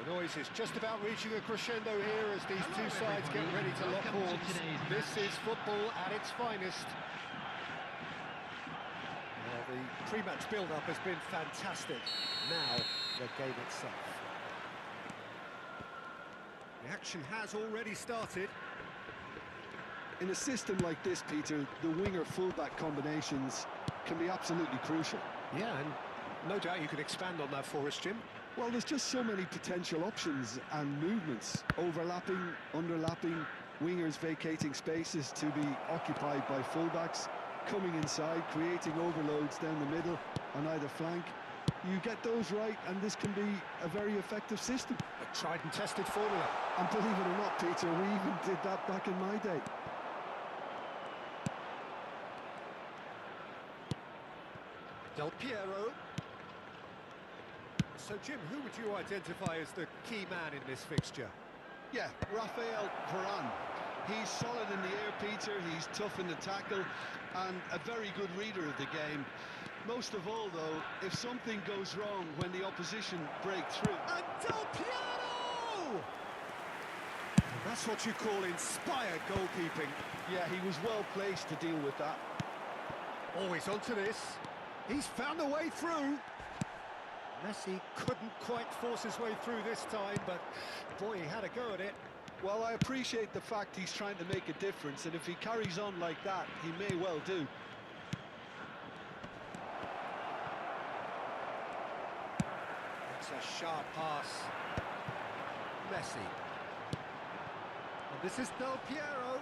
The noise is just about reaching a crescendo here as these two sides get ready to lock horns. This is football at its finest. Well, the pre-match build-up has been fantastic. Now, the game itself. The action has already started. In a system like this, Peter, the winger-fullback combinations can be absolutely crucial. Yeah, and no doubt you could expand on that for us, Jim. Well, there's just so many potential options and movements. Overlapping, underlapping, wingers vacating spaces to be occupied by fullbacks, coming inside, creating overloads down the middle on either flank. You get those right, and this can be a very effective system. A tried and tested formula. And believe it or not, Peter, we even did that back in my day. Del Piero. So, Jim, who would you identify as the key man in this fixture? Yeah, Rafael Varane. He's solid in the air, Peter. He's tough in the tackle and a very good reader of the game. Most of all, though, if something goes wrong when the opposition break through. And Del Piero! That's what you call inspired goalkeeping. Yeah, he was well placed to deal with that. Always onto this. He's found a way through. Messi couldn't quite force his way through this time, but boy, he had a go at it. Well, I appreciate the fact he's trying to make a difference, and if he carries on like that, he may well do. It's a sharp pass. Messi. And this is Del Piero.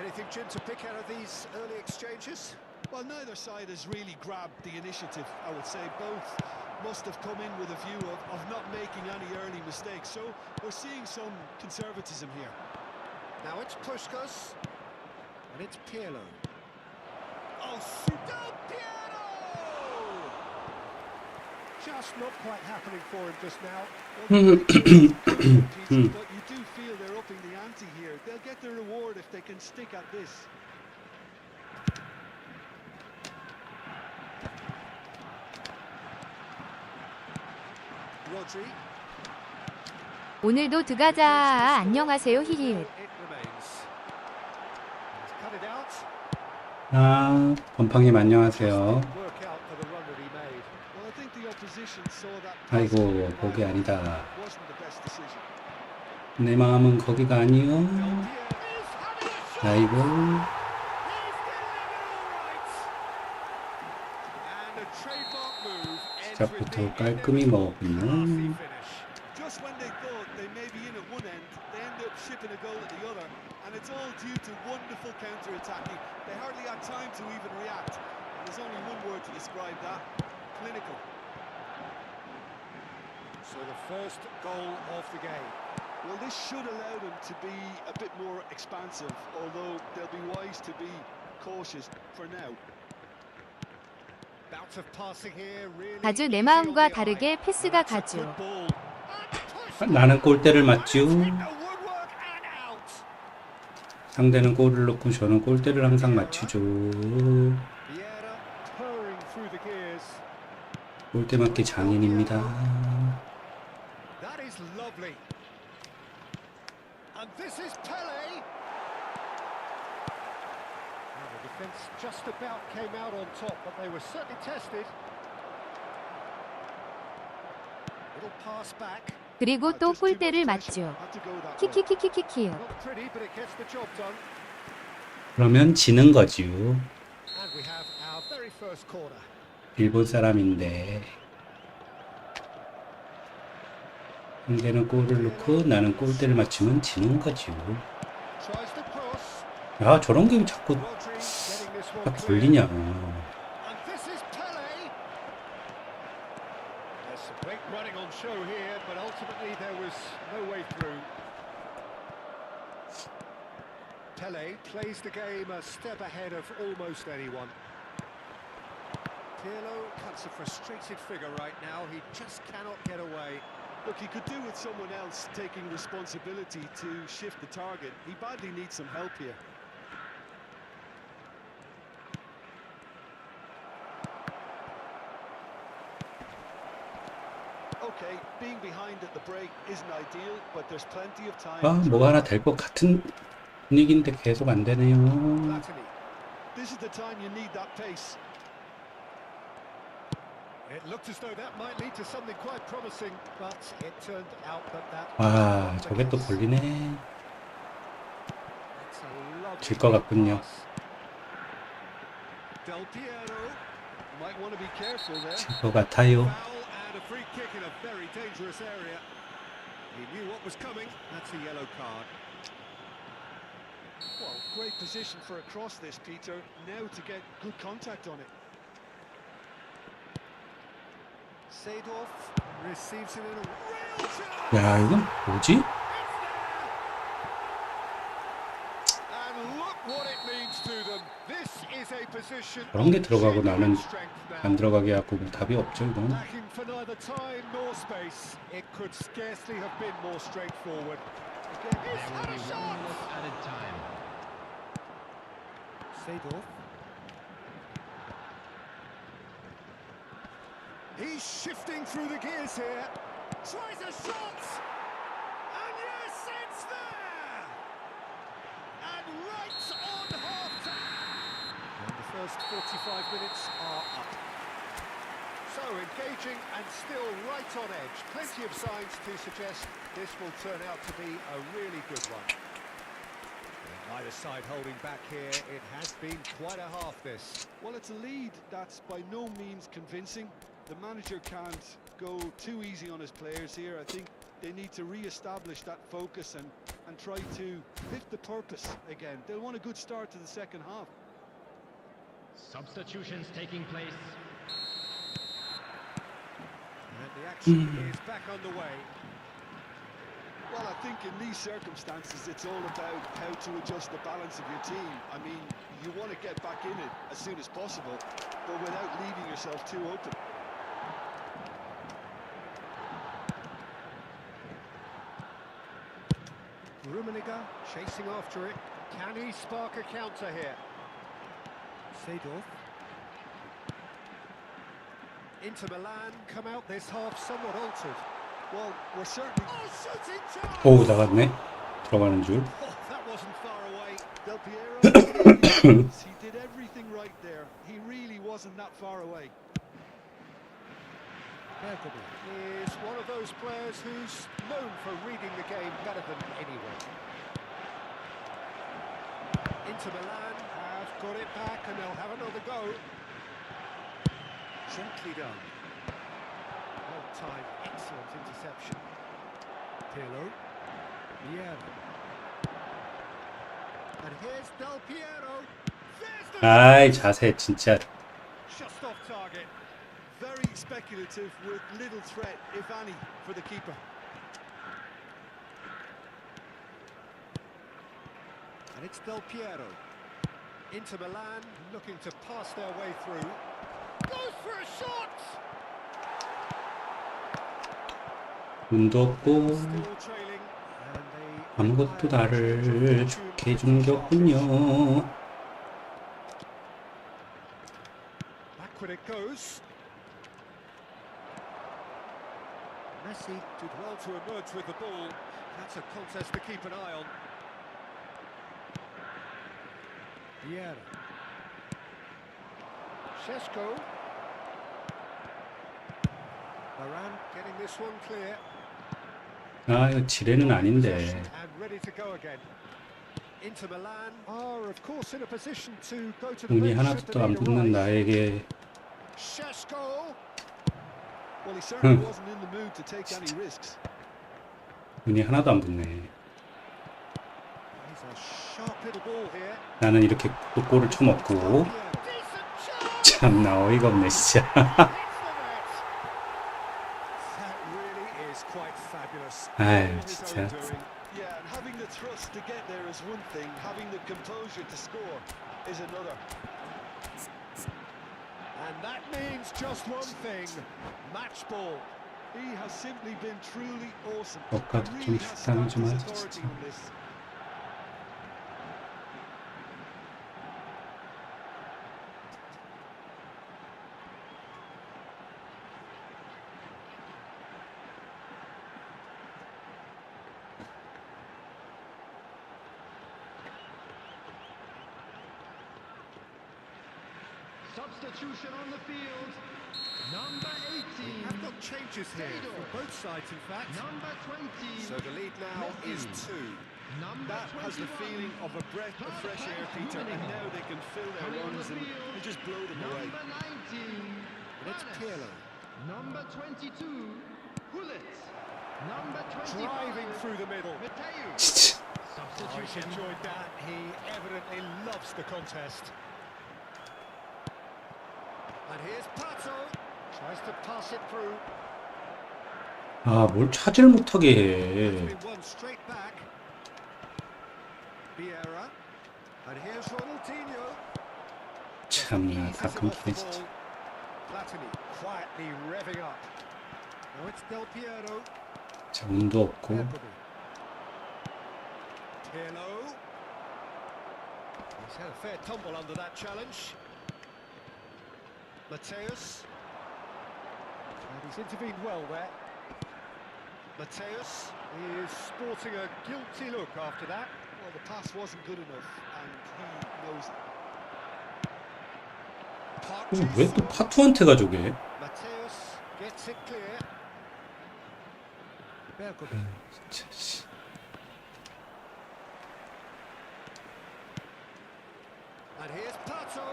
Anything, Jim, to pick out of these early exchanges? Well, neither side has really grabbed the initiative, I would say. Both must have come in with a view of not making any early mistakes. So we're seeing some conservatism here. Now it's Puskas. And it's Pirlo. Oh, Del Piero! Just not quite happening for him just now. But you do feel they're upping the ante here. They'll get the reward if they can stick at this. 오늘도 드가자. 안녕하세요. 히히. 아, 범팡님 안녕하세요. 아이고, 거기 아니다. 내 마음은 거기가 아니요. 아이고. 시작부터 깔끔히 먹었군요. Just when they thought they may be in at one end, they end up shipping a goal at the other, and it's all due to wonderful counter-attacking. They hardly had time to even react, and there's only one word to describe that: clinical. So the first goal of the game. Well, this should allow them to be a bit more expansive, although they'll be wise to be cautious for now. 아주 내 마음과 다르게 패스가 가죠. 나는 골대를 맞지요. 상대는 골을 넣고 저는 골대를 항상 맞추죠. 골대 맞기 장인입니다. Just about came out on top, but they were certainly tested. Little pass back. 그리고 또 골대를 맞죠. 키키키키키키. Not pretty, but it gets the job done. 그러면 지는 거지요. And we have our very first corner. 일본 사람인데 상대는 골을 넣고 나는 골대를 맞추면 지는 거지요. Tries to cross. 야, 저런 게 자꾸 다 걸리냐. Great running on show here, but ultimately there was no way Pele plays the game a step ahead of almost anyone. Pirlo cuts a frustrated figure right now. He just cannot get away. Look, he could do with someone else taking responsibility to shift the target. He badly needs some help here. Okay, being behind at the break isn't ideal, but there's plenty of time. 뭐가 하나 될 것 같은 분위기인데 계속 안 되네요. This is the time you need that pace. It looked as though that might lead to something quite promising, but it turned out that 와, 저게 또 걸리네. 질 것 같군요. Del Piero Might want to be careful there. 질 것 같아요. foul and a free kick in a very dangerous area. He knew what was coming. That's a yellow card. Well, great position for a cross this, Peter. Now to get good contact on it. Seedorf receives it in a real chance. 야, 이건 뭐지? And look what it means to them. This is a position 그런 게 들어가고 나는 of strength now. 안 들어가게 하고 답이 없죠, 이건. Lacking for neither time nor space. It could scarcely have been more straightforward. He's had a shot. Seedorf. He's shifting through the gears here. Tries a shot. And yes, it's there. And right on half-time. And the first 45 minutes are up. So engaging and still right on edge. Plenty of signs to suggest this will turn out to be a really good one. And neither side holding back here. It has been quite a half, this. Well, it's a lead that's by no means convincing. The manager can't go too easy on his players here. I think they need to re-establish that focus and try to fit the purpose again. They'll want a good start to the second half. Substitutions taking place. And the action is back on the way. Well, I think in these circumstances, it's all about how to adjust the balance of your team. I mean, you want to get back in it as soon as possible, but without leaving yourself too open. Rummenigge chasing after it. Can he spark a counter here? Seedorf. Inter Milan come out this half somewhat altered. Well, we're certainly... Oh, shooting chance! 오, 나갔네. 들어가는 줄. Oh, that wasn't far away. Del Piero, he did everything right there. He really wasn't that far away. Bergamo is one of those players who's known for reading the game better than anyone. Inter Milan have got it back and they'll have another go. Gently done. Well timed, excellent interception. Pirlo. Piero. And here's Del Piero. There's the 아이, 자세 진짜. just off target. Very speculative with little threat, if any, for the keeper. And it's Del Piero. Inter Milan looking to pass their way through. Goes for a shot! 운도 없고 Still trailing. And they 아무것도 나를 좋게 해준 게 없군요. backward it goes. Messi did well to emerge with the ball. That's a contest to keep an eye on. Vieira. Šeško. Varane getting this one clear. 아, 이거 지뢰는 아닌데. And ready to go again. Inter Milan are of course in a position to go to the 운이 bench should 하나도 the 안 need 붙는 arise. 나에게 Šeško. Well, he certainly wasn't in the mood to take any risks. 운이 하나도 안 붙네. He's a sharp little ball here. 나는 이렇게 또 골을 쳐먹고 Decent chance. 참나 어이가 없네 진짜. Hits the net. That really is quite fabulous. 아유, All his 진짜. own doing. Yeah, and having the the thrust to get there is one thing, having the composure to score is another. And that means just one thing, match ball. He has simply been truly awesome. 아까도 And 좀 really has 적당히 stamped 좀 his 하지, authority 진짜. on this. Substitution on the field. Number 18. I've got changes here for both sides, in fact. Number 20. So the lead now is 2. Number That has the 21. feeling of a breath of fresh air, Peter, and now they can fill their Coming on lungs the and field. just blow them away. Number 19. And it's Wallace. Pirlo. Number 22. Hullet. Number 25. Driving through the middle. Mateu. 진짜. Oh, he's Substitution. enjoyed that. He evidently loves the contest. And here's Pato. Tries to pass it through. 아, 뭘 차지를 못하게 해. Been one straight back. Vieira. And here's Ronaldinho. 참나, 다 끊기네, 진짜. Platini quietly revving up. Now it's Del Piero. 자, 운도 없고. Pirlo. He's had a fair tumble under that challenge. Mateus. And he's intervened well there. Mateus is sporting a guilty look after that. Well, the pass wasn't good enough, and he knows it. 왜 또 파투한테 가져게? Mateus gets it clear. Bergkamp. 진짜, 씨. And here's Pato.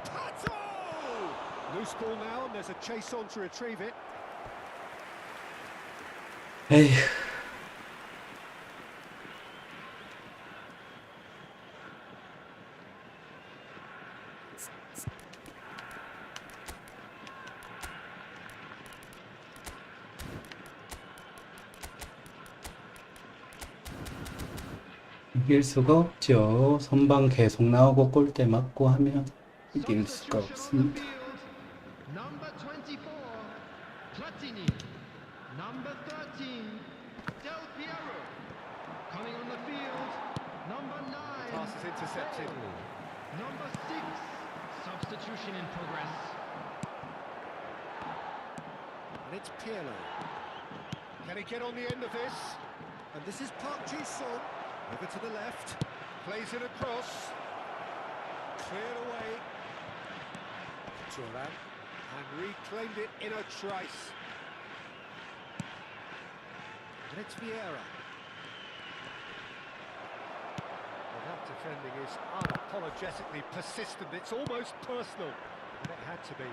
Pato! Loose ball now, and there's a chase on to retrieve it. 에휴. 이길 수가 없죠. 선방 계속 나오고 골대 맞고 하면 이길 수가 없습니다. Number 24. Platini. Number 13. Del Piero. Coming on the field. Number 9. Pass is intercepted. Number 6. Substitution in progress. And it's Pirlo. Can he get on the end of this? And this is Park Ji-sung. Over to the left. Plays it across. Cleared away. Turan. And reclaimed it in a trice. And it's Vieira. Well, that defending is unapologetically persistent. It's almost personal. And it had to be.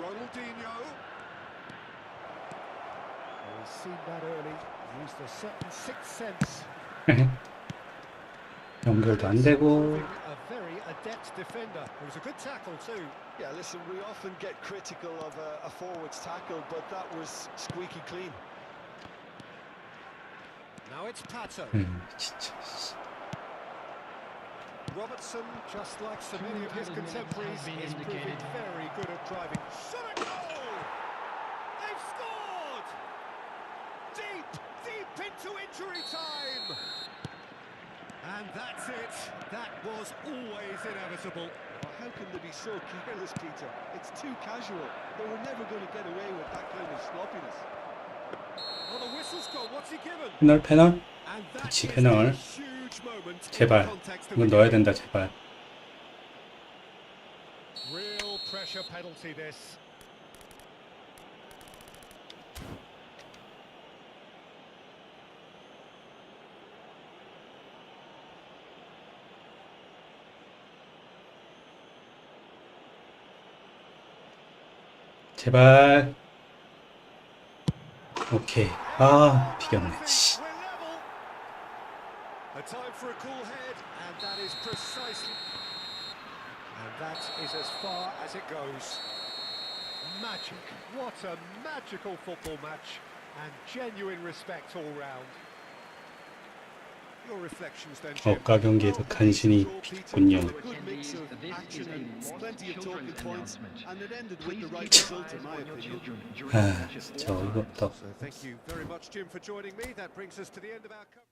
Ronaldinho. Well, he's seen that early. Used a certain sixth sense. 연결도 안 되고. A very adept defender. It was a good tackle too. Yeah, listen, we often get critical of a forward's tackle, but that was squeaky clean. Now it's Pato. 진짜. Robertson, just like so many of his contemporaries, is proving very good at driving. Shot a goal! They've scored! Deep, deep into injury time! And that's it. That was always inevitable. Well, how can they be so careless, Peter? It's too casual. They were never going to get away with that kind of sloppiness. Well, the whistle's gone. What's he given? 페널. And that 그치, is 페널. a huge moment in 제발. context of 이건 the 넣어야 game. 된다, 제발. Real pressure penalty this. 제발. 오케이. 아, 비겼네. 씨. We're level. A time for a cool head, and that is precisely. And that is as far as it goes. Magic. What a magical football match. And genuine respect all round. Your reflections then. 억가 경기에서 간신히 비군요. Good mix of action and plenty of talking points, and it ended with the right result, in my opinion. 아, 진짜 어이가 없다. So thank you very much, Jim, for joining me. That brings us to the end of our coverage.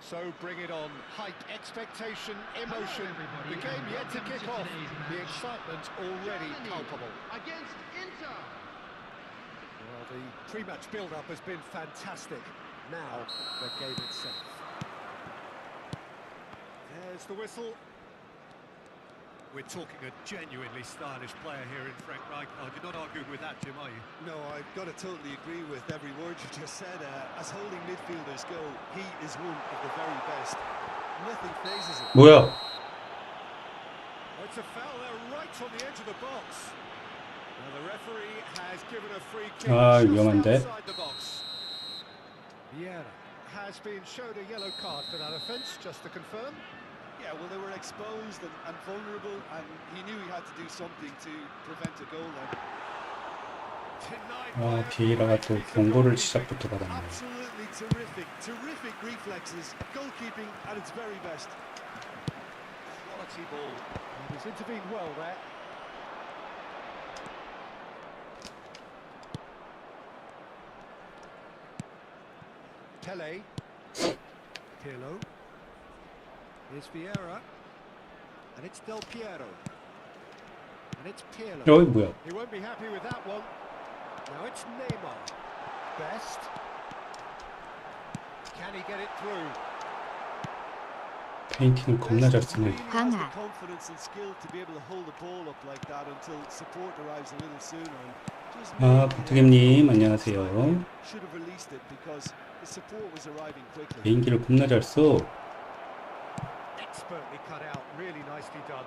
So bring it on. Hype, expectation, emotion. The game yet to kick off. The excitement already palpable. Against Inter. Well, the pre-match build-up has been fantastic. Now, the game itself. There's the whistle. We're talking a genuinely stylish player here in Frank Rijkaard. You're not arguing with that, Jim, are you? No, I've got to totally agree with every word you just said. As holding midfielders go, he is one of the very best. Nothing phases him. 뭐야? Oh, it's a foul there right on the edge of the box. Now the referee has given a free kick 아, just 위험한데? outside the box. Vieira has been showed a yellow card for that offence, just to confirm. Yeah, well, they were exposed and vulnerable, and he knew he had to do something to prevent a goal then. 아, 비에이라가 또 경고를 시작부터 받았네. Absolutely terrific reflexes, goalkeeping at its very best. Quality ball. He's intervened well there. Pele. Pirlo. Here's Vieira. And it's Del Piero. And it's Pirlo. 어이, 뭐야? He won't be happy with that one. Now it's Neymar. Best. Can he get it through? 페인팅을 겁나 잘 쓰네. Really has the confidence and skill to be able to hold the ball up like that until support arrives a little sooner. Just 아, 부트겜님 안녕하세요. should have released it because the support was arriving quickly. 개인기를 겁나 잘 써. Expertly cut out, really nicely done.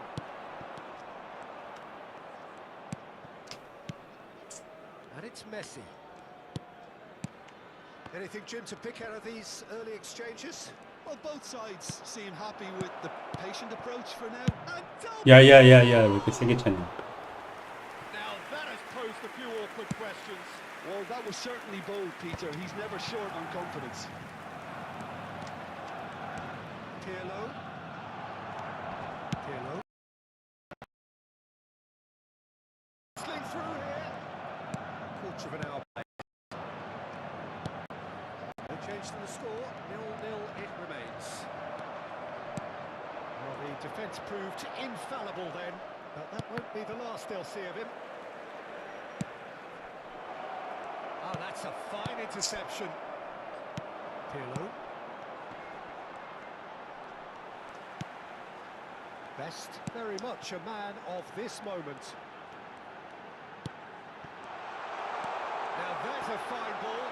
And it's Messi. Anything, Jim, to pick out of these early exchanges? Well, both sides seem happy with the patient approach for now. 야야야야, 왜 이렇게 세게 차냐? Now that has posed a few awkward questions. Well, that was certainly bold, Peter. He's never short on confidence. Pirlo. Pirlo. Sling through here. Quarter of an hour play. No change to the score. 0-0 it remains. Well, the defence proved infallible then, but that won't be the last they'll see of him. Oh, that's a fine interception. Pirlo. Best, very much a man of this moment. Now there's a fine ball.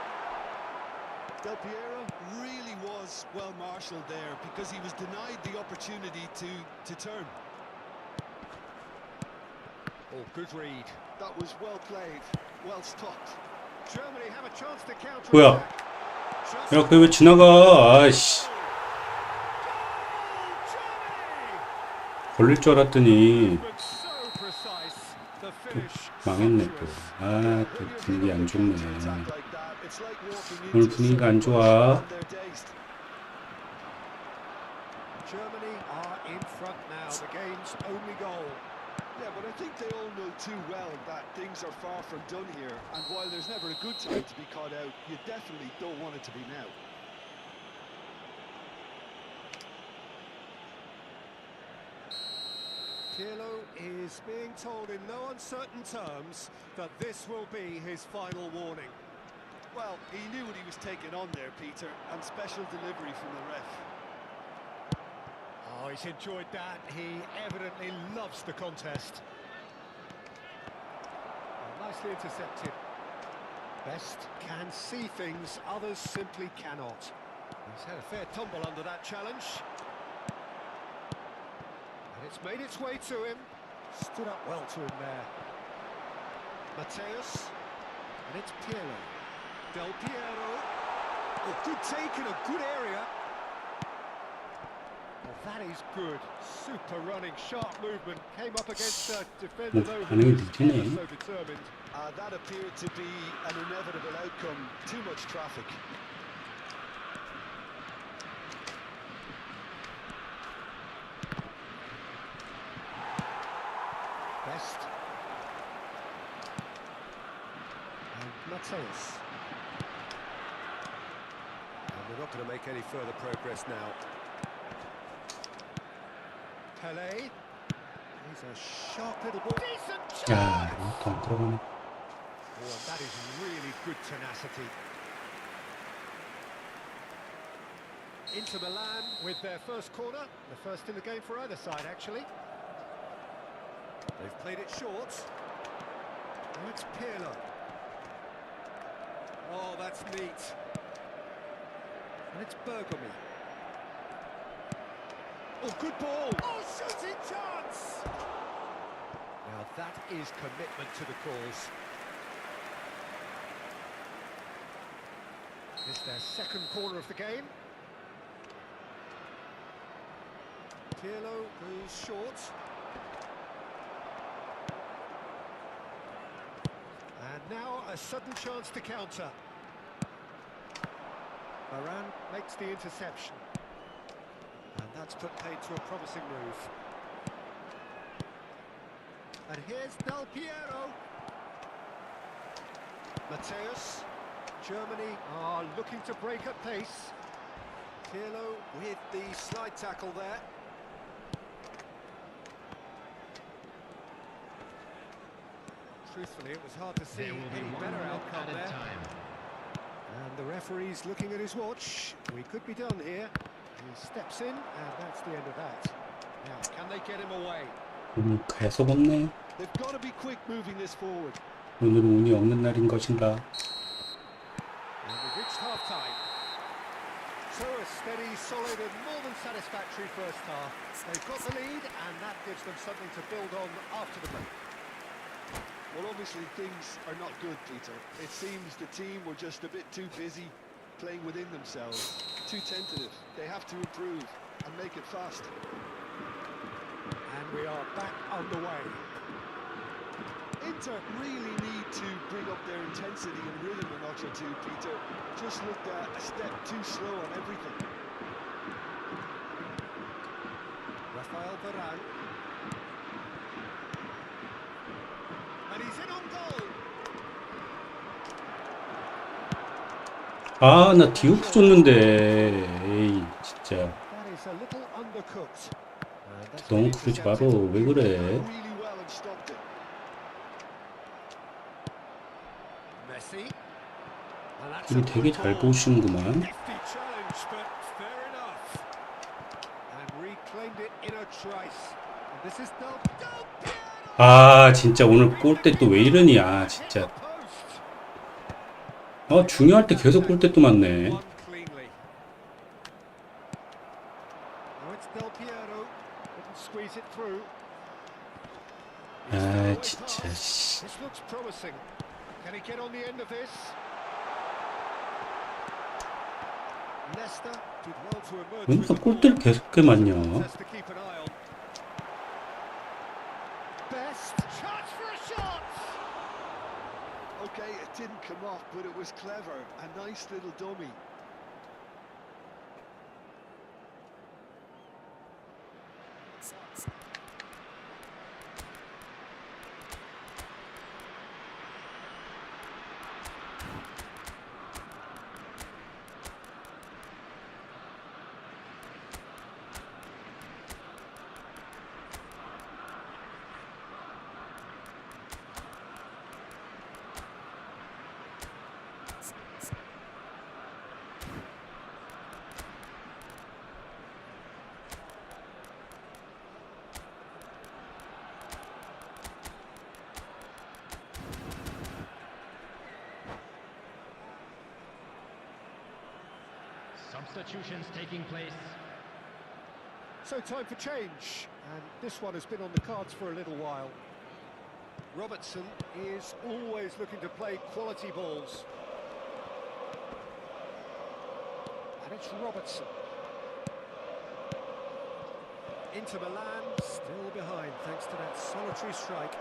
Del Piero really was well marshalled there because he was denied the opportunity to turn. Oh, good read. That was well played, well stopped. Germany have a chance to counter. 뭐야? 야, 그게 왜 지나가? 아이씨. 걸릴 줄 알았더니 또 망했네 또. 아, 또 분위기 안 좋네. 오늘 분위기가 안 좋아. Germany are in front now. The game's only goal. Yeah, but I think they all know too well that things are far from done here. And while there's never a good time to be caught out, you definitely don't want it to be now. Pirlo is being told in no uncertain terms that this will be his final warning. Well, he knew what he was taking on there, Peter, and special delivery from the ref. Oh, he's enjoyed that. He evidently loves the contest. Oh, nicely intercepted. Best can see things others simply cannot. He's had a fair tumble under that challenge. And it's made its way to him. Stood up well to him there. Mateus. And it's Pirlo. Del Piero. Oh, good take in a good area. Well, that is good. Super running, sharp movement. Came up against a defender though who was ever so determined. That appeared to be an inevitable outcome. Too much traffic. Best. And Mateus. And we're not going to make any further progress now. Pelé. He's a sharp little ball. Decent 야, chance! 이것도 안 들어가네. Oh, that is really good tenacity. Inter Milan with their first corner. The first in the game for either side, actually. They've played it short. Now it's Pirlo. Oh, that's neat. And it's Bergamy. Oh, good ball. Oh, shooting chance! Now that is commitment to the cause. It's their second corner of the game. Pirlo goes short. And now a sudden chance to counter. Varane makes the interception. And that's put paid to a promising move. And here's Del Piero. Mateus. Germany are looking to break at pace. Pirlo with the slide tackle there. Truthfully, it was hard to see There will be any one better minute outcome at a there. time. And the referee's looking at his watch. We could be done here. He steps in, and that's the end of that. Now, can they get him away? 계속 없네. They've got to be quick moving this forward. 오늘은 운이 없는 날인 것인가? And we've reached half-time. So a steady, solid and more than satisfactory first half. They've got the lead and that gives them something to build on after the break. Well, obviously things are not good, Peter. It seems the team were just a bit too busy playing within themselves, too tentative. They have to improve and make it fast. And we are back underway. Inter really need to bring up their intensity and rhythm a notch or two, Peter. Just looked a step too slow on everything. Rafael Varane. And he's in on goal. 아, 나 디오프 줬는데. 에이, 진짜. That is a little undercooked. And that's 너무 been 그러지 마라. intercepted. 왜 그래? Really well and stopped it. Messi. And that's 우리 a 되게 good 잘 ball. 보시는구만. Hefty challenge, but fair enough. And reclaimed it in a trice. And this is Del Piero. 아, 진짜 오늘 골대 또 왜 이러냐, 진짜. 중요할 때 계속 골대 또 맞네. One cleanly. Now it's Del Piero. Couldn't squeeze it through. 아, 진짜. 씨. This looks promising. Can he get on the end of this? Leicester did well to emerge with 여기서 the ball. 골대를 계속 게 맞냐? Has to keep an eye on. Best chance for a shot. Okay, it didn't come off, but it was clever. A nice little dummy. Substitutions taking place. So time for change, and this one has been on the cards for a little while. Robertson is always looking to play quality balls. And it's Robertson. Inter Milan still behind thanks to that solitary strike.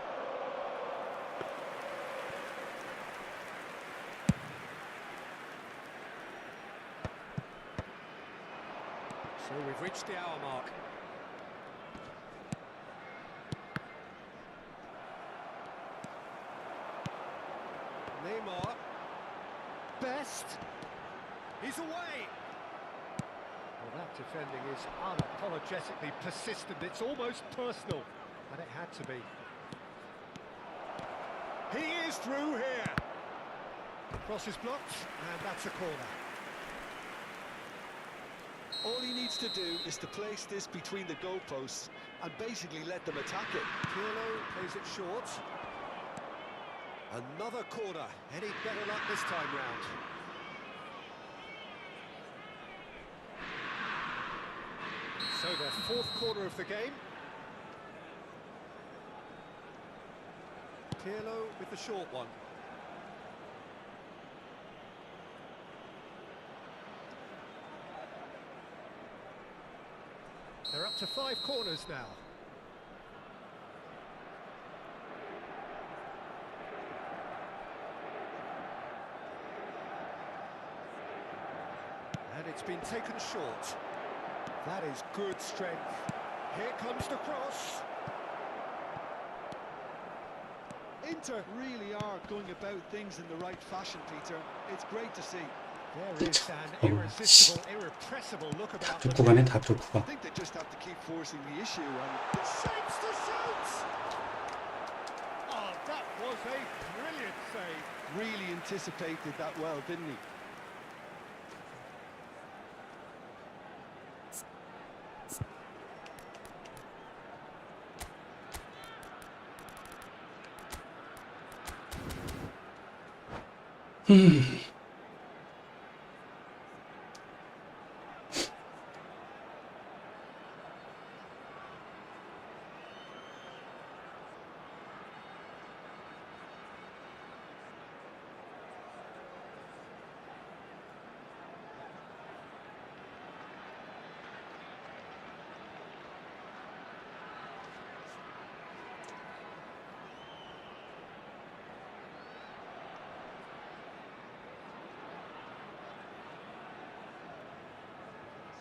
So we've reached the hour mark. Neymar. Best. He's away. Well, that defending is unapologetically persistent. It's almost personal. And it had to be. He is through here. Cross is blocked, and that's a corner. All he needs to do is to place this between the goalposts and basically let them attack it. Pirlo plays it short. Another corner. Any better luck this time round? So their fourth corner of the game. Pirlo with the short one. They're up to 5 corners now. And it's been taken short. That is good strength. Here comes the cross. Inter really are going about things in the right fashion, Peter. It's great to see. There is an irresistible, irrepressible look about them. 다쪽 구간에 다쪽 I 구간. think they just have to keep forcing the issue and It shapes to shoot! Oh, that was a brilliant save. really anticipated that well, didn't he?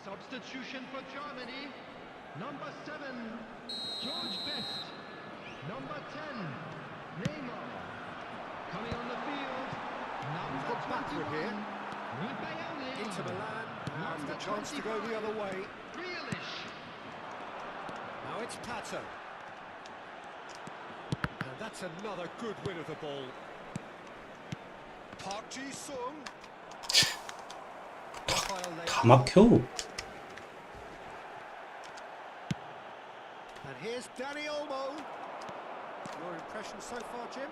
Substitution for Germany. Number 7, George Best. Number 10, Neymar. Coming on the field, number got backward 21, here. Ribery. Inter Milan have Number the chance to go the other way. Grealish. Now it's Pato. And that's another good win of the ball. Park Ji-sung. 다 막혀. And here's Danny Olmo. Your impression so far, Jim?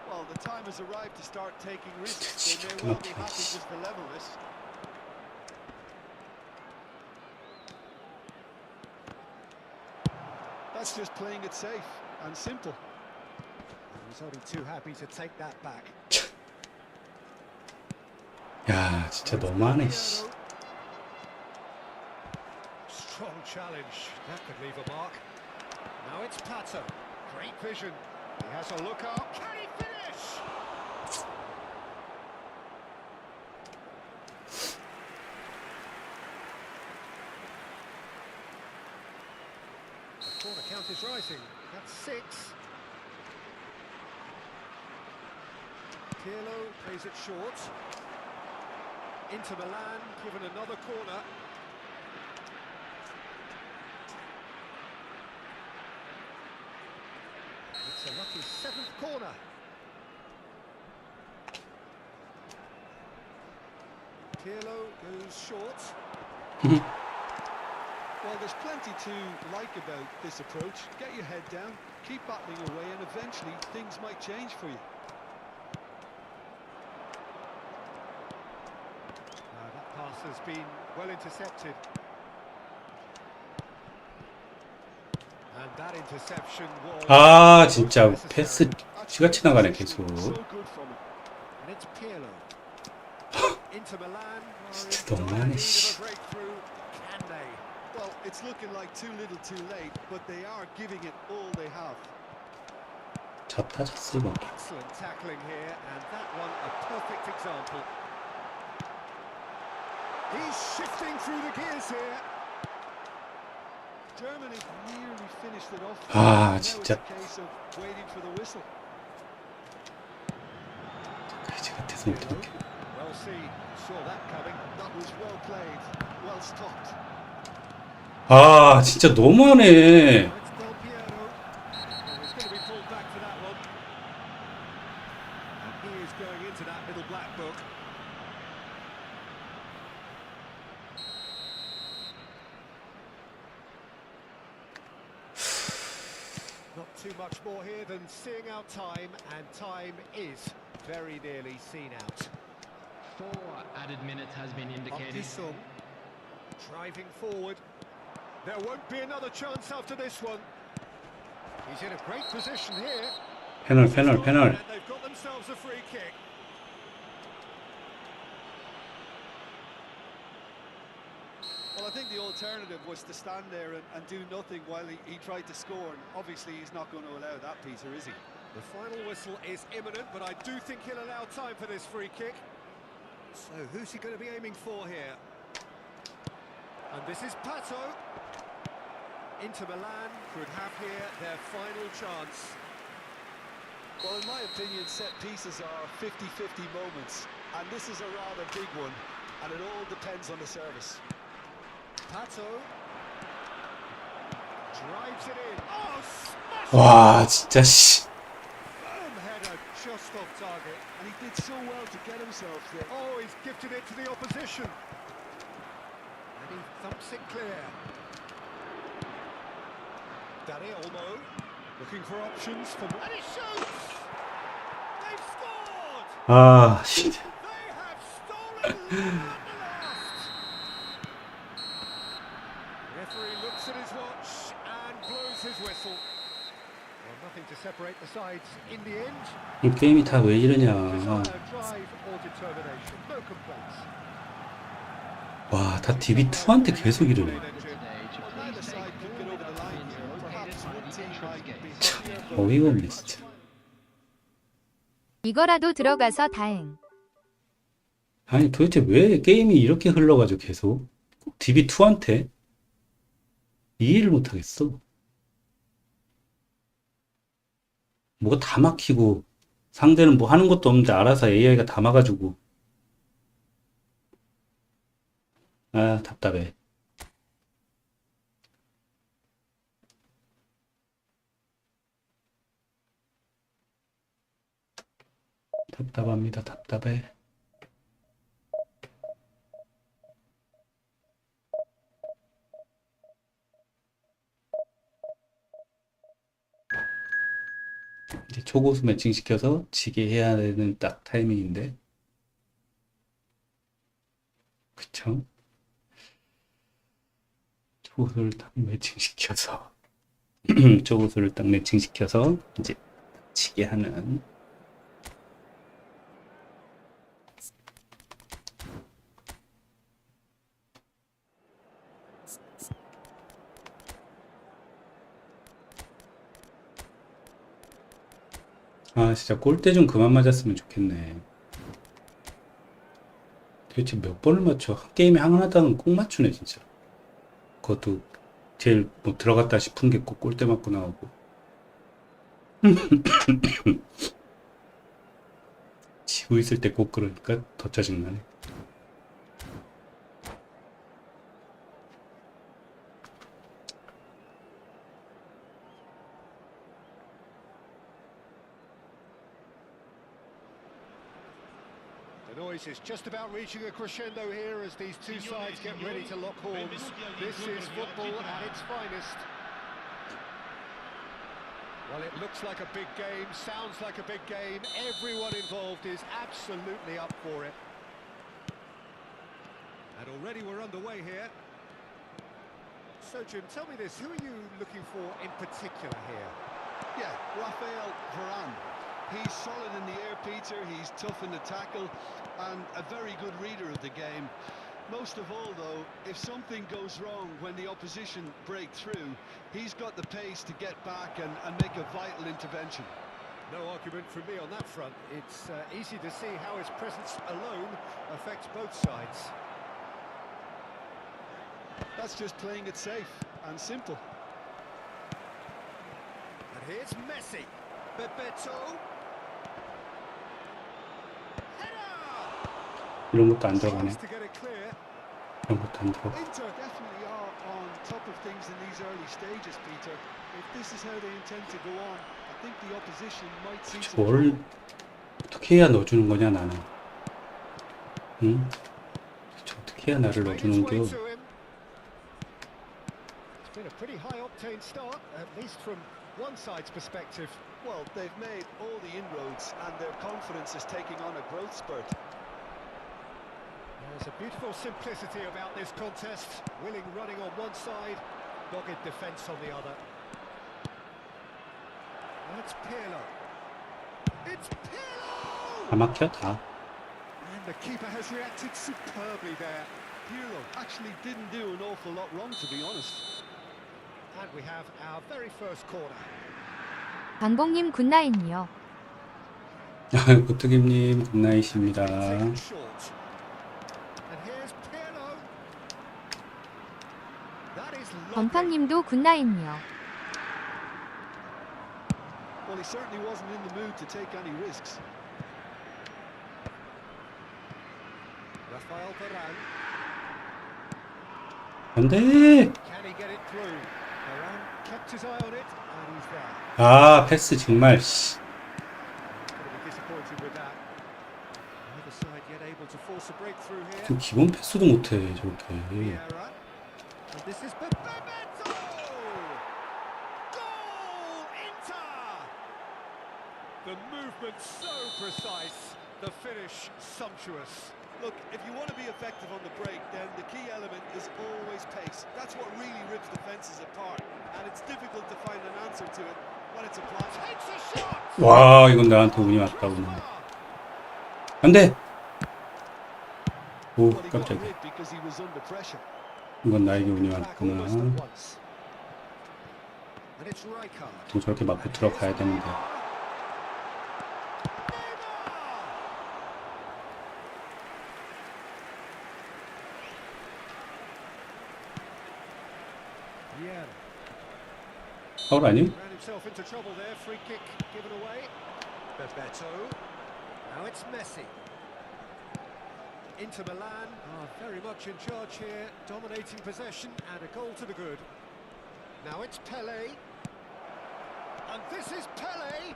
Well, the time has arrived to start taking risks. They may well be happy just to level this. That's just playing it safe and simple. He's only too happy to take that back. 야, 진짜 너무하네, 씨. Strong challenge. That could leave a mark. Now it's Pato. Great vision. He has a look up. Can he finish? The corner count is rising. That's 6. Pirlo plays it short. Inter Milan given another corner. It's a lucky 7th corner. Pirlo goes short. Well, there's plenty to like about this approach. Get your head down, keep battling away, and eventually things might change for you. That pass has been well intercepted. And that interception was 아, 진짜 패스 쥐같이 나가네, 계속. So good from him. And it's Pirlo. Inter Milan are 진짜 in 너무하네, need 씨. of a breakthrough. Can they? Well, it's looking like too little too late, but they are giving it all they have. 졌다, 졌어, 이거. Excellent tackling here, and that one a perfect example. He's shifting through the gears here. Germany nearly finished it off. 아, Now it's 진짜. a case of waiting for the whistle. 그지 같아서 어떡해. Well seen, saw that coming. That was well played, well stopped. 아, 진짜 너무하네. It's Del Piero. Oh, he's going to be pulled back for that one. And he is going into that middle black book. Not too much more here than seeing out time, and time is very nearly seen out. 4 added minutes has been indicated. Optisson driving forward. There won't be another chance after this one. He's in a great position here. 패널, 패널, 패널. And they've got themselves a free kick. Well, I think the alternative was to stand there and do nothing while he tried to score. And obviously, he's not going to allow that, Peter, is he? The final whistle is imminent, but I do think he'll allow time for this free kick. So who's he going to be aiming for here? And this is Pato. Inter Milan could have here their final chance. Well, in my opinion, set pieces are 50-50 moments. And this is a rather big one. And it all depends on the service. Pato drives it in. Oh, smash! 와, 진짜, 씨. Firm header just off target. And he did so well to get himself there. Oh, he's gifted it to the opposition. And he thumps it clear. Dani Olmo looking for options for... And he shoots! They've scored! 아, 씨. They have stolen love at the last! Referee looks at his watch and blows his whistle. Well, nothing to separate the sides in the end. 이 게임이 다 왜 이러냐. Desire, drive or determination. No complaints. 와, 다 DB2한테 계속 이러네. Neither side could get over the line here. Perhaps one team might be happier, but 어이가 없네, 진짜. 이거라도 들어가서 다행. 아니, 도대체 왜 게임이 이렇게 흘러가지고 계속 꼭 DB2한테 이해를 못하겠어. 뭐가 다 막히고 상대는 뭐 하는 것도 없는데 알아서 AI가 다 막아주고. 아, 답답해. 답답합니다. 답답해. 이제 초고수 매칭시켜서 지게 해야 되는 딱 타이밍인데. 그쵸? 초고수를 딱 매칭시켜서 초고수를 딱 매칭시켜서 이제 지게 하는. 아 진짜 골대 좀 그만 맞았으면 좋겠네. 도대체 몇 번을 맞춰? 한 게임에 하나당 꼭 맞추네 진짜. 그것도 제일 뭐 들어갔다 싶은 게 꼭 골대 맞고 나오고. 지고 있을 때 꼭 그러니까 더 짜증나네. The noise is just about reaching a crescendo here as these two sides get ready to lock horns. This is football at its finest. Well, it looks like a big game, sounds like a big game. Everyone involved is absolutely up for it. And already we're underway here. So, Jim, tell me this, who are you looking for in particular here? Yeah, Rafael Varane. He's solid in the air, Peter. He's tough in the tackle and a very good reader of the game. Most of all, though, if something goes wrong when the opposition break through, he's got the pace to get back and make a vital intervention. No argument from me on that front. It's easy to see how his presence alone affects both sides. That's just playing it safe and simple. And here's Messi. Bebeto. 이런 것도 안 들어가네. To get it clear. 이런 것도 안 들어가. Inter definitely are on top of things in these early stages, Peter. If this is how they intend to go on, I think the opposition might see some 뭘 어떻게 해야 넣어주는 거냐 나는. 응? 도대체 어떻게 해야 나를 넣어주는겨? It's been a pretty high octane start, at least from one side's perspective. Well, they've made all the inroads and their confidence is taking on a growth spurt. There's a beautiful simplicity about this contest. Willing running on one side, dogged defence on the other. And it's Pirlo. It's Pirlo! 다 막혀 다. And the keeper has reacted superbly there. Pirlo actually didn't do an awful lot wrong, to be honest. And we have our very first corner. 광복님 굿나잇요. 고트김님 굿나잇입니다. Taken short. And here's Pirlo. That is lovely. 범팡님도 굿나잇요. Well, he certainly wasn't in the mood to take any risks. Rafael Varane. 안 돼! Can he get it through? Varane kept his eye on it, and he's there. 아, 패스 정말, 씨. Gonna be disappointed with that. Neither side yet able to force a breakthrough here. 지금 기본 패스도 못해, 저렇게. Vieira. And this is Bebeto! Goal! Inter! The movement so precise, the finish sumptuous. Look, if you want to be effective on the break, then the key element is always pace. That's what really rips defenses apart, and it's difficult to find an answer to it when it's applied. Takes a shot! 와, 이건 나한테 운이 왔다, 오늘. 안 돼! 오, Well, he got 깜짝이야. rid because he was under pressure. 이건 나에게 운이 Back 왔구나. almost at once. And it's Rijkaard. 보통 저렇게 맞고 들어가야 되는데. Yeah. 파울 아니? Ran himself into trouble there. Free kick given away. Bebeto. Now it's Messi. Inter Milan are very much in charge here, dominating possession and a goal to the good. Now it's Pele. And this is Pele.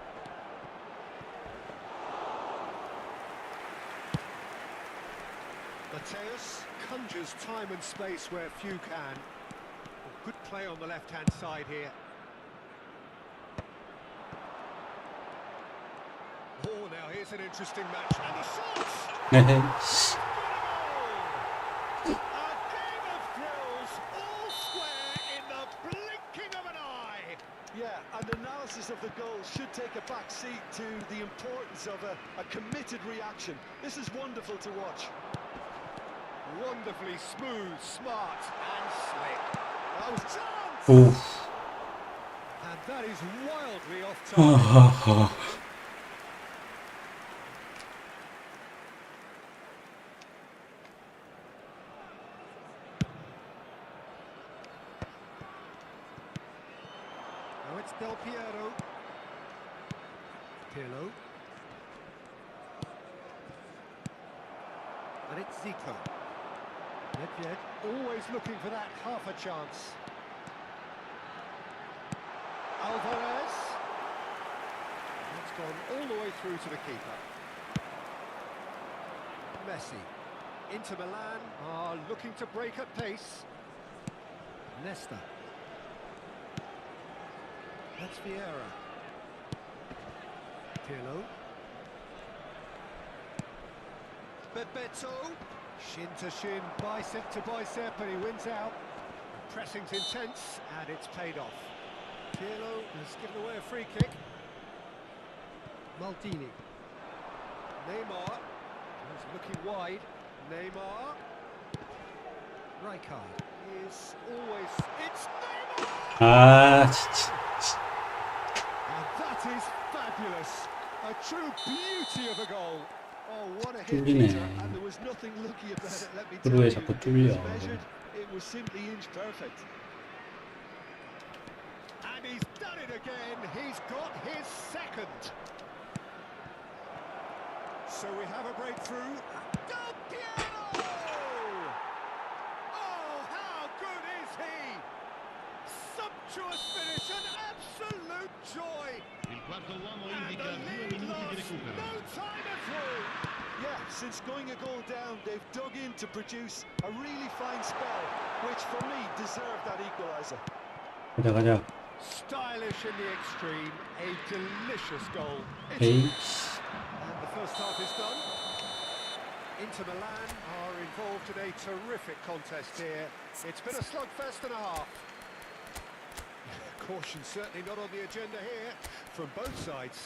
Mateus conjures time and space where few can. Good play on the left-hand side here. Oh, now here's an interesting match. And he shoots! 에헤. A game of thrills, all square in the blinking of an eye. Yeah, and analysis of the goal should take a back seat to the importance of a committed reaction. This is wonderful to watch. Wonderfully smooth, smart, and slick. That was chance! 오. And that is wildly off target. Del Piero. Pirlo. And it's Zico. Nedved always looking for that half a chance. Alvarez. That's gone all the way through to the keeper. Messi. Inter Milan are looking to break at pace. Nesta. That's Vieira. Pirlo. Bebeto. Shin to shin, bicep to bicep, and he wins out. Pressing's intense, and it's paid off. Pirlo has given away a free kick. Maldini. Neymar. He's looking wide. Neymar. Rijkaard is always... It's Neymar! 아, 진짜. And that is fabulous. A true beauty of a goal. Oh, what a hit, 뚫리네. Peter, and there was nothing lucky about it, let me tell 프로에 you. 자꾸 It 뚫려. was measured, it was simply inch perfect. And he's done it again. He's got his second. So we have a breakthrough. Del Piero! Oh, how good is he? Sumptuous finish, an absolute joy. Il quarto uomo And indica the 2 lead minuti di lost recupero. no time at all. Yeah, since going a goal down, they've dug in to produce a really fine spell, which for me deserved that equaliser. 가자, 가자. Stylish in the extreme, a delicious goal. 에이, And the first half is done. Inter Milan are involved in a terrific contest here. It's been a slugfest and a half. Caution certainly not on the agenda here from both sides.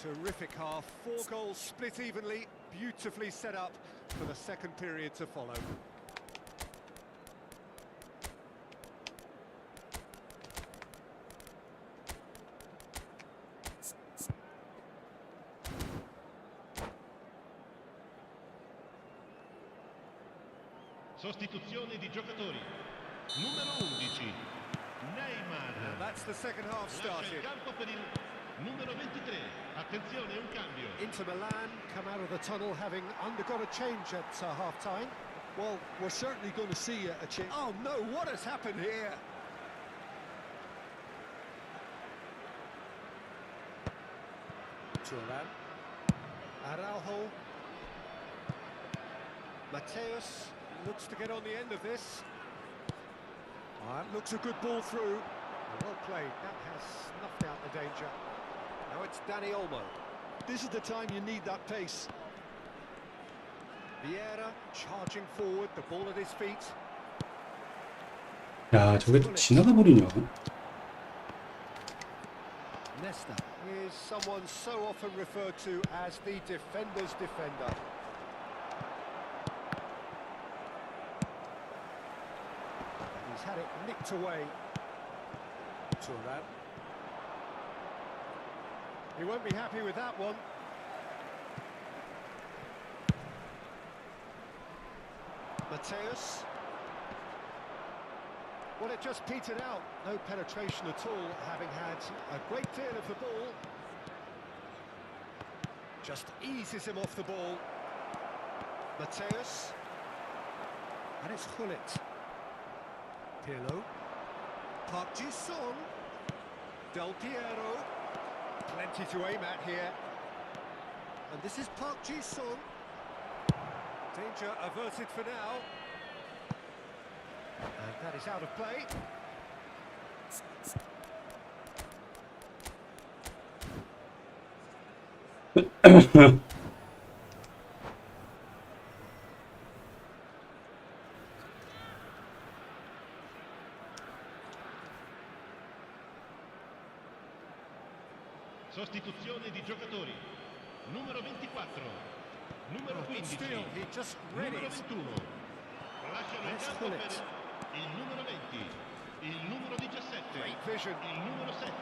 Terrific half, 4 goals split evenly, beautifully set up for the second period to follow. Sostituzione di giocatori. Numero 11. Neymar. That's the second half Lascia il started. campo per il numero 23. Attenzione, un cambio. Inter Milan come out of the tunnel having undergone a change at half-time. Well, we're certainly going to see a change. Oh no, what has happened here? Thuram. Araujo. Mateus looks to get on the end of this. Looks a good ball through. Well played, that has snuffed out the danger. Now it's Dani Olmo. This is the time you need that pace. Vieira charging forward, the ball at his feet. 야, 저게 또 지나가 버리냐? Nesta is someone so often referred to as the defender's defender. And he's had it nicked away. Thuram. He won't be happy with that one. Mateus. Well, it just petered out. No penetration at all, having had a great deal of the ball. Just eases him off the ball. Mateus. And it's Hullet. Pirlo. Park Ji-sung. Del Piero. Plenty to aim at here. And this is Park Ji-sung. Danger averted for now. And that is out of play. Sostituzione di giocatori. Numero 24. Numero But 15. still, he just read Numero it. 21. Lasciano il Let's campo pull per it. il numero 20. Il numero 17. Great vision. Il numero 7.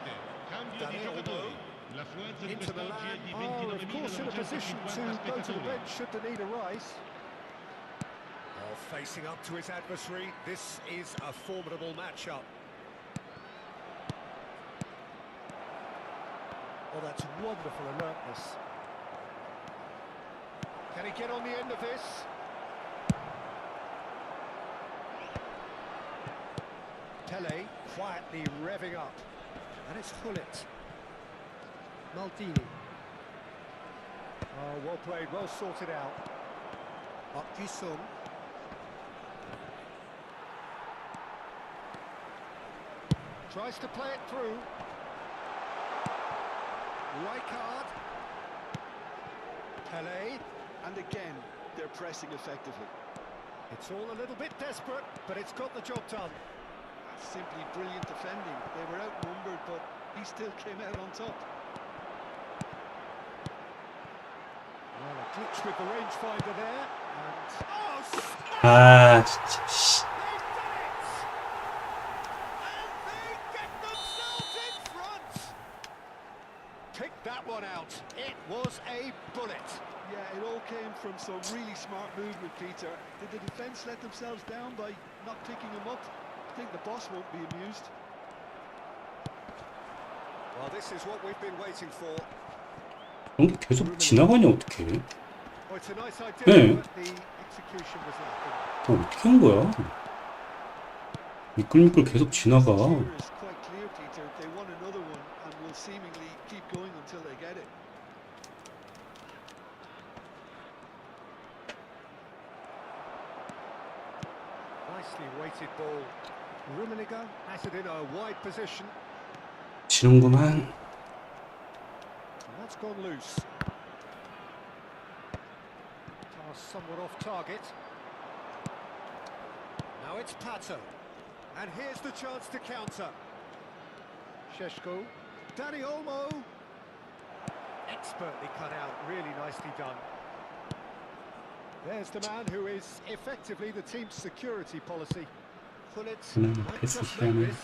Cambio Dani di giocatori. Olmo. L'affluenza di Inter quest'oggi è Milan di are of course in a position to 29.950 go to the spettatori. bench should the need arise. Oh, facing up to his adversary, this is a formidable matchup. Oh, that's wonderful alertness. Can he get on the end of this? Pele quietly revving up. And it's Hullet. Maldini. Oh, well played, well sorted out. Sung. Tries to play it through. Rijkaard. Pele. And again, they're pressing effectively. It's all a little bit desperate, but it's got the job done. That's simply brilliant defending. They were outnumbered, but he still came out on top. Well, a glitch with the rangefinder there. And... Oh, smash! 아, 진짜. 씨. They've done it! And they get themselves in front! Pick that one out. It was a bullet. Yeah, it all came from some really smart movement, Peter. Did the defence let themselves down by not picking him up? I think the boss won't be amused. Well, this is what we've been waiting for. 그런 게 계속 지나가냐, 어떡해. Well, it's a nice idea, 네. but the execution was lacking. 어떻게 한 거야? 미끌미끌 계속 지나가. Here is quite clear, Peter. They want another one and will seemingly keep going until they get it. Nicely weighted ball. Rummenigge has it in a wide position. 지는구만. And that's gone loose. Pass somewhat off target. Now it's Pato. And here's the chance to counter. Šeško. Dani Olmo. Expertly cut out. Really nicely done. There's the man who is effectively the team's security policy. Hullet might 패스 just make 희한해. this.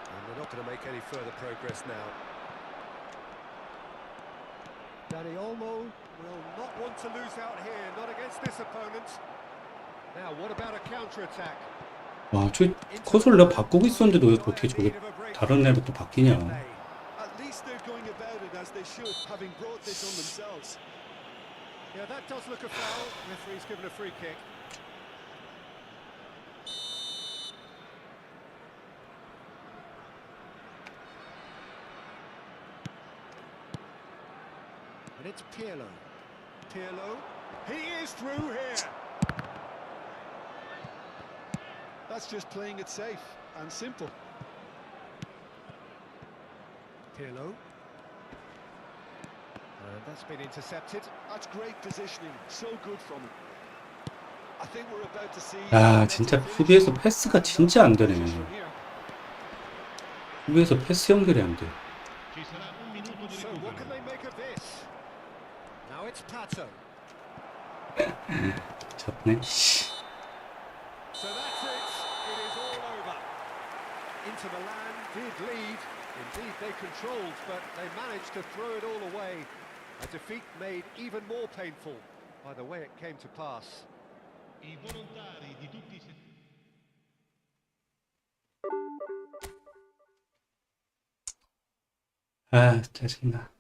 And they're not going to make any further progress now. Dani Olmo will not want to lose out here, not against this opponent. Now, what about a counter-attack? 와, 저 컷을 내가 바꾸고 있었는데도 어떻게 저게 다른 애로 또 바뀌냐. At least they're going about it as they should, having brought this on themselves. Yeah, that does look a foul. Referee's given a free kick. And it's Pirlo. Pirlo. He is through here. That's just playing it safe and simple. Pirlo. And that's been intercepted. That's great positioning. So good from him. I think we're about to see. 야, 진짜 수비에서 패스가 진짜 안 되네. 수비에서 패스 연결이 안 돼. Ci sarà un minuto di So what can recupero. they make of this? Now it's Pato. 졌네. 씨. So that's it. It is all over. Inter Milan did lead. Indeed, they controlled, but they managed to throw it all away. A defeat made even more painful by the way it came to pass. I volontari di tutti i settori. 아, 짜증나.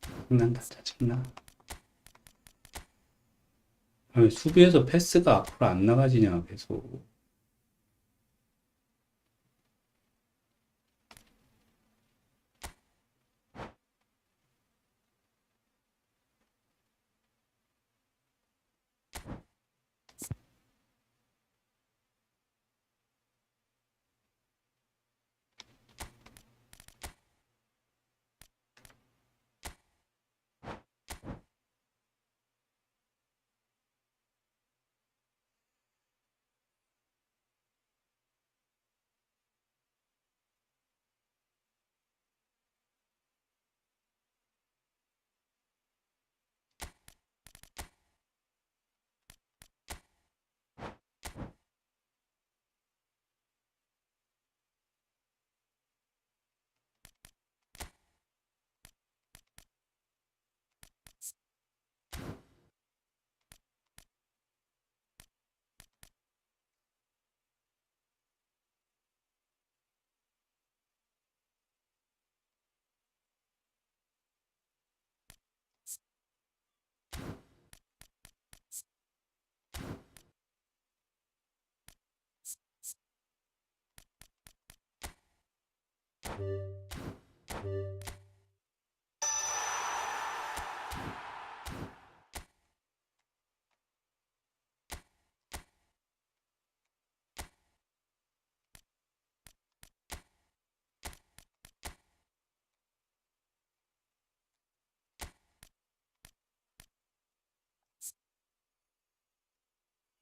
짜증난다, 짜증나. 아, 왜 수비에서 패스가 앞으로 안 나가지냐, 계속.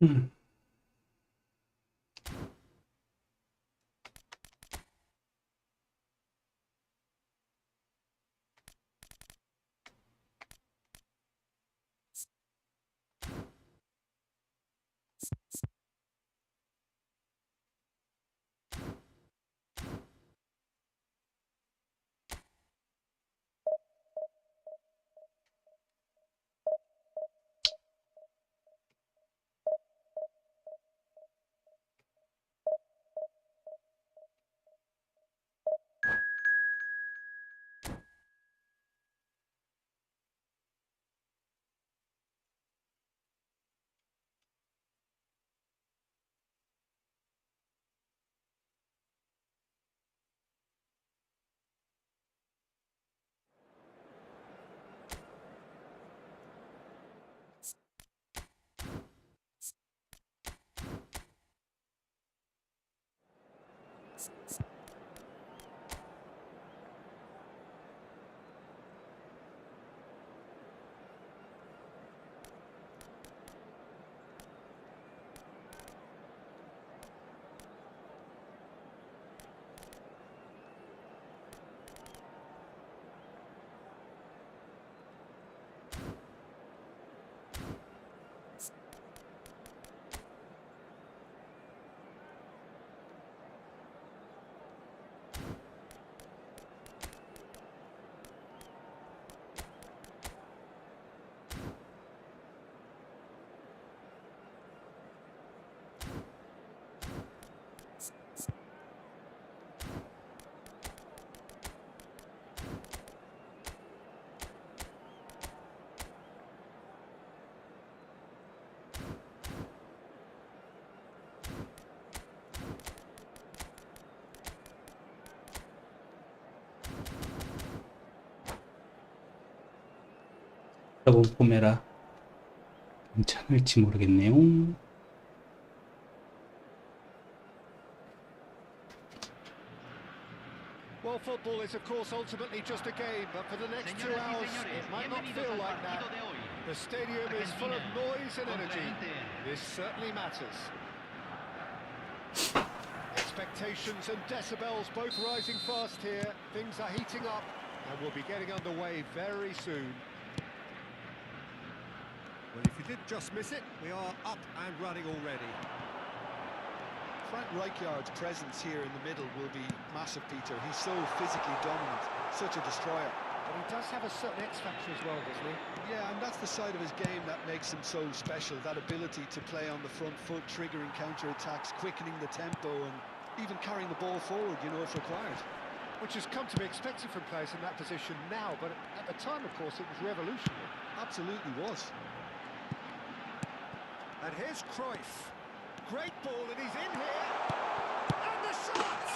음. 여러분 봄에라 괜찮을지 모르겠네요. Well, football is of course ultimately just a game, but for the next 2 hours it might not feel like that. The stadium is full of noise and energy. This certainly matters. Expectations and decibels both rising fast here. Things are heating up and we'll be getting underway very soon. Well, if you did just miss it, we are up and running already. Frank Rijkaard's presence here in the middle will be massive, Peter. He's so physically dominant, such a destroyer. But he does have a certain X factor as well, doesn't he? Yeah, and that's the side of his game that makes him so special, that ability to play on the front foot, triggering counter-attacks, quickening the tempo, and even carrying the ball forward, you know, if required. Which has come to be expected from players in that position now, but at the time, of course, it was revolutionary. Absolutely was. And here's Cruyff. Great ball, and he's in here. And the shot!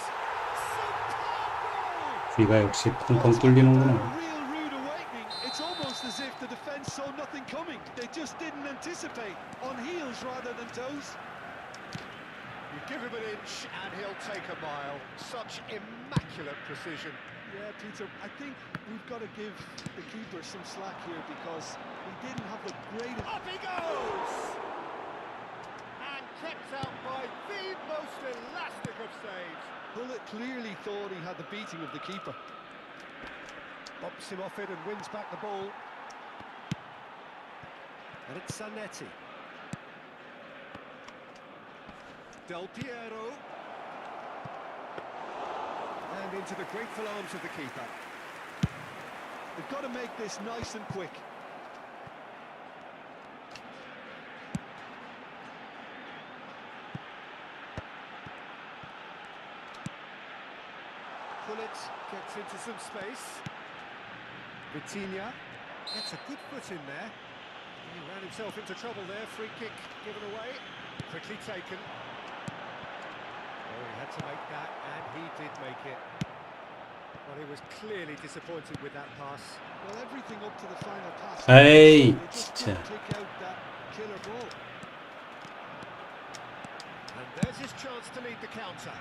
Superb goal! 귀가 역시 펑펑 뚫리는구나. Real rude awakening. It's almost as if the defence saw nothing coming. They just didn't anticipate. On heels rather than toes. You give him an inch, and he'll take a mile. Such immaculate precision. Yeah, Peter, I think we've got to give the keeper some slack here because he didn't have the greatest... Up he goes! And kept out by the most elastic of saves. Bullet clearly thought he had the beating of the keeper. Bops him off it and wins back the ball. And it's Zanetti. Del Piero. And into the grateful arms of the keeper. They've got to make this nice and quick. Pullet gets into some space. Vitinha gets a good foot in there. He ran himself into trouble there. Free kick given away. Quickly taken. Oh, he had to make that, and he did make it. Well, he was clearly disappointed with that pass. Well, everything up to the final pass. 에이, They just 진짜. couldn't pick out that killer ball. And there's his chance to lead the counter.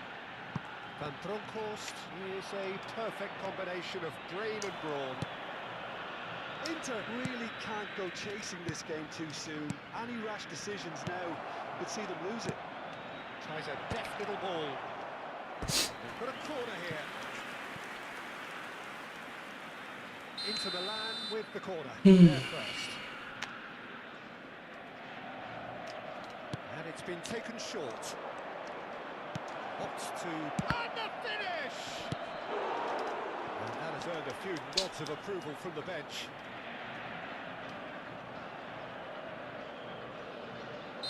Van Bronckhorst is a perfect combination of brain and brawn. Inter really can't go chasing this game too soon. Any rash decisions now could see them lose it. Tries a deft little ball. They've got a corner here. Inter Milan with the corner. There first. And it's been taken short. Opts to... And the finish! And that has earned a few nods of approval from the bench.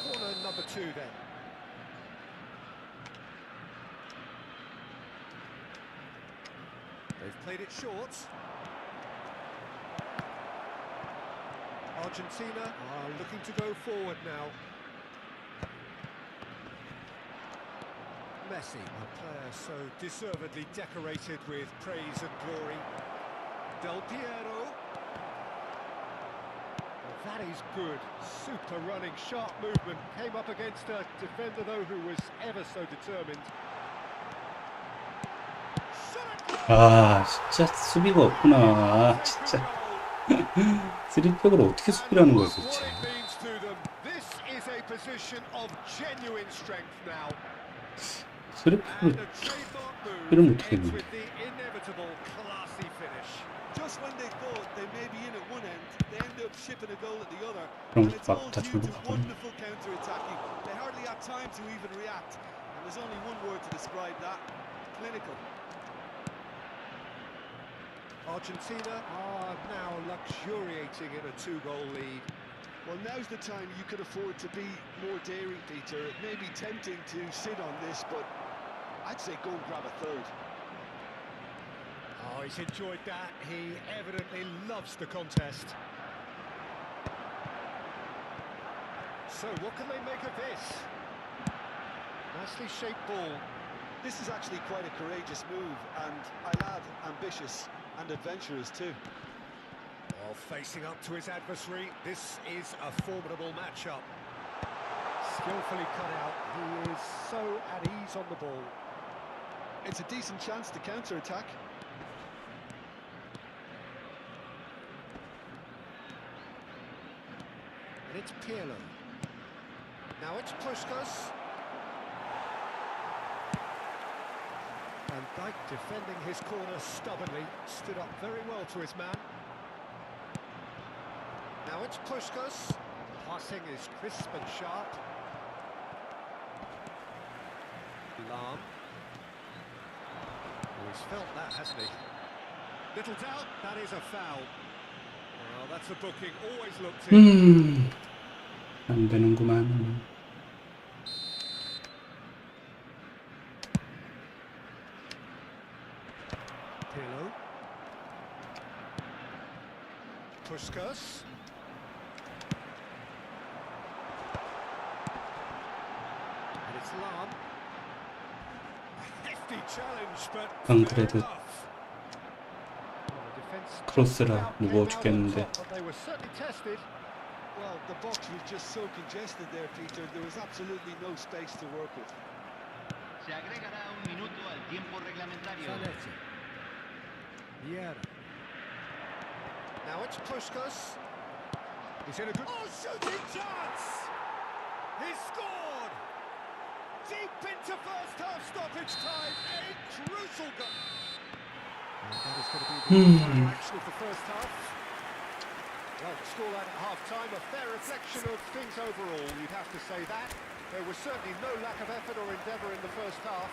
Corner number 2 then. They've played it short. Argentina are looking to go forward now. Messi, a player so deservedly decorated with praise and glory. Del Piero. Well, that is good. Super running, sharp movement. Came up against a defender, though, who was ever so determined. 아, 진짜 수비가 없구나. 아, 진짜. 쓰리백으로 어떻게 수비를 하는 거야, 도대체. 쓰리백으로 수비를 못하겠네. 그럼 막 다 줄고 가거든. Argentina are now luxuriating in a 2-goal lead. Well, now's the time you could afford to be more daring, Peter. It may be tempting to sit on this, but I'd say go and grab a third. Oh, he's enjoyed that. He evidently loves the contest. So, what can they make of this? Nicely shaped ball. This is actually quite a courageous move, and I'll add ambitious and adventurous too. Well, facing up to his adversary, this is a formidable matchup. Skillfully cut out, he is so at ease on the ball. It's a decent chance to counter-attack. And it's Pirlo. Now it's Puskas. And Dijk defending his corner stubbornly, stood up very well to his man. Now it's Puskas. Passing is crisp and sharp. Lahm. Oh, he's felt that, hasn't he? Little doubt, that is a foul. Well, that's a booking, always looked in. 안 되는구만. Pirlo. Puskas. And it's Lahm. A hefty challenge, but 안 fair 그래도 enough. Well, the defence 크로스라 무거워 죽겠는데. but they were certainly tested. Well, the box was just so congested there, Peter. There was absolutely no space to work with. Se agregará un minuto al tiempo reglamentario. Zanetti. Vieira. Now it's Puskas. He's in a good... Oh, shooting chance! He scored! Deep into first half stoppage time. A crucial goal. And that is going to be the final action of the first half. Well, the scoreline at half-time, a fair reflection of things overall, you'd have to say that. There was certainly no lack of effort or endeavour in the first half.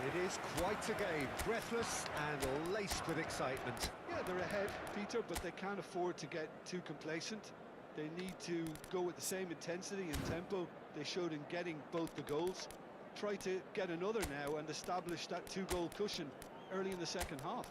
It is quite a game, breathless and laced with excitement. Yeah, they're ahead, Peter, but they can't afford to get too complacent. They need to go with the same intensity and tempo they showed in getting both the goals. Try to get another now and establish that 2-goal cushion early in the second half.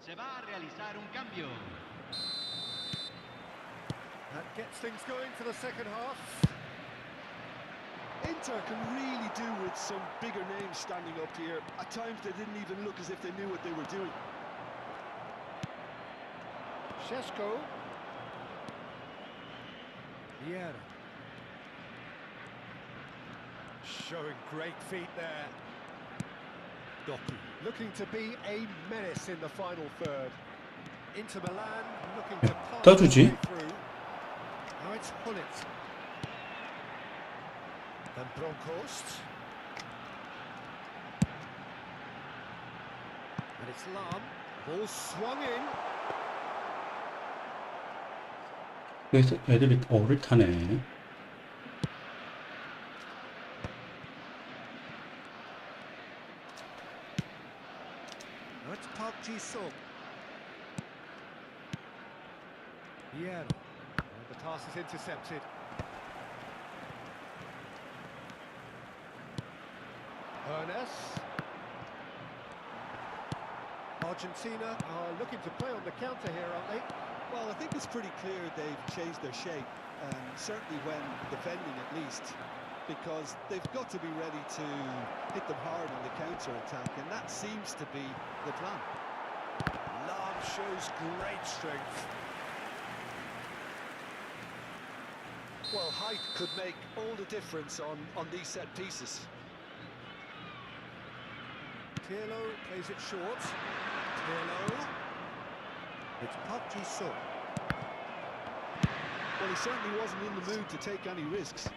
Se va a realizar un cambio. That gets things going for the second half. Inter can really do with some bigger names standing up here. At times they didn't even look as if they knew what they were doing. Šeško. Vieira. Showing great feet there. Doku looking to be a menace in the final third. Inter Milan looking to pass the way 떠주지? through. Now it's Hullet. Then Bronkhorst. And it's Lam. Ball swung in. 그래서 애들이 어를 타네. Now it's Park Ji-sung. Vieira. And the pass is intercepted. Ernest. Argentina are looking to play on the counter here, aren't they? Well, I think it's pretty clear they've changed their shape, certainly when defending at least, because they've got to be ready to hit them hard on the counter-attack, and that seems to be the plan. Lam shows great strength. Well, height could make all the difference on these set pieces. Pirlo plays it short. Pirlo. It's Park Ji-sung. Well, he certainly wasn't in the mood to take any risks.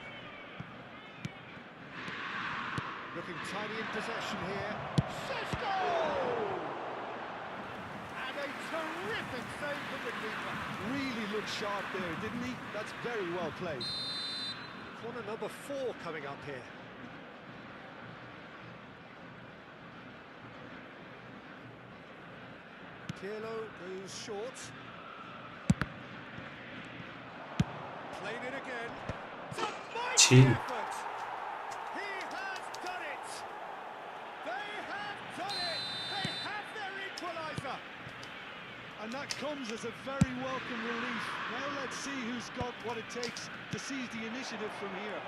Looking tiny in possession here. Šeško! And a terrific save from the keeper. Really looked sharp there, didn't he? That's very well played. Corner number 4 coming up here. Pirlo goes short. Played it again. It's a mighty 진. effort. He has done it. They have done it. They have their equaliser. And that comes as a very welcome relief. Now let's see who's got what it takes to seize the initiative from here.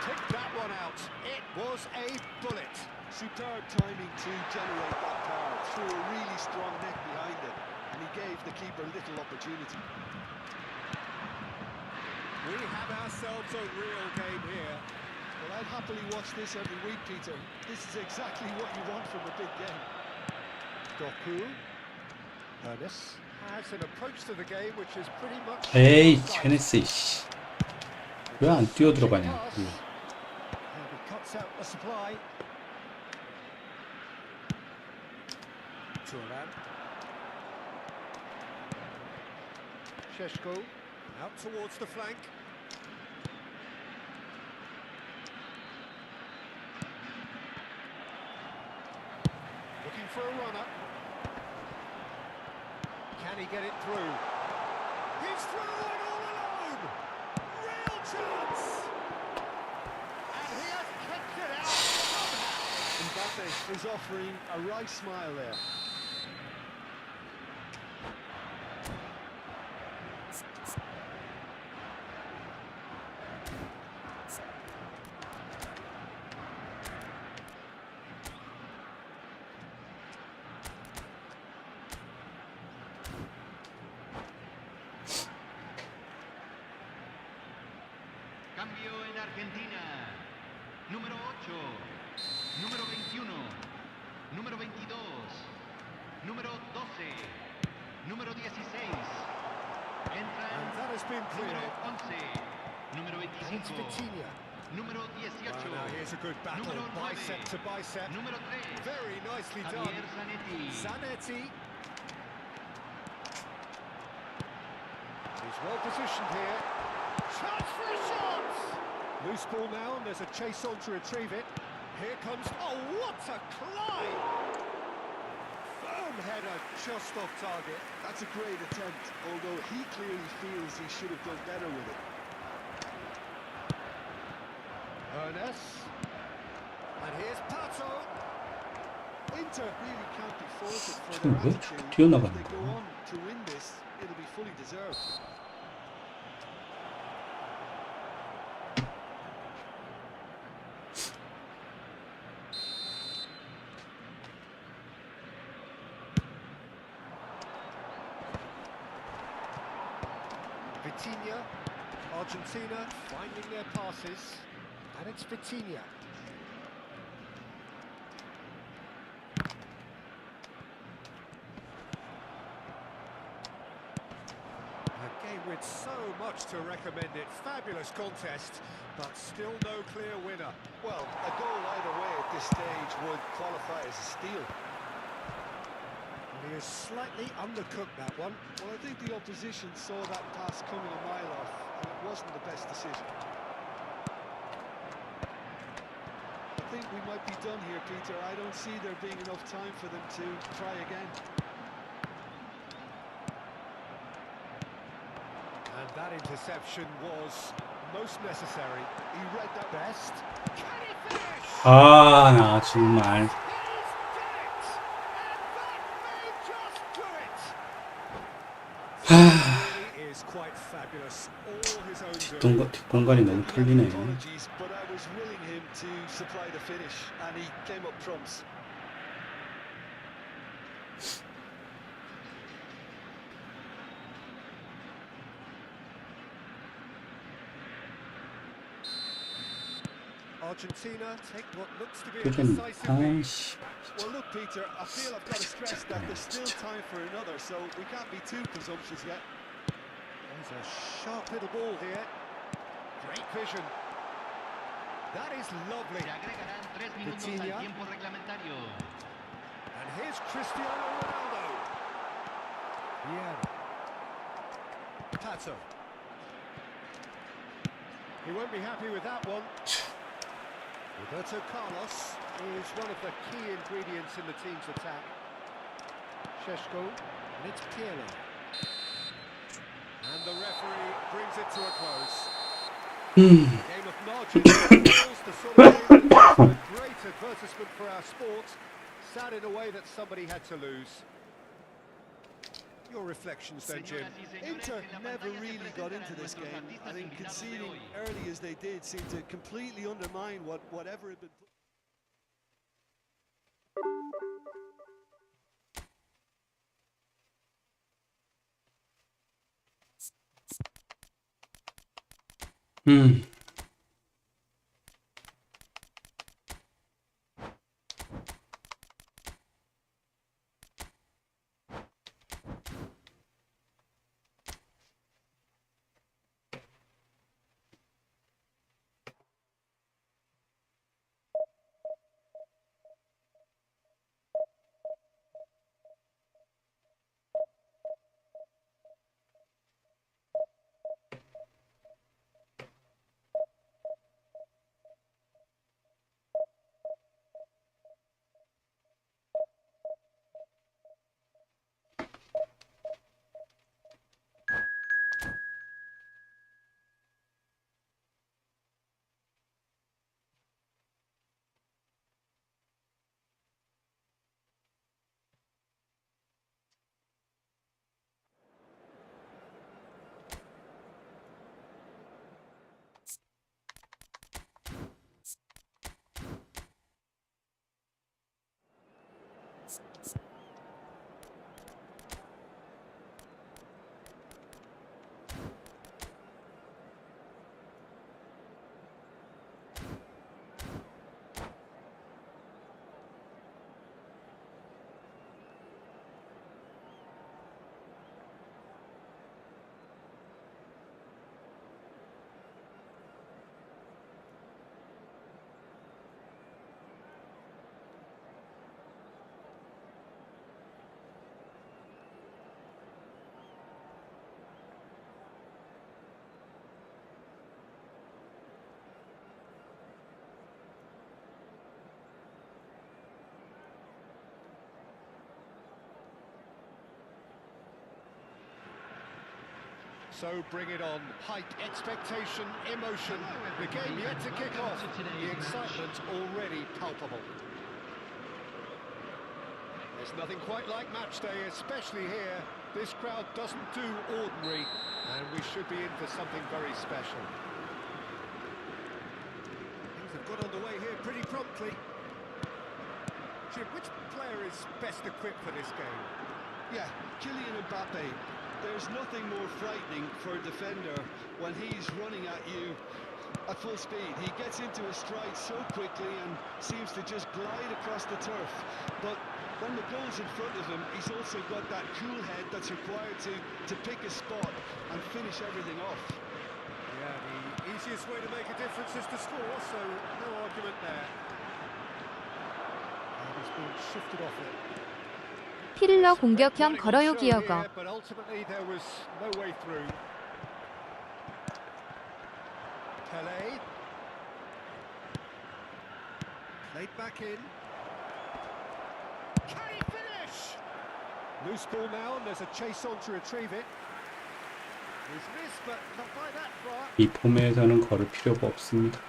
Pick that one out. It was a bullet. Superb timing to generate that power. Threw a really strong neck behind it, and he gave the keeper little opportunity. We have ourselves a real game here. Well, I'd happily watch this every week, Peter. This is exactly what you want from a big game. Doku. Ernest has an approach to the game which is pretty much... 에이, 헤네스 씨. 왜 안 뛰어 들어가냐. And he cuts out the supply. Turan. Šeško out towards the flank. Looking for a runner. Can he get it through? He's through and all alone! Real chance! And he has kicked it out somehow! Mbappe is offering a wry smile there. Cambio en Argentina. Número 8. Número 21. Número 22. Número 12. Número 16. Entran And that has been número cleared. 11. Número And it's 25. Vitinha. Número 18. Well, now here's a good battle, Número 9. bicep to bicep. Número 3. Very nicely done. Javier Zanetti. Zanetti. He's well positioned here. Chance for a shot! Loose ball now, and there's a chase on to retrieve it. Here comes... Oh, what a climb! Firm header just off target. That's a great attempt, although he clearly feels he should have done better with it. Ernest. And here's Pato. Inter really can't be faulted for 지금 their 왜 attitude. 자꾸 If 뛰어나가는 they go 거야? on to win this, it'll be fully deserved. Vitinha, Argentina finding their passes, and it's Vitinha. A game with so much to recommend it. Fabulous contest, but still no clear winner. Well, a goal either way at this stage would qualify as a steal. And he has slightly undercooked that one. Well, I think the opposition saw that pass coming a mile off, and it wasn't the best decision. I think we might be done here, Peter. I don't see there being enough time for them to try again. And that interception was most necessary. He read that best. Can he finish? 아, 나 정말. He's done it! And that may just do it! Really is quite fabulous. All his own doing. 뒷공간이 너무 털리네. Apologies, but I was willing him to supply the finish, and he came up trumps. Argentina take what looks to be a 표정이 decisive lead. 아씨. Well, look, Peter, I feel I've got to stress that there's still time for another, so we can't be too presumptuous yet. There's a sharp little ball here. Great vision. That is lovely. Se agregarán 3 minutos Vitinha. al tiempo reglamentario. And here's Cristiano Ronaldo. Yeah. Pato. He won't be happy with that one. Roberto Carlos is one of the key ingredients in the team's attack. Sheshko, and it's Pirlo. And the referee brings it to a close. Game of margin is the sort of game that makes a great advertisement for our sport. Sad in a way that somebody had to lose. Your reflections then, Jim. Señoras y señores, Inter en la never pantalla se really got presentan into this nuestros game. I artistas think invitados de conceding hoy. early as they did seemed to completely undermine whatever had been put. So bring it on. Hype, expectation, emotion. The game yet to kick off. The excitement already palpable. It's nothing quite like match day, especially here. This crowd doesn't do ordinary, and we should be in for something very special. Things have got underway here pretty promptly. Jim, which player is best equipped for this game? Yeah, Kylian Mbappe. There's nothing more frightening for a defender when he's running at you at full speed. He gets into his stride so quickly and seems to just glide across the turf. But when the goal's in front of him, he's also got that cool head that's required to pick a spot and finish everything off. Yeah, the easiest way to make a difference is to score, so no argument there. And he's been shifted off it. 피를러 공격형 걸어요 기어거. But ultimately there was no way through. Pele. Played back in. Can he finish? Loose ball now, and there's a chase on to retrieve it. There's this, but not by that far. 이 폼에서는 걸을 필요가 없습니다.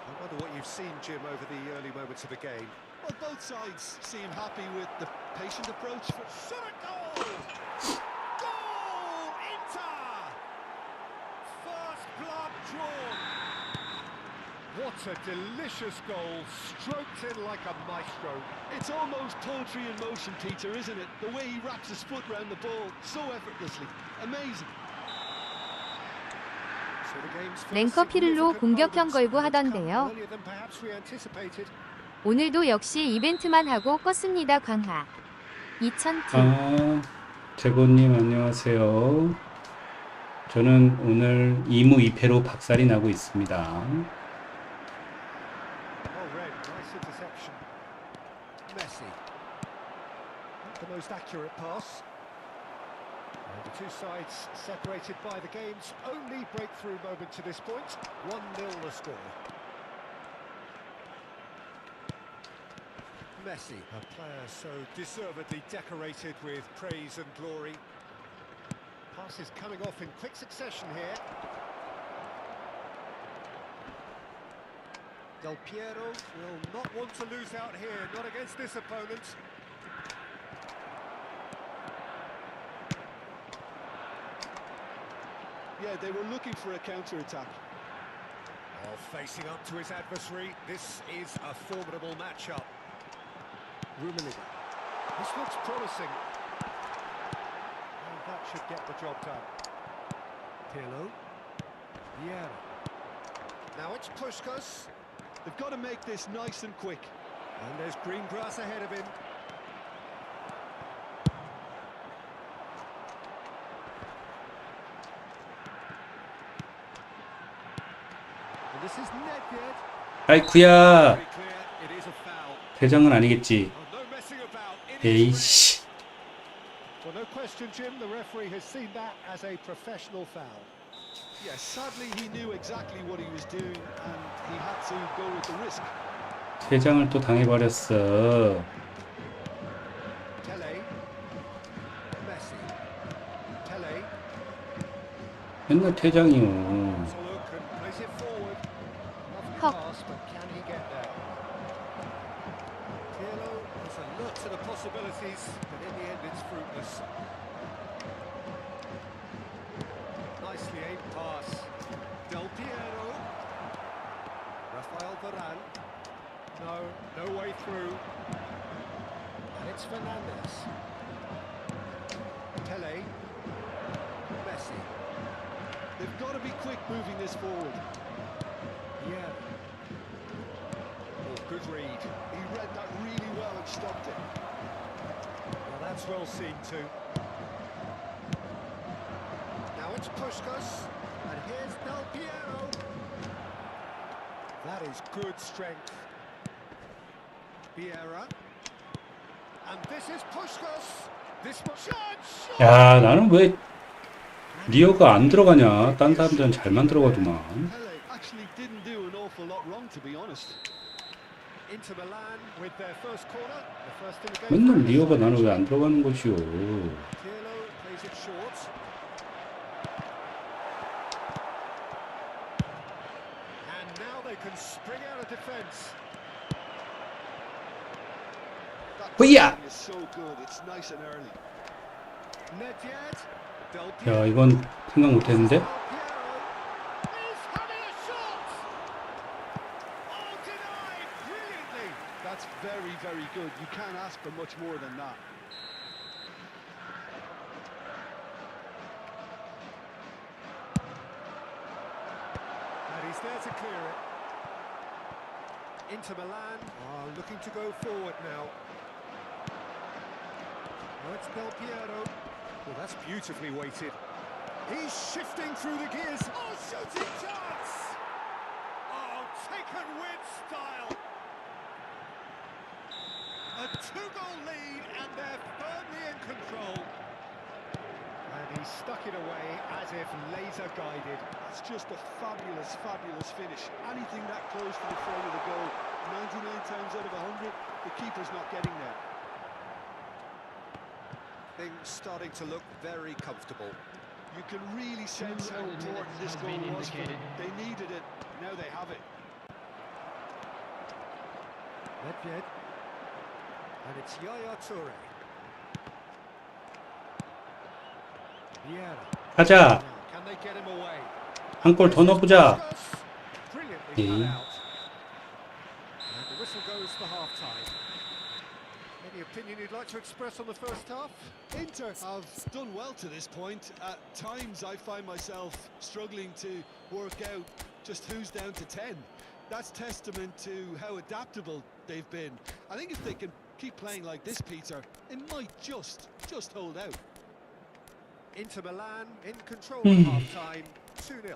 I wonder what you've seen, Jim, over the early moments of the game. Well, both sides seem happy with the patient approach. Shot a goal! Goal! Inter! First blood drawn. What a delicious goal, stroked in like a maestro. It's almost poetry in motion, Peter, isn't it? The way he wraps his foot round the ball so effortlessly. Amazing. So the game's first 랭커 피를로 significant 공격형 moments 걸고 have come 하던데요. earlier than perhaps we anticipated. 오늘도 역시 이벤트만 하고 껐습니다. 광하 2000티. 아, 재고님 안녕하세요. 저는 오늘 2무 2패로 박살이 나고 있습니다. Oh, Red, nice interception. Messi. Not the most accurate pass. And the two sides separated by the game's only breakthrough moment to this point. 1-0 the score. Messi, a player so deservedly decorated with praise and glory. Passes coming off in quick succession here. Del Piero will not want to lose out here, not against this opponent. Yeah, they were looking for a counter-attack. Oh, facing up to his adversary, this is a formidable matchup. Rummenigge. This looks promising. And that should get the job done. Pirlo. Vieira. Now it's Puskás. They've got to make this nice and quick. And there's green grass ahead of him. And this is Nedved. 아이쿠야, Very clear, it is a foul. 대장은 아니겠지. Oh, no messing about. It is 에이씨. Well, no question, Jim, the referee has seen that as a professional foul. Yeah, sadly he knew exactly what he was doing and he had to go with the risk. 퇴장을 또 당해버렸어. Pele. Messi. Pele. 맨날 퇴장이요. So look and plays it forward. Lovely Hop. pass, but can he get there? Pirlo is alert to the possibilities, but in the end it's fruitless. Nicely aimed pass. Del Piero. Rafael Varane. No way through. And it's Fernandes. Pele. Messi. They've got to be quick moving this forward. Yeah. Oh, good read. He read that really well and stopped it. Well, that's well seen too. Now it's Puskás, and here's Del Piero. That is good strength. Vieira. And this is Puskás. This shot! 야, 나는 왜 리어가 안 들어가냐? 딴 사람들은 잘만 들어가더만. Pele actually didn't do an awful lot wrong, to be honest. Inter Milan with their first corner. The first in the game. 맨날 리어가 나는 왜 안 들어가는 거지요? Pirlo plays it short. And now they can spring out of defence. 호이야! It's so good. It's nice and early. Not yet. Del 야, Piero. 이건 생각 못했는데. Del Piero. He's having a shot. Oh, denied brilliantly. That's very, very good. You can't ask for much more than that. And he's there to clear it. Inter Milan are looking to go forward now. Oh, it's Del Piero. Well, that's beautifully weighted. He's shifting through the gears. Oh, shooting chance! Oh, taken with style. A two-goal lead, and they're firmly in control. And he stuck it away as if laser-guided. It's just a fabulous, fabulous finish. Anything that close to the front of the goal, 99 times out of 100, the keeper's not getting there. Things starting to look very comfortable. You can really sense how important this goal was for them. They needed it, now they have it. Nedved. And it's Yaya Toure. Vieira. 가자! Now, can they get him away? 한 골 더 넣어보자! Brilliantly 예. cut out. And the whistle goes for half-time. Any opinion you'd like to express on the first half? Inter have done well to this point. At times I find myself struggling to work out just who's down to 10. That's testament to how adaptable they've been. I think if they can keep playing like this, Peter, it might just hold out. Inter Milan in control at half-time, 2-0.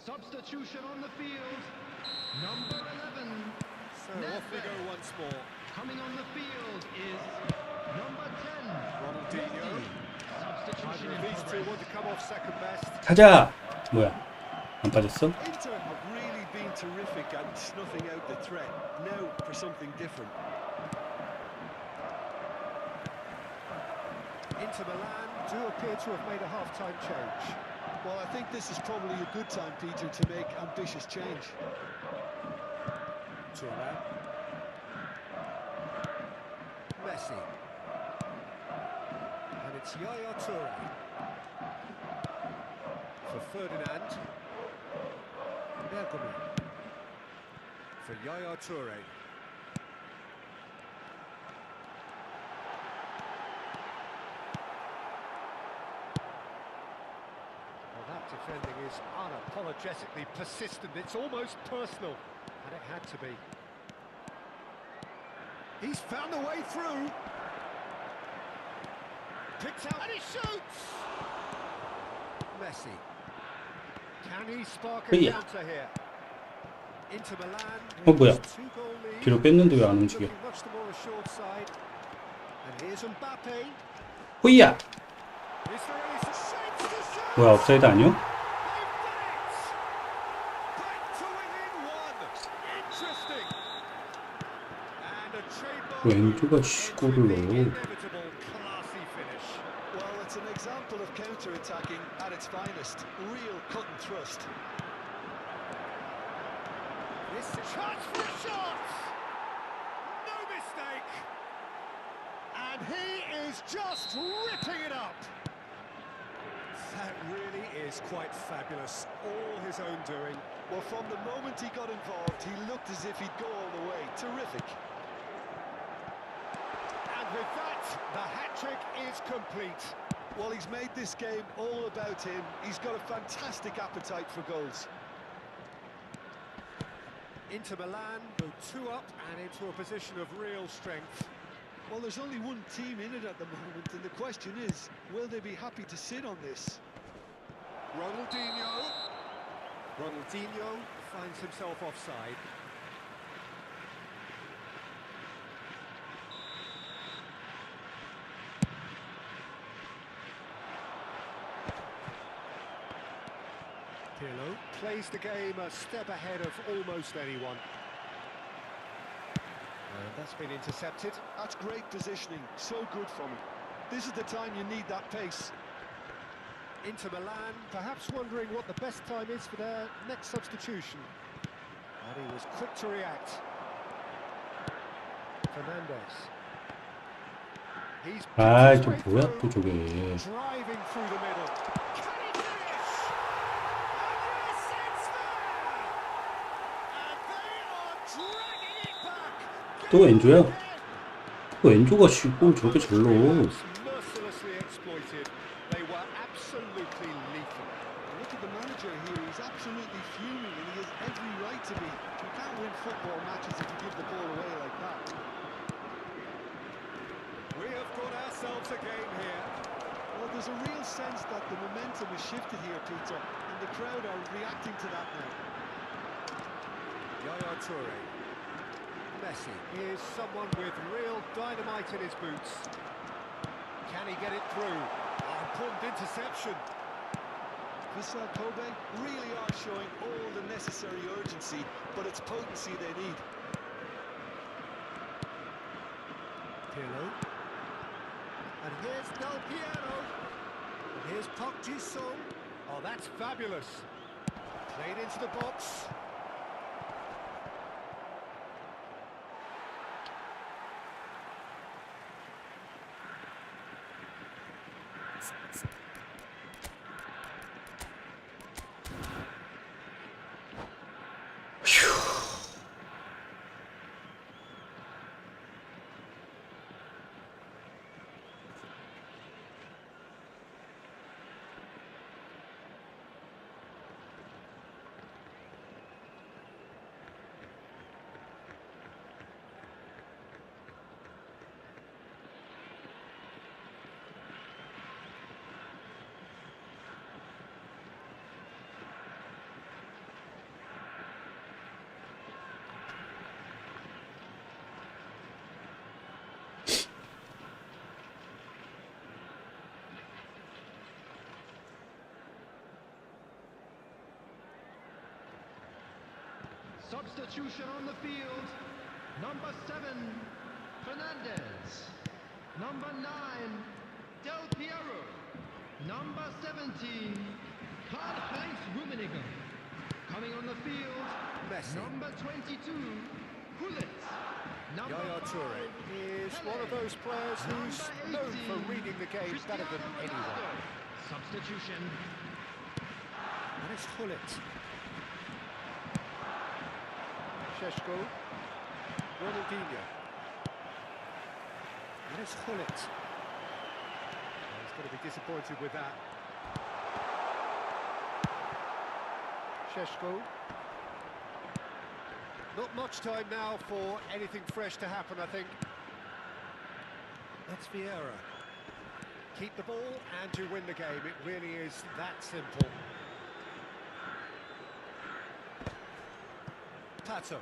Substitution on the field. Number 11. So off we go once more. Coming on the field is number 10. Ronaldinho. Substitution Either of in these two progress. want to come off second best. 가자! 뭐야? 안 빠졌어? Inter have really been terrific at snuffing out the threat. Now for something different. Inter Milan do appear to have made a half-time change. Well, I think this is probably a good time, Peter, to make ambitious change. Thuram. Messi. And it's Yaya Toure. For Ferdinand. Bergamo. For Yaya Toure. Well, that defending is unapologetically persistent. It's almost personal. And it had to be. He's found a way through. Picks out and he shoots! Messi. Can he spark a Yeah. counter here? Inter Milan. 어, 뭐야? two-goal lead. 뒤로 뺐는데 왜 안 움직여? Looking much the more assured side. And here's Mbappe. 호이야! Is there any shapes to shoot? 뭐야, 업사이드 아니요? They've done it! Back to within one. Interesting. And a trademark 왜 move 누가 시골을 into the 넣어? inevitable classy finish. Well, it's an example of counter-attacking at its finest. Real cut and thrust. This chance for a shot! No mistake! And he is just ripping it up! That really is quite fabulous. All his own doing. Well, from the moment he got involved, he looked as if he'd go all the way. Terrific. And with that, the hat-trick is complete. Well, he's made this game all about him. He's got a fantastic appetite for goals. Inter Milan go 2 up and into a position of real strength. Well, there's only one team in it at the moment, and the question is, will they be happy to sit on this? Ronaldinho finds himself offside. Pirlo plays the game a step ahead of almost anyone. And that's been intercepted. That's great positioning. So good from him. This is the time you need that pace. Inter Milan, perhaps wondering what the best time is for their next substitution. And he was quick to react. Fernandez. He's 아, 좀 뭐야 또 저게. driving through the middle. Can he finish? And yes, it's there! And they are dragging it back. 또 엔조야? 또 엔조가 골 저렇게 잘 넣어. Mercilessly exploited. They were absolutely lethal. Look at the manager here, he's absolutely fuming and he has every right to be. You can't win football matches if you give the ball away like that. We have got ourselves a game here. Well, there's a real sense that the momentum is shifted here, Peter, and the crowd are reacting to that now. Yaya Toure. Messi is someone with real dynamite in his boots. Can he get it through? Important interception. Vissel Kobe really are showing all the necessary urgency, but it's potency they need. Pirlo. And here's Del Piero. And here's Park Ji-sung. Oh, that's fabulous. Played into the box. Substitution on the field. Number 7, Fernandez. Number 9, Del Piero. Number 17, Karl-Heinz Rummenigge. Coming on the field, Messi. number 22, Gullit. Number Yaya 5, Toure is one of those players who's number known for 18, reading the game better than Cristiano anyone. Ronaldo. Substitution. And it's Gullit. Šeško. Ronaldinho. And it's Gullit. He's going to be disappointed with that. Šeško. Not much time now for anything fresh to happen, I think. That's Vieira. Keep the ball and you win the game. It really is that simple. Pato.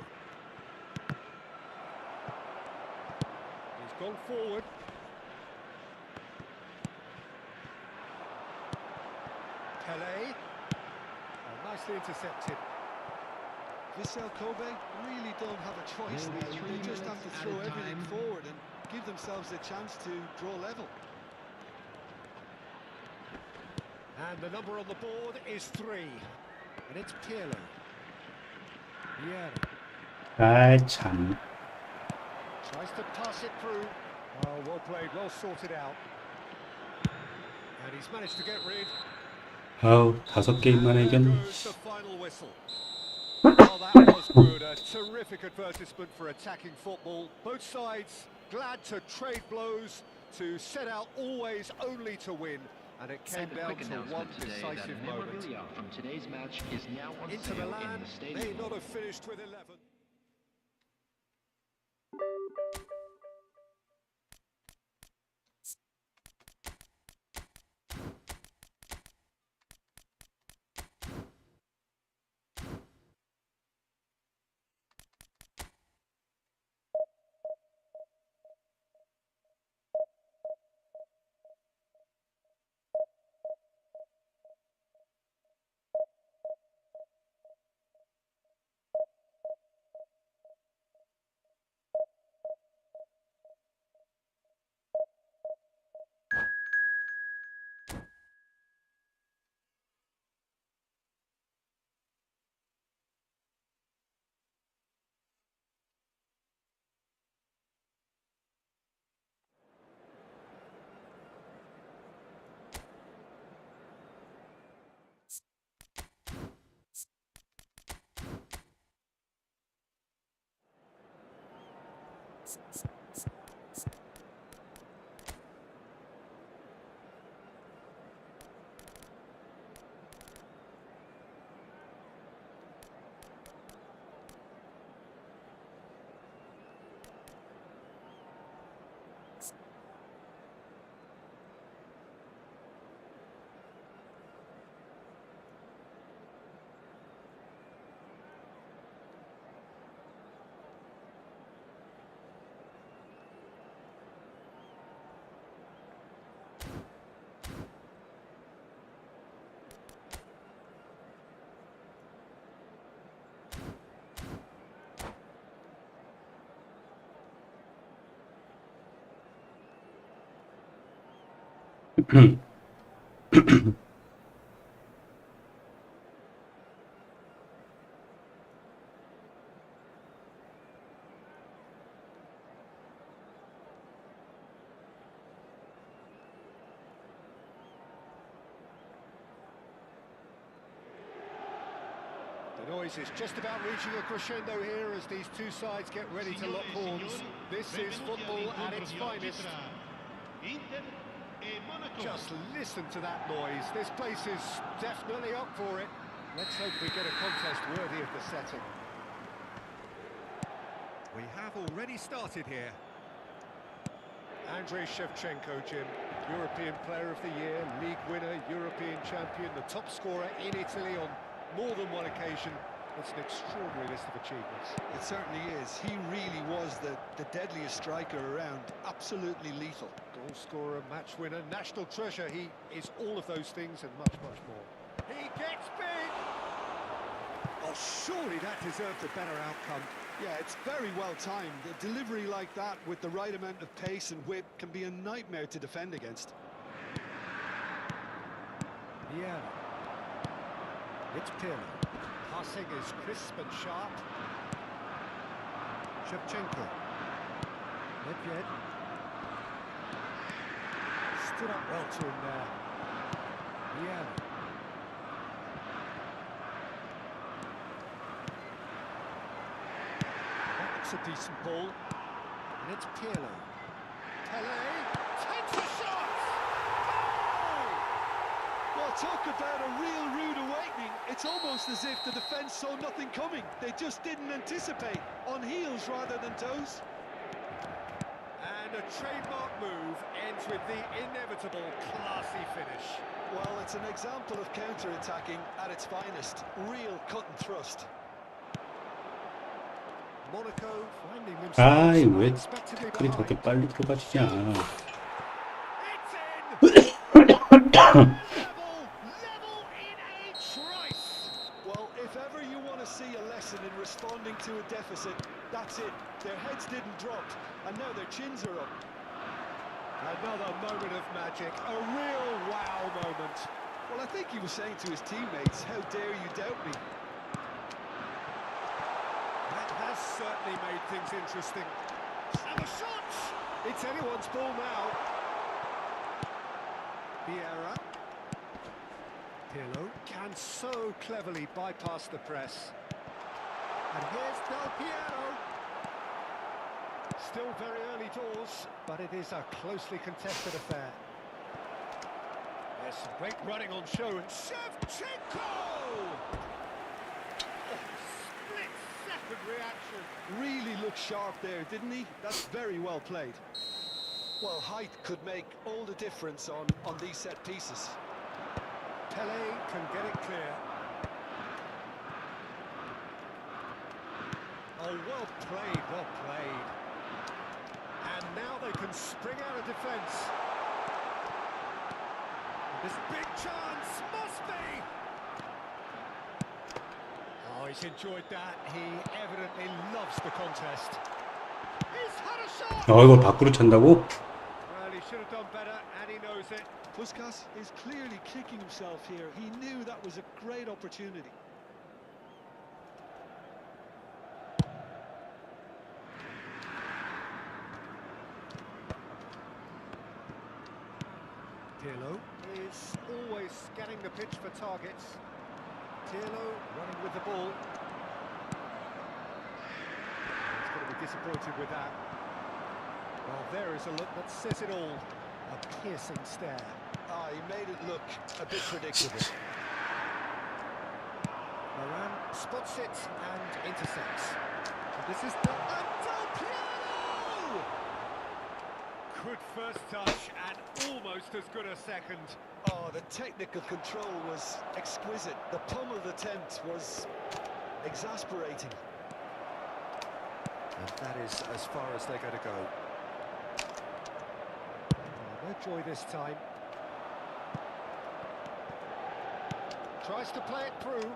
He's gone forward. Pele. Oh, nicely intercepted. Vissel Kobe really don't have a choice now. They just have to throw everything forward and give themselves a chance to draw level. And the number on the board is 3. And it's Pirlo. Yeah. 아이 참. Tries to pass it through. Oh, well played, well sorted out. And he's managed to get rid. 아우 5게임만에 And there 이겼네. goes the final whistle. Well, that was good. A terrific advertisement for attacking football. Both sides glad to trade blows, to set out always only to win. And it came And a down quick to one announcement today decisive that moment. memorabilia from today's match is now on Inter sale Milan in the may stadium. not have finished with 11. The noise is just about reaching a crescendo here as these two sides get ready to lock horns. This is football at its finest. Inter e Monaco. Just listen to that noise. This place is definitely up for it. Let's hope we get a contest worthy of the setting. We have already started here. Andrei Shevchenko, Jim, European Player of the Year, League winner, European champion, the top scorer in Italy on more than one occasion. It's an extraordinary list of achievements. It certainly is. He really was the deadliest striker around. Absolutely lethal. Goal scorer, match winner, national treasure. He is all of those things and much, much more. He gets big! Oh, surely that deserved a better outcome. Yeah, it's very well timed. A delivery like that with the right amount of pace and whip can be a nightmare to defend against. Yeah. It's Pirlo. Passing is crisp and sharp. Shevchenko. Nedved. Stood up well to him there. Yeah. That looks a decent ball. And it's Pirlo. Pele takes a shot! Well, talk about a real rude awakening. It's almost as if the defence saw nothing coming. They just didn't anticipate. On heels rather than toes. And a trademark move ends with the inevitable classy finish. Well, it's an example of counter-attacking at its finest. Real cut and thrust. Monaco finding 아이, themselves 왜 unexpectedly 태클이 저렇게 behind. 빨리 들어가지지 않아. It's in! Level in a trice! Well, if ever you want to see a lesson in responding to a deficit, that's it. Their heads didn't drop, and now their chins are up. Another moment of magic, a real wow moment. Well, I think he was saying to his teammates, how dare you doubt me? That has certainly made things interesting. And the shot! It's anyone's ball now. Vieira. Pirlo can so cleverly bypass the press. And here's Del Piero. Still very early doors, but it is a closely contested affair. There's some great running on show, and Shevchenko! Split-second reaction. Really looked sharp there, didn't he? That's very well played. Well, height could make all the difference on these set pieces. Pele can get it clear. Oh, well played, well played. And now they can spring out of defence. This big chance must be! Oh, he's enjoyed that. He evidently loves the contest. He's had a shot! 이걸 밖으로 찬다고? Well, he should have done better, and he knows it. Puskas is clearly kicking himself here. He knew that was a great opportunity. Pirlo is always scanning the pitch for targets. Pirlo running with the ball. He's going to be disappointed with that. Well, there is a look that says it all. A piercing stare. He made it look a bit predictable. Moran spots it and intercepts. And this is the Del Piero! Good first touch and almost as good a second. Oh, the technical control was exquisite. The pummeled attempt was exasperating. And that is as far as they're going to go. Oh, no joy this time. Tries to play it through.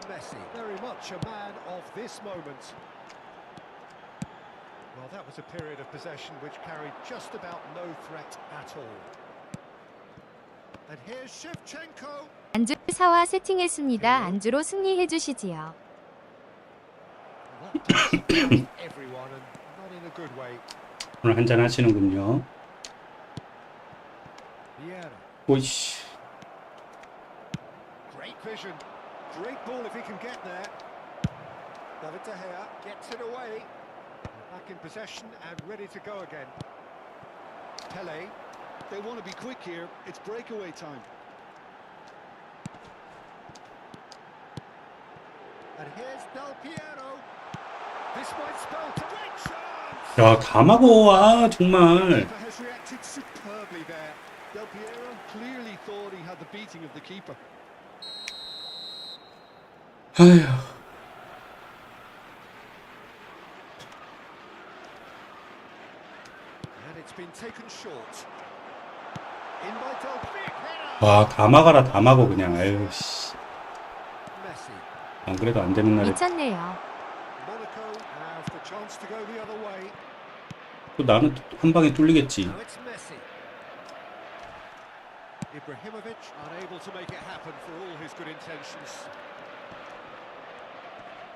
Messi, very much a man of this moment. Well, that was a period of possession which carried just about no threat at all. And here's Shevchenko. 안주 사와 세팅했습니다. 안주로 승리해 주시지요. That does everyone and not in a good way. 오늘 한잔 하시는군요. Vieira. 오이씨. Great vision. Great ball if he can get there. David De Gea gets it away. Back in possession and ready to go again. Pele. They want to be quick here. It's breakaway time. And here's Del Piero. This might spell great chance. 야, 다 막어. 아, 정말. Keeper has reacted superbly there. Del Piero clearly thought he had the beating of the keeper. 아휴. And it's been taken short. In by Del Piero. 와, 다 막아라, 다 막어, 그냥. 아유, 씨. Messi. 안 그래도 안 되는 날에 미쳤네요. Monaco have the chance to go the other way. 또 나는 한 방에 뚫리겠지. Now it's Messi. Ibrahimovic unable to make it happen for all his good intentions.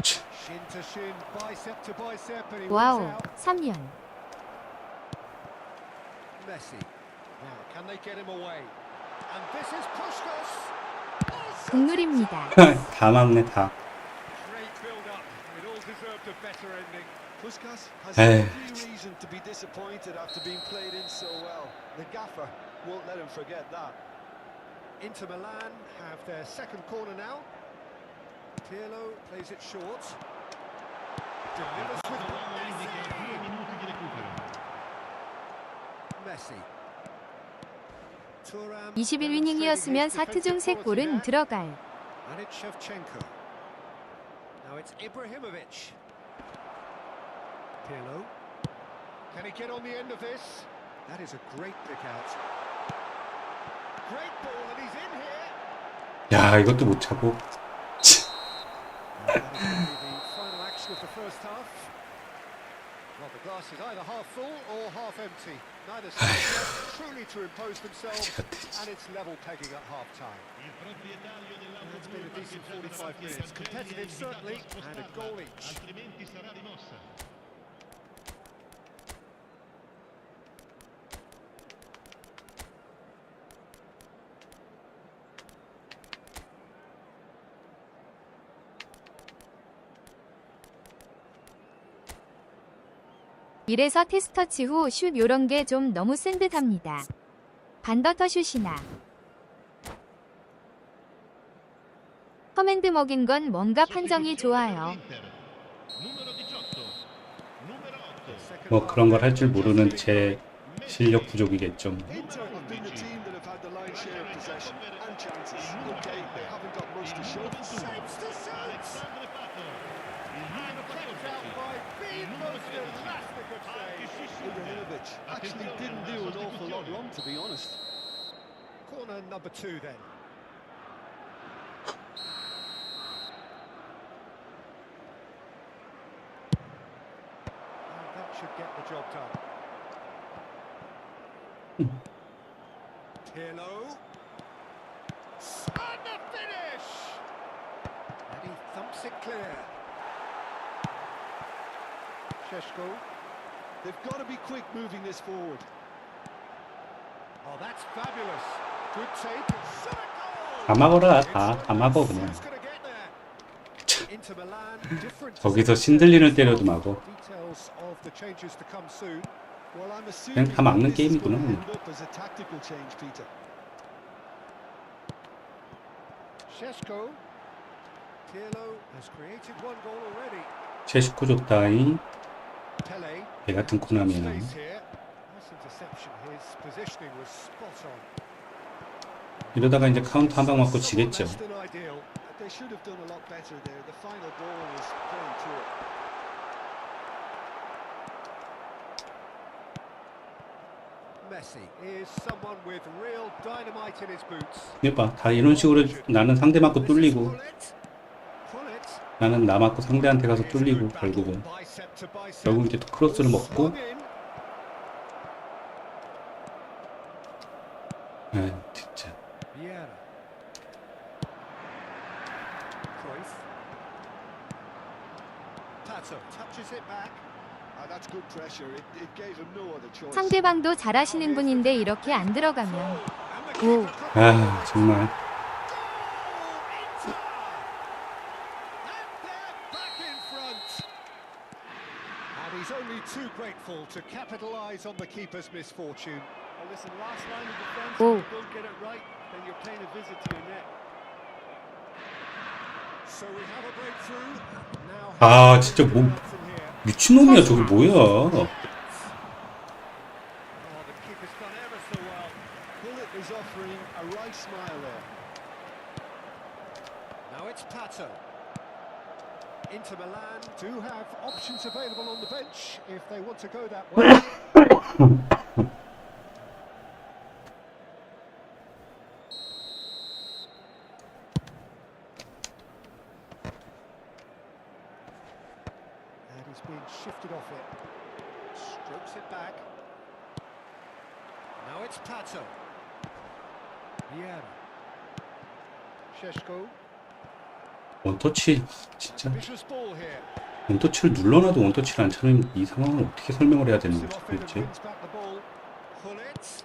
Shin to shin, bicep to bicep, and he wins 와우, out. 3년. Messi. Now, can they get him away? And this is Puskás. 국룰입니다. 다 막네, 다. Great build-up. It all deserved a better ending. Puskás has Hey. every reason to be disappointed after being played in so well. The gaffer won't let him forget that. Inter Milan have their second corner now. Pirlo plays it short. Delivers with indica 2 minuti di recupero. Messi. Thuram 21이닝이었으면 demonstrating 4트 중 his 3골은 defensive quality 들어갈. there. And it's Shevchenko. Now it's Ibrahimovic. Pirlo. Can he get on the end of this? That is a great pick out. Great ball and he's in here. 야, 이것도 못 차고. And that is going to be the final action of the first half. Well, the glass is either half full or half empty. Neither side yet truly to impose themselves, and it's level pegging at half time. Il proprietario It's been a dell'auto decent 45 minutes, competitive certainly, and a goal each. altrimenti sarà rimossa. 이래서 테스터치 후 슛 요런 게 좀 너무 센 듯합니다. 반더터 슛이나. 커맨드 먹인 건 뭔가 판정이 좋아요. Numero 18. Numero 8. 뭐 그런 걸 할 줄 모르는 제 실력 부족이겠죠. Inter have been the team that have had the lion's share of possession and chances. Okay, they haven't got much to show. Saves to shoot! Alexandre Pato. Il And numero kept out 13. by the most elastic of saves. Ibrahimovic actually didn't do an awful lot wrong, to be honest. Corner number 2 then. And that should get the job done. Pirlo. And the finish! And he thumps it clear. Šeško. They've got to be quick moving this forward. Oh, that's fabulous. Good take. Shot a goal! 다 막어라, 다 막어 그냥. Who's going to get there? Inter Milan, different 거기서 신들린을 때려도 막어. details of the changes to come soon. Well, I'm 그냥 assuming 다 막는 this is 게임이구나. going to end up as a tactical change, Peter. Šeško. Pirlo has created one goal already. 셰슈코 좋다잉. Pele. 개 같은 코나미야. Space here. Nice interception. His positioning was spot on. 이러다가 이제 카운터 한 방 맞고 지겠죠. Less than ideal. They should have done a lot better there. The final ball was very poor. Messi is someone with real dynamite in his boots. 이봐, 다 이런 식으로 나는 상대 맞고 뚫리고 Pull it. 나는 나 맞고 상대한테 가서 뚫리고 결국은 결국 이제 또 크로스를 먹고 아 진짜 Vieira. Cruyff. Pato touches it back. That's good pressure. It gave him no other choice. 상대방도 잘하시는 분인데 이렇게 안 들어가면 오, 아 정말 And he's only too grateful to capitalise on the keeper's misfortune. Well, listen, last line of defence, Oh. if you don't get it right, then you're paying a visit to your net. So we have a breakthrough. Now 아 진짜 뭐 from here. 미친놈이야 저게 뭐야. Oh, the keeper's done ever so well. Bullet is offering a right smile there. Now it's Pato. Inter Milan do have options available on the bench if they want to go that way. And he's being shifted off it. Strokes it back. Now it's Pato. Vieira. Šeško. 원터치 진짜 Vicious ball here. 원터치를 눌러놔도 원터치를 안 차는 이 상황을 어떻게 설명을 해야 되는 거지 도대체. Wins back the ball. Pull it.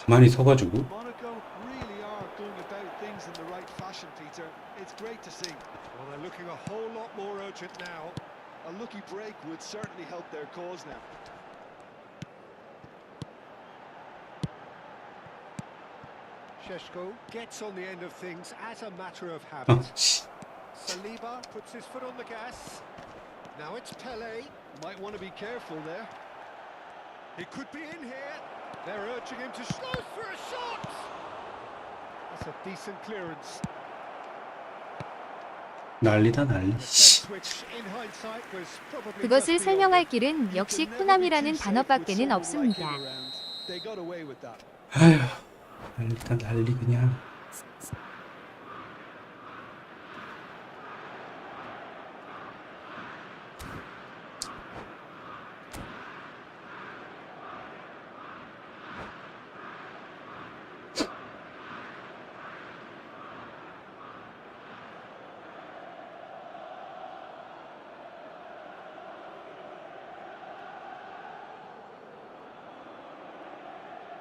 가만히 서가지고 Monaco really are going about things in the right fashion, Peter. It's great to see. Well, they're looking a whole lot more urgent now. A lucky break would certainly help their cause now. Šeško gets on the end of things as a matter of 아, habit. 씨. Saliba puts his foot on the gas. Now it's Pele. Might want to be careful there. He could be in here. They're urging him to go for a shot. That's a decent clearance. 난리다 난리. 씨. Which in hindsight was probably 그것을 just beyond 설명할 길은 역시 쿠남이라는 단어밖에는 없습니다. They got away with that. 아휴 난리다 난리 그냥.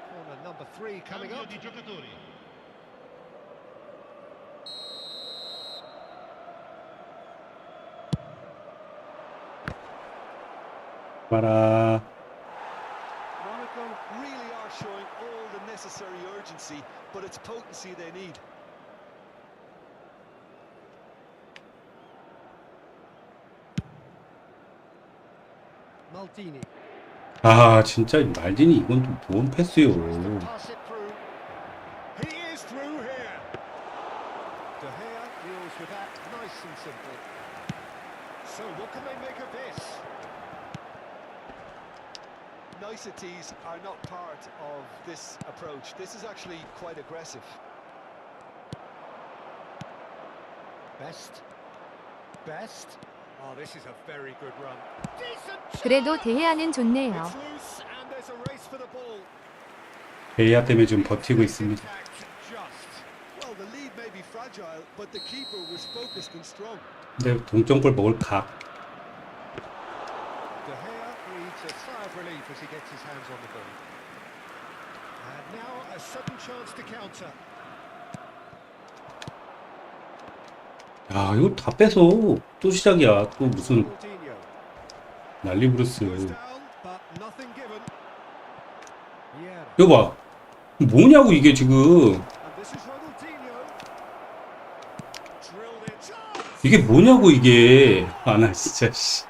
corner number 3 coming Cambio up. di giocatori. 봐라. Monaco really are showing all the necessary urgency, but it's potency they need. Maldini. 아 진짜 말디니 이건 또 뭔 패스요. Pass it through. He is through here. De Gea deals with that nice and simple. So what can they make of this? Niceties are not part of this approach. This is actually quite aggressive. Best. Oh, this is a very good run. Decent. 그래도 대해하는 좋네요. It's loose and there's a race for the ball. 베리아 때문에 좀 버티고 있습니다. Just. Well, the lead may be fragile, but the keeper was focused and strong. 근데 동점골 먹을 각. De Gea breathes a sigh of relief as he gets his hands on the ball. And now a sudden chance to counter. 야, 이거 다 뺏어. 또 시작이야. 또 무슨 Ronaldinho. 난리 브루스. Goes down, but nothing given. Vieira. 이거 봐. 뭐냐고 이게 지금. And this is Ronaldinho. Drilled it. Chance! 이게 뭐냐고 이게. 아, 나 진짜 씨.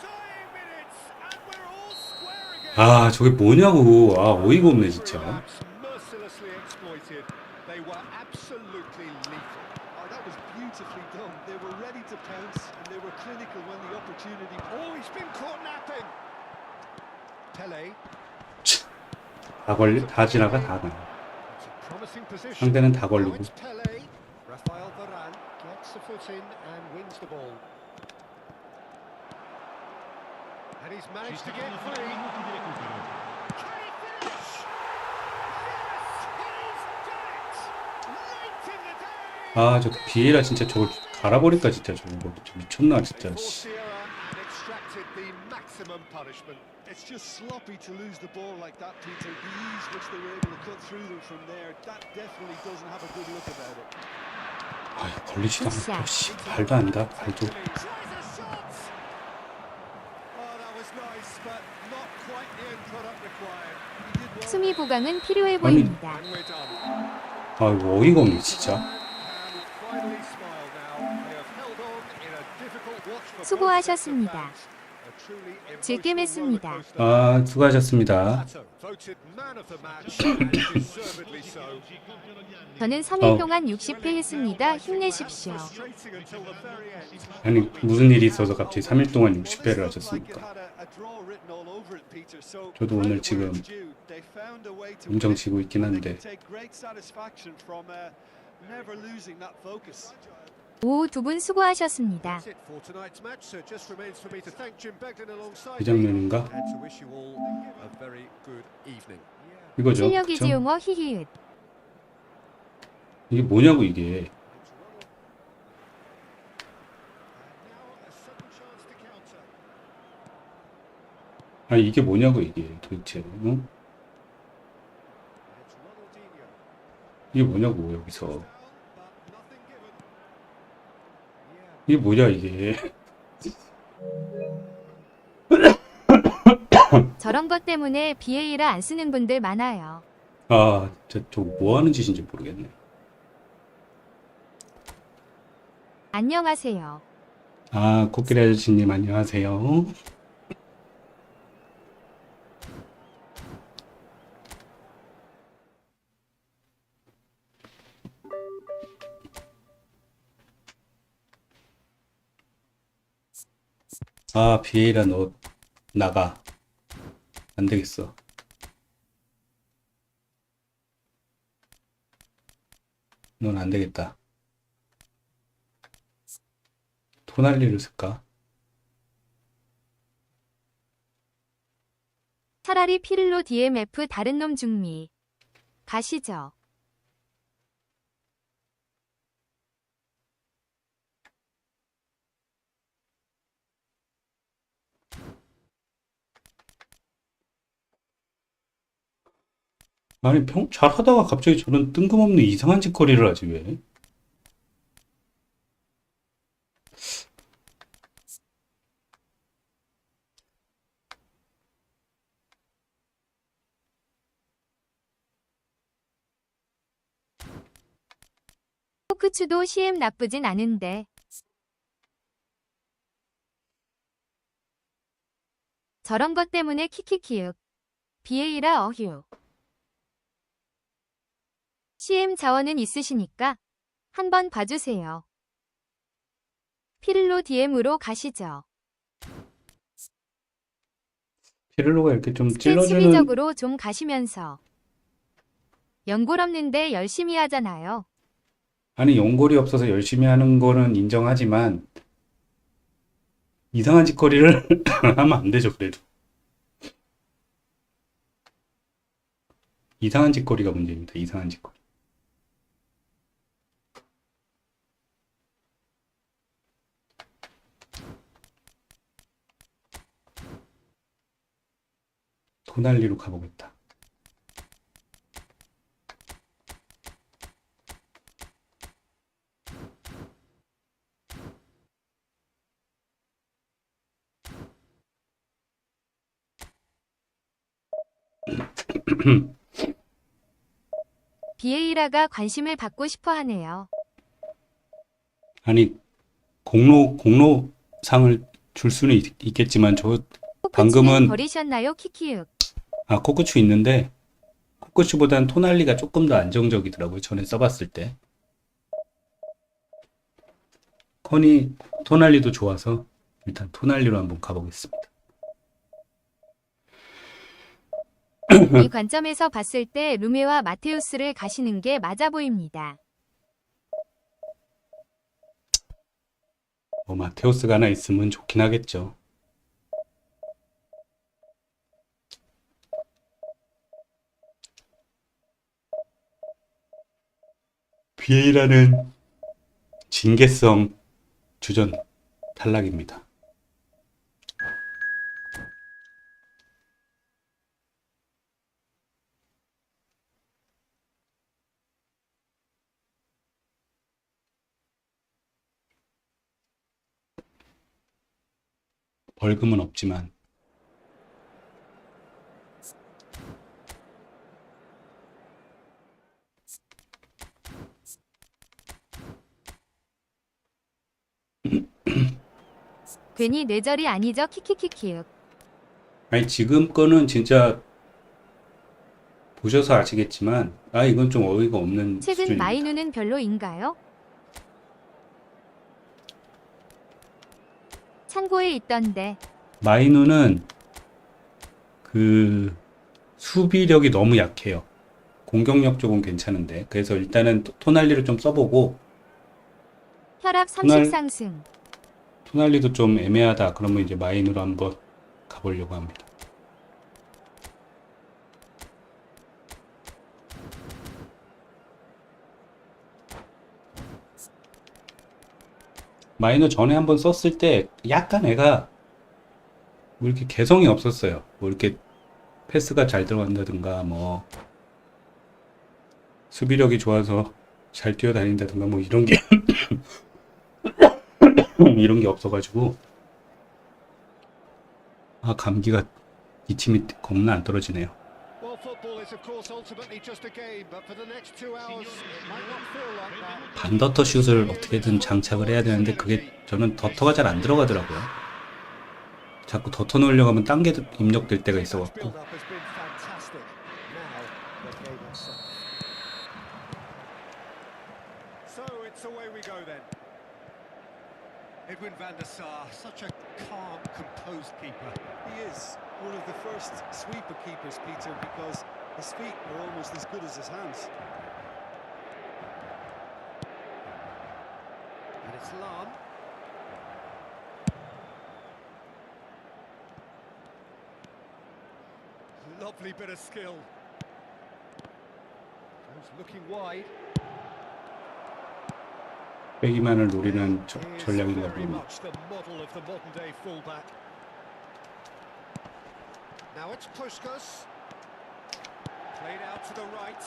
Time minutes, and we're all square again. 아, 저게 뭐냐고. 아, 어이가 없네 진짜. Relapse mercilessly exploited. They were absolutely lethal. Oh, that was beautifully done. They were ready to pounce and they were clinical when the opportunity. Oh, he's been caught napping. Pele. 다 지나가 다 나. It's a promising position. 상대는 다 Now 걸리고. it's Pele. Rafael Varane gets the foot in and wins the ball. And he's managed to get Sono 3 free. minuti di recupero. Can he finish? Yes, he's done it! Late in the day. 아, 저 비에이라 진짜 저걸 갈아버릴까 진짜 저거 좀 미쳤나 진짜. 씨. Forced the error and extracted the maximum punishment. It's just sloppy to lose the ball like that, Peter. The ease which they were able to cut through them from there, that definitely doesn't have a good look about it. 아, 걸리지도 않고 씨. 발도 안 닿아. 발도. Tries a shot. Oh, that was nice, but not quite the end product required. He did well. 수미 보강은 필요해 보입니다. And we're done. 아, 이거 어이가 없네 진짜. And finally smile now. They have held on in a difficult watch for both 수고하셨습니다. sets of fans. A truly emotional 즐겜 했습니다. rollercoaster. 아, 수고하셨습니다. Voted man of the match, and deservedly so. 저는 3일 동안 60회 했습니다. 힘내십시오. Frustrating until the very end. 아니, 무슨 일이 있어서 갑자기 3일 동안 60회를 하셨습니까? 저도 오늘 지금 엄청 지고 있긴 한데. 오, 두 분 수고하셨습니다. That's it for tonight's match. So it just remains for me to thank Jim Begden alongside 이 me 장면인가? and to wish you all a very good evening. 이거죠. 실력이지 그쵸? 용어 히히읒. 이게 뭐냐고 이게. And now a sudden chance to counter. 아, 이게 뭐냐고 이게 도대체. 응? It's Ronaldinho. 이게 뭐냐고 여기서. Down, but nothing given. Yeah. 이게 뭐냐 이게. 저런 것 때문에 비에이라 안 쓰는 분들 많아요. 아, 저 뭐 하는 짓인지 모르겠네. 안녕하세요. 아, 코끼리 아저씨님 안녕하세요. 아, 비에이라 너 나가. 안 되겠어. 넌 안 되겠다. 토날리를 쓸까? 차라리 피를로 DMF 다른 놈 중미. 가시죠. 아니, 잘하다가 갑자기 저런 뜬금없는 이상한 짓거리를 하지, 왜? 포크추도 CM 나쁘진 않은데. 저런 것 때문에 키키키윽. 비에이라 어휴. CM 자원은 있으시니까 한번 봐주세요. 피를로 DM으로 가시죠. 피를로가 이렇게 좀 스탯 찔러주는, 수비적으로 좀 가시면서. 연골 없는데 열심히 하잖아요. 아니, 연골이 없어서 열심히 하는 거는 인정하지만, 이상한 짓거리를 하면 안 되죠, 그래도. 이상한 짓거리가 문제입니다, 이상한 짓거리. 도날리로 가보겠다. 비에이라가 관심을 받고 싶어 하네요. 아니 공로상을 줄 수는 있겠지만 저 코코치는 방금은 버리셨나요? 키키윽. 코코추 있는데 코코추보다는 토날리가 조금 더 안정적이더라고요. 전에 써봤을 때. 토날리도 좋아서 일단 토날리로 한번 가보겠습니다. 이 관점에서 봤을 때 루메와 마테우스를 가시는 게 맞아 보입니다. 마테우스가 하나 있으면 좋긴 하겠죠. 비에이라는 징계성 주전 탈락입니다. 벌금은 없지만 괜히 뇌절이 아니죠? 키키키키윽. 아니 지금 거는 진짜 보셔서 아시겠지만 이건 좀 어이가 없는 최근 수준입니다. 마이누는 별로인가요? 창고에 있던데. 마이누는 그 수비력이 너무 약해요. 공격력 쪽은 괜찮은데 그래서 일단은 토날리를 좀 써보고 혈압 30 상승. 토날리도 좀 애매하다 그러면 이제 마이누로 한번 가보려고 합니다. 마이너 전에 한번 썼을 때 약간 애가 뭐 이렇게 개성이 없었어요. 뭐 이렇게 패스가 잘 들어간다든가 뭐 수비력이 좋아서 잘 뛰어다닌다든가 뭐 이런 게 이런 게 없어가지고 감기가 이 팀이 겁나 안 떨어지네요. Well, football is of course ultimately just a game, but for the next 2 hours it might not feel like that. 반더터 슛을 어떻게든 장착을 해야 되는데 그게 저는 더터가 잘 안 들어가더라고요. 자꾸 더터 넣으려고 하면 딴 게 입력될 때가 있어갖고. Build-up has been fantastic. Now the game itself. So it's away we go then. Edwin van der Sar, such a calm, composed keeper. He is one of the first sweeper keepers, Peter, because his feet are almost as good as his hands. And it's Lam. Lovely bit of skill. Goes looking wide. 빼기만을 노리는 He is 전략인가 very 봅니다. much the model of the modern day fullback. Now it's Puskas. Played out to the right.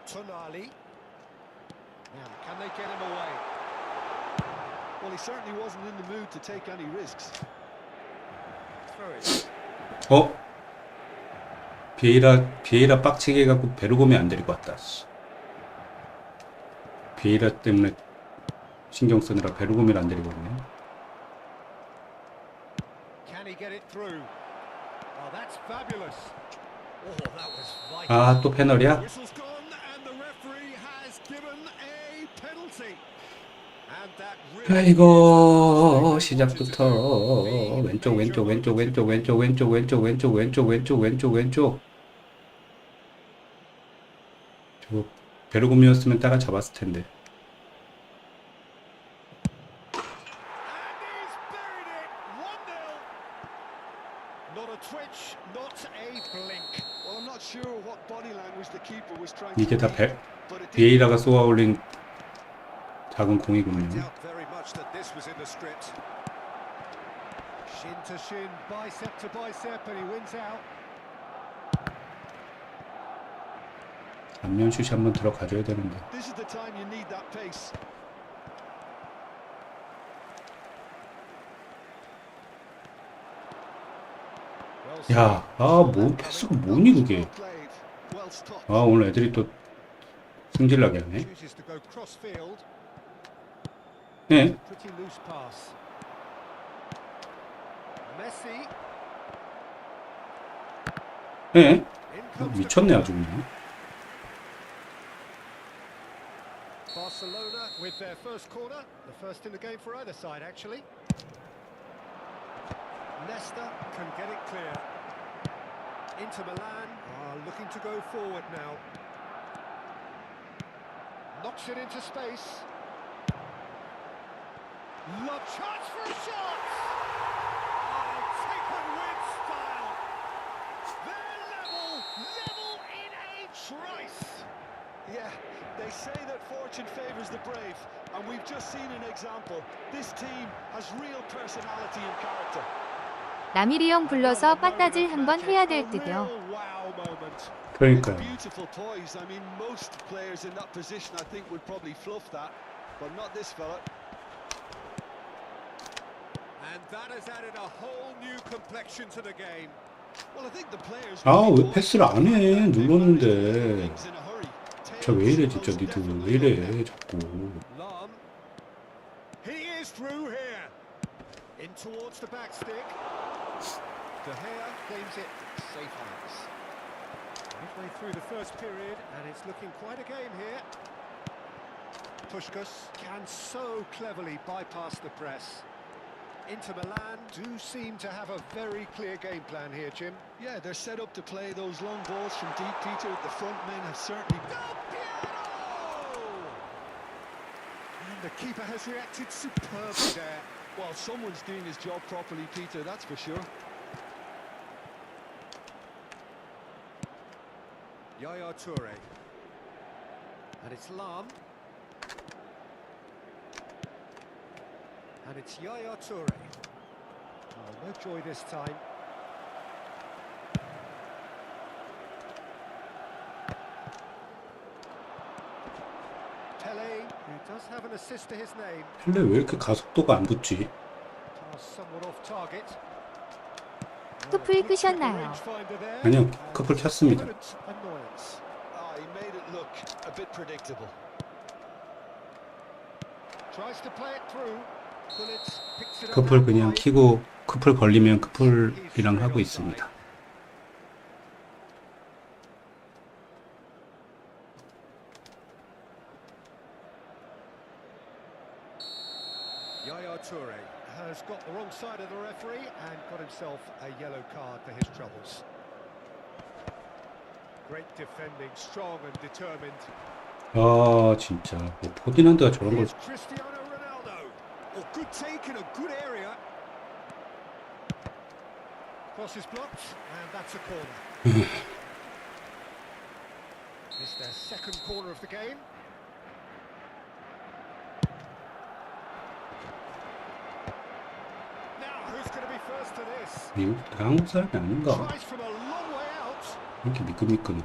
Tonali. Now, can they get him away? Well, he certainly wasn't in the mood to take any risks. Through it. 비에이라 빡치게 해갖고 베르곰이 안 데리고 왔다. 비에이라 때문에 신경 쓰느라 베르곰이를 안 데리고 왔네. Can he get it through? Oh, that's fabulous. Oh, that was vital. 또 페널이야? Whistle's gone and the referee has given a penalty. And that really 아이고 시작부터 왼쪽 저거 베르곰이었으면 따라 잡았을 텐데. And he's buried it. 1-0. Not a twitch, not a blink. Well, I'm not sure what body language the keeper was trying to 이게 다 read, but it didn't 비에이라가 쏘아 올린 작은 공이군요. Doubt very much that this was in the script. Shin to shin, bicep to bicep, and he wins out. 안면 슛이 한번 들어가줘야 되는데. This is the time you need that pace. 야, 뭐 패스가 뭐니 그게? Well played, well stopped. 오늘 애들이 또 승질나게 하네. Chooses to go crossfield. 예? Pretty loose pass. Messi. 예? In comes the 미쳤네 아주 그냥. Barcelona with their first corner, the first in the game for either side actually. Leicester can get it clear. Inter Milan are looking to go forward now. Knocks it into space. Love chance for a shot! Oh, taken with style. They're level in a trice. Yeah, they say that fortune favours the brave, and we've just seen an example. This team has real personality and character. 나미리 형 불러서 빠따질 한번 해야 될 듯요. Wow moment. 그러니까요. Beautiful poise. I mean, most players in that position, I think, would probably fluff that, but not this fella. And that has added a whole new complexion to the game. Well, I think the players. 왜 패스를 안 해? 눌렀는데. 저 왜 이래 진짜 니들 왜 이래 자꾸. Lam. He is through here. In towards the back stick. De Gea claims it safe hands. Midway through the first period, and it's looking quite a game here. Puskás can so cleverly bypass the press. Inter Milan do seem to have a very clear game plan here, Jim. Yeah, they're set up to play those long balls from deep, Peter. The front men have certainly. Del Piero! And the keeper has reacted superbly there. Well, someone's doing his job properly, Peter, that's for sure. Yaya Toure. And it's Lam. And it's Yaya Toure. Oh, no joy this time. Pele, who does have an assist to his name. 근데 왜 이렇게 가속도가 안 붙지? Pass somewhat off target. 투풀 끄셨나요? 아니요, 커플 켰습니다. Annoyance. He made it look a bit predictable. Tries to play it through. Bullets picks it up 커플 out 그냥 wide. 키고 커플 걸리면 커플이랑 하고 있습니다. Yaya Toure has got the wrong side of the referee and got himself a yellow card for his troubles. Great defending, strong and determined. 진짜 뭐 포디난드가 저런 걸 Here's Cristiano Ronaldo. Oh, good take in a good area. Cross is blocked, and that's a corner. It's their second corner of the game. Now, who's going to be first to this? 미국 한국 사람이 아닌가? Tries from a long way out. 왜 이렇게 미끈미끈해?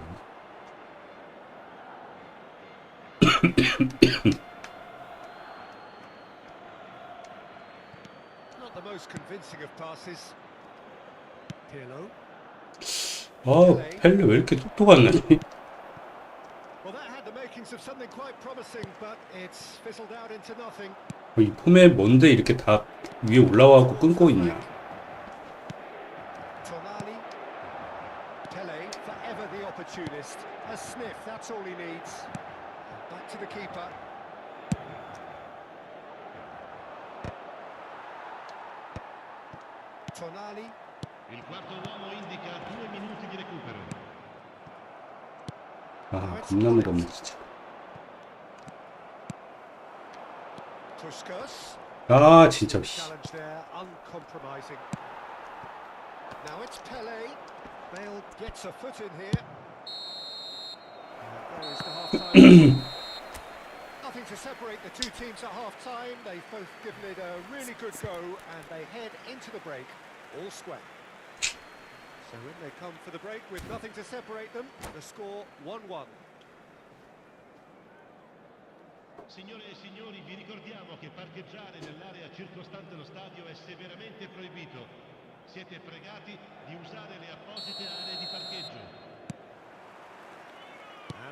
Not the most convincing of passes. Pirlo. 펠레 왜 이렇게 똑똑한 나지? Well, that had the makings of something quite promising, but it's fizzled out into nothing. 이 폼에 뭔데 이렇게 다 위에 올라와갖고 끊고 있냐? Tonali. Pele, forever the opportunist. A sniff, that's all he needs. And back to the keeper. Tonali. Il quarto uomo indica 2 minuti di recupero. 겁나 무겁네 진짜. Puskás. 진짜. Challenge there, uncompromising. Now it's Pele. Bale gets a foot in here. And goes to half-time. Nothing to separate the two teams at half-time. They've both given it a really good go, and they head into the break all square. So in they come for the break with nothing to separate them. The score 1-1. Signore e signori, vi ricordiamo che parcheggiare nell'area circostante lo stadio è severamente proibito. Siete pregati di usare le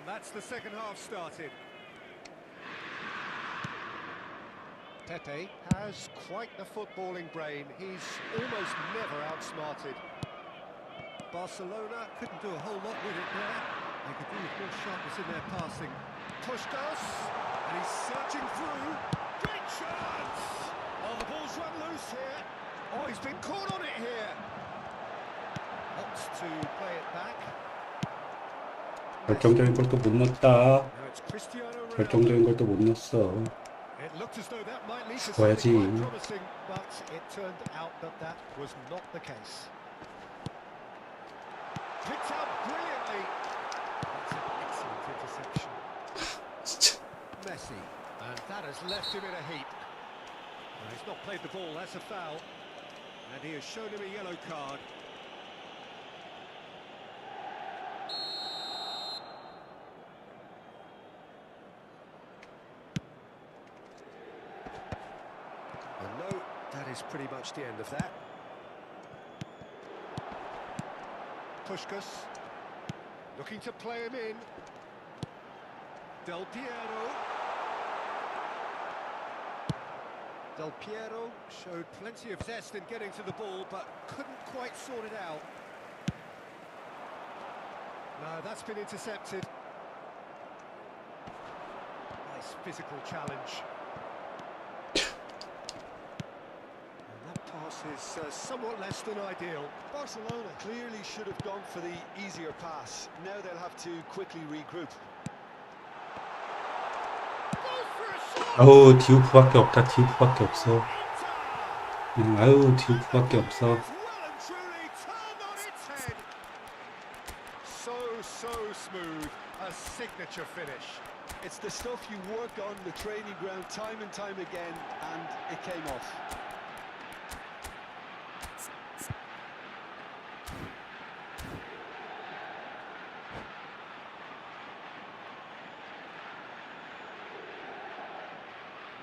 And that's the second half started. Pepe has quite the footballing brain. He's almost never outsmarted. Barcelona couldn't do a whole lot with it there. They could do with more sharpness in their passing. Puskas, and he's searching through. Great chance! Oh, the ball's run loose here. Oh, he's been caught on it here. Opts to play it back. 결정적인 걸 또 못 넣었다. Now it's Cristiano Ronaldo. 결정적인 걸 또 못 넣었어. It looked as though that might lead to 죽어야지. something quite promising, but it turned out that that was not the case. Picked up brilliantly. That's an excellent interception. 진짜. Messi, and that has left him in a heap. Well, he's not played the ball, that's a foul. And he has shown him a yellow card. And no, that is pretty much the end of that. Puskas, looking to play him in. Del Piero. Del Piero showed plenty of zest in getting to the ball, but couldn't quite sort it out. No, that's been intercepted. Nice physical challenge. And that pass is somewhat less than ideal. Barcelona clearly should have gone for the easier pass. Now they'll have to quickly regroup. 아우 디우프밖에 없다. 디우프밖에 없어. 아유 디우프밖에 없어. So smooth, a signature finish. It's the stuff you work on the training ground time and time again, and it came off.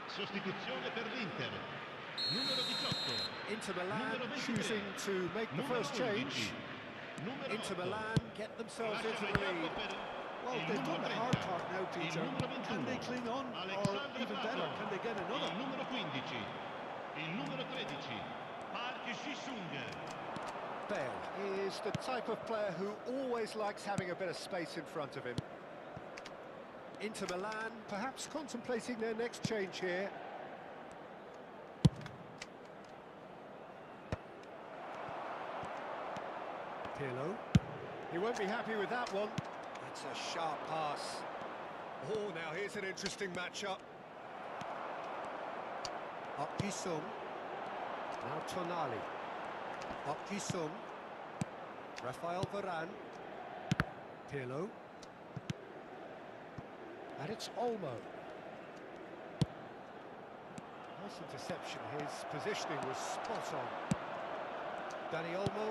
Sostituzione per l'Inter. Numero 18. Inter Milan Numero 23. choosing to make the Numero first 11. change. Numero Inter 8. Milan get themselves Lascia into il the campo lead. per Well, il they've numero done the 30. hard part now, Peter. Il numero Can they 21. cling on, or Alexandre even better, Pato. can they get another? Il numero 15. Il numero 13. Park Ji-sung. Bale is the type of player who always likes having a bit of space in front of him. Inter Milan perhaps contemplating their next change here. Pirlo. He won't be happy with that one. That's a sharp pass. Oh, now here's an interesting matchup. Ji-sung. Now Tonali. Ji-sung. Rafael Varane. Pirlo. And it's Olmo. Nice interception. His positioning was spot on. Dani Olmo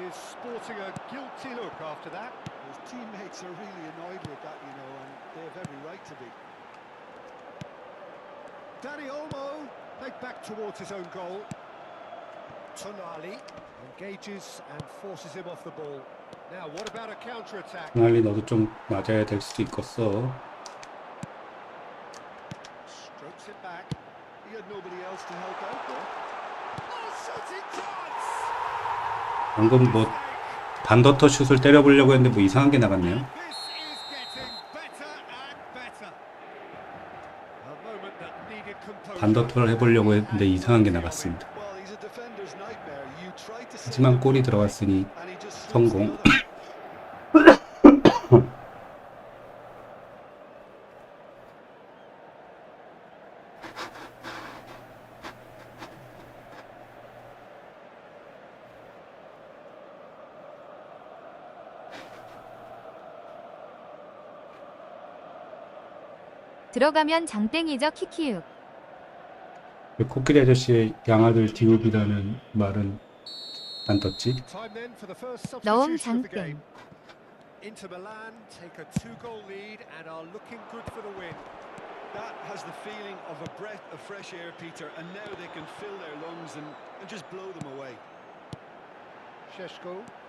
is sporting a guilty look after that. His teammates are really annoyed with that, you know, and they have every right to be. Dani Olmo played back towards his own goal. Tonali engages and forces him off the ball. Now, what about a counter-attack? tonali 너도 좀 맞아야 될 수도 있겠어. Strokes it back. He had nobody else to help out there. Oh, shooting chance! 방금 뭐 반더터 슛을 때려보려고 했는데 뭐 이상한 게 나갔네요. This is getting better and better. A moment that needed composure. 반더터를 해보려고 했는데 이상한 게 나갔습니다. Well, he's a defender's nightmare. You try to save 하지만 him, 골이 들어갔으니 and he just slips 성공. the other. 들어가면 장땡이죠 키키육. 코끼리 아저씨의 양아들 디웁이라는 말은 안 떴지? Time then for the first 너무 substitution of the game. 장땡. Inter Milan take a 2-goal lead and are looking good for the win. That has the feeling of a breath of fresh air, Peter, and now they can fill their lungs and just blow them away.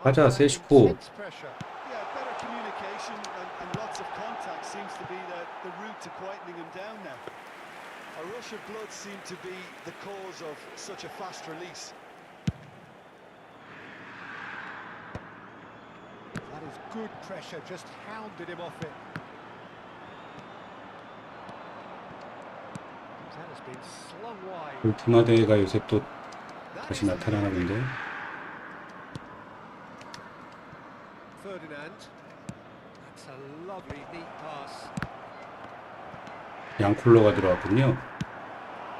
가자, 세슈코. Intense pressure. Yeah, better communication and lots of contact seems to be the route to quietening him down now. A rush of blood seemed to be the cause of such a fast release. That is good pressure, just hounded him off it. That has been slung wide. 그 분화대가 요새 또 다시 나타나는데. Ferdinand. That's a lovely neat pass. 양콜로가 들어왔군요.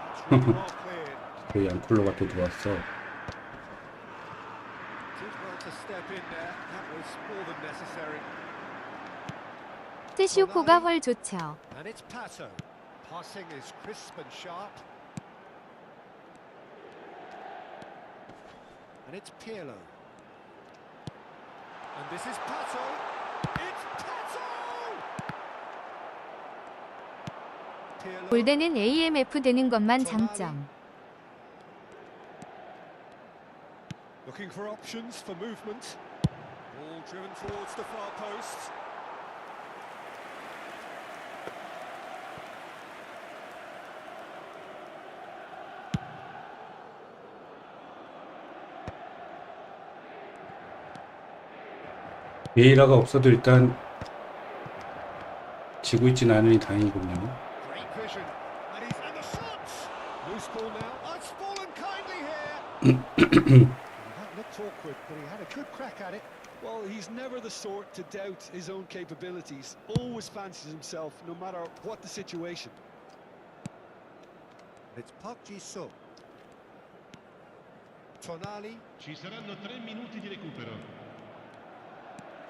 It's really well cleared. 그 양콜로가 또 들어왔어. Did well to step in there. That was more than necessary. 세슈코가 훨 좋죠. And it's Pato. Passing is crisp and sharp. And it's Pirlo. And this is Pato. It's Pato! Pirlo. 골대는 AMF 되는 것만 장점. Looking for options for movement. Ball driven towards the far post. 베이라가 없어도 일단 지고 있진 않으니 다행이군요. Great vision. And the shot. Loose ball now. Oh, it's fallen kindly here. That looked awkward, but he had a good crack at it. Well, he's never the sort to doubt his own capabilities. Always fancies himself, no matter what the situation. It's Park Ji-sung. Tonali. Ci saranno 3 minuti di recupero.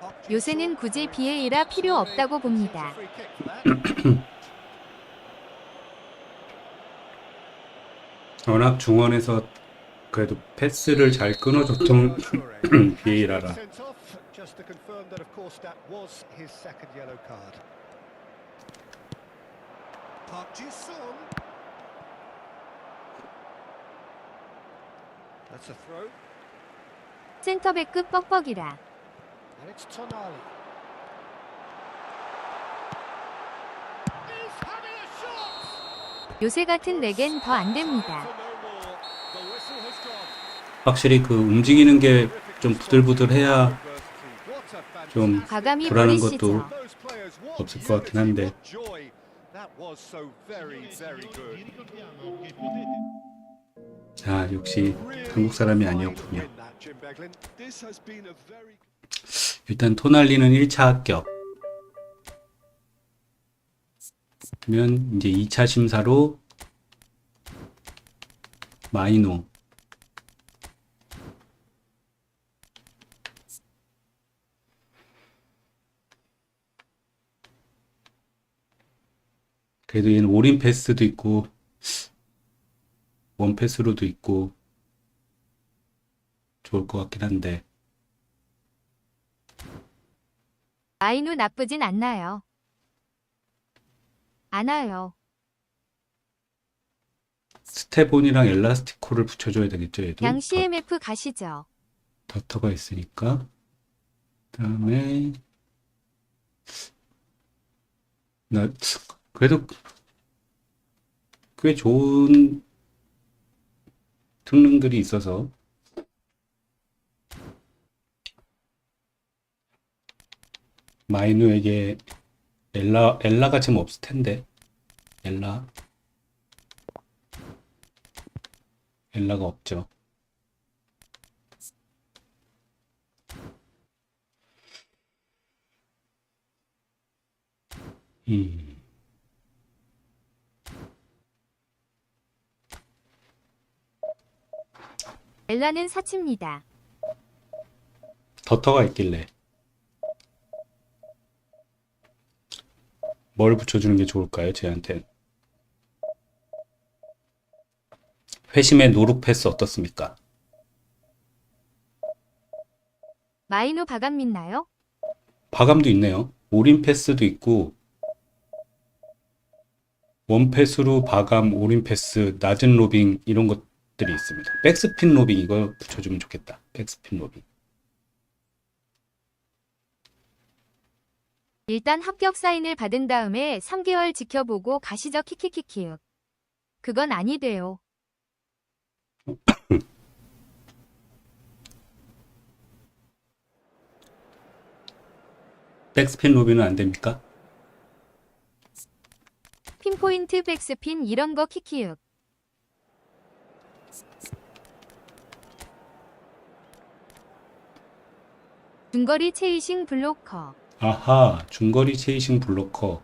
Park 요새는 Ji-sung. 굳이 BA라 필요 없다고 봅니다. Free kick for that. 워낙 중원에서 그래도 패스를 잘 끊어줬던 비에이라라. Sent off, just to confirm that of course that was his second yellow card. Park Ji-sung. That's a throw. 센터백급 뻑뻑이라. And it's Tonali. He's having a shot. 요새 같은 렉엔 더 안 됩니다. For no more. The whistle has gone. 확실히 그 움직이는 게 좀 부들부들해야 좀 과감히 불안한 버리시죠. 것도 없을 것 같긴 한데. That was so very, very good. Vi ricordiamo che potete 자, 역시 한국 사람이 아니었군요. This has been a very 일단 토날리는 1차 합격. 그러면 이제 2차 심사로 마이노. 그래도 얘는 올인 패스도 있고 원 패스로도 있고 좋을 것 같긴 한데. 마이누 나쁘진 않나요? 않아요. 스테본이랑 엘라스티코를 붙여줘야 되겠죠, 얘도. 양 CMF 가시죠. 더터가 있으니까. 그다음에 나 그래도 꽤 좋은 특능들이 있어서 마이누에게 엘라가 지금 없을 텐데. 엘라가 없죠. 엘라는 사치입니다. 더터가 있길래 뭘 붙여주는 게 좋을까요, 쟤한테? 회심의 노룩 패스 어떻습니까? 마이누 바감 믿나요? 바감도 있네요. 올인 패스도 있고 원 패스로 바감, 올인 패스, 낮은 로빙 이런 것들이 있습니다. 백스핀 로빙 이거 붙여주면 좋겠다. 백스핀 로빙. 일단 합격 사인을 받은 다음에 3개월 지켜보고 가시죠 키키키키윽. 그건 아니 돼요. 백스핀 로비는 안 됩니까? 핀포인트 백스핀 이런 거 키키윽. 중거리 체이싱 블로커. 아하, 중거리 체이싱 블로커.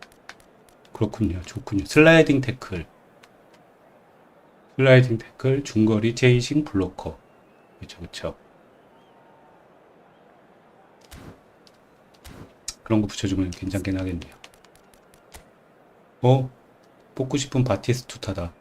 그렇군요. 좋군요. 슬라이딩 태클. 슬라이딩 태클, 중거리 체이싱 블로커. 그쵸, 그쵸. 그런 거 붙여주면 괜찮긴 하겠네요. 뽑고 싶은 바티스투타다.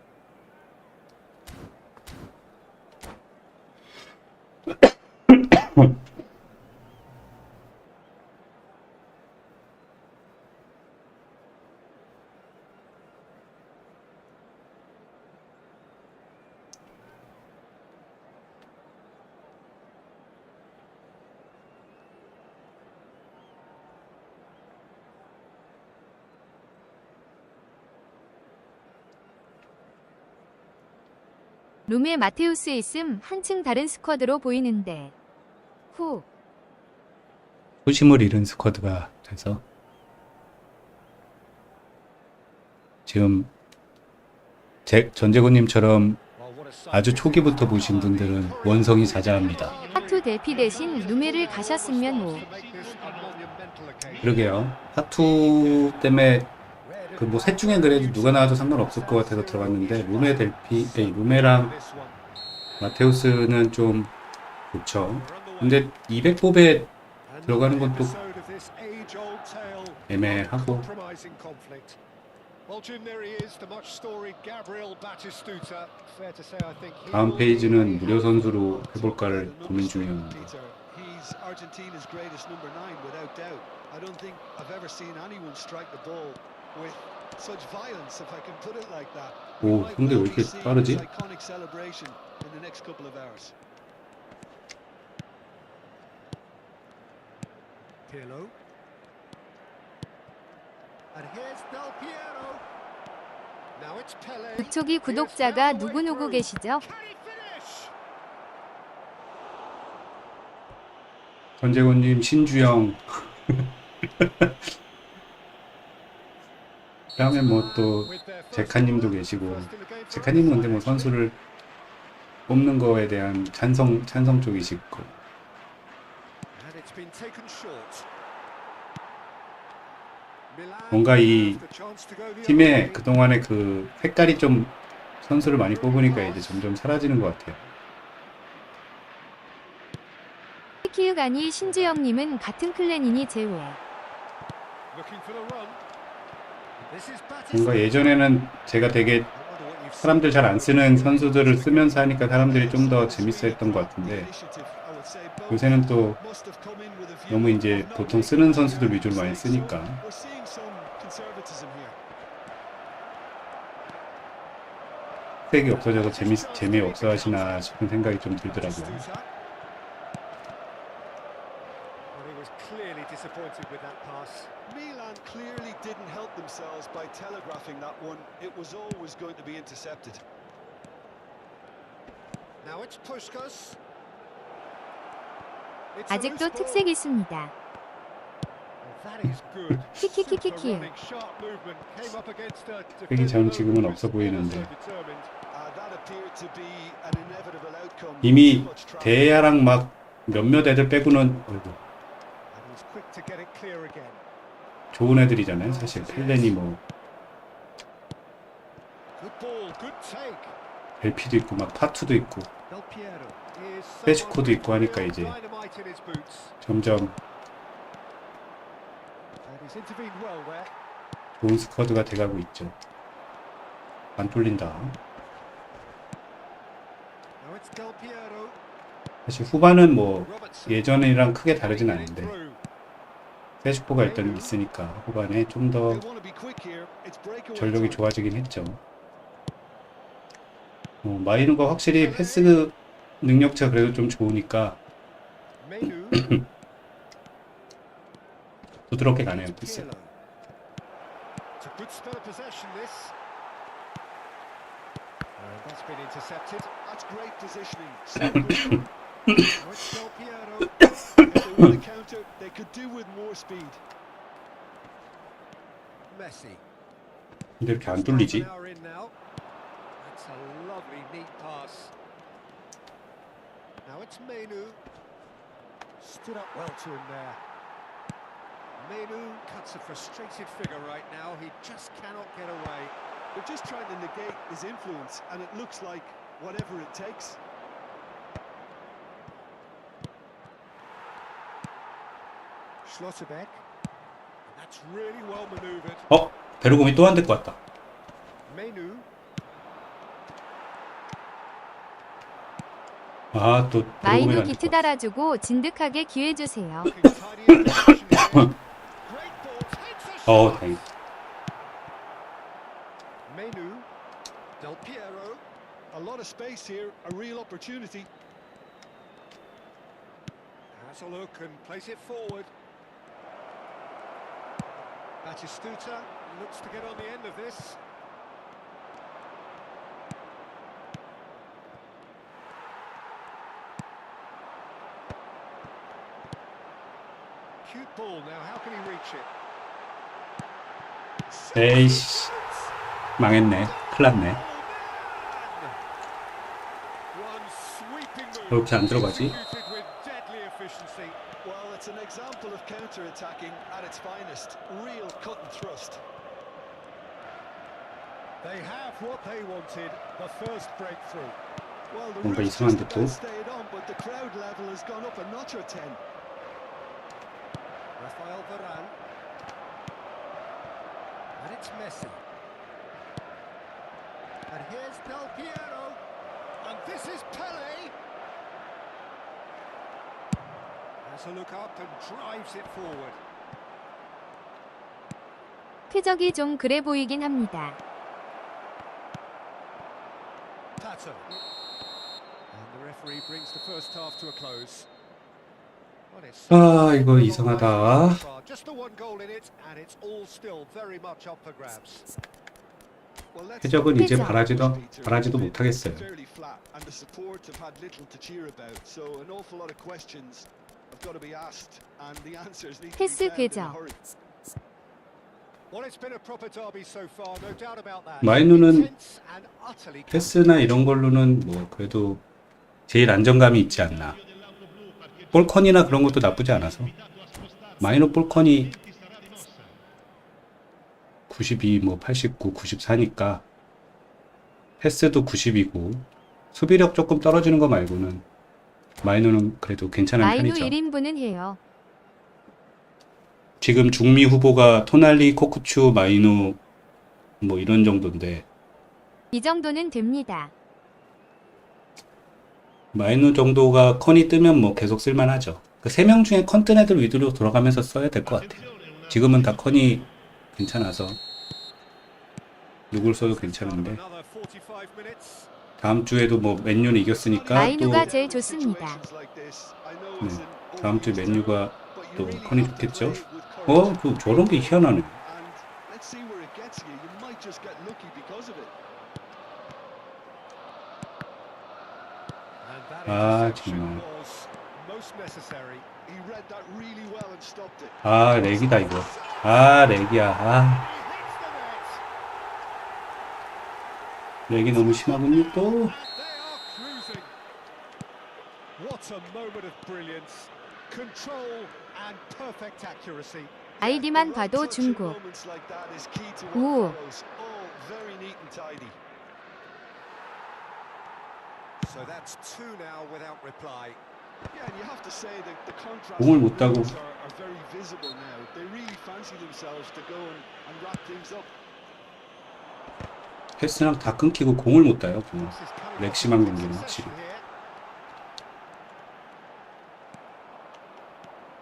룸에 마테우스 있음 한층 다른 스쿼드로 보이는데. 소심을 잃은 스쿼드가 돼서 지금 전재곤님처럼 아주 초기부터 보신 분들은 원성이 자자합니다. 하투 델피 대신 룸에를 가셨으면 뭐. 그러게요. 하투 때문에 그 뭐 셋 중에 그래도 누가 나와도 상관없을 것 같아서 들어갔는데 루메랑 마테우스는 좀 좋죠. 근데 200법에 들어가는 건 또 애매하고. 다음 페이지는 무료 선수로 해볼까를 고민 중이었는데. 오, 근데 왜 이렇게 빠르지? 북초기 구독자가 누구누구 계시죠? 전재곤님, 신주영. 다음에 뭐 또 제카님도 계시고, 제카님은 근데 뭐 선수를 뽑는 거에 대한 찬성 쪽이시고. 뭔가 이 팀의 그동안의 그 색깔이 좀 선수를 많이 뽑으니까 이제 점점 사라지는 것 같아요. 키우가니 신주영님은 같은 클랜이니 제외. 뭔가 예전에는 제가 되게 사람들 잘 안 쓰는 선수들을 쓰면서 하니까 사람들이 좀 더 재밌어 했던 것 같은데, 요새는 또 너무 이제 보통 쓰는 선수들 위주로 많이 쓰니까 색이 없어져서 재미없어 하시나 싶은 생각이 좀 들더라고요. Milan clearly didn't help themselves by telegraphing that one. It was always going to be intercepted. Now it's Puskas. 아직도 특색 있습니다. 키키키키키. 색이 전 지금은 없어 보이는데 이미 대야랑 막 몇몇 애들 빼고는 좋은 애들이잖아요. 사실 펠렌이 뭐 벨피도 있고 막 파투도 있고 페슈코도 있고 하니까 이제 점점 좋은 스쿼드가 돼가고 있죠. 안 뚫린다. 사실 후반은 뭐 예전이랑 크게 다르진 않은데 페슈코가 일단 있으니까 후반에 좀 더 전력이 좋아지긴 했죠. 마이누가 확실히 패스 능력치가 그래도 좀 좋으니까 부드럽게 가네요. 패스. It's a good spell of possession, this. That's been intercepted. That's great positioning. So good. Now it's Del Piero. If they want to counter, they could do with more speed. Messi. 근데 이렇게 안 뚫리지? Half an hour in now. That's a lovely, neat pass. Now it's Menu. Stood up well to him there. Menu cuts a frustrated figure right now. He just cannot get away. They're just trying to negate his influence, and it looks like whatever it takes. Schlotterbeck. That's really well manoeuvred. 베르곰이 또 안 될 것 같다. Menu. 또 마이누 베르곰이 기트 달아주고 진득하게 기회 주세요. Looking tidy in possession here. Great ball. Takes a shot. 다행이다. Menu. Del Piero. A lot of space here, a real opportunity. Has a look and plays it forward. Batistuta looks to get on the end of this. Cute ball now. How can he reach it? 에이씨, 망했네. 큰일 났네. One sweeping move. 그렇게 안 들어가지? Executed with deadly efficiency. Well, it's an example of counter-attacking at its finest. Real cut and thrust. They have what they wanted. The first breakthrough. Well, the 뭔가 roof's 이상한데 just 또? about stayed on, but the crowd level has gone up a notch or 10. Rafael Varane. And it's Messi. And here's Del Piero. And this is Pele. Has a look up and drives it forward. 쾌적이 좀 그래 보이긴 합니다. Pato. And the referee brings the first half to a close. Well, it's 이거 이상하다. just the one goal in it, and it's all still very much up for grabs. Well, let's 해적은 이제 해적. 바라지도 못하겠어요. fairly flat, and the support have had little to cheer about. So an awful lot of questions have got to be asked, and the answers need to be 패스 found in a 궤적. hurry. Well, it's been a proper derby so far, no doubt about that. 마이누는 Intense and utterly 패스나 이런 걸로는 뭐 그래도 제일 안정감이 있지 않나. 볼컨이나 그런 것도 나쁘지 않아서. 마이너 볼컨이 92, 뭐 89, 94니까 패스도 90이고 수비력 조금 떨어지는 거 말고는 마이너는 그래도 괜찮은 마이누 편이죠. 1인분은 해요. 지금 중미 후보가 토날리, 코쿠추, 마이누 뭐 이런 정도인데 이 정도는 됩니다. 마이누 정도가 컨이 뜨면 뭐 계속 쓸만하죠. 그 3명 중에 컨 뜬 애들 위주로 돌아가면서 써야 될 것 같아요. 지금은 다 컨이 괜찮아서 누굴 써도 괜찮은데 another 45 minutes. 다음 주에도 뭐 맨유는 이겼으니까 또 마이누가 제일 좋습니다. 네, 다음 주에 맨유가 또 컨이 좋겠죠. 그 저런 게 희한하네. And let's see where it gets you. You might just get lucky because of it. And that 아, interception 정말. was most necessary. He read that really well and stopped it. 렉이다 이거. 렉이야. He hits the net. 렉이 너무 심하군요 또. And they are cruising. What a moment of brilliance. Control and perfect accuracy. 아이디만 봐도 중국. Moments like that is key to 오. what follows. All very neat and tidy. So that's two now without reply. Yeah, and you have to say that the contrast 공을 못 따고. are very visible now. They really fancy themselves to go and wrap things up. 패스랑 다 끊기고 공을 못 따요. 정말. This is coming 렉 off 심한 in 경기는 succession 확실히. here.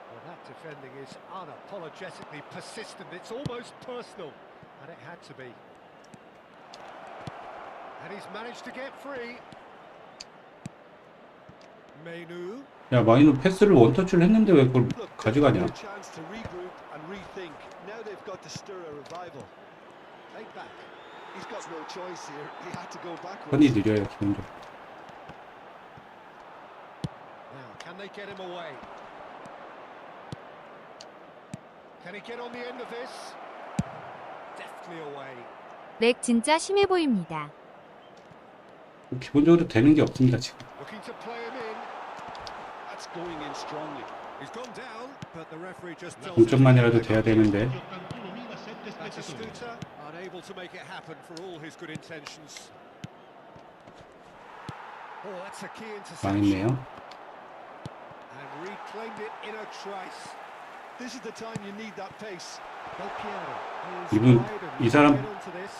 Well, that defending is unapologetically persistent. It's almost personal, and it had to be. And he's managed to get free. Menu. 야 마이너 패스를 원터치를 했는데 왜 그걸 Look, 가져가냐? a chance to regroup and rethink. to stir a revival. Played back. He's got no choice here. He had to go 손이 backwards. 느려요 기본적으로. Now, can they get him away? Can he get on the end of this? Deftly away. 렉 진짜 심해 보입니다. 기본적으로 되는 게 없습니다 지금. Looking to play him in. That's going in strongly. He's gone down, but the referee just tells him. 0점만이라도 돼야 되는데. 81.7 That's a spettatori. scooter, unable to make it happen for all his good intentions. Oh, that's a key interception. 망했네요. And reclaimed it in a trice. This is the time you need that pace. Del Piero is 이분 wide and 이 사람 right onto this.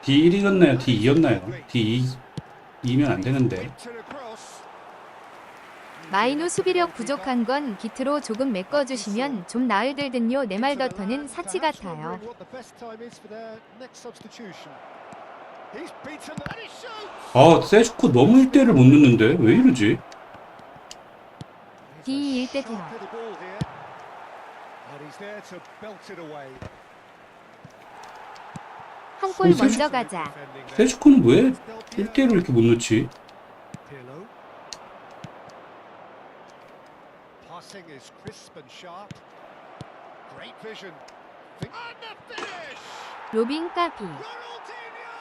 D1이었나요? D2였나요? D2이면 안 되는데. Beaten across. 마이누 수비력 부족한 건 기트로 조금 메꿔주시면 좀 나을 듯요. 내 말 더터는 사치 같아요. 아 세슈코 너무 1대를 못 넣는데 왜 이러지? D 1대 대화. 한 골 오, 먼저 가자. 세슈코는 왜 1대를 이렇게 못 넣지? Passing is crisp and sharp. Great vision. And the finish! 로빈 까비. Ronaldinho!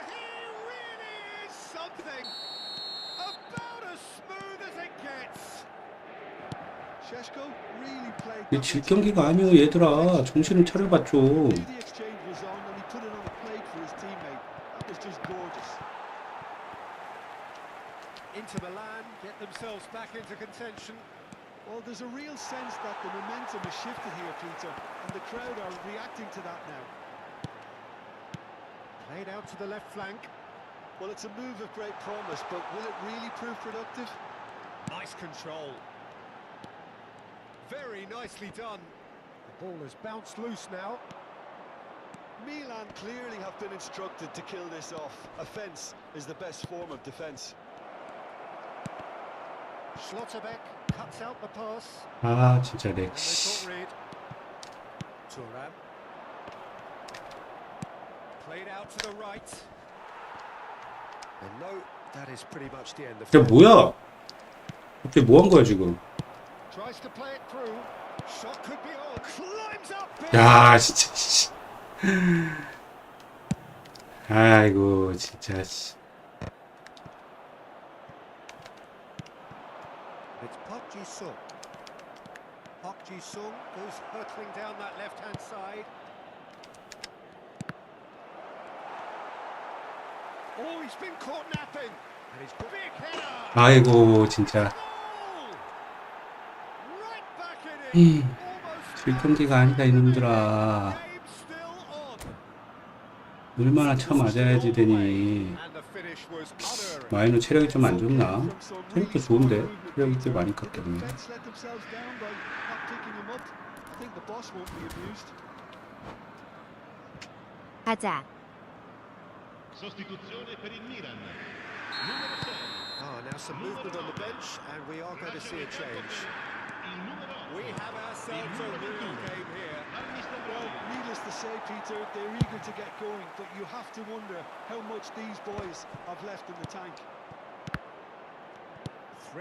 He really is something. About as smooth as it gets. Sheshko really played. 이게 질 경기가 아니오 얘들아. 정신을 차려봐 좀. The exchange was on and he put it on a plate for his teammate. That was just gorgeous. Inter Milan get themselves back into contention. Well, there's a real sense that the momentum has shifted here, Peter, and the crowd are reacting to that now. Played out to the left flank. Well, it's a move of great promise, but will it really prove productive? Nice control. Very nicely done. The ball has bounced loose now. Milan clearly have been instructed to kill this off. Offence is the best form of defence. Schlotterbeck cuts out the pass. 아 진짜 And 렉. they got rid. Thuram. Played out to the right. And no, that is pretty much the end of 야 it. 뭐야? 갑자기 뭐 한 거야 지금? Tries to play it through. Shot could be on. Climbs up big. 야 진짜. 씨. 아이고 진짜. 씨. It's Park Ji-sung. Park Ji-sung goes hurtling down that left-hand side. Oh, he's been caught napping. And he's big header. 아이고 진짜. Goal! Right back in it. Almost 질 경기가 아니다 이놈들아. game still on. 얼마나 쳐 맞아야지 되니. And the finish was utter. 마이너 체력이 좀 안 좋나? 체력도 좋은데 체력이 꽤 많이 깎였네. Defence let themselves down by not picking him up. I think the boss won't be amused. 가자. Sostituzione per il Milan. Numero 6. Ah, now some movement on the bench, and we are going to see a change. Il numero 8. We have ourselves a real game here. Well, needless to say, Peter, they're eager to get going, but you have to wonder how much these boys have left in the tank.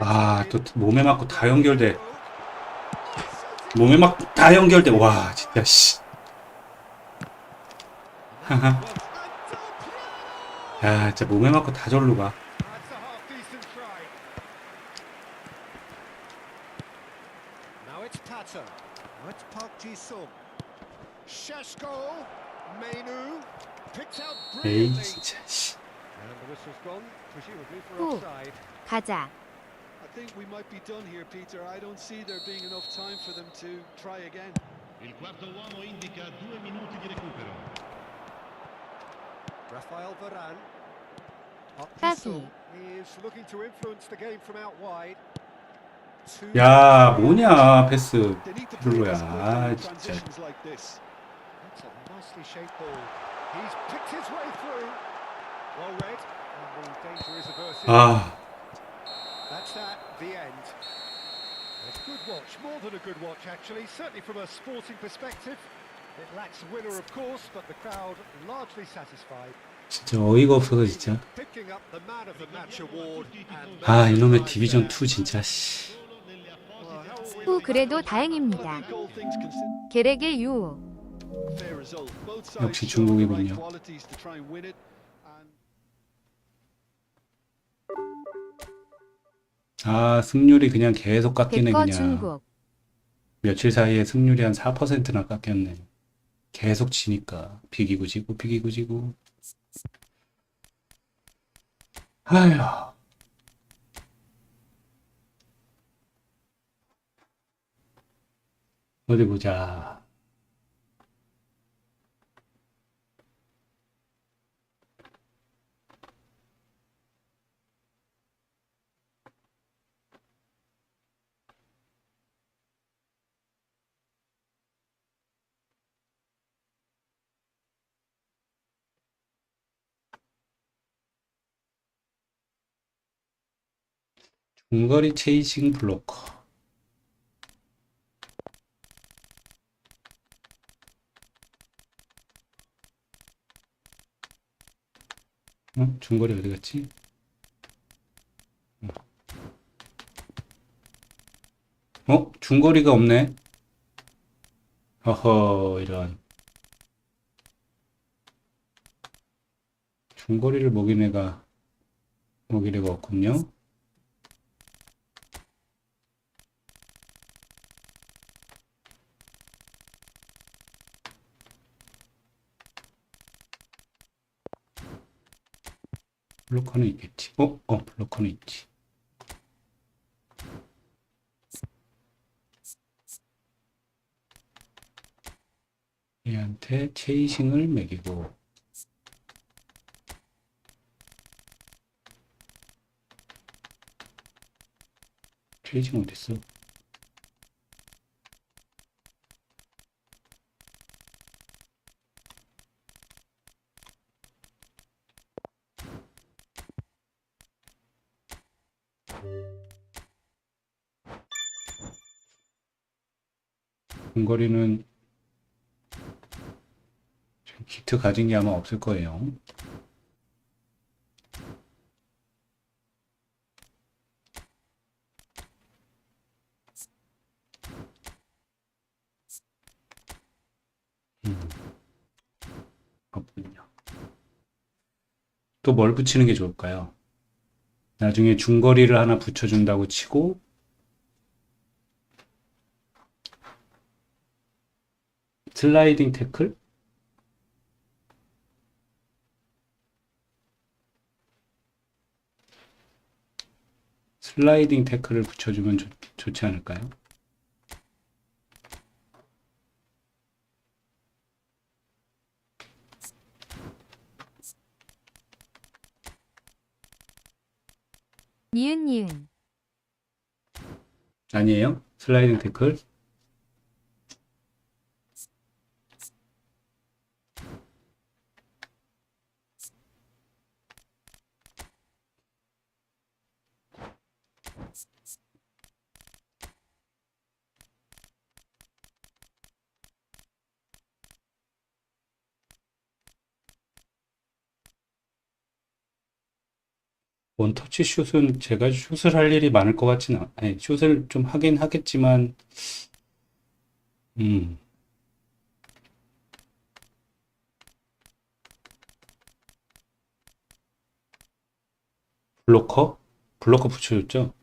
아, 또 몸에 맞고 다 연결돼. 몸에 맞고 다 연결돼. 와, 진짜 씨. 하하. 야, 진짜 몸에 맞고 다 절로 가. That's a half-decent try. Now it's Patter. Now it's Park Ji-sung. Sheshko. Mainu. Picked out 에이, brilliantly. 진짜 씨. And the whistle's gone, presumably for Ooh. offside. 가자. I think we might be done here, Peter. I don't see there being enough time for them to try again. Il quarto uomo indica 2 minuti di recupero. Rafael Varane. Park Tafi. Ji-sung is looking to influence the game from out wide. 야, 뭐냐, 패스. They need to play 별로야. this quickly 아, in 진짜. transitions like this. That's a nicely shaped ball. He's picked his way through. Well read. And the danger is averted. 아, That's that, the end. A good watch, more than a good watch actually, certainly from a sporting perspective. It lacks a winner, of course, but the crowd largely satisfied. 진짜 어이가 없어서 진짜. Picking up the man of the match award. And 아 이놈의 디비전 2 진짜 씨. 후 그래도 다행입니다. All things considered, 계획의 유. fair result. Both sides 역시 show the right 중국이군요. qualities to try and win it. And 아 승률이 그냥 계속 깎이네 백거 그냥. 중국. 며칠 사이에 승률이 한 4%나 깎였네. 계속 치니까 비기고 지고 비기고 지고. 아휴. 어디 보자. 중거리 체이싱 블로커. 중거리 어디 갔지? 중거리가 없네. 어허, 이런. 중거리를 먹일 애가 없군요. 블로커는 있겠지. 블로커는 있지. 얘한테 체이싱을 매기고. 체이싱 어딨어? 중거리는 기트 가진 게 아마 없을 거예요. 없군요. 또 뭘 붙이는 게 좋을까요? 나중에 중거리를 하나 붙여준다고 치고 슬라이딩 태클? 슬라이딩 태클을 붙여주면 좋지 않을까요? 니은. 아니에요? 슬라이딩 태클? 원터치 슛은 제가 슛을 할 일이 많을 것 같지는 아니, 슛을 좀 하긴 하겠지만 블로커 붙여줬죠?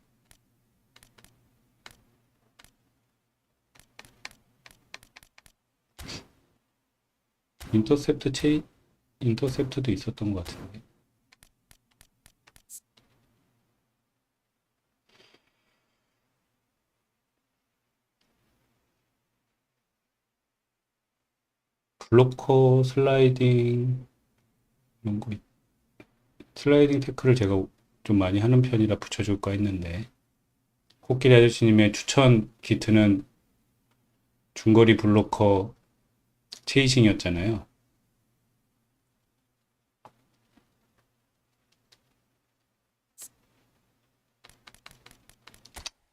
인터셉트도 있었던 것 같은데. 블로커 슬라이딩 이런 거 슬라이딩 태클을 제가 좀 많이 하는 편이라 붙여줄까 했는데 코끼리 아저씨님의 추천 기트는 중거리 블로커 체이싱이었잖아요.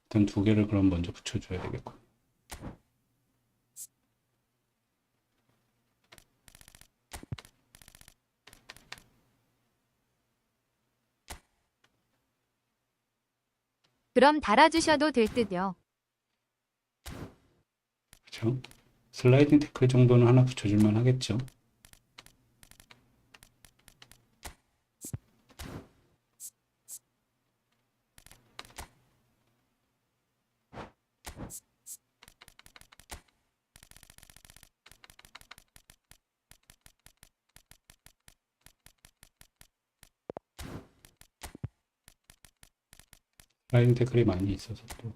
일단 두 개를 그럼 먼저 붙여줘야 되겠고. 그럼 달아주셔도 될 듯요. 그렇죠? 슬라이딩 태클 정도는 하나 붙여줄만 하겠죠. 슬라이딩 태클이 많이 있어서 또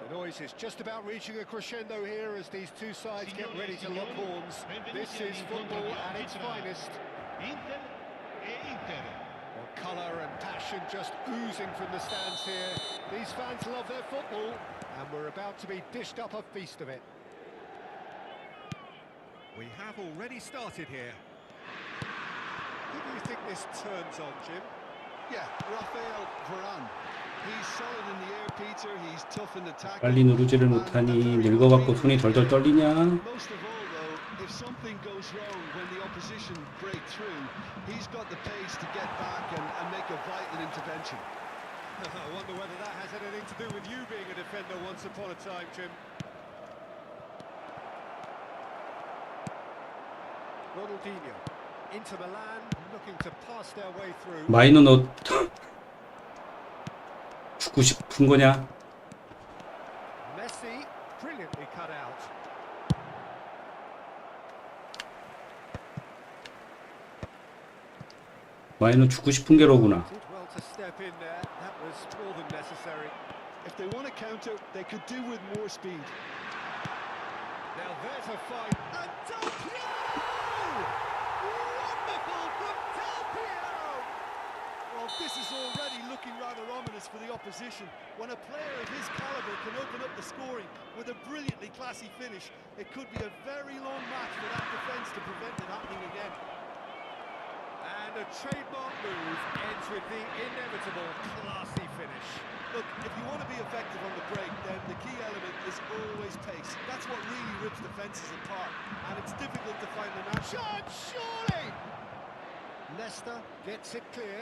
The noise is just about reaching a crescendo here as these two sides get ready to lock horns. This is football at its finest. Inter e Inter. Well, colour and passion just oozing from the stands here. These fans love their football, and we're about to be dished up a feast of it. We have already started here. Who do you think this turns on, Jim? Yeah, Rafael Varane. He's solid in the air, Peter. He's tough in the tackle. 빨리 누르지를 못하니 늙어갖고 손이 덜덜 떨리냐? Most of all, though, if something goes wrong when the opposition break through, he's got the pace to get back and make a vital intervention. I wonder whether that has anything to do with you being a defender once upon a time, Jim. Ronaldinho into Milan, looking to pass their way through. 마이너 너 죽고 싶은 거냐? Messi, brilliantly cut out. 마이너 죽고 싶은 게로구나. Did well to step in there. That was more than necessary. If they want to counter, they could do with more speed. Now there's a fight. And Del Piero! Wonderful from Del Piero! Well, this is already looking rather ominous for the opposition. When a player of his caliber can open up the scoring with a brilliantly classy finish, it could be a very long match for that defence to prevent it happening again. And And a trademark move ends with the inevitable classy finish. Look, if you want to be effective on the break, then the key element is always pace. That's what really rips defences apart, and it's difficult to find the natural. Shot, surely! Leicester gets it clear.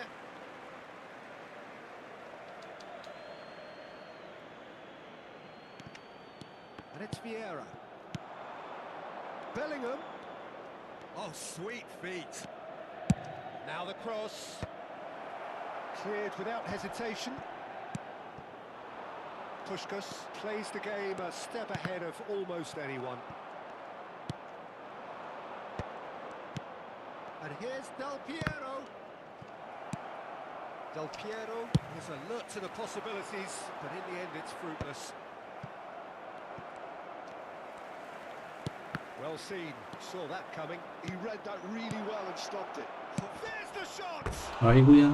And it's Vieira. Bellingham. Oh, sweet feet. Now the cross. Cleared without hesitation. Puskas plays the game a step ahead of almost anyone. And here's Del Piero. Del Piero is alert to the possibilities, but in the end it's fruitless. Well seen, saw that coming. He read that really well and stopped it. There's the shot! 아이고야.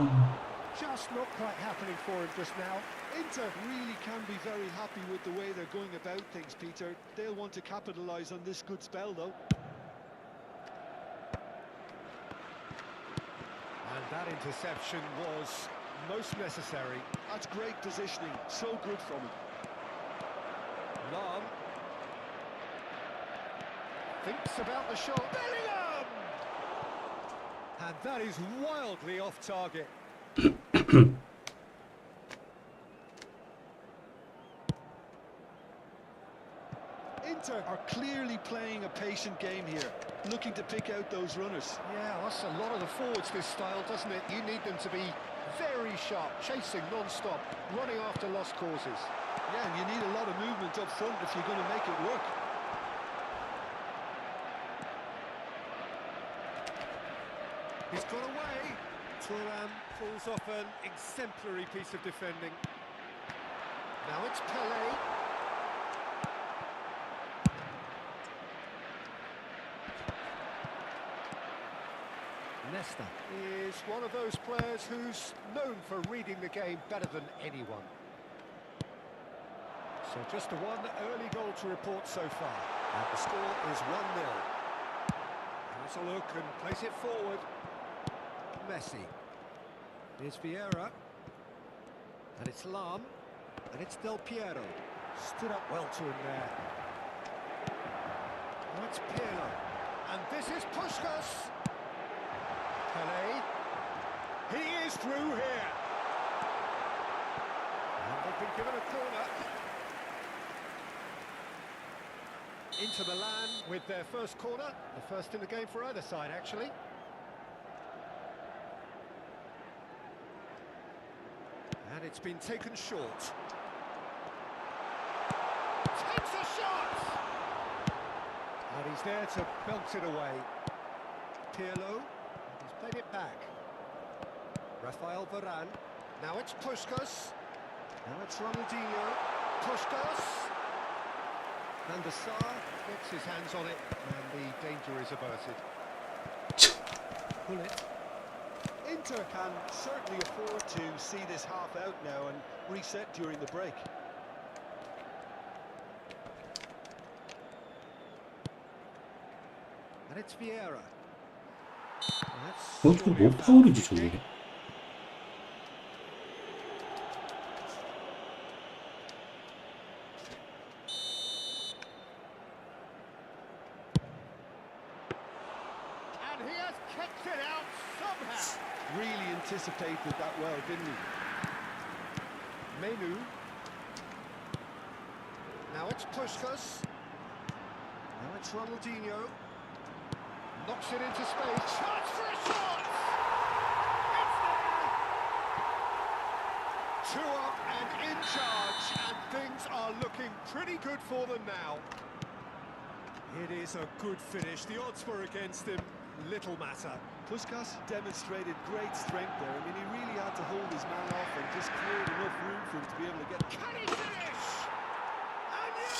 Just not quite happening for him just now. Inter really can be very happy with the way they're going about things, Peter. They'll want to capitalise on this good spell, though. And that interception was most necessary. That's great positioning, so good from him. Lam thinks about the shot. Bellingham! And that is wildly off target. Inter are clearly playing a patient game here, looking to pick out those runners. Yeah, that's a lot of the forwards, this style, doesn't it? You need them to be very sharp, chasing non-stop, running after lost causes. Yeah, and you need a lot of movement up front if you're going to make it work. He's got away. Thuram pulls off an exemplary piece of defending. Now it's Pelé. Leicester is one of those players who's known for reading the game better than anyone. So just a one early goal to report so far. And the score is 1-0. Has a look and plays it forward. Messi. Here's Vieira. And it's Lam. And it's Del Piero. Stood up well to him there. And it's Pirlo. And this is Puskas. Pelé. He is through here. And they've been given a corner. Inter Milan with their first corner. The first in the game for either side, actually. And it's been taken short. Takes a shot! And he's there to belt it away. Pirlo. He's played it back. Rafael Varane. Now it's Puskas. Now it's Ronaldinho. Puskas. And the Sar gets his hands on it, and the danger is averted. Pull it. Inter can certainly afford to see this half out now and reset during the break. And it's Vieira. 어떻게 뭐 파울이지 저게? And he has kicked it out somehow. Really anticipated that well, didn't he? Menu. Now it's Puskas. Now it's Ronaldinho. Knocks it into space. Chance for a shot! It's there! 2 up and in charge, and things are looking pretty good for them now. It is a good finish. The odds were against him. Little matter. Puskas demonstrated great strength there. I mean, he really had to hold his man off and just cleared enough room for him to be able to get... Can he finish? And yes,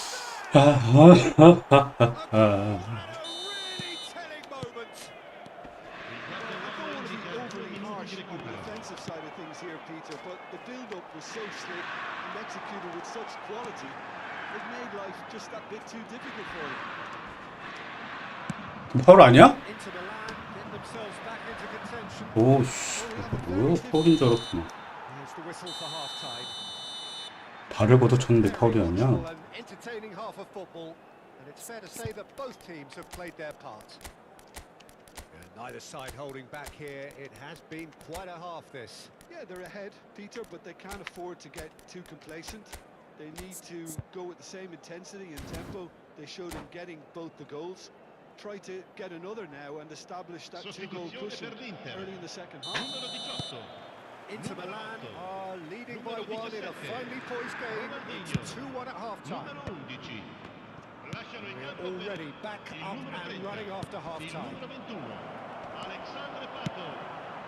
it's there! A really telling moment. I don't want to be overly harsh on the defensive side of things here, Peter, but the build-up was so slick and executed with such quality, it made life just that bit too difficult for him. 파울 아니야? Inter Milan get themselves back into contention. 오씨, 뭐야? 파울인 줄 알았구나. Here's the whistle for half-time. 발을 걷어쳤는데 파울이 Very 아니야. watchable and entertaining half of football, and it's fair to say that both teams have played their part. And neither side holding back here. It has been quite a half, this. Yeah, they're ahead, Peter, but they can't afford to get too complacent. They need to go with the same intensity and tempo they showed in getting both the goals. Try to get another now and establish that two-goal cushion early in the second half. Numero 18. Inter Milan are leading by one in a finely poised game. It's 2-1 at half-time. Numero 11. Lasciano in campo We're already per back il up numero and 30, running after il half-time. numero 21. Alexandre Pato.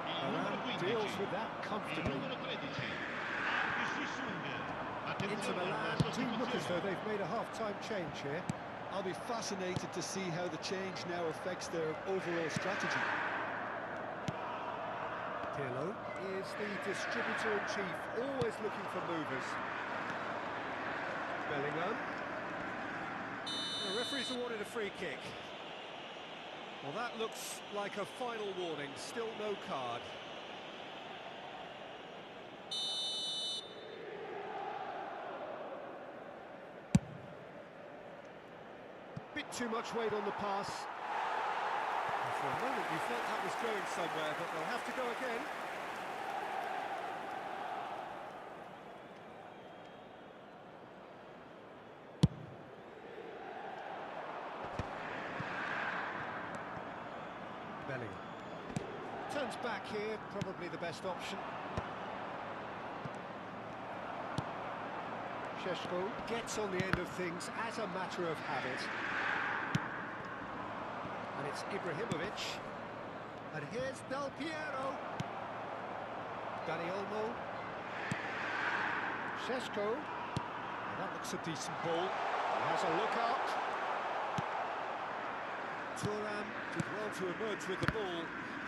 Il numero Around 15. deals with that Il comfortably. numero 13. Inter Attenzione Milan alla do look as though sostituzione. they've made a half-time change here. I'll be fascinated to see how the change now affects their overall strategy. Pirlo is the distributor-in-chief, always looking for movers. Bellingham. The referee's awarded a free kick. Well, that looks like a final warning. Still no card. Bit too much weight on the pass. And for a moment you felt that was going somewhere, but they'll have to go again. Bellingham turns back here, probably the best option. Šeško gets on the end of things as a matter of habit. And it's Ibrahimovic. And here's Del Piero. Dani Olmo. Šeško. Well, that looks a decent ball. He has a look out. Thuram did well to emerge with the ball.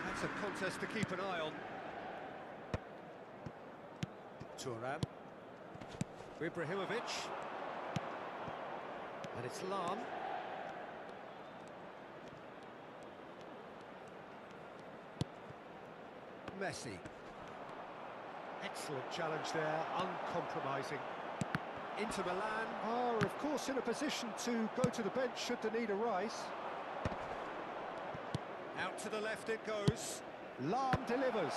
That's a contest to keep an eye on. Thuram. Ibrahimovic. And it's Lam. Messi. Excellent challenge there, uncompromising. Inter Milan are, of course, in a position to go to the bench should the need arise. Out to the left it goes. Lam delivers.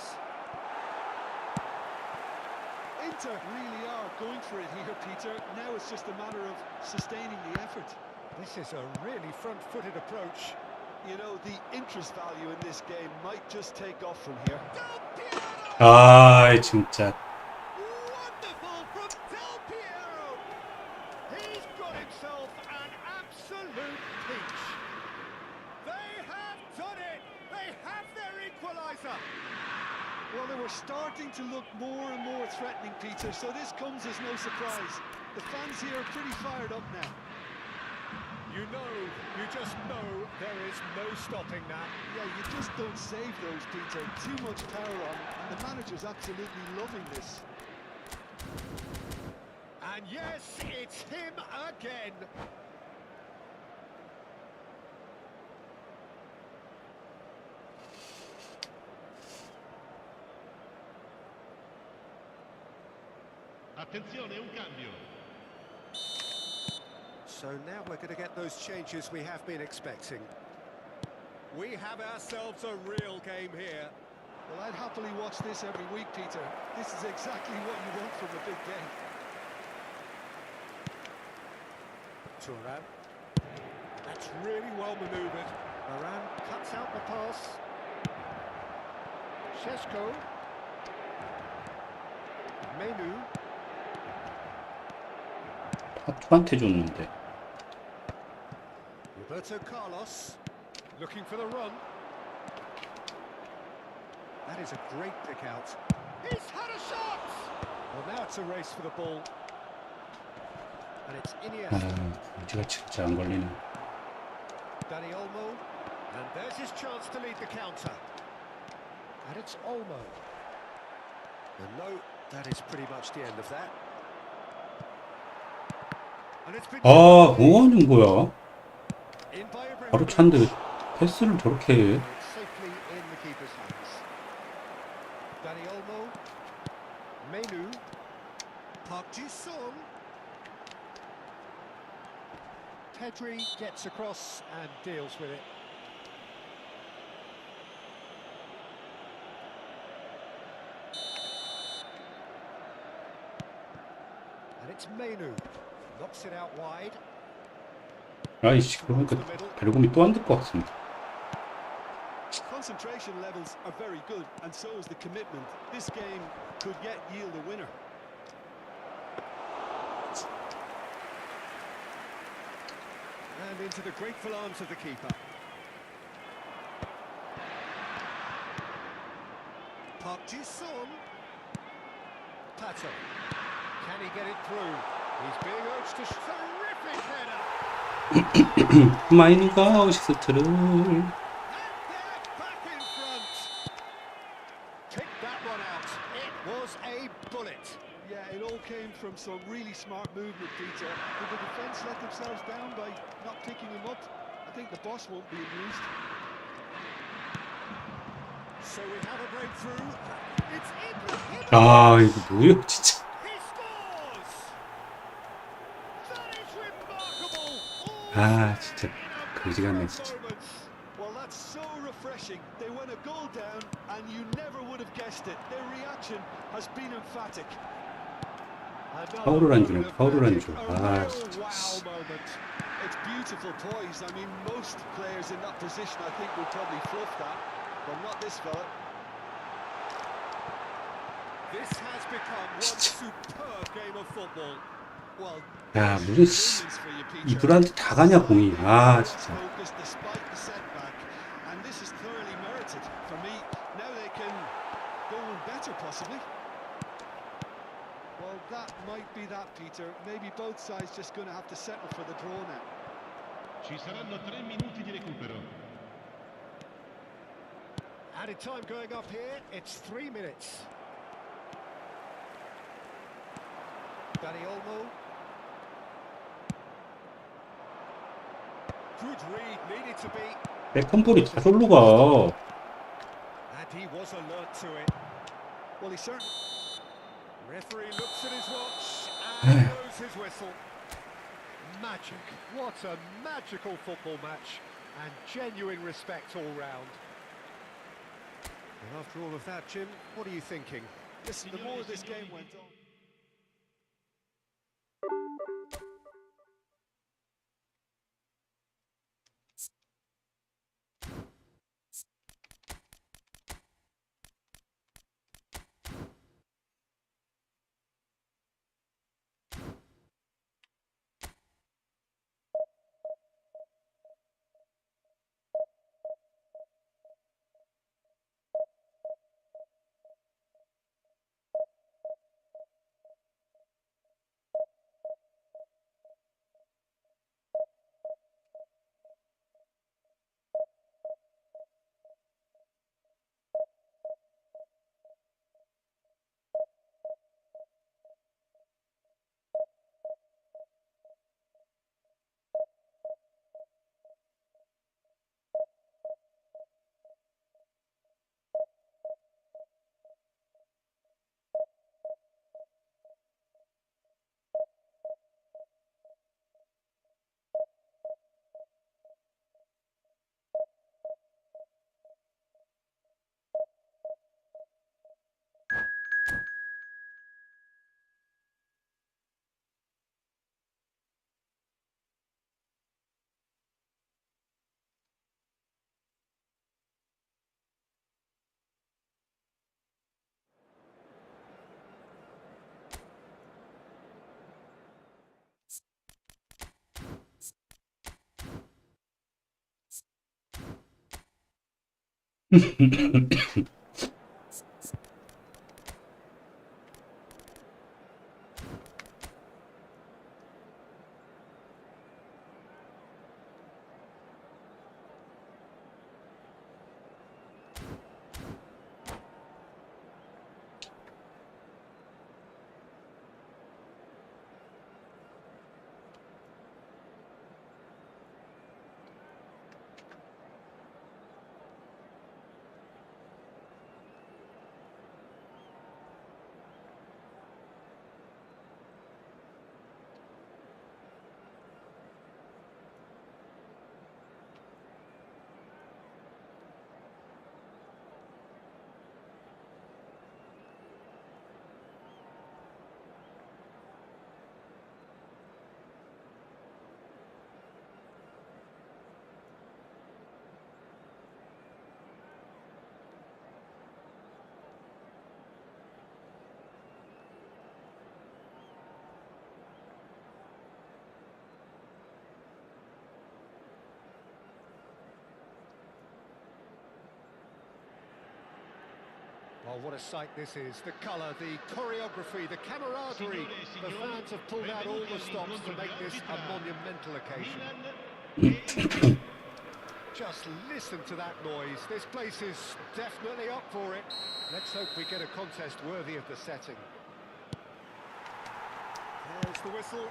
Inter really are going for it here, Peter. Now it's just a matter of sustaining the effort. This is a really front-footed approach. You know, the interest value in this game might just take off from here. Del Piero! 아, 진짜. Wonderful from Del Piero! He's got himself an absolute peach. They have done it! They have their equaliser! Well, they were starting to look more and more threatening, Peter, so this comes as no surprise. The fans here are pretty fired up now. You just know there is no stopping that. Yeah, you just don't save those, Peter. Too much power on, and the manager's absolutely loving this. And yes, it's him again. Attenzione, un cambio. So now we're going to get those changes we have been expecting. We have ourselves a real game here. Well, I'd happily watch this every week, Peter. This is exactly what you want from a big game. Thuram. That's really well manoeuvred. Varane cuts out the pass. Šeško. Menu. 파투한테 줬는데. Roberto Carlos looking for the run. That is a great pick out. He's had a shot! Well, now it's a race for the ball. And it's Iniesta. 아, 문제가 진짜 안 걸리네. Dani Olmo. And there's his chance to lead the counter. And it's Olmo. And no, that is pretty much the end of that. And it's been 아, 뭐 하는 거야? in by 바로 Ibrahimovic. 찬데 패스를 저렇게 해. Safely in the Menu. Park Ji-sung. Pedri gets across and deals with it. And it's Menu. Knocks it out wide. 아이씨, 그러니까 발곰이 또 안 될 것 같습니다. Concentration levels are very good, and so is the commitment. This game could yet yield a winner. And into the grateful arms of the keeper. Park Ji-sung. Pato. Can he get it through? He's being urged to terrific header. 마이누가 어시스트를. And they're back in front. Picked that one out. It was a bullet. Yeah, it all came from some really smart movement, Peter. Did the defence let themselves down by not picking him up? I think the boss won't be amused. So we have a breakthrough. It's Ibrahim. 아, 이거 뭐예요, 진짜. He scores. That is remarkable. 아, 진짜 거지 같네, 진짜. Well, that's so refreshing. They went a goal down, and you never would have guessed it. Their reaction has been emphatic. 파울을 안 주네, 파울을 안 줘. 아, 진짜. Wow moment. It's beautiful poise. I mean, most players in that position, I think, would probably fluff that, but not this fella. This has become one superb game of football. Well, 야, 무슨 씨, 이들한테 다 가냐 공이. 아, 진짜. focus despite the setback, and this is thoroughly merited for me. Now they can go on better, possibly. Well, that might be that, Peter. Maybe both sides just going to have to settle for the draw now. Ci saranno 3 minuti di recupero. added time going up here. It's 3 minutes. Danny Olmo. Good read, needed to be. 백컴볼이 다 솔로 가. And he was alert to it. Well, he certainly... Referee looks at his watch and blows his whistle. Magic. What a magical football match. And genuine respect all round. And after all of that, Jim, what are you thinking? Listen, the more this game went on... Oh, what a sight this is. The colour, the choreography, the camaraderie. The fans have pulled out all the stops to make this a monumental occasion. Just listen to that noise. This place is definitely up for it. Let's hope we get a contest worthy of the setting. There's the whistle.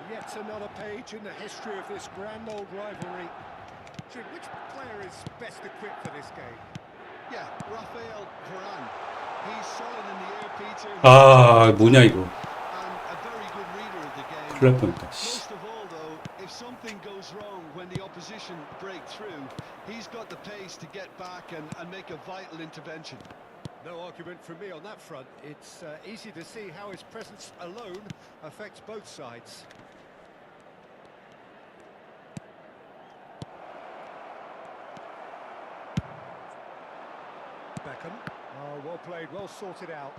Yet another page in the history of this grand old rivalry. Jim, which player is best equipped for this game? Yeah, Rafael Varane. He's solid in the air, Peter. 아, 뭐냐 이거. And a very good reader of the game. 큰일 날 뻔했다. 씨. Most of all, though, if something goes wrong when the opposition break through, he's got the pace to get back and make a vital intervention. No argument from me on that front. It's easy to see how his presence alone affects both sides. Beckham. Oh, well played, well sorted out.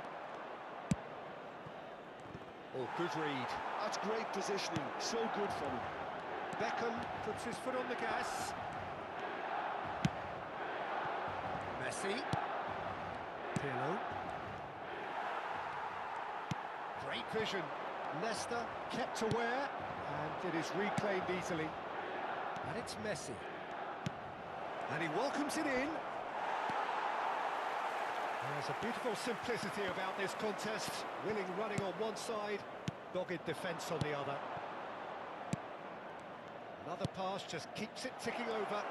Oh, good read. That's great positioning. So good from him. Beckham puts his foot on the gas. Messi. Pirlo. Great vision. Leicester kept aware, and it is reclaimed easily. And it's Messi. And he welcomes it in. There's a beautiful simplicity about this contest. Willing running on one side, dogged defence on the other. Another pass just keeps it ticking over.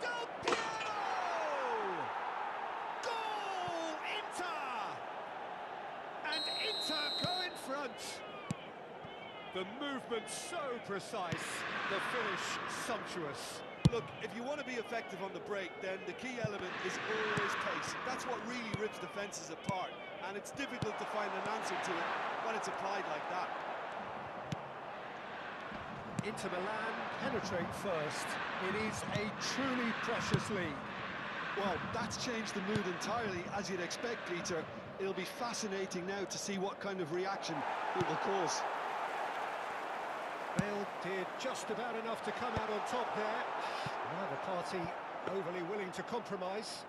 Del Piero! Goal! Inter! And Inter go in front. The movement so precise, the finish sumptuous. Look, if you want to be effective on the break, then the key element is always pace. That's what really rips defences apart, and it's difficult to find an answer to it when it's applied like that. Inter Milan penetrate first. It is a truly precious lead. Well, that's changed the mood entirely, as you'd expect, Peter. It'll be fascinating now to see what kind of reaction it will cause. Bale did just about enough to come out on top there. Neither party overly willing to compromise.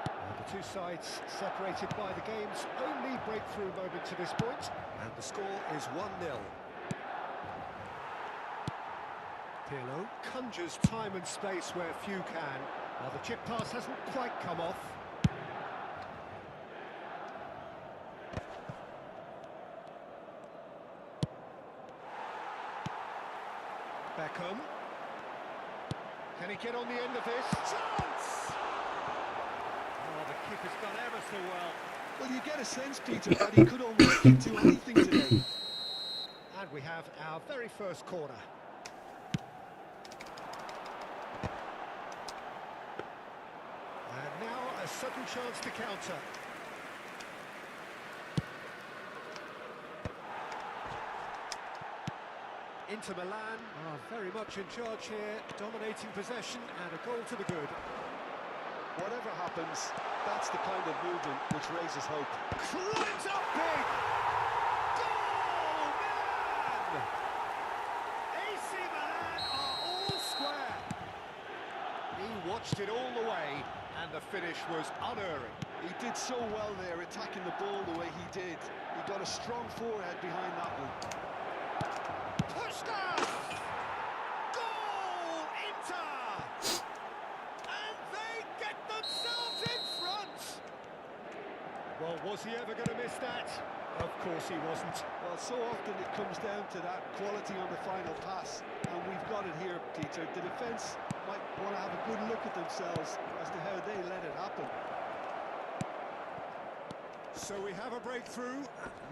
And the two sides separated by the game's only breakthrough moment to this point. And the score is 1-0. Pirlo conjures time and space where few can. Well, the chip pass hasn't quite come off. Beckham. Can he get on the end of this? Chance! Oh, the keeper's done ever so well. Well, you get a sense, Peter, that he could almost get to anything today. And we have our very first corner. And now a sudden chance to counter. Inter Milan are very much in charge here, dominating possession and a goal to the good. Whatever happens, that's the kind of movement which raises hope. Climbs up big! Goal! Milan! AC Milan are all square. He watched it all the way and the finish was unerring. He did so well there, attacking the ball the way he did. He got a strong forehead behind that one. Puskas! Goal! Inter! And they get themselves in front! Well, was he ever going to miss that? Of course he wasn't. Well, so often it comes down to that quality on the final pass, and we've got it here, Peter. The defence might want to have a good look at themselves as to how they let it happen. So we have a breakthrough.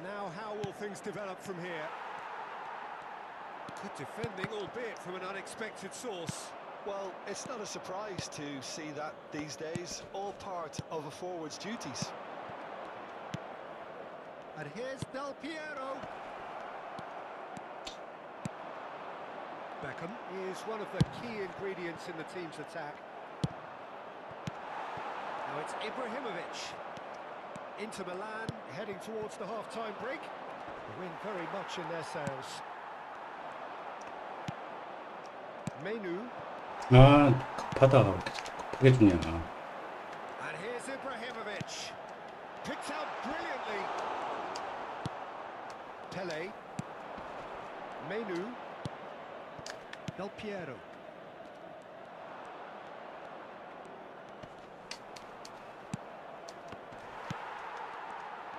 Now how will things develop from here? Good defending, albeit from an unexpected source. Well, it's not a surprise to see that these days, all part of a forward's duties. And here's Del Piero. Beckham is one of the key ingredients in the team's attack. Now it's Ibrahimovic. Inter Milan heading towards the half-time break. The wind very much in their sails. Menu. 아, 급하다. 왜 이렇게 자꾸 급하게 주냐. And here's Ibrahimovic. Picked out brilliantly. Pele. Menu. Del Piero.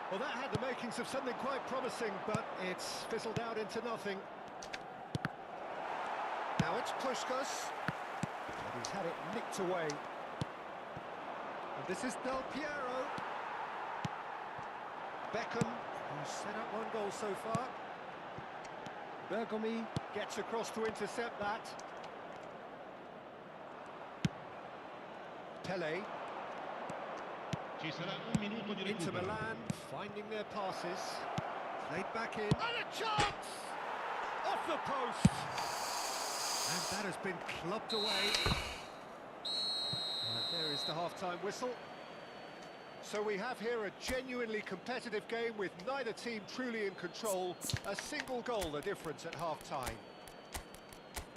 Well, that had the makings of something quite promising, but it's fizzled out into nothing. Now it's Puskás. He's had it nicked away. And this is Del Piero. Beckham, who's set up one goal so far. Bergomi gets across to intercept that. Pele. Ci sarà un minuto di Inter recupero. Milan finding their passes. Played back in. And a chance! Off the post! And that has been clubbed away. And there is the half-time whistle. So we have here a genuinely competitive game with neither team truly in control. A single goal the difference at half-time.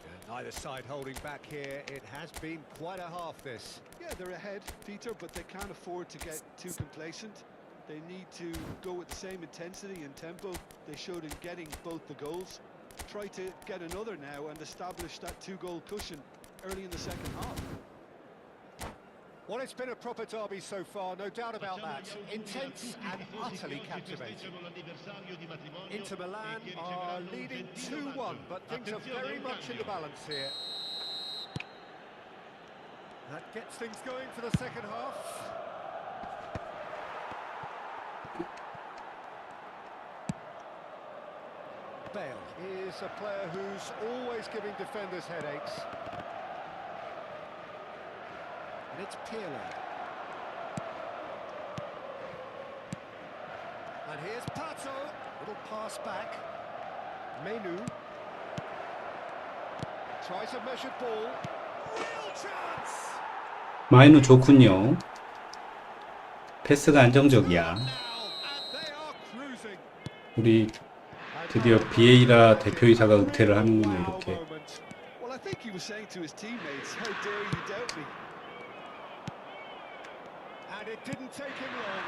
And neither side holding back here. It has been quite a half, this. Yeah, they're ahead, Peter, but they can't afford to get too complacent. They need to go with the same intensity and tempo they showed in getting both the goals. Try to get another now and establish that two-goal cushion early in the second half. Well, it's been a proper derby so far, no doubt about that. Intense and utterly captivating. Inter Milan are leading 2-1, but things are very much in the balance here. That gets things going for the second half. Bale is a player who's always giving defenders headaches. And it's Pirlo. And here's Pato. Little pass back. Menu. Tries a measured ball. Real chance! 마이누 좋군요. 패스가 안정적이야. Now, and they are cruising. 우리 드디어 비에이라 대표이사가 은퇴를 하는군요. 이렇게. Well, I think he was saying to his teammates, how dare you doubt me? And it didn't take him long.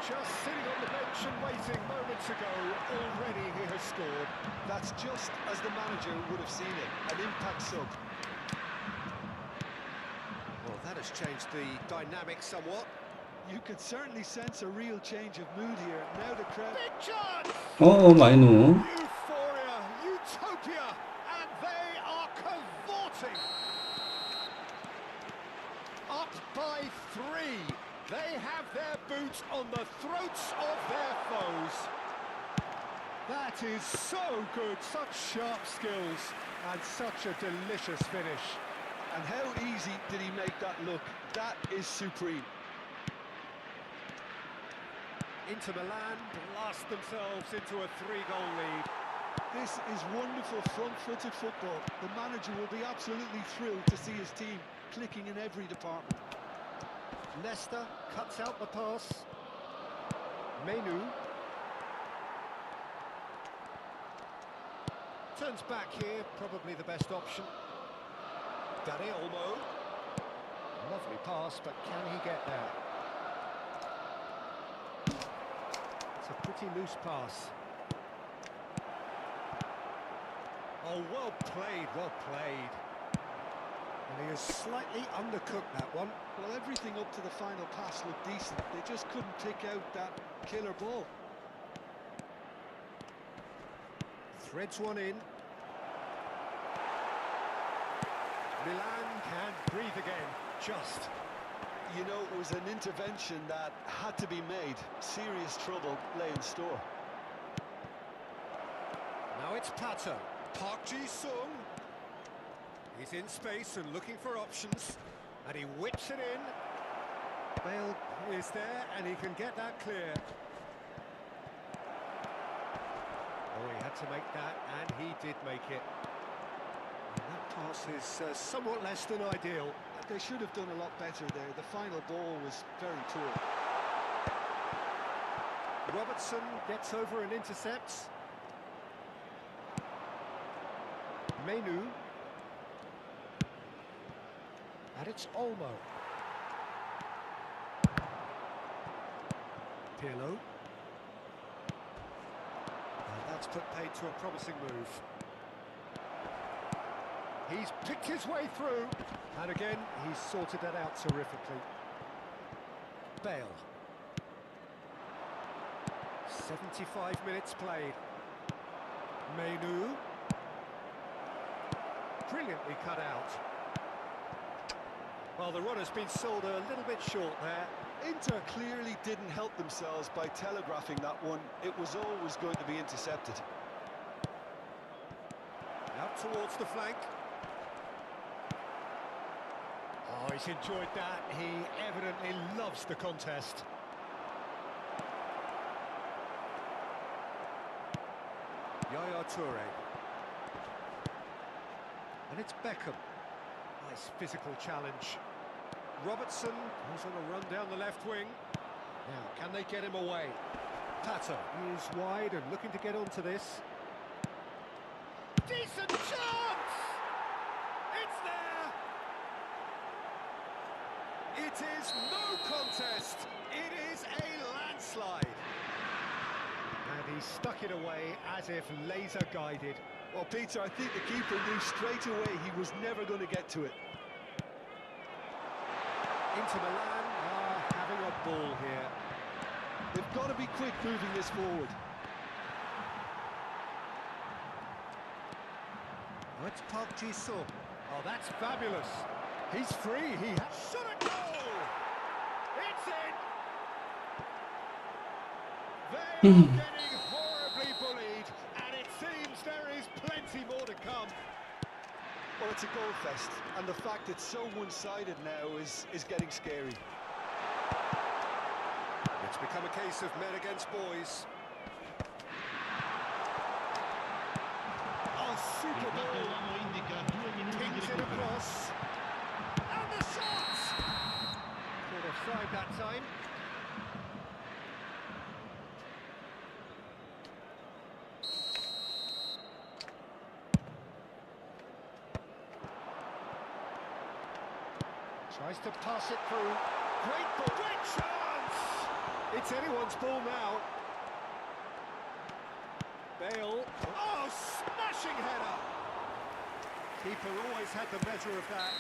Just sitting on the bench and waiting moments ago, already he has scored. That's just as the manager would have seen it, an impact sub. Well, that has changed the dynamic somewhat. You could certainly sense a real change of mood here. Now the crowd... Big chance! 마이누. Euphoria, utopia, and they are cavorting. Up by 3. They have their boots on the throats of their foes. That is so good, such sharp skills, and such a delicious finish. And how easy did he make that look? That is supreme. Inter Milan blast themselves into a 3-goal lead. This is wonderful front-footed football. The manager will be absolutely thrilled to see his team clicking in every department. Leicester cuts out the pass. Menu. Turns back here, probably the best option. Dani Olmo. Lovely pass, but can he get there? It's a pretty loose pass. Oh, well played, well played. And he has slightly undercooked that one. Well, everything up to the final pass looked decent. They just couldn't pick out that killer ball. Threads one in. Milan can breathe again, just. You know, it was an intervention that had to be made. Serious trouble lay in store. Now it's Pato. Park Ji-sung. He's in space and looking for options. And he whips it in. Bale is there and he can get that clear. Oh, he had to make that, and he did make it. And that pass is somewhat less than ideal. They should have done a lot better there. The final ball was very poor. Robertson gets over and intercepts. And it's Olmo. Pirlo. And that's put paid to a promising move. He's picked his way through. And again, he's sorted that out terrifically. Bale. 75 minutes played. Menu. Brilliantly cut out. Well, the runner's been sold a little bit short there. Inter clearly didn't help themselves by telegraphing that one. It was always going to be intercepted. Out towards the flank. Oh, he's enjoyed that. He evidently loves the contest. Yaya Toure. And it's Beckham. Nice physical challenge. Robertson goes on a run down the left wing. Now, can they get him away? Pato is wide and looking to get onto this. Decent chance! It's there! It is no contest. It is a landslide. And he stuck it away as if laser guided. Well, Peter, I think the keeper knew straight away he was never going to get to it. Inter Milan are having a ball here. They've got to be quick moving this forward. Oh, it's Park Ji-sung. Oh, that's fabulous. He's free. He has shot a goal. It's in. They are getting horribly bullied, and it seems there is plenty more to come. Well, it's a goal fest, and the fact it's so one-sided now is getting scary. It's become a case of men against boys. Oh, super Il ball. uomo indica 2 minuti di Kings it recupero. across. And the shot! Could have tried that time. Tries to pass it through. Great ball. Great chance! It's anyone's ball now. Bale. Oh, smashing header! Keeper always had the measure of that.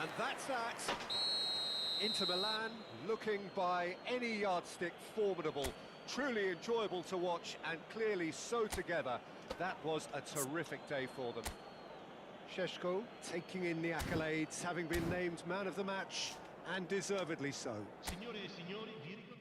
And that's that. Inter Milan looking by any yardstick formidable. Truly enjoyable to watch and clearly so together. That was a terrific day for them. Šeško taking in the accolades, having been named man of the match, and deservedly so. Signore e signori, vi ricordo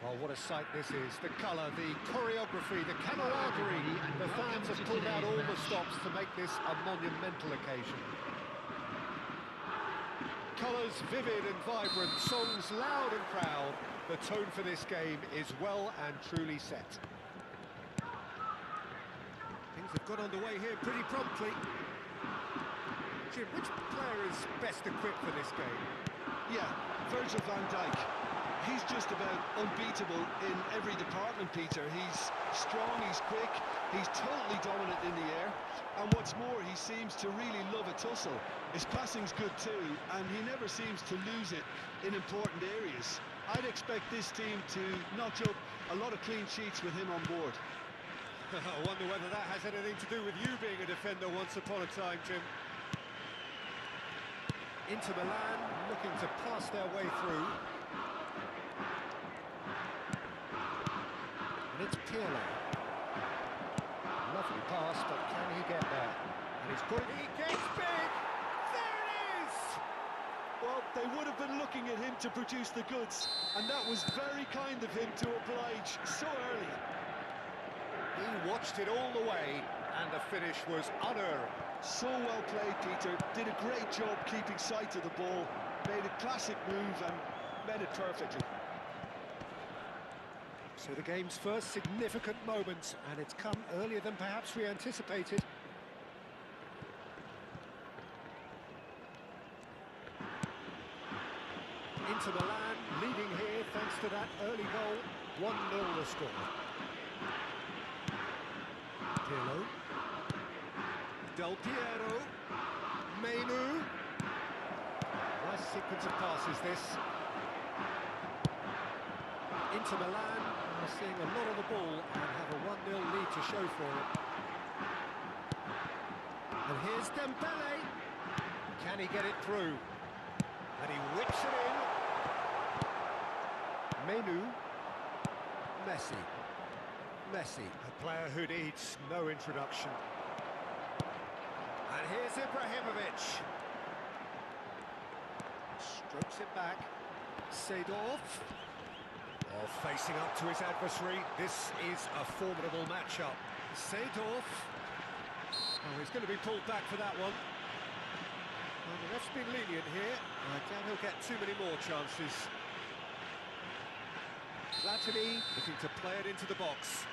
Oh, what a sight this is. The colour, the choreography, the camaraderie. The fans have pulled out all the stops to make this a monumental occasion. Colours vivid and vibrant, songs loud and proud. The tone for this game is well and truly set. Things have got underway here pretty promptly. Jim, which player is best equipped for this game? Yeah, Virgil van Dijk. He's just about unbeatable in every department, Peter. He's strong, he's quick, he's totally dominant in the air. And what's more, he seems to really love a tussle. His passing's good too, and he never seems to lose it in important areas. I'd expect this team to notch up a lot of clean sheets with him on board. I wonder whether that has anything to do with you being a defender once upon a time, Jim. Inter Milan looking to pass their way through. And it's Pirlo. Lovely pass, but can he get there? And he's got it. He gets big! There it is! Well, they would have been looking at him to produce the goods, and that was very kind of him to oblige so early. He watched it all the way, and the finish was unerring. So well played, Peter. Did a great job keeping sight of the ball. Made a classic move and met it perfectly. So the game's first significant moment, and it's come earlier than perhaps we anticipated. Inter Milan leading here thanks to that early goal. 1-0 the score. Pirlo. Del Piero. Menu. Nice sequence of passes this. Inter Milan are seeing a lot of the ball and have a 1-0 lead to show for it. And here's Dembele. Can he get it through? And he whips it in. Menu. Messi. Messi, a player who needs no introduction. And here's Ibrahimovic. Strokes it back. Seedorf. Oh, facing up to his adversary. This is a formidable matchup. Seedorf. Oh, he's going to be pulled back for that one. Well, the ref's been lenient here. I doubt he'll get too many more chances. Platini looking to play it into the box.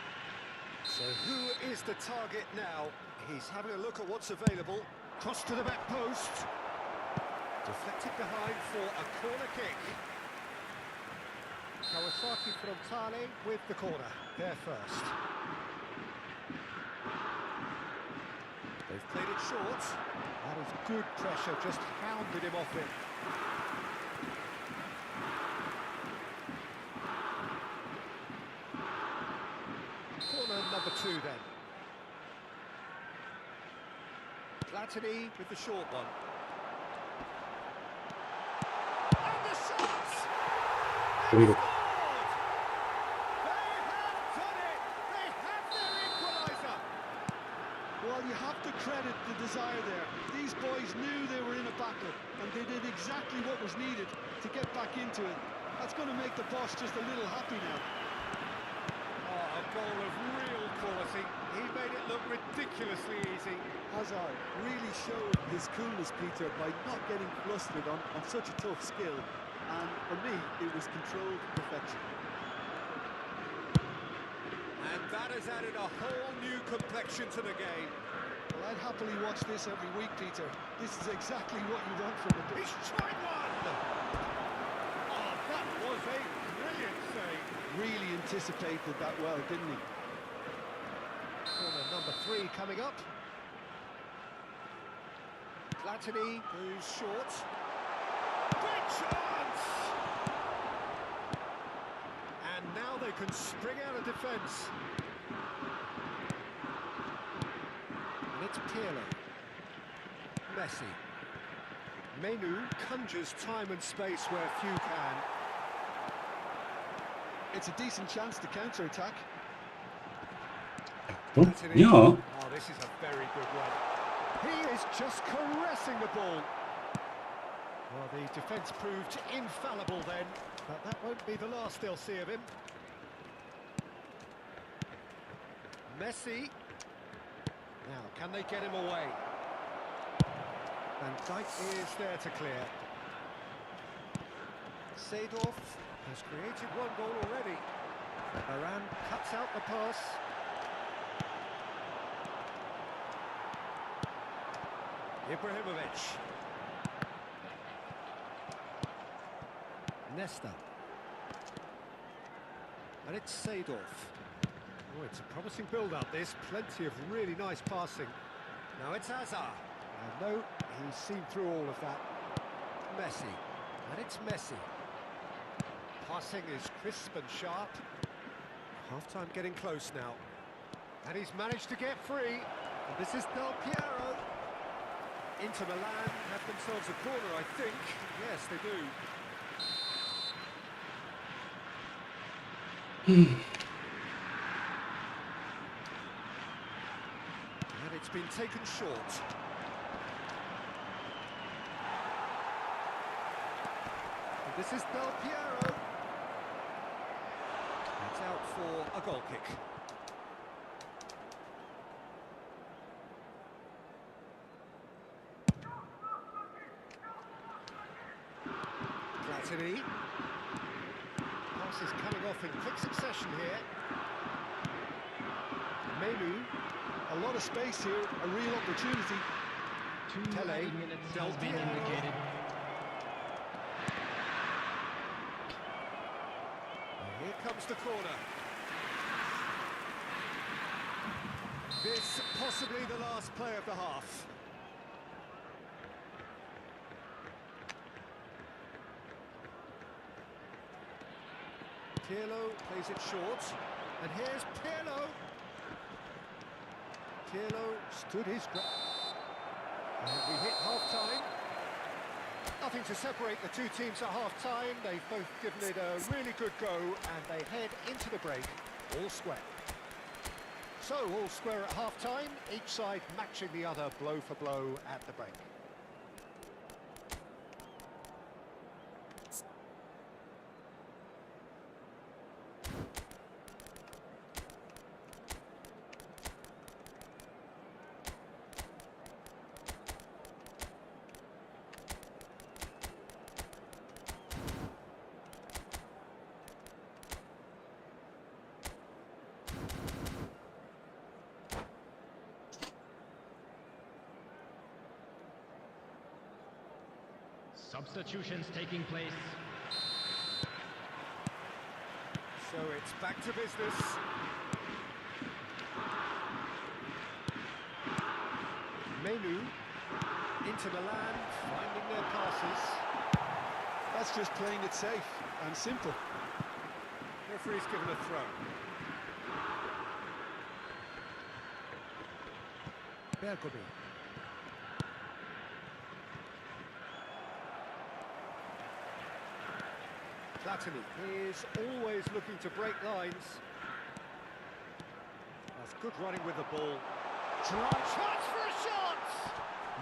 So who is the target now? He's having a look at what's available. Cross to the back post. Deflected behind for a corner kick. Kawasaki Frontale with the corner. There first. They've played it short. That is good pressure, just hounded him off it. Corner number 2 then. Platini with the short one. And the shot! 그리고 They have done it! They have their equaliser! Well, you have to credit the desire there. These boys knew they were in a battle, and they did exactly what was needed to get back into it. That's going to make the boss just a little happy now. Oh, a goal of real quality. He made it look ridiculously easy. Hazard really showed his coolness, Peter, by not getting flustered on such a tough skill. And for me, it was controlled perfection. And that has added a whole new complexion to the game. Well, I'd happily watch this every week, Peter. This is exactly what you want from a bit. He's tried one! Oh, that was a brilliant save. Really anticipated that well, didn't he? Corner number 3 coming up. Platini goes short. Big chance! And now they can spring out of defence. And it's Pirlo. Messi. Menu conjures time and space where few can. It's a decent chance to counter-attack. Platini. 야, Oh, this is a very good run. He is just caressing the ball. Well, the defence proved infallible then, but that won't be the last they'll see of him. Messi. Now, can they get him away? Van Dijk is there to clear. Seedorf has created one goal already. Varane cuts out the pass. Ibrahimovic. Nesta. And it's Seedorf. Oh, it's a promising build-up, this. Plenty of really nice passing. Now it's Hazard. No, he's seen through all of that. Messi. And it's Messi. Passing is crisp and sharp. Half-time getting close now. And he's managed to get free. And this is Del Piero. Inter Milan have themselves a corner, I think. Yes, they do. And it's been taken short. And this is Del Piero. It's out for a goal kick. Platini. Pass is coming off in quick succession here. Menu. A lot of space here, a real opportunity. Tele. Del Piero. Here comes the corner. This possibly the last play of the half. Pirlo plays it short, and here's Pirlo. Pirlo stood his ground. And we hit half-time. Nothing to separate the two teams at half-time. They've both given it a really good go, and they head into the break all square. So, all square at half-time, each side matching the other blow for blow at the break. Substitutions taking place. So it's back to business. Menu, Inter Milan, finding their passes. That's just playing it safe and simple. Referee's given a throw. Bergomi. Platini is always looking to break lines. That's good running with the ball. Chance for a shot!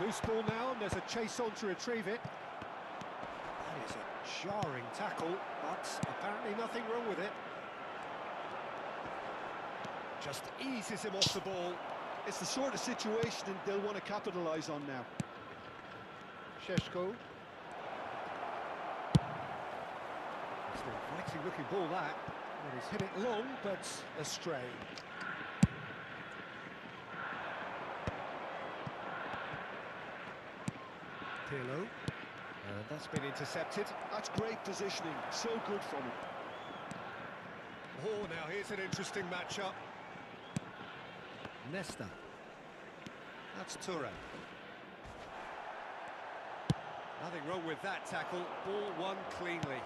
Loose ball now, and there's a chase on to retrieve it. That is a jarring tackle, but apparently nothing wrong with it. Just eases him off the ball. It's the sort of situation they'll want to capitalise on now. Sheshko. It's an inviting looking ball that. Well, he's hit it long, but astray. Pirlo. And that's been intercepted. That's great positioning, so good from him. Oh, now here's an interesting matchup. Nesta. That's Touré. Nothing wrong with that tackle. Ball won cleanly.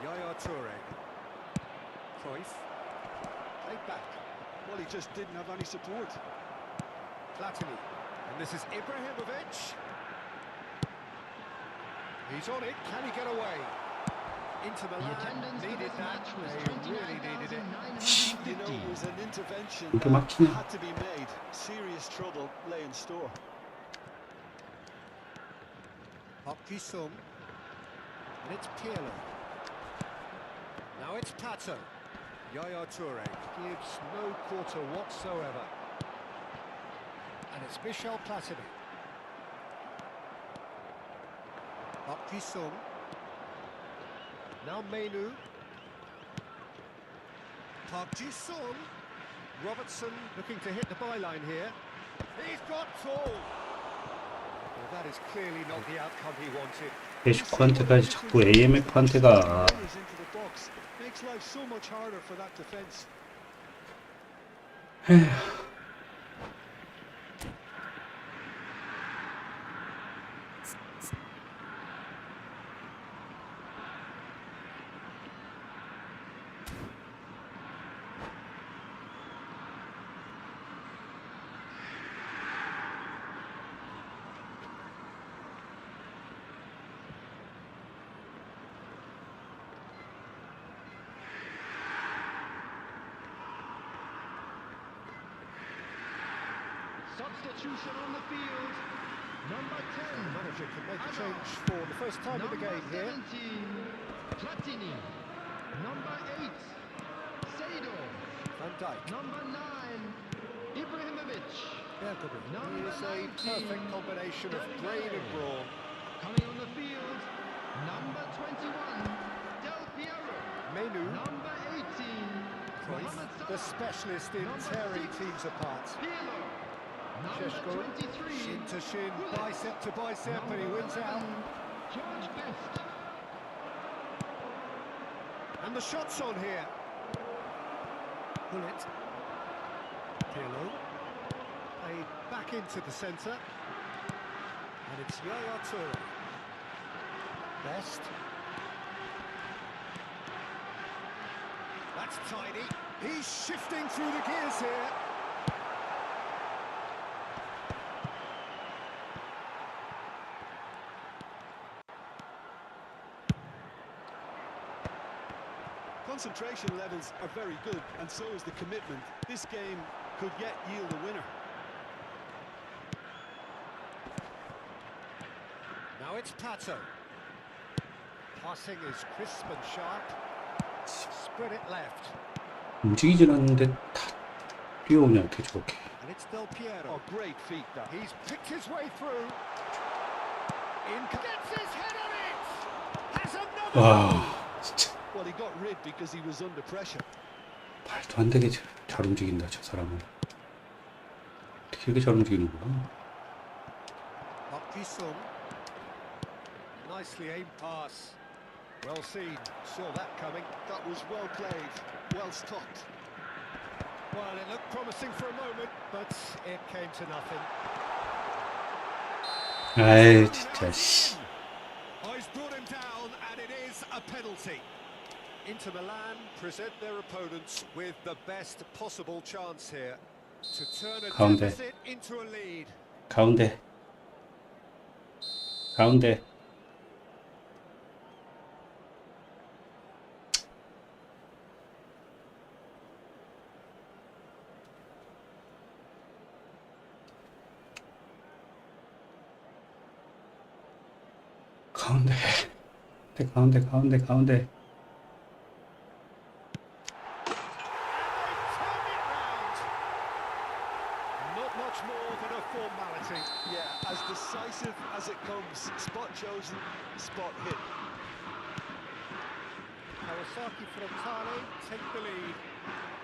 Yaya Toure. Cruyff. Played back. Well, he just didn't have any support. Platini. And this is Ibrahimovic. He's on it. Can he get away? Into The Milan. attendance for Needed this that. match was They really needed it. You know, it was an intervention 이렇게 that 막히냐? had to be made. Serious trouble lay in store. Park Ji-sung. And it's Pirlo. Now it's Pato. Yaya Toure gives no quarter whatsoever. And it's Michel Platini. Park Ji-sung. Now Menu. Park Ji-sung. Robertson looking to hit the byline here. He's got tall. Well, that is clearly not the outcome he wanted. 대슈크한테까지 자꾸 AMF한테가 Runners into the box. Makes life so much harder for that defense. Substitution on the field. Number 10. The manager can make a change for the first time in the game here. 17, Platini. Number 8, Seido. Van Dijk. Number 9, Ibrahimovic. Bergkamp. Number He is a 19, perfect combination of brain and brawn. Coming on the field, number 21, Del Piero. Menu. Number 18, Cruyff, Mohamed the Salah. specialist in Number tearing 6, teams apart. Pirlo. Number Šeško, 23, shin to shin, Gullit. bicep to bicep, and he Number wins out. 11, George Best. And the shot's on here. Bullet. Pirlo. Played back into the centre. And it's Yaya Toure. Best. That's tidy. He's shifting through the gears here. Concentration levels are very good, and so is the commitment. This game could yet yield a winner. Now it's Pato. Passing is crisp and sharp. Spread it left. 움직이진 않는데 다 뛰어오냐 어떻게 저렇게. And it's Del Piero. Oh, great feat that. He's picked his way through. In gets his head on it. Has another. 와 진짜 Well, he got rid because he was under pressure. 말도 안 되게 잘 움직인다 저 사람은. 어떻게 이렇게 잘 움직이는 거야? Park Ji-sung. Nicely aimed pass. Well seen. Saw that coming. That was well played, well stopped. Well, it looked promising for a moment, but it came to nothing. 아이 진짜 씨. Oh, he's brought him down, and it is a penalty. Inter Milan present their opponents with the best possible chance here to turn a 가운데. deficit into a lead. 가운데 가운데 가운데 가운데 가운데 가운데 Not much more than a formality. Yeah, as decisive as it comes. Spot chosen, spot hit. Kawasaki Frontale take the lead.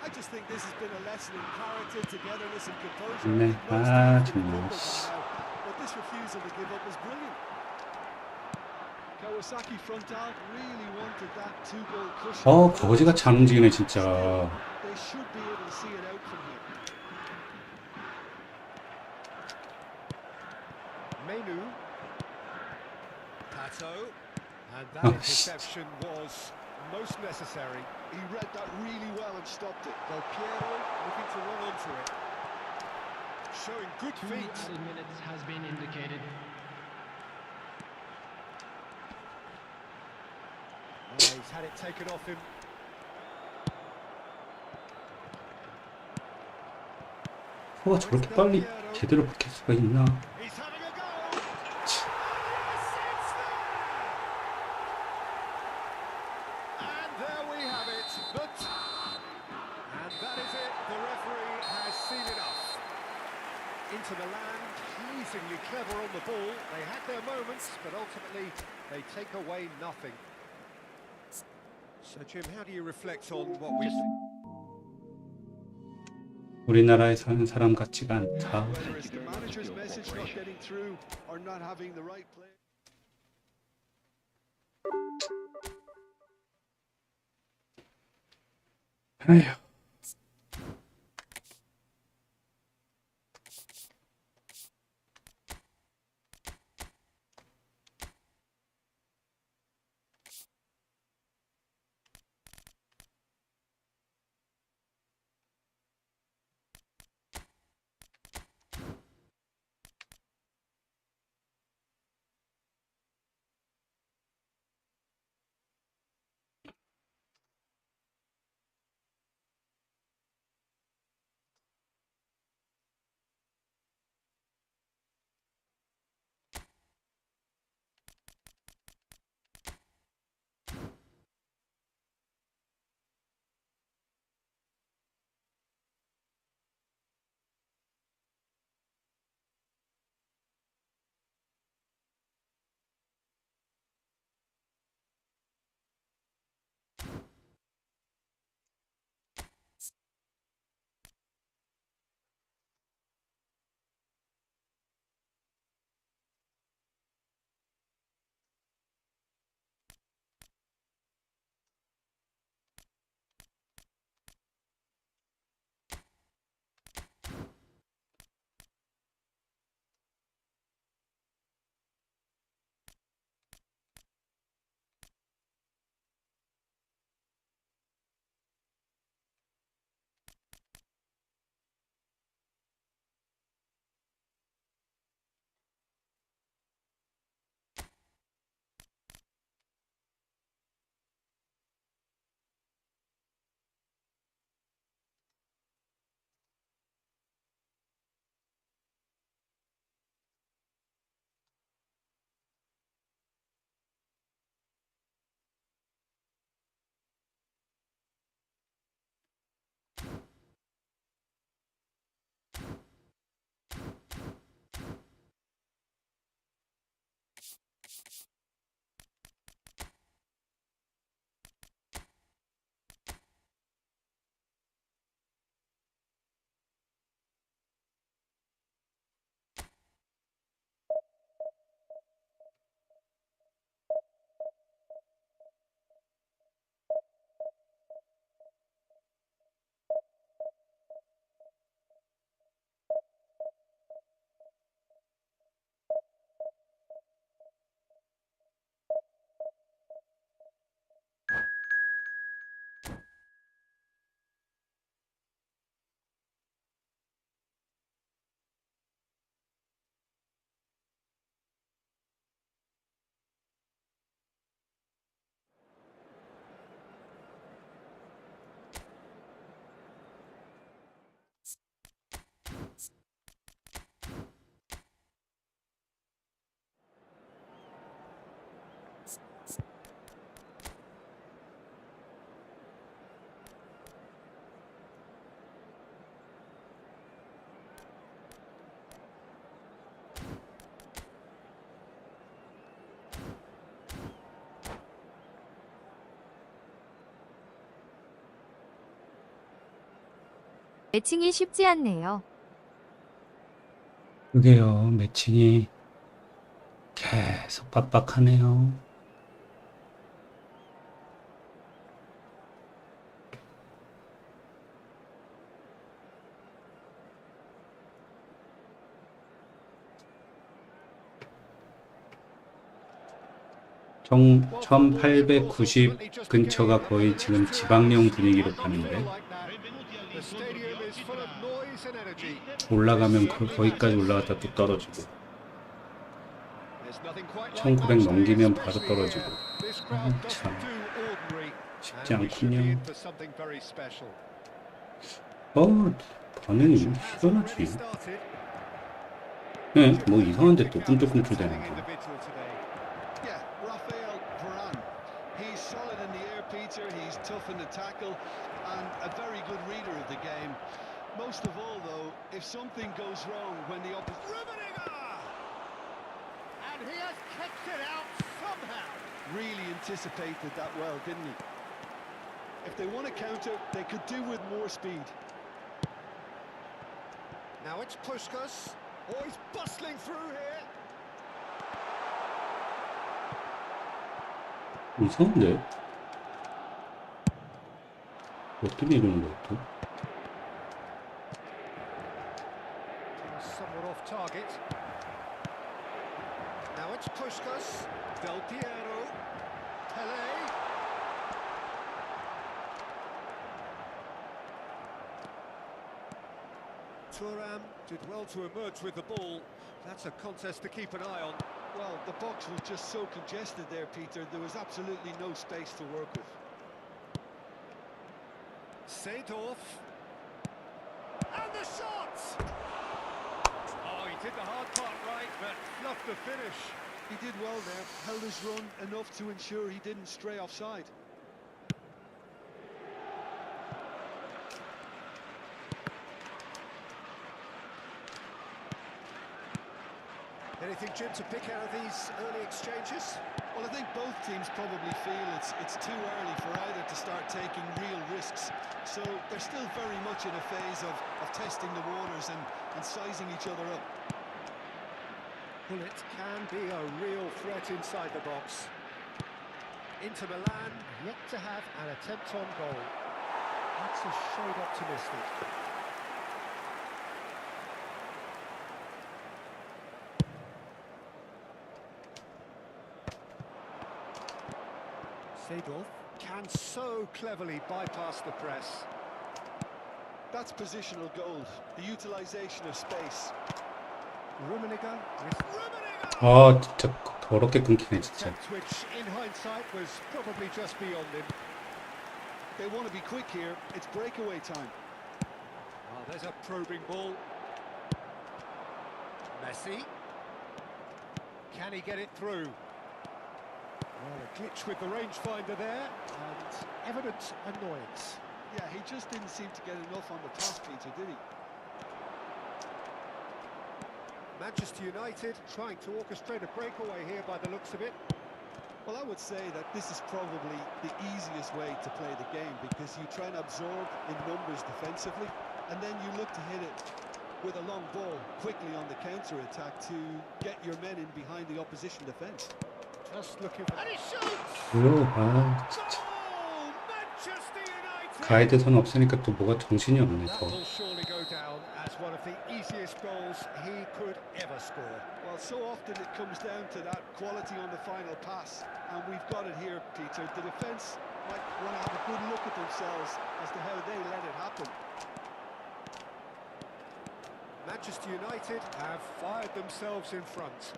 I just think this has been a lesson in character, togetherness and composure. 네. I think most 아, teams would 정말. have crumbled by now, but this refusal to give up was brilliant. Kawasaki Frontale really wanted that two-goal cushion. 거지같이 안 움직이네 진짜. They should be able to see it out from here. Menu. Pato. And that Oh, interception was most necessary. He read that really well and stopped it. Del Piero looking to run onto it. Showing good 2 feet. added minutes has been indicated. He's had it taken off him. 코가 저렇게 빨리 제대로 박힐 수가 있나? He's having a go. 치. Yes, it's there. And there we have it. And that is it. The referee has seen enough. Into the land, pleasingly clever on the ball. They had their moments, but ultimately they take away nothing. So Jim, how do you reflect on what we've seen? 우리나라에 사는 사람 같지가 않다. Whether it's the manager's message not getting through or not having the right play. 아휴. 매칭이 쉽지 않네요. 그게요, 매칭이 계속 빡빡하네요. 1890 근처가 거의 지금 지방령 분위기로 가는데 The stadium is full of noise and energy. 올라가면 거기까지 올라갔다 또 떨어지고 There's nothing quite like 1900 match day, 넘기면 바로 especially 떨어지고 here. This crowd 참 doesn't do ordinary, 쉽지 and we should be in 않군요. for something very special. 반응이 Has already 희한하지. started. 네, 뭐 이상한데 또 꿈틀꿈틀 되는데. Individual today. Yeah, Rafael Varane. He's solid in the air, Peter. He's tough in the tackle and a very good reader of the game. Most of all, though, if something goes wrong when the opposition And he has kicked it out somehow. really anticipated that well, didn't he? If they want to counter, they could do with more speed. Now it's Puskas. Oh, he's bustling through here. 이상한데? 어떻게 이러는 거야 또? Somewhat off target. Now it's Puskas. Del Piero. Pele. Thuram did well to emerge with the ball. That's a contest to keep an eye on. Well, the box was just so congested there, Peter. There was absolutely no space to work with. Seedorf. And the shot! Oh, he did the hard part right, but fluffed the finish. He did well there, held his run enough to ensure he didn't stray offside. Anything, Jim, to pick out of these early exchanges? Well, I think both teams probably feel it's too early for either to start taking real risks. So they're still very much in a phase of testing the waters and sizing each other up. Well, it can be a real threat inside the box. Inter Milan yet to have an attempt on goal. That's a shade optimistic. Seedorf can so cleverly bypass the press. That's positional gold, the utilisation of space. Rummenigge with Rummenigge! 아 진짜 더럽게 끊기네 진짜. Attempt which in hindsight was probably just beyond him. They want to be quick here, it's breakaway time. Oh, there's a probing ball. Messi. Can he get it through? Well, a glitch with the rangefinder there, and evident annoyance. Yeah, he just didn't seem to get enough on the pass, Peter, did he? Manchester United trying to orchestrate a breakaway here by the looks of it. Well, I would say that this is probably the easiest way to play the game because you try and absorb in numbers defensively and then you look to hit it with a long ball quickly on the counter-attack to get your men in behind the opposition defence. Just looking for... And he shoots! 진짜 Goal! Manchester United! 가이드선 없으니까 또 뭐가 정신이 없네 That 더. will surely go down as one of the easiest goals he could ever score. Well, so often it comes down to that quality on the final pass, and we've got it here, Peter. The defence might want to have a good look at themselves as to how they let it happen. Manchester United have fired themselves in front.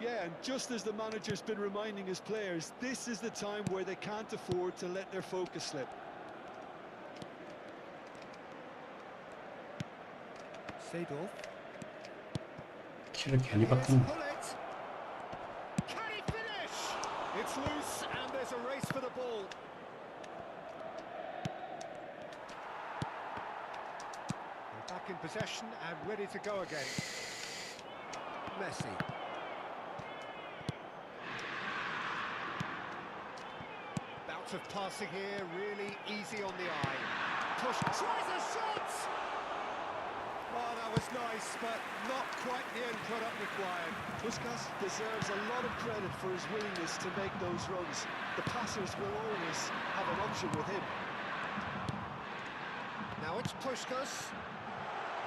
Yeah, and just as the manager's been reminding his players, this is the time where they can't afford to let their focus slip. Seedorf. 키를 괜히 Here's 바꾸네. Pullet. Can he finish? It's loose and there's a race for the ball. They're back in possession and ready to go again. Messi. Bout of passing here, really easy on the eye. Push, tries a shot! Oh, that was nice, but not quite the end product required. Puskas deserves a lot of credit for his willingness to make those runs. The passers will always have an option with him. Now it's Puskas.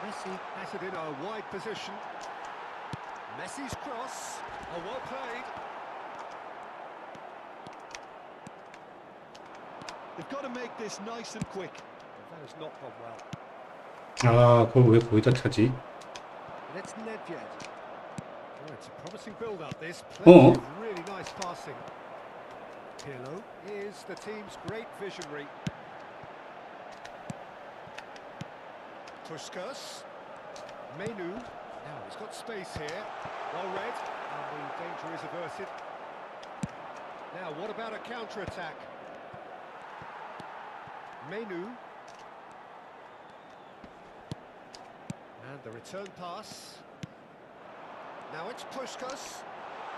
Messi has it in a wide position. Messi's cross. Oh, well played. They've got to make this nice and quick. That has not gone well. 아, 그걸 왜 거기다 차지? And it's Nedved. Oh, it's a promising build-up. This Oh. plenty of really nice passing. Pirlo is the team's great visionary. Puskas. Menu. Now he's got space here. Well read. And the danger is averted. Now, what about a counter-attack? Menu. And the return pass. Now it's Puskas.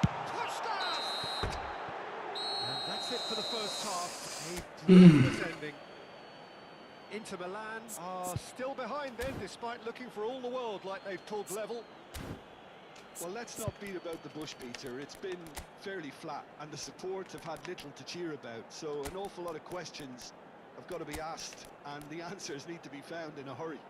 Puskas! And that's it for the first half. A brilliant ending. Inter Milan are still behind then, despite looking for all the world like they've pulled level. Well, let's not beat about the bush, Peter. It's been fairly flat, and the support have had little to cheer about. So an awful lot of questions have got to be asked, and the answers need to be found in a hurry.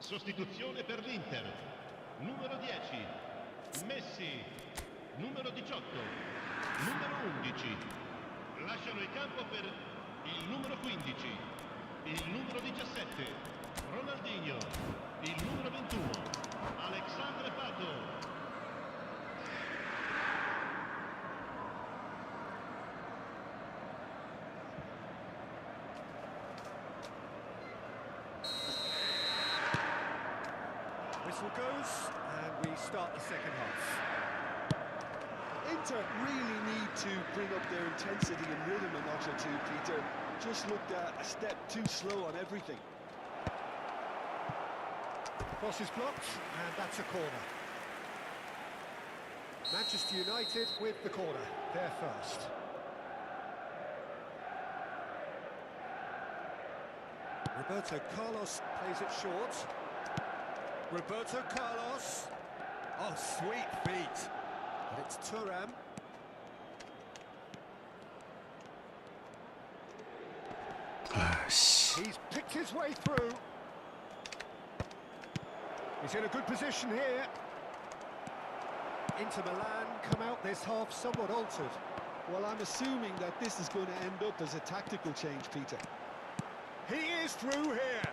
Sostituzione per l'Inter. Numero 10. Messi. Numero 18. Numero 11. Lasciano il campo per il numero 15. Il numero 17. Ronaldinho. Il numero 21. Alexandre Pato. Whistle goes, and we start the second half. Inter really need to bring up their intensity and rhythm a notch or two, Peter. Just looked a step too slow on everything. Cross is blocked, and that's a corner. Manchester United with the corner, they're first. Roberto Carlos plays it short. Roberto Carlos. Oh, sweet feet. And it's Thuram. He's picked his way through. He's in a good position here. Inter Milan come out this half somewhat altered. Well, I'm assuming that this is going to end up as a tactical change, Peter. He is through here.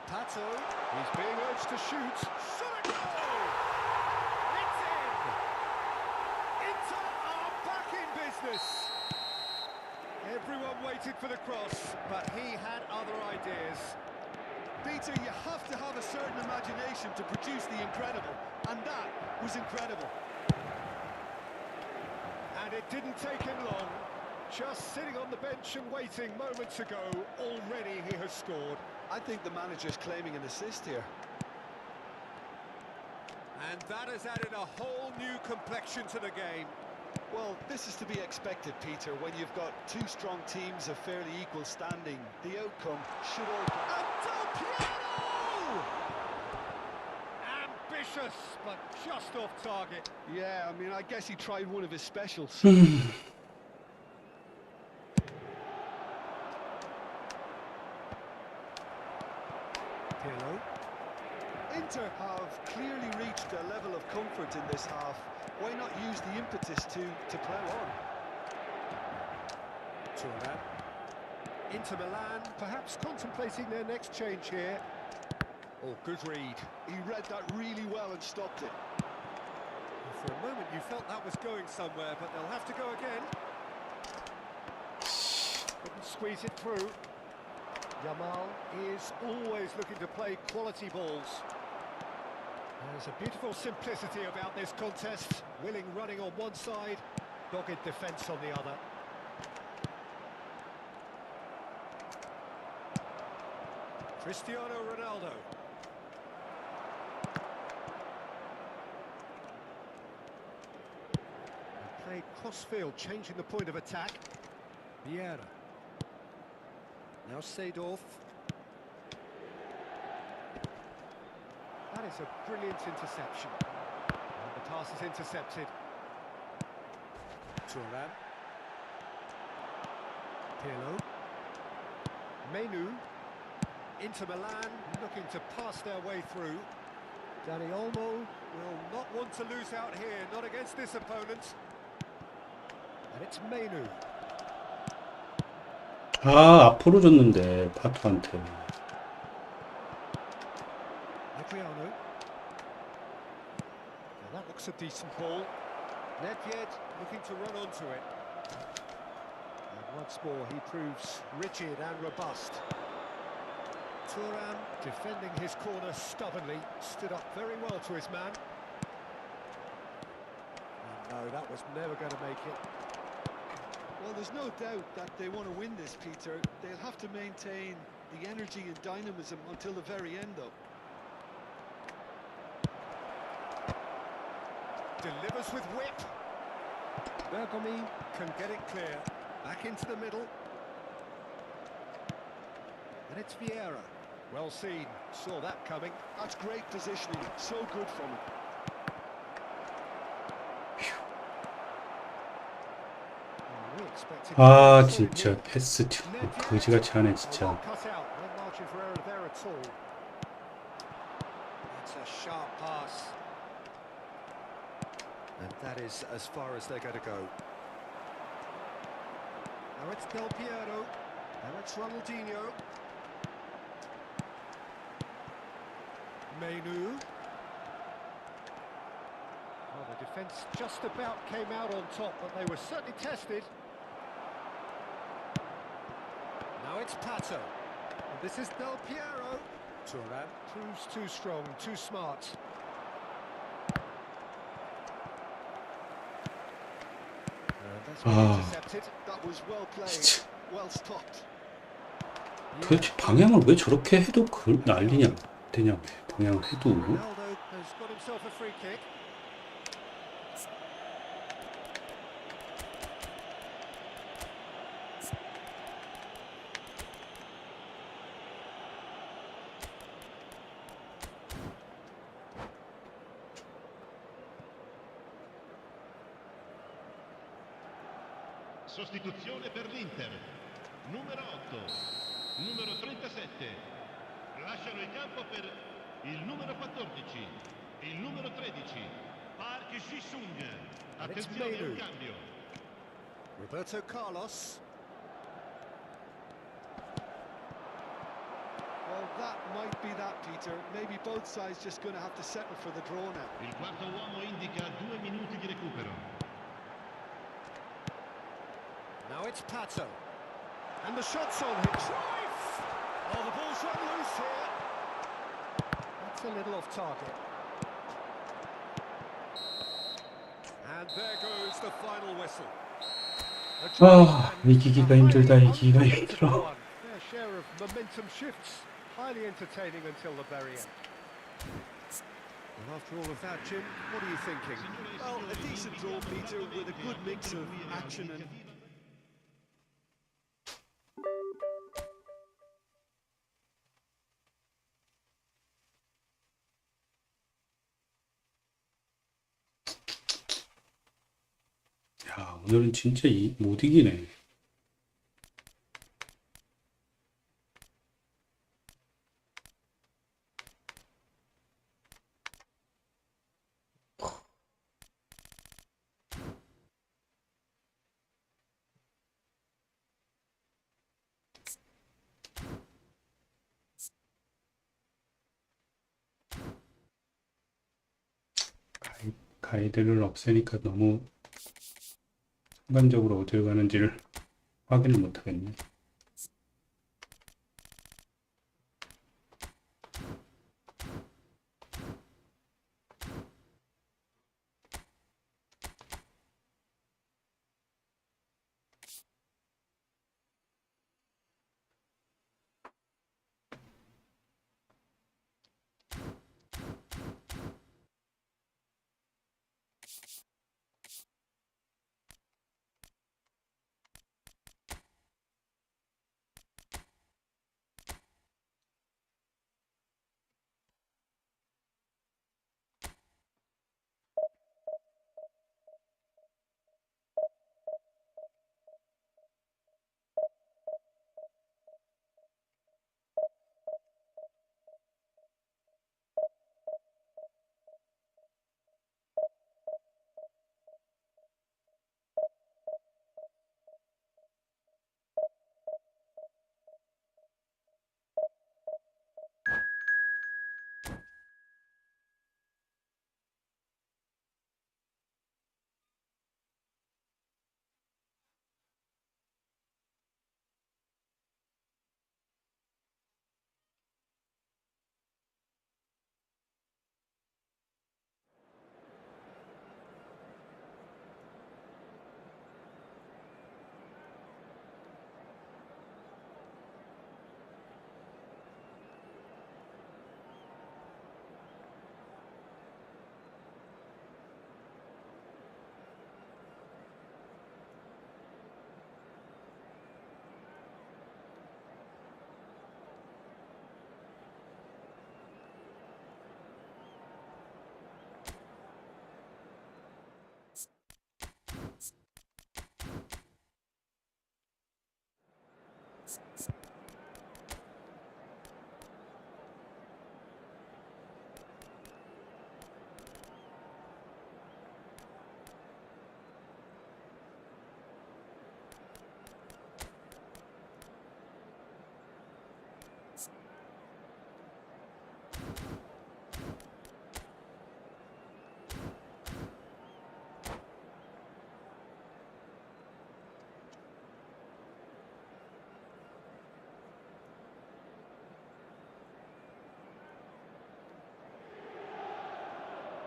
Pato, he's being urged to shoot. Shot a goal! It's in! Inter are back in business. Everyone waited for the cross, but he had other ideas. Peter, you have to have a certain imagination to produce the incredible, and that was incredible. And it didn't take him long. Just sitting on the bench and waiting moments ago, already he has scored. I think the manager's claiming an assist here. And that has added a whole new complexion to the game. Well, this is to be expected, Peter, when you've got two strong teams of fairly equal standing. The outcome should all... And Del Piero! Ambitious, but just off target. Yeah, I mean, I guess he tried one of his specials. Pirlo. Inter have clearly reached a level of comfort in this half. Why not use the impetus to plough on? Thuram. Inter Milan perhaps contemplating their next change here. Oh, good read. He read that really well and stopped it. For a moment you felt that was going somewhere, but they'll have to go again. Couldn't squeeze it through. Yamal is always looking to play quality balls. There's a beautiful simplicity about this contest. Willing running on one side, dogged defence on the other. Cristiano Ronaldo. Played cross-field, changing the point of attack. Vieira. Now Seedorf. That is a brilliant interception. And the pass is intercepted. Turan. Pirlo. Menu. Inter Milan looking to pass their way through. Dani Olmo will not want to lose out here, not against this opponent. And it's Menu. 아, 앞으로 줬는데 파투한테. Adriano. Now that looks a decent ball. Nedved looking to run onto it. And once more he proves rigid and robust. Turan defending his corner stubbornly, stood up very well to his man. And no, that was never going to make it. Well, there's no doubt that they want to win this, Peter. They'll have to maintain the energy and dynamism until the very end, though. Delivers with whip. Bergomi can get it clear. Back into the middle. And it's Vieira. Well seen. Saw that coming. That's great positioning. So good from him. We expected 아, solid 진짜 move. 패스 거지같이 하네, 진짜. Well, cut out. No margin for error there at all. It's a sharp pass. And that is as far as they're going to go. Now it's Del Piero. Now it's Ronaldinho. Menu. Well, the defence just about came out on top, but they were certainly tested. Now it's Pato. And this is Del Piero. Turan proves too strong, too smart. That's been intercepted. That was well played. 진짜. Well stopped. 도대체 방향을 왜 저렇게 해도 날리냐, 되냐, 방향을 해도. Ronaldo has got himself a free kick. Sostituzione per l'Inter. Numero 8, numero 37. Lasciano il campo per il numero 14, il numero 13. Park Ji-sung. Attenzione al cambio. Roberto Carlos. Well, that might be that, Peter. Maybe both sides just going to have to settle for the draw now. Il quarto uomo indica 2 minuti di recupero. Now it's Pato. And the shot's on him. Drive! Oh, the ball's run loose here. That's a little off target. And there goes the final whistle. 아, 이기기가 힘들다, 이기기가 힘들어. Their share of momentum shifts. Highly entertaining until the very end. And after all of that, Jim, what are you thinking? Well, a decent draw, Peter, with a good mix of action and... 야, 오늘은 진짜 못 이기네. 가이드를 없애니까 너무 순간적으로 어디로 가는지를 확인을 못하겠네.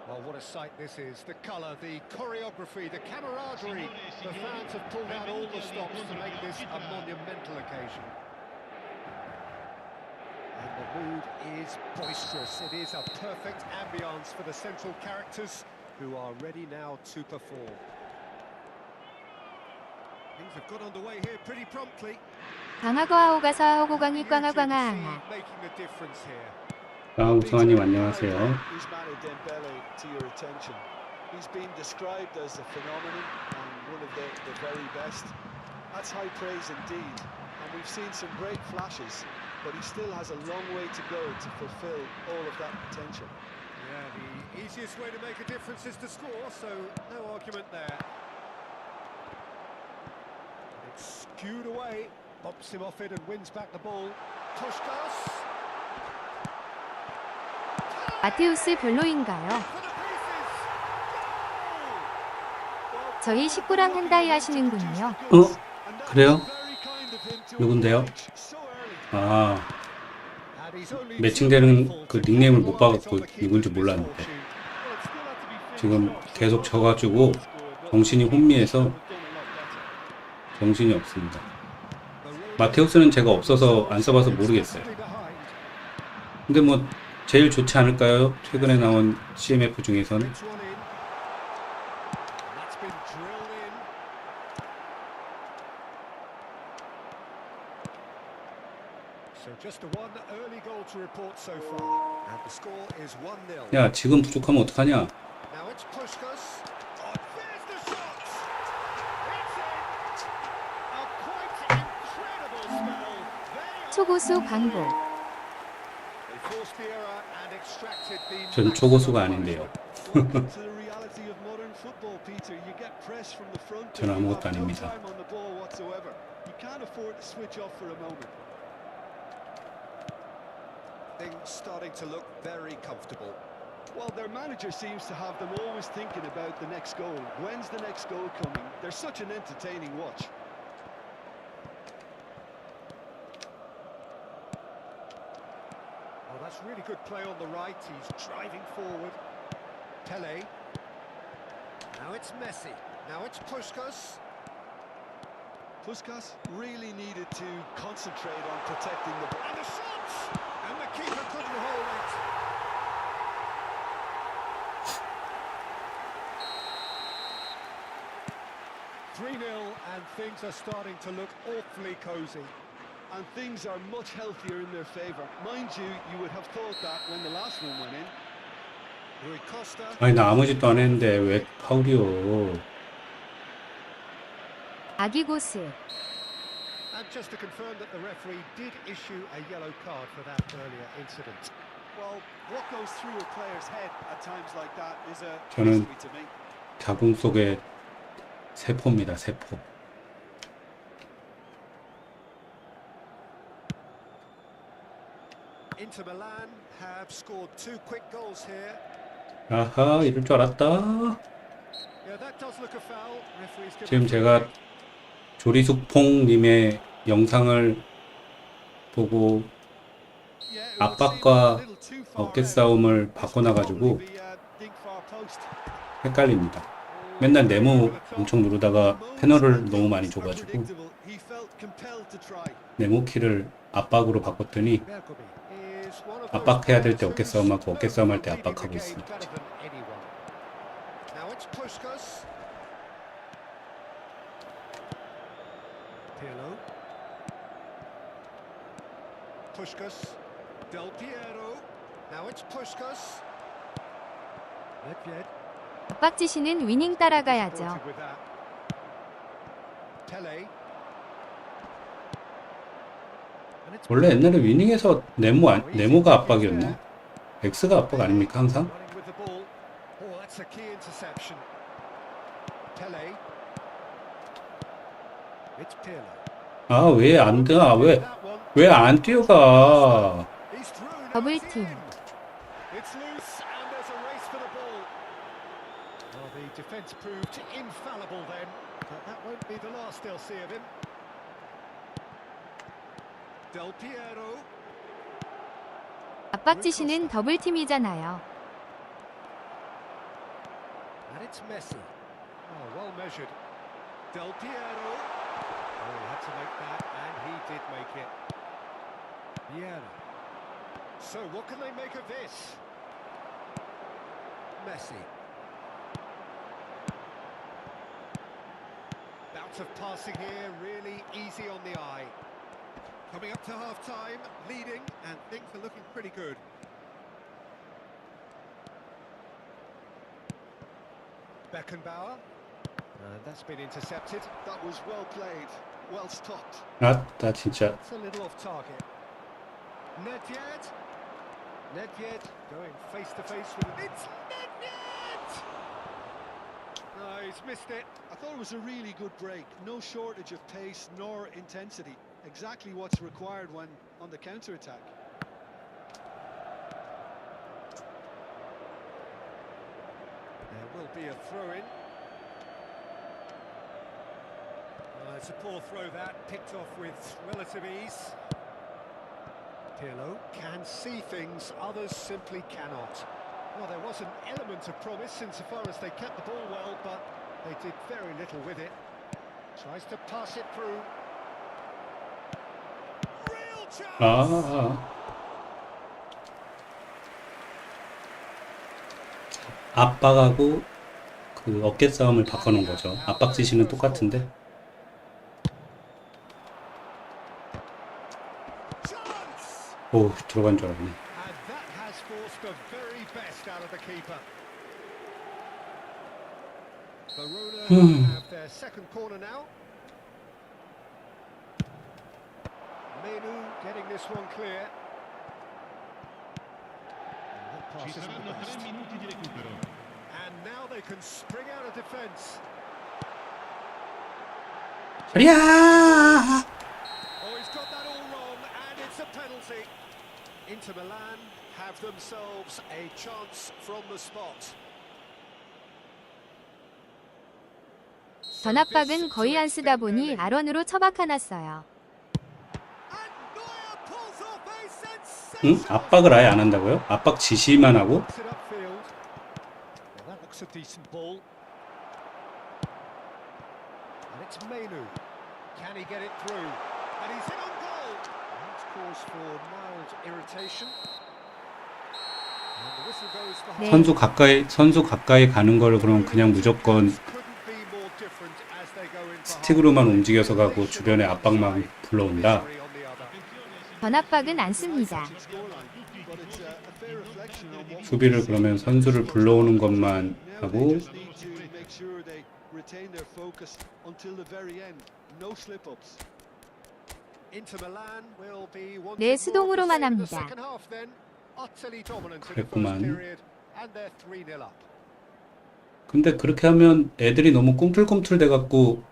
Well, what a sight this is. The colour, the choreography, the camaraderie. The fans have pulled out all the stops to make this a monumental occasion. And the mood is boisterous. It is a perfect ambience for the central characters who are ready now to perform. Things have got underway here pretty promptly. 강하고 하고 가서 하고 강이 꽝하꽝아. Making the difference here. 우성아님 안녕하세요. Ousmane Dembele to your attention. He's been described as a phenomenon and one of the very best. That's high praise indeed. And we've seen some great flashes, but he still has a long way to go to fulfill all of that potential. Yeah, the easiest way to make a difference is to score, so no argument there. It's skewed away, bops him off it and wins back the ball. Puskás. 마테우스 별로인가요? 저희 식구랑 한다이 하시는군요. 그래요? 누군데요? 매칭되는 그 닉네임을 못 봐갖고 누군지 몰랐는데 지금 계속 져가지고 정신이 혼미해서 정신이 없습니다. 마테우스는 제가 없어서 안 써봐서 모르겠어요. 근데 뭐 제일 좋지 않을까요? 최근에 나온 CMF 중에서는. 야, 지금 부족하면 어떡하냐? 초고수 광고. 전 초고수가 아닌데요. 저는 아무것도 아닙니다. Things starting to look very comfortable. Well, their manager seems to have them always thinking about the next goal. When's the next goal coming? They're such an entertaining watch. Oh, that's really good play on the right. He's driving forward. Pele. Now it's Messi. Now it's Puskás. Puskás really needed to concentrate on protecting the ball. And the shot! And the keeper couldn't hold it. And things are starting to look awfully cosy. And things are much healthier in their favour. Mind you, you would have thought that when the last one went in. Rui Costa. 아니 나 아무 짓도 안 했는데 왜 파울이요? 아기고스. And just to confirm that the referee did issue a yellow card for that earlier incident. Well, what goes through a player's head at times like that is a 저는 mystery to me. 자궁 속의 세포입니다. 세포. Inter Milan have scored 2 quick goals here. 아하, 이럴 줄 알았다. Yeah, that does look a foul. Referee's given 지금 제가 조리숙퐁님의 영상을 보고 압박과 어깨 싸움을 바꿔놔가지고 헷갈립니다. 맨날 네모 엄청 누르다가 패널을 너무 많이 줘가지고 네모 키를 압박으로 바꿨더니 압박해야 될 때 어깨 싸움하고 어깨 싸움할 때 압박하고 있습니다. Puskás, Del Piero. Now it's Puskás. 압박지시는 위닝 따라가야죠. Pele. 원래 옛날에 위닝에서 네모가 압박이었나? X가 압박 아닙니까 항상? Oh, that's a key interception. Pele. It's Pirlo. 아, 왜 안 돼? 왜 안 뛰어가? 더블팀. It's loose and there's a race for the ball. Well, the defense proved infallible then, but that won't be the last they'll see of him. Del Piero. 압박지시는 더블팀이잖아요. And it's Messi. Oh, well measured. Del Piero. Oh, he had to make that, and he did make it. Piero. So what can they make of this? Messi. Bout of passing here, really easy on the eye. Coming up to half-time, leading, and things are looking pretty good. Beckenbauer. That's been intercepted. That was well played, well stopped. 아, 나 진짜. It's a little off target. Nedved. Nedved going face to face with it. It's Nedved! No, he's missed it. I thought it was a really good break. No shortage of pace nor intensity. Exactly what's required when on the counter-attack. There will be a throw-in. It's a poor throw that, picked off with relative ease. Pirlo can see things, others simply cannot. Well, there was an element of promise insofar as they kept the ball well, but they did very little with it. Tries to pass it through. Real chance! 아. 압박하고 그 어깨 싸움을 바꿔놓은 거죠. 압박 지시는 똑같은데. 오, 들어간 줄 알았네. And that has forced the very best out of the keeper. Verona have their second corner now. Menu getting this one clear. And that pass Ci isn't the saranno 3 best. minuti di recupero. And now they can spring out of defence. 야! Oh, he's got that all wrong, and it's a penalty. Inter Milan have themselves a chance from the spot. 전압박은 거의 안 쓰다 보니 아런으로 처박아놨어요. 응? 압박을 아예 안 한다고요? 압박 지시만 하고? Pass it upfield. Well, that looks a decent ball. And it's Menu. Can he get it through? And he's hit on goal. That's cause for mild irritation. And the whistle goes for 네. 선수 가까이 가는 걸 그럼 그냥 무조건 couldn't be more different as they go in for 스틱으로만 움직여서 가고 주변에 압박만 불러온다. half on the other. 전압박은 안 씁니다. But it's a fair reflection on what 수비를 그러면 선수를 불러오는 것만 now they 하고 just need to make sure they retain their focus until the very end. No slip-ups. Inter Milan will be wanting 네, more 수동으로만 to save in the 합니다. second half then. Utterly dominant in the first 그랬구만. period, and they're 3-0 up. 근데 그렇게 하면 애들이 너무 꿈틀꿈틀 돼갖고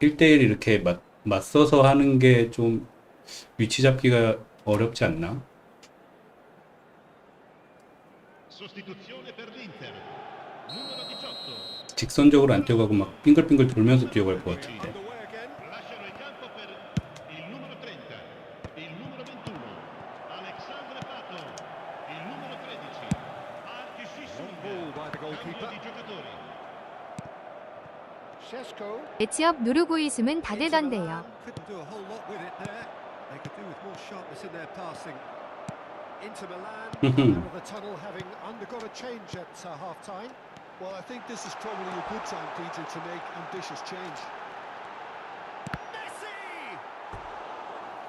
1대1 이렇게 맞서서 하는 게 좀 위치 잡기가 어렵지 않나? Sostituzione per l'Inter. Numero 18. 직선적으로 안 뛰어가고 막 빙글빙글 돌면서 뛰어갈 것 같은데. On the way again. Lasciano il campo per il numero 30, il numero 21, Alexandre Pato, il numero 13, Parchi Long ball by the Cambio goalkeeper. di giocatori. Shesko. 매치업 누르고 있으면 다 Inter 되던데요. Milan couldn't do a whole lot with it there. They could do with more sharpness in their passing. Inter Milan out of the tunnel, having undergone a change at half-time. Well, I think this is probably a good time, Peter, to make ambitious change. Messi!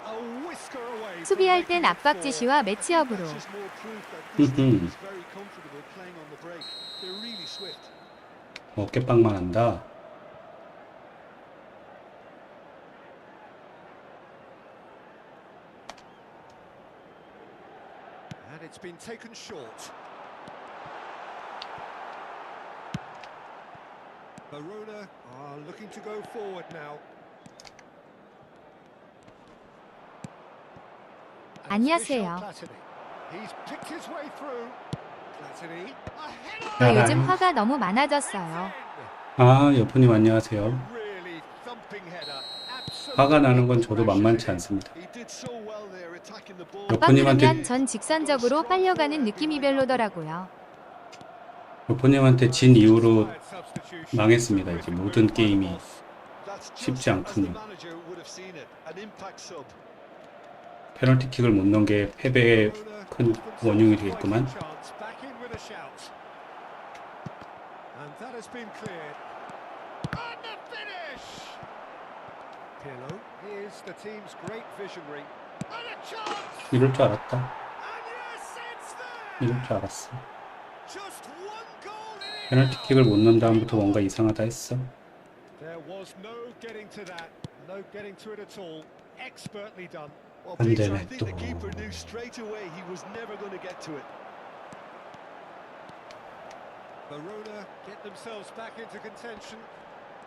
A whisker away. from 수비할 making 땐 it 압박 four. 지시와 매치업으로. That's just more proof that this team is very comfortable playing on the break. They're really swift. 어깨빵만 한다. And it's been taken short. Verona are looking to go forward now. And it's 안녕하세요. Michel Platini. He's picked his way through. Platini. A 저 header! 요즘 화가 너무 많아졌어요. 아, 여포님 안녕하세요. Really thumping header. 화가 나는 건 저도 만만치 않습니다. He did so well there, attacking the ball. 압박 여포님한테 누르면 전 직선적으로 빨려가는 느낌이 별로더라고요. 로퍼님한테 진 이후로 망했습니다. 이제 모든 게임이 쉽지 않군요. 페널티킥을 못 넣은 게 패배의 큰 원흉이 되겠구만. And that has been cleared. And the finish! Pirlo is the team's great visionary. And a chance! 이럴 줄 알았다. And yes, it's there! 이럴 줄 알았어. Just one goal in it. 페널티킥을 못 넣은 다음부터 뭔가 이상하다 했어. There was no getting to that. No getting to it at all. Expertly done. Well, 안 Peter, I 되네, think 또. the keeper knew straight away he was never going to get to it. Verona get themselves back into contention.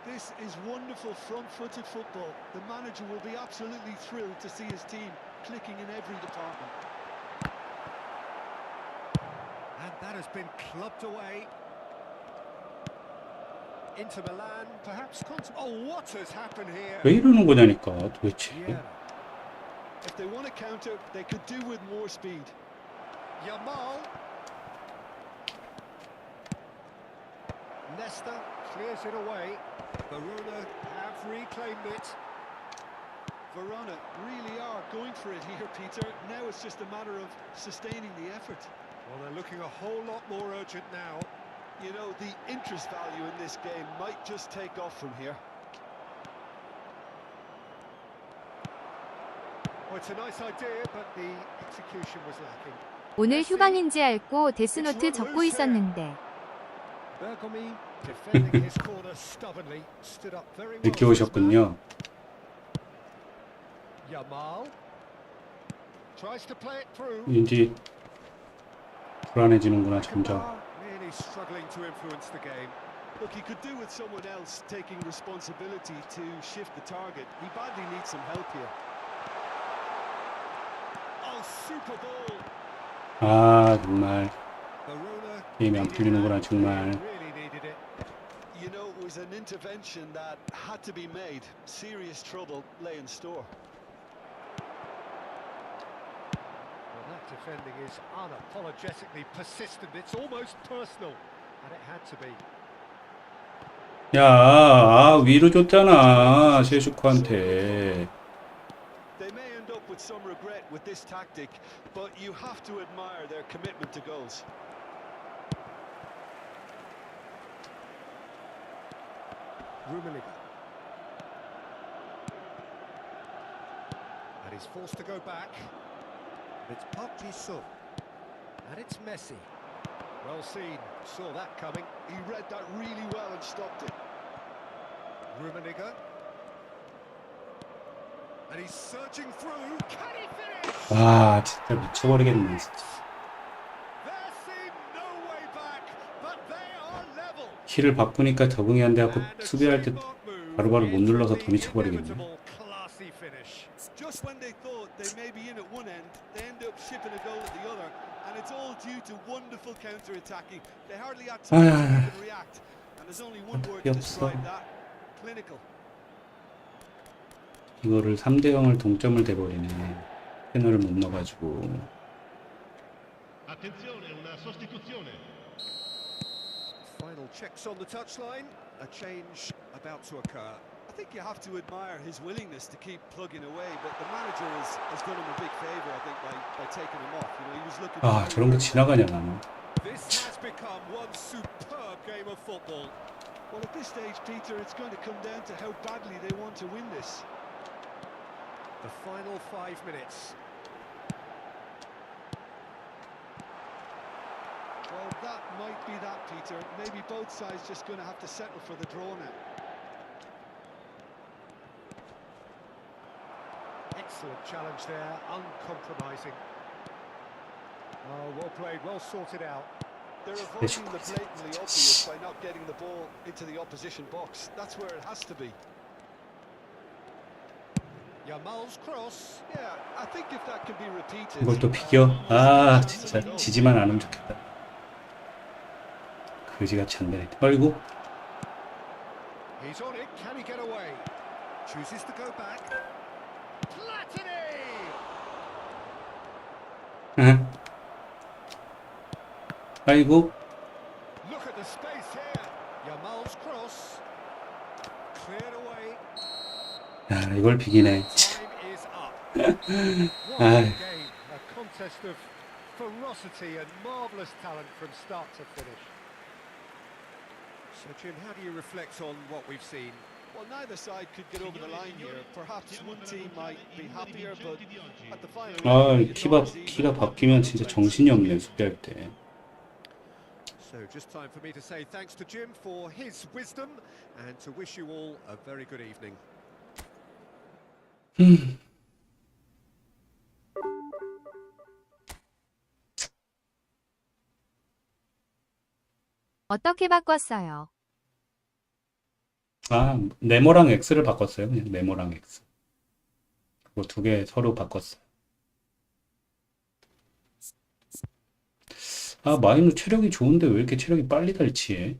This is wonderful front-footed football. The manager will be absolutely thrilled to see his team clicking in every department. And that has been clubbed away. Into Milan, perhaps. Oh, what has happened here? 왜 이러는 거냐니까 도대체. Yeah. If they want to counter, they could do with more speed. Yamal. Nesta clears it away. Verona have reclaimed it. Verona really are going for it here, Peter. Now it's just a matter of sustaining the effort. Well, they're looking a whole lot more urgent now. You know, the interest value in this game might just take off from here. Well, it's a nice idea, but the execution was lacking. 오늘 휴방인지 알고 데스노트 적고 있었는데. Bergomi defending his corner stubbornly, stood up very well. 늦게 오셨군요. Yamal tries to play it through. 왠지 불안해지는구나 점점. Really struggling to influence the game. Look, he could do with someone else taking responsibility to shift the target. He badly needs some help here. Oh, super ball. 아 정말 Verona 게임이 안 풀리는구나 정말. really needed it. You know, it was an intervention that had to be made. Serious trouble lay in store. Well, that defending is unapologetically persistent. It's almost personal, and it had to be. 야, 위로 줬잖아 셰슈코한테. They may end up with some regret with this tactic, but you have to admire their commitment to goals. Rummenigge. And he's forced to go back. It's Park Ji-sung. And it's Messi. Well seen. Saw that coming. He read that really well and stopped it. Rummenigge. And he's surging through. Can he finish? 와 진짜 미쳐버리겠네 진짜. There seemed no way back, but they are level. 키를 바꾸니까 적응이 안 돼갖고 수비할 때 바로바로 못 눌러서 더 미쳐버리겠네. Classy finish. Just when they thought they may be in at one end, they end up shipping a goal at the other, and it's all due to wonderful counter-attacking. They hardly had time to even react, and there's only one word to describe that: clinical. 이거를 3대 0을 동점을 돼버리네. 패널을 못 넣어가지고. Attenzione, una sostituzione. Final checks on the touchline. A change about to occur. I think you have to admire his willingness to keep plugging away, but the manager has done him a big favour, I think, by taking him off. You know, he was looking. 아 저런 거 지나가냐 나는. This has become one superb game of football. Well, at this stage, Peter, it's going to come down to how badly they want to win this. The final 5 minutes. Well, that might be that, Peter. Maybe both sides just going to have to settle for the draw now. Excellent challenge there, uncompromising. Oh, well played, well sorted out. They're avoiding the blatantly obvious by not getting the ball into the opposition box. That's where it has to be. Yamal's cross. Yeah, I think if that can be repeated. 이걸 또 비겨? 아 진짜 지지만 않으면 좋겠다. 그지같이 안 되네. 아이고. He's on it, can he get away? Chooses to go back. Platini! 아이고. Look at the 이걸 비기네. Time is up. What 아이. a game. A contest of ferocity and marvellous talent from start to finish. So, Jim, how do you reflect on what we've seen? Well, neither side could get over the line here. Perhaps one team might be happier, but at the final 키가 바뀌면 진짜 정신이 없네, 수비할 때. So, just time for me to say thanks to Jim for his wisdom and to wish you all a very good evening. 어떻게 바꿨어요? 네모랑 X를 바꿨어요. 그냥 네모랑 X. 그거 두 개 서로 바꿨어요. 마이누 체력이 좋은데 왜 이렇게 체력이 빨리 달치해?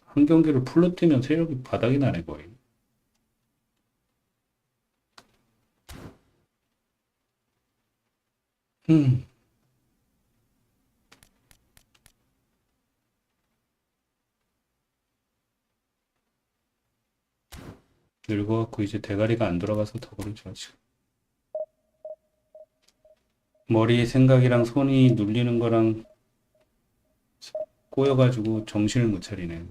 한 경기를 풀로 뛰면 체력이 바닥이 나네, 거의. 늙어갖고 이제 대가리가 안 돌아가서 더 그러죠, 지금. 머리 생각이랑 손이 눌리는 거랑 꼬여가지고 정신을 못 차리네.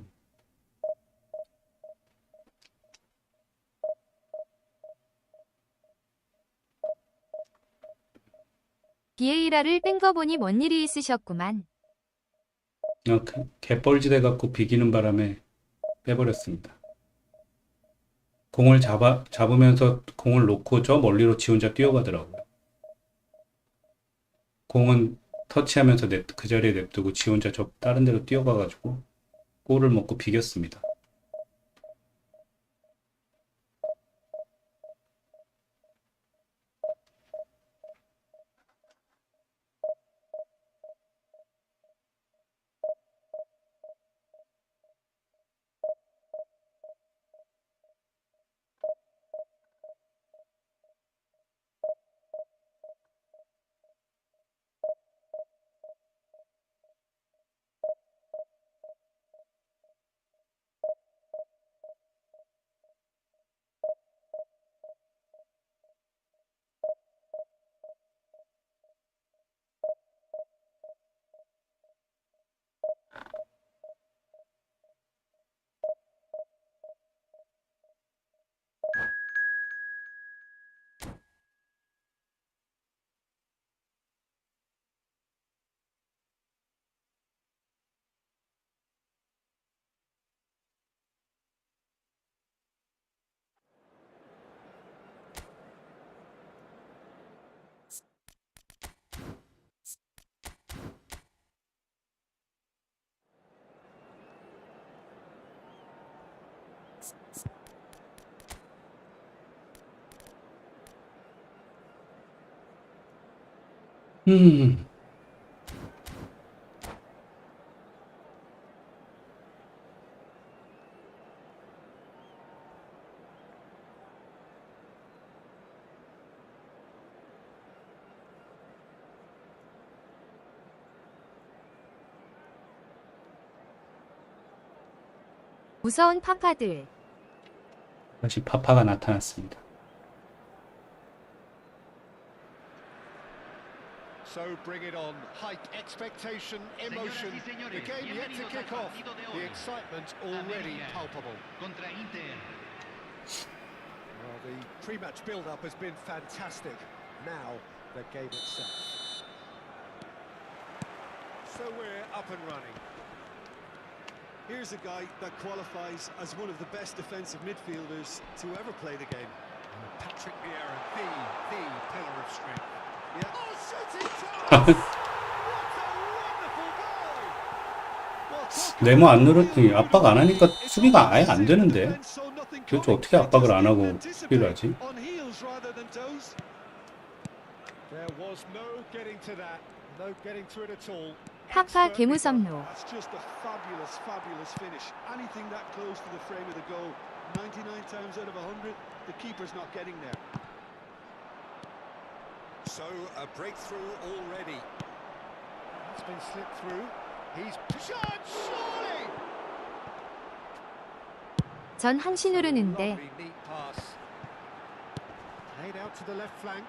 비에이라를 뺀 거 보니 뭔 일이 있으셨구만. 개뻘짓해 갖고 비기는 바람에 빼버렸습니다. 공을 잡으면서 공을 놓고 저 멀리로 지 혼자 뛰어가더라고요. 공은 터치하면서 그 자리에 냅두고 지 혼자 저 다른 데로 뛰어가가지고 골을 먹고 비겼습니다. 무서운 파파들. 다시 파파가 나타났습니다. So bring it on. Hype, expectation, emotion. The game yet to kick off. The excitement already palpable. Well, the pre-match build-up has been fantastic. Now, the game itself. So we're up and running. Here's a guy that qualifies as one of the best defensive midfielders to ever play the game. Patrick Vieira, the pillar of strength. Yeah. Oh, shooting chance! What a wonderful goal! 네모 안 누르더니 압박 안 하니까 수비가 아예 안 되는데. 도대체 어떻게 압박을 안 하고 수비를 하지? There was no getting to that. No getting to it at all. 파파 개무섭노. That's just a fabulous, fabulous finish. Anything that close to the frame of the goal, 99 times out of 100, the keeper's not getting there. So a breakthrough already. It's been slipped through. He's shot, surely. 전 항시 누르는데 Lovely neat pass. Played out to the left flank.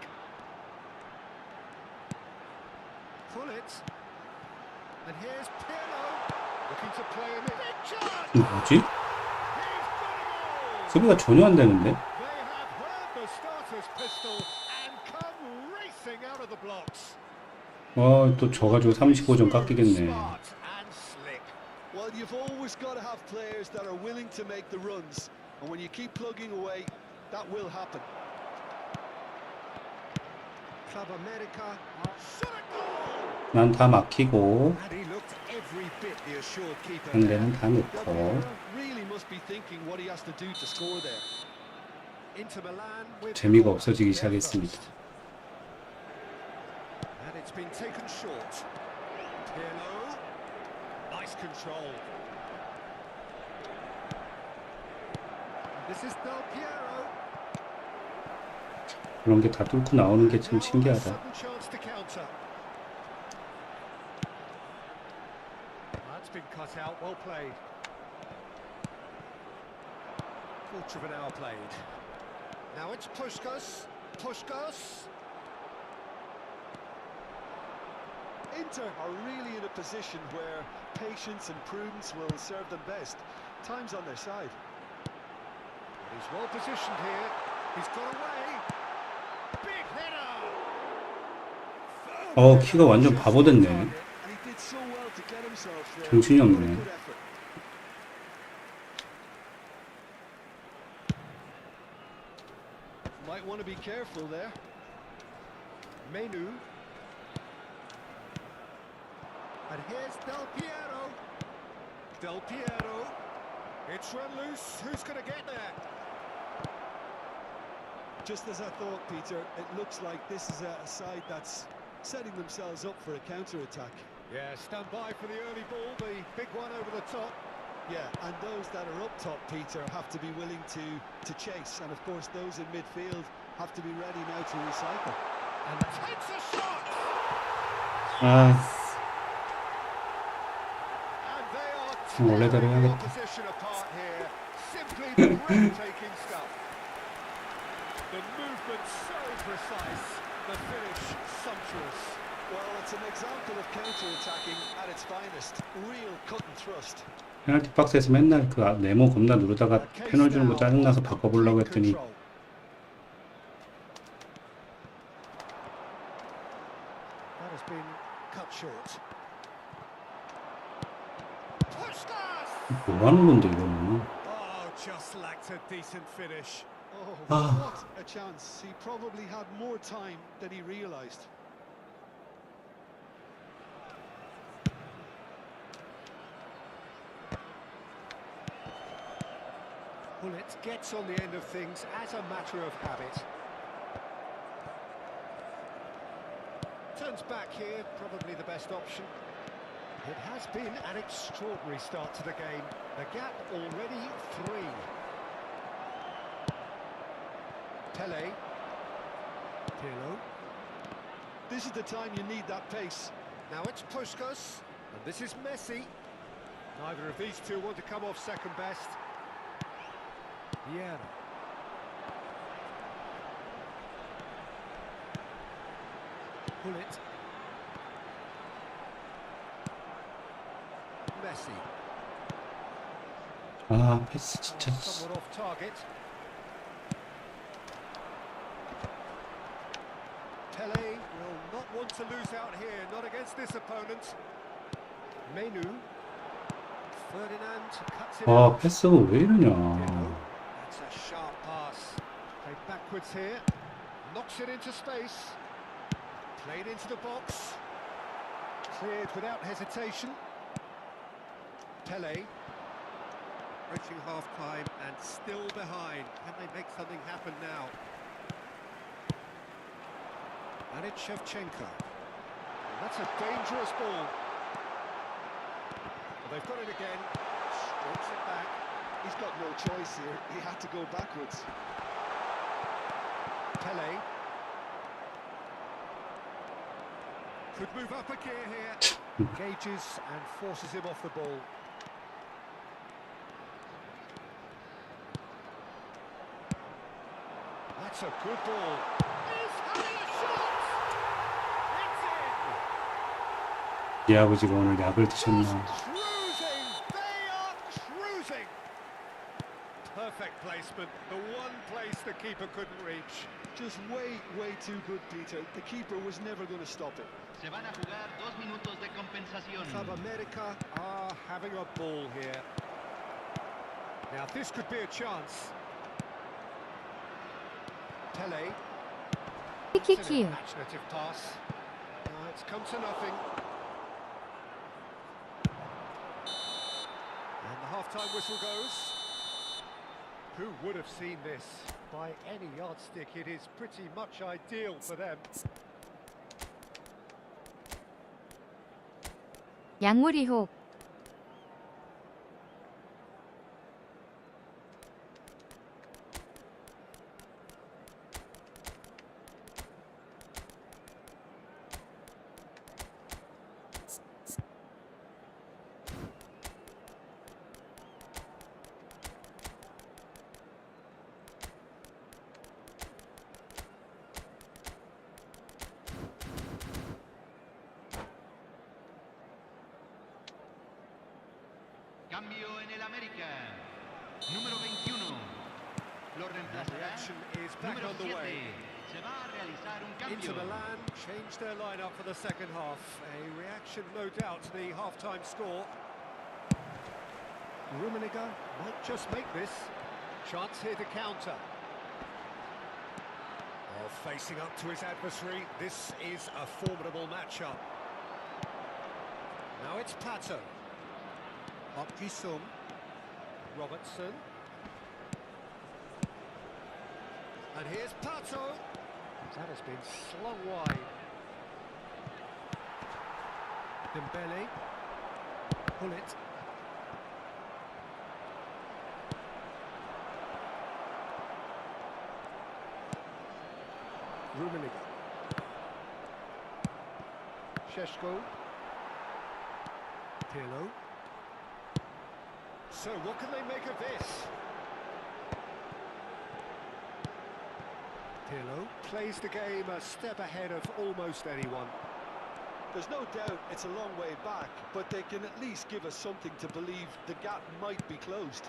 Pull it. And here's Pirlo. Looking to play him in. Big chance! 이거 뭐지? He's got it all! 수비가 전혀 안 되는데? They have heard the starter's pistol and come racing out of the blocks. 또 져가지고 35점 깎이겠네. Smart and slick. Well, you've always got to have players that are willing to make the runs, and when you keep plugging away, that will happen. Club America. Shot a goal! 난 다 막히고 And he looked every bit the assured keeper. 상대는 다 Del 넣고. Piero really must be thinking what he has to do to score there. Into Milan with 재미가 없어지기 시작했습니다. And it's been taken short. Pirlo. Nice control. This is Del Piero. 그런 게 다 뚫고 나오는 게 참 신기하다. Sudden chance to counter. That's been cut out. Well played. Quarter of an hour played. Now it's Puskás. Puskás. Inter are really in a position where patience and prudence will serve them best. Time's on their side. He's well positioned here. He's got away. Big header. 키가 완전 바보 됐네. And he did so well to get himself there. 정신이 What a 없네. good effort. Might want to be careful there. Menu. And here's Del Piero. Del Piero. It's run loose. Who's going to get there? Just as I thought, Peter, it looks like this is a side that's setting themselves up for a counter-attack. Yeah, stand by for the early ball. The big one over the top. Yeah, and those that are up top, Peter, have to be willing to chase. And of course, those in midfield have to be ready now to recycle. And takes a shot. 아, And they are 원래대로 tearing the 해야겠다. opposition apart here. Simply breathtaking stuff. The movement so precise. The finish sumptuous. Well, it's an example of counter-attacking at its finest. Real cut and thrust. 페널티 박스에서 맨날 그 네모 겁나 누르다가 페널 주는 거 짜증나서 바꿔보려고 했더니 That has been cut short. Puskás! 뭐 하는 건데 이거는. Oh, just lacked a decent finish. Oh, Ah. what a chance. He probably had more time than he realised. Bullet gets on the end of things as a matter of habit. Turns back here, probably the best option. It has been an extraordinary start to the game. The gap already 3. Pele. Pirlo. This is the time you need that pace. Now it's Puskás. And this is Messi. Neither of these two want to come off second best. Vieira. Bullet. Messi. 아, 패스 진짜. Somewhat off target. Pele will not want to lose out here, not against this opponent. Menu. Ferdinand cuts it 아, out. 패스가 왜 이러냐. That's a sharp pass. Played backwards here. Knocks it into space. Played into the box. Cleared without hesitation. Pele. Approaching half-time and still behind. Can they make something happen now? And it's Shevchenko. That's a dangerous ball. Well, they've got it again. Strokes it back. He's got no choice here. He had to go backwards. Pele. Could move up a gear here. Engages and forces him off the ball. That's That's a good ball. He's having a shot. It's in. 이 아버지가 오늘 약을 드셨나? Cruising. They are cruising. Perfect placement. The one place the keeper couldn't reach. Just way too good, Peter. The keeper was never going to stop it. Se van a jugar 2 minutos de compensación. Club America are having a ball here. Now this could be a chance. Pele. 키키키유. Imaginative pass. It's come to nothing. And the half-time whistle goes. Who would have seen this? By any yardstick, it is pretty much ideal for them. 약물이혹. Cambio en el América. Número 21. Lo reemplazará. Reaction is back Número on the 7. way. Se va a realizar un Into cambio. Milan, changed their lineup for the second half. A reaction, no doubt, to the half-time score. Rummenigge might just make this. Chance here to counter. Oh, facing up to his adversary, this is a formidable matchup. Now it's Pato. Up Jisung. Robertson. And here's Pato. That has been slung wide. Dembele. Pull it. Rummenigge. Šeško. Pirlo. So what can they make of this? Pirlo plays the game a step ahead of almost anyone. There's no doubt it's a long way back, but they can at least give us something to believe the gap might be closed.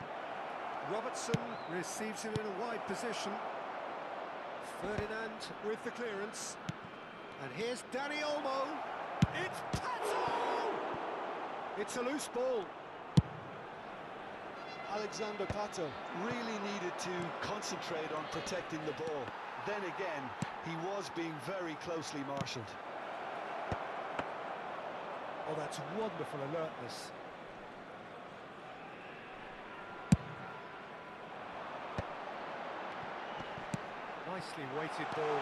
Robertson receives it in a wide position. Ferdinand with the clearance. And here's Dani Olmo. It's Pato! It's a loose ball. Alexander Pato really needed to concentrate on protecting the ball. Then again, he was being very closely marshalled. Oh, that's wonderful alertness. Nicely weighted ball.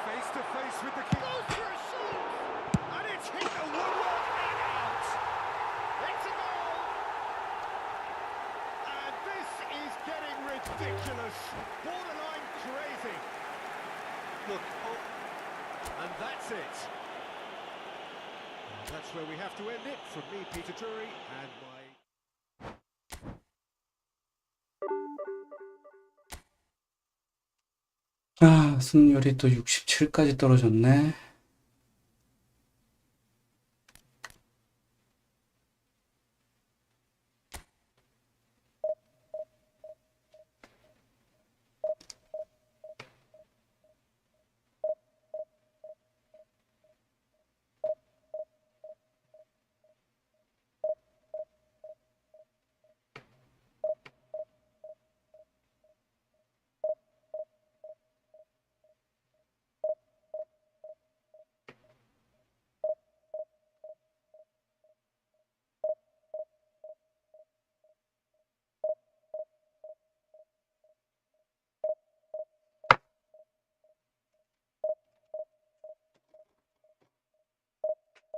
Face to face with the keeper. Goes for a shot! And it's hit the woodwork and out! It's a goal! And this is getting ridiculous. Borderline crazy. Look, And that's it. And that's where we have to end it. From me, Peter Drury, and my... 아, 승률이 또 67까지 떨어졌네.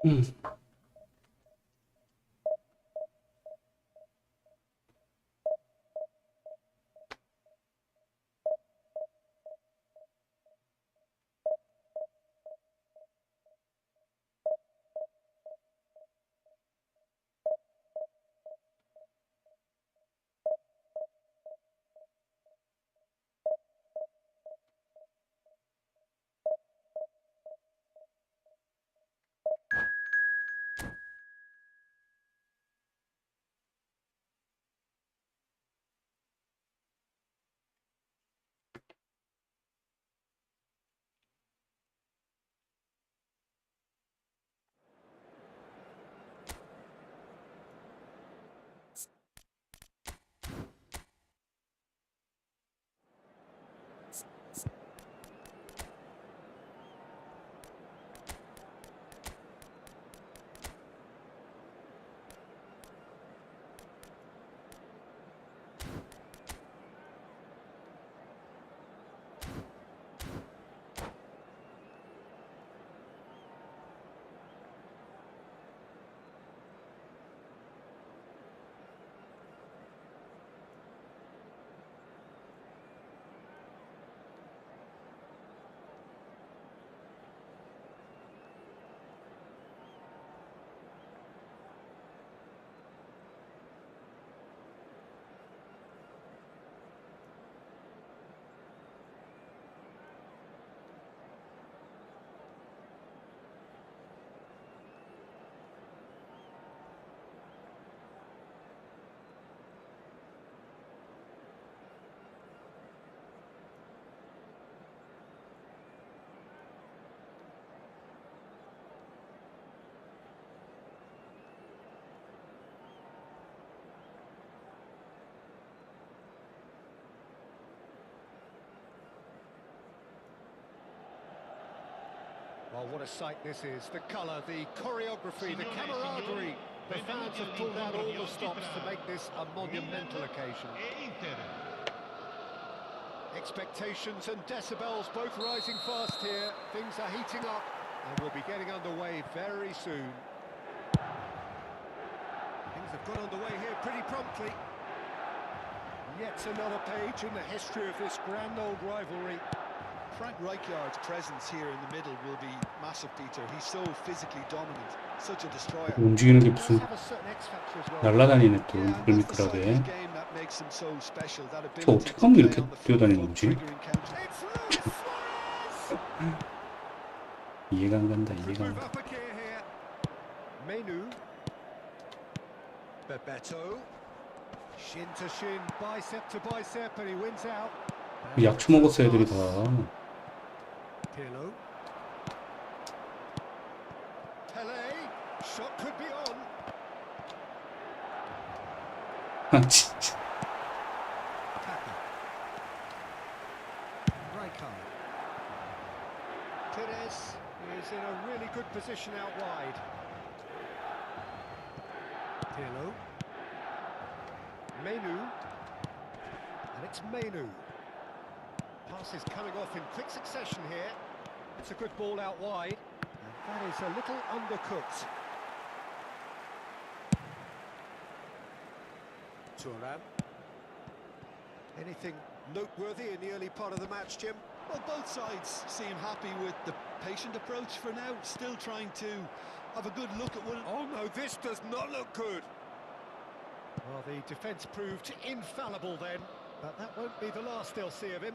음. Oh, what a sight this is. The colour, the choreography, the camaraderie. The fans have pulled out all the stops to make this a monumental occasion. Expectations and decibels both rising fast here. Things are heating up and we'll be getting underway very soon. Things have got underway here pretty promptly. Yet another page in the history of this grand old rivalry. Frank Rijkaard's presence here in the middle will be massive, Peter. He's so physically dominant, such a destroyer. 움직이는 게 Does 무슨 have a certain X factor as well. 날라다니네 또 Yeah, and that's the side of 물미끌하게. the game that makes him so special. That 저 ability 어떻게 to 하면 play 이렇게 on the 뛰어다니는 foot, 거지? triggering counter. It's Luis Suarez! 이해가 안 간다. Could 이해가 안 move 간다. up a gear here. Menu. Bebeto. Shin to shin, bicep to bicep, and he wins out. 약초 먹었어 애들이 다. Pirlo. Pele. Shot could be on. 아 진짜. Kaka. Rijkaard. Perez is in a really good position out wide. Pirlo. Menu. And it's Menu. Passes coming off in quick succession here. It's a good ball out wide. And that is a little undercooked. Thuram. Anything noteworthy in the early part of the match, Jim? Well, both sides seem happy with the patient approach for now, still trying to have a good look at one. Oh no, this does not look good. Well, the defence proved infallible then, but that won't be the last they'll see of him.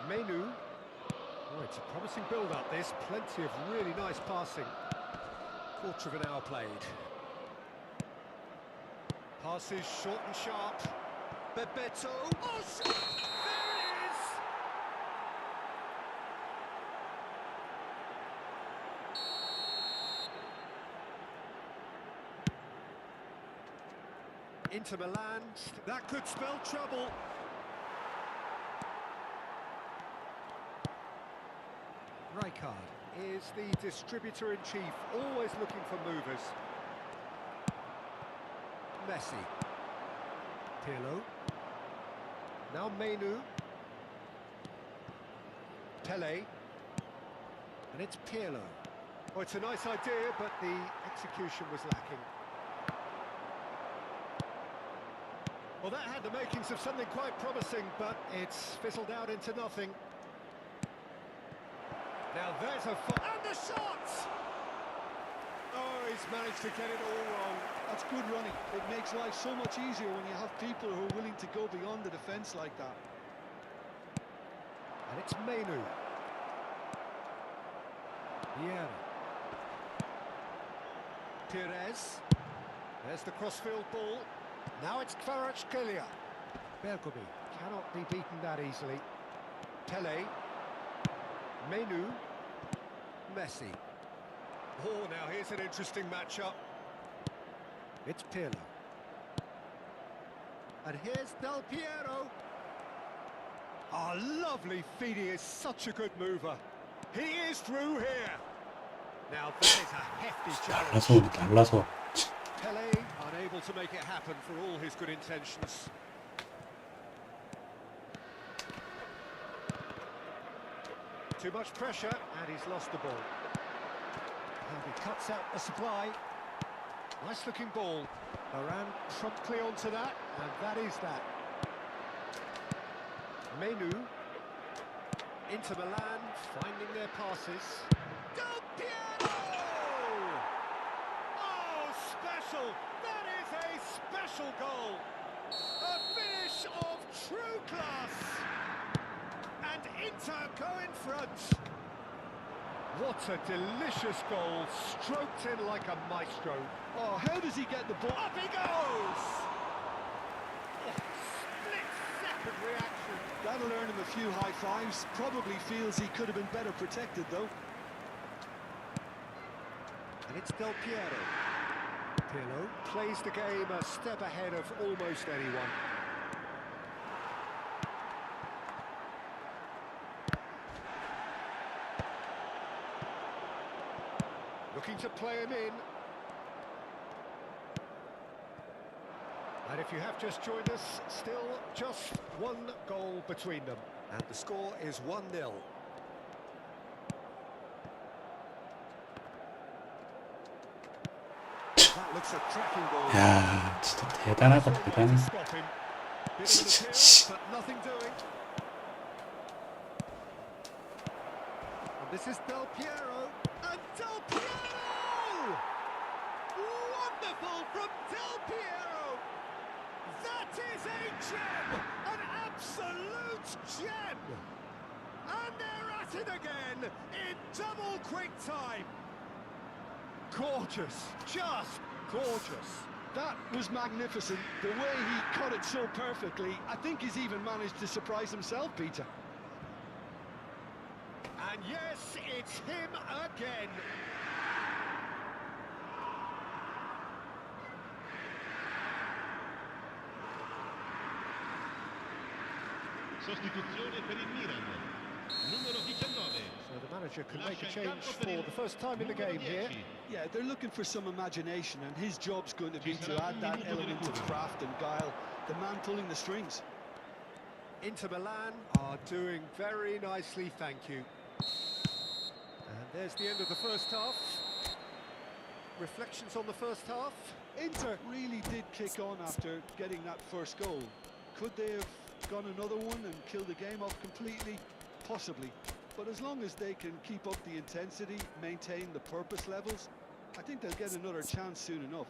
Menu. Oh, it's a promising build-up this, plenty of really nice passing. Quarter of an hour played. Passes short and sharp. Bebeto. Oh, there it is! Inter Milan, that could spell trouble. Rijkaard is the distributor-in-chief, always looking for movers. Messi. Pirlo. Now Menu. Pele. And it's Pirlo. Oh, it's a nice idea, but the execution was lacking. Well, that had the makings of something quite promising, but it's fizzled out into nothing. Now there's a... And the shot! Oh, he's managed to get it all wrong. That's good running. It makes life so much easier when you have people who are willing to go beyond the defence like that. And it's Menu. Vieira. Perez. There's the crossfield ball. Now it's Kvaratskhelia. Bergomi cannot be beaten that easily. Pele. Menu. Messi. Oh, now here's an interesting matchup. It's Pirlo. And here's Del Piero. Oh, lovely feed. He is such a good mover. He is through here. Now that is a hefty challenge. 달라서 달라서. Pele unable to make it happen for all his good intentions. Too much pressure, and he's lost the ball. And he cuts out the supply. Nice looking ball. Varane promptly onto that, and that is that. Menu. Inter Milan finding their passes. Del Piero! Oh, special! That is a special goal! A finish of true class! And Inter go in front. What a delicious goal, stroked in like a maestro. Oh, how does he get the ball? Up he goes! Oh, split-second reaction. That'll earn him a few high fives. Probably feels he could have been better protected, though. And it's Del Piero. Pirlo plays the game a step ahead of almost anyone. Looking to play him in. And if you have just joined us, still just one goal between them. And the score is 1-0. That looks a cracking ball. 야, 진짜 대단하다, 대단해. Stop him. Bit of an 진짜, appeal, 씨. but nothing doing. And this is Del Piero. And Del Piero! Wonderful from Del Piero! That is a gem! An absolute gem! And they're at it again in double quick time. Gorgeous, just gorgeous. That was magnificent. The way he cut it so perfectly. I think he's even managed to surprise himself, Peter. And yes, it's him again. Sostituzione per il Milan. Numero 19. So the manager can make a change for the first time in the game here. Yeah, they're looking for some imagination, and his job's going to be to add that element of craft and guile. The man pulling the strings. Inter Milan are doing very nicely, thank you. And there's the end of the first half. Reflections on the first half. Inter really did kick on after getting that first goal. Could they have gone another one and killed the game off completely? Possibly. But as long as they can keep up the intensity, maintain the purpose levels, I think they'll get another chance soon enough.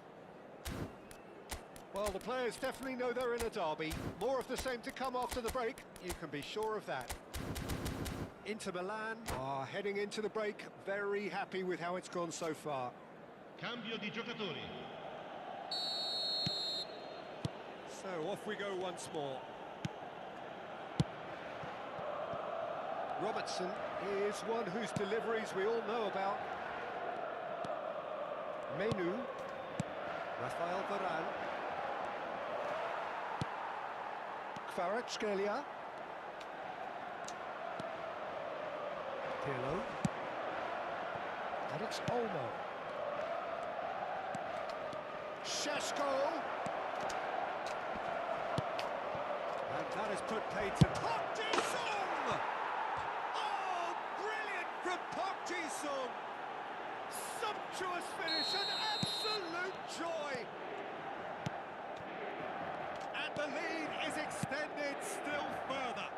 Well, the players definitely know they're in a derby. More of the same to come after the break, you can be sure of that. Inter Milan are heading into the break, very happy with how it's gone so far. Cambio di giocatori. So off we go once more. Robertson is one whose deliveries we all know about. Menu, Rafael Varane, Kvaratskhelia, Pirlo, and it's Olmo. Šeško, and that is put paid to Park Ji-sung. Oh, brilliant from Park Ji-sung. Sumptuous finish, an absolute joy. And the lead is extended still further.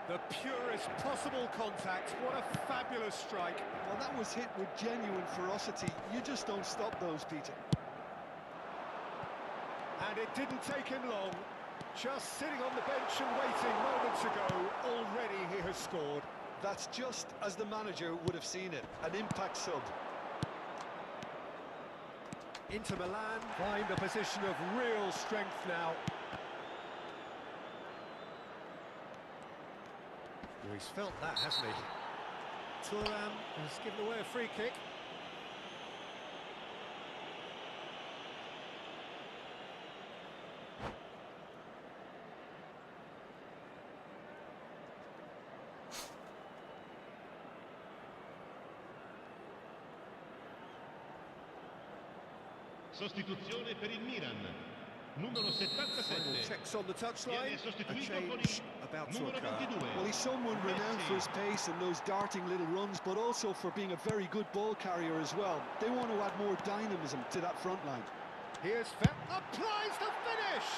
The purest possible contact. What a fabulous strike. Well, that was hit with genuine ferocity. You just don't stop those, Peter. And it didn't take him long. Just sitting on the bench and waiting moments ago, already he has scored. That's just as the manager would have seen it, an impact sub. Inter Milan find a position of real strength now. Well, he's felt that, hasn't he? Thuram has given away a free kick. Sostituzione per il Milan. Numero 77. Checks on the touchline. Viene A sostituito con change il about to numero occur. 22. Well, he's someone renowned for his pace and those darting little runs, but also for being a very good ball carrier as well. They want to add more dynamism to that front line. Here's applies the finish.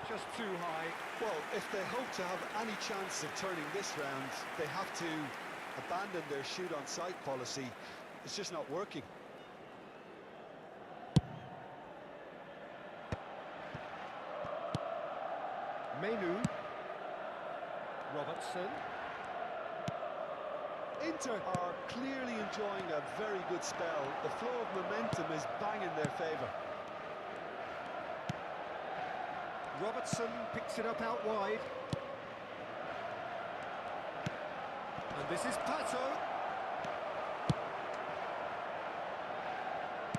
Just too high. Well, if they hope to have any chance of turning this round, they have to abandon their shoot-on-sight policy. It's just not working. Menu, Robertson. Inter are clearly enjoying a very good spell. The flow of momentum is bang in their favour. Robertson picks it up out wide. And this is Pato.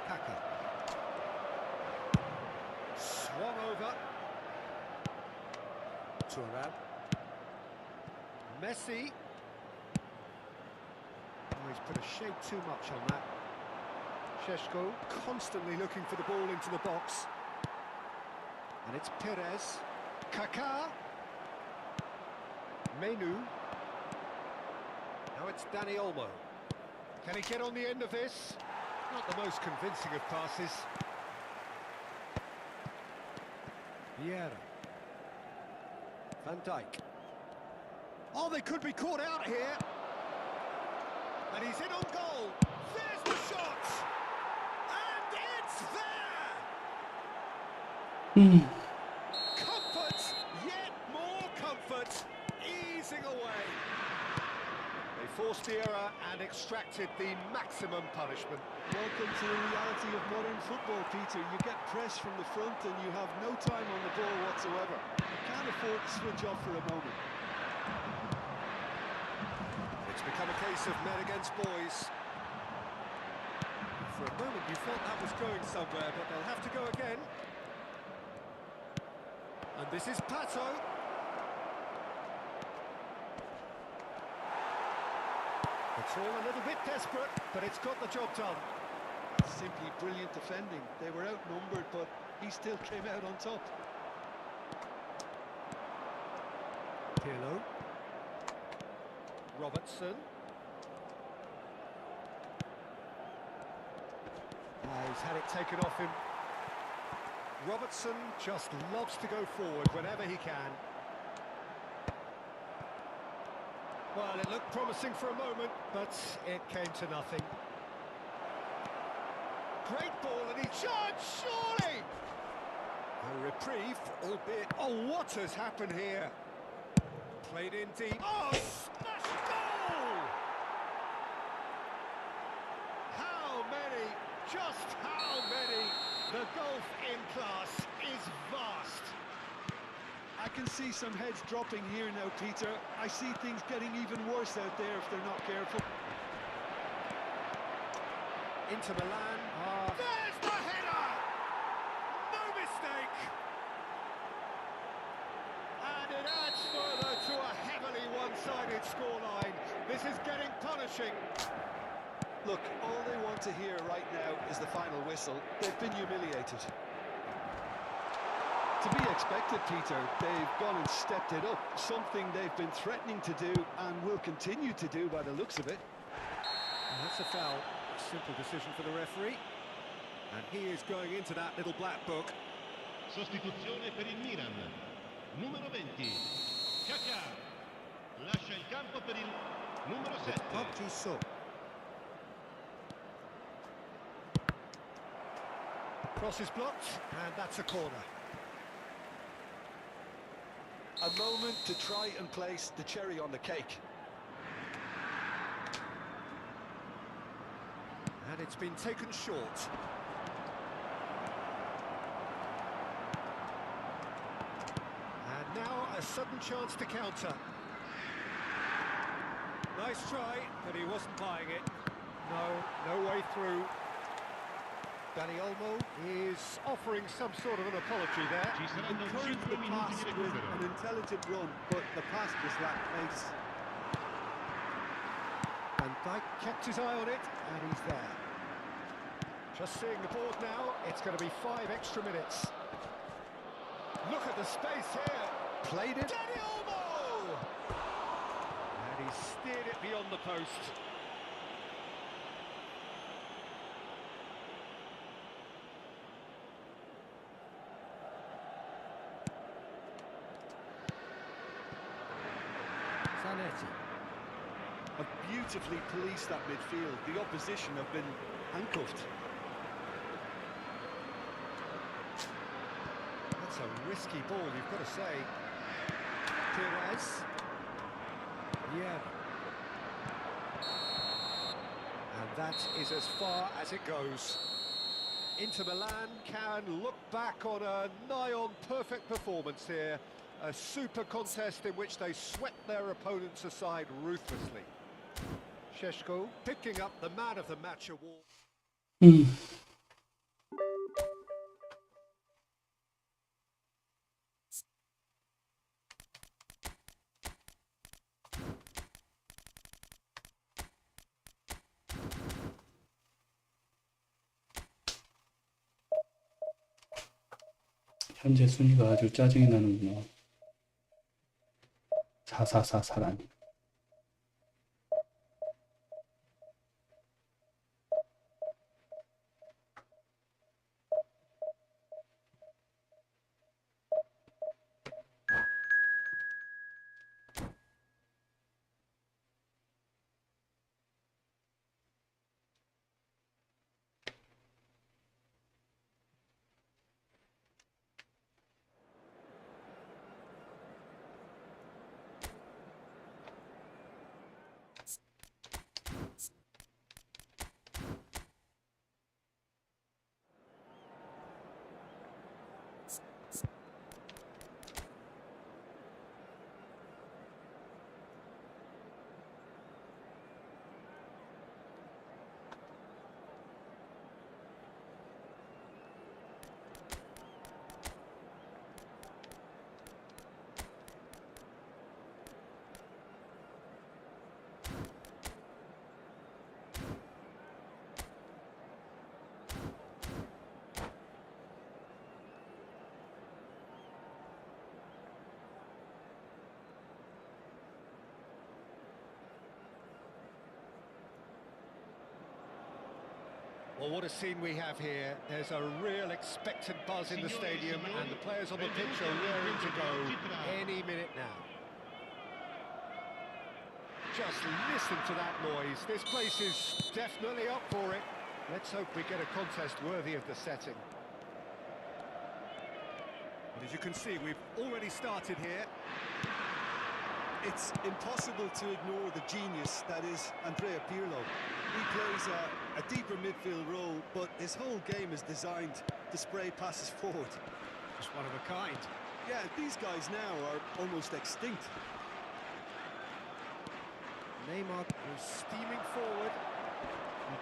Kaka. Swung over. Thuram. Messi. Oh, he's put a shade too much on that. Šeško constantly looking for the ball into the box. And it's Perez. Kaká. Menu. Now it's Dani Olmo. Can he get on the end of this? Not the most convincing of passes. Vieira. Van Dijk. Oh, they could be caught out here. And he's in on goal. There's the shot. And it's there. Comfort, yet more comfort. Easing away. They forced the error and extracted the maximum punishment. Welcome to the reality of modern football, Peter. You get press from the front and you have no time on the ball whatsoever. You can't afford to switch off for a moment. It's become a case of men against boys. For a moment you thought that was going somewhere, but they'll have to go again. And this is Pato. It's all a little bit desperate, but it's got the job done. Simply brilliant defending. They were outnumbered, but he still came out on top. Pirlo. Robertson. He's had it taken off him. Robertson just loves to go forward whenever he can. Well, it looked promising for a moment, but it came to nothing. Great ball, and he charged, surely! A reprieve, albeit... Oh, what has happened here? Played in deep. Oh, smash goal! How many? Just how many? The gulf in class is vast. I can see some heads dropping here now, Peter. I see things getting even worse out there if they're not careful. Inter Milan. There's the header! No mistake! And it adds further to a heavily one-sided scoreline. This is getting punishing. Look, all they want to hear right now is the final whistle. They've been humiliated. To be expected, Peter. They've gone and stepped it up. Something they've been threatening to do and will continue to do by the looks of it. And that's a foul. A simple decision for the referee. And he is going into that little black book. Sostituzione per il Milan. Numero 20. Kaká. Lascia il campo per il numero 7. Park Cross is blocked, and that's a corner. A moment to try and place the cherry on the cake. And it's been taken short. And now a sudden chance to counter. Nice try, but he wasn't buying it. No way through. Dani Olmo is offering some sort of an apology there. Ci saranno Encouraged 5 the minuti pass di with recupero. an intelligent run, but the pass just lacked pace. And Dijk kept his eye on it, and he's there. Just seeing the board now, it's going to be 5 extra minutes. Look at the space here. Played it. Dani Olmo! And he steered it beyond the post. Zanetti. Have beautifully policed that midfield. The opposition have been handcuffed. That's a risky ball, you've got to say. Perez. Yeah. And that is as far as it goes. Inter Milan can look back on a nigh-on perfect performance here. A super contest in which they swept their opponents aside ruthlessly. Šeško picking up the Man of the Match award. 현재 순위가 아주 짜증이 나는구나. 4444라니. Well, what a scene we have here. There's a real expectant buzz in the stadium, and the players on the pitch are raring to go any minute now. Just listen to that noise. This place is definitely up for it. Let's hope we get a contest worthy of the setting. And as you can see, we've already started here. It's impossible to ignore the genius that is Andrea Pirlo. He plays a deeper midfield role, but his whole game is designed to spray passes forward. Just one of a kind. Yeah, these guys now are almost extinct. Neymar is steaming forward.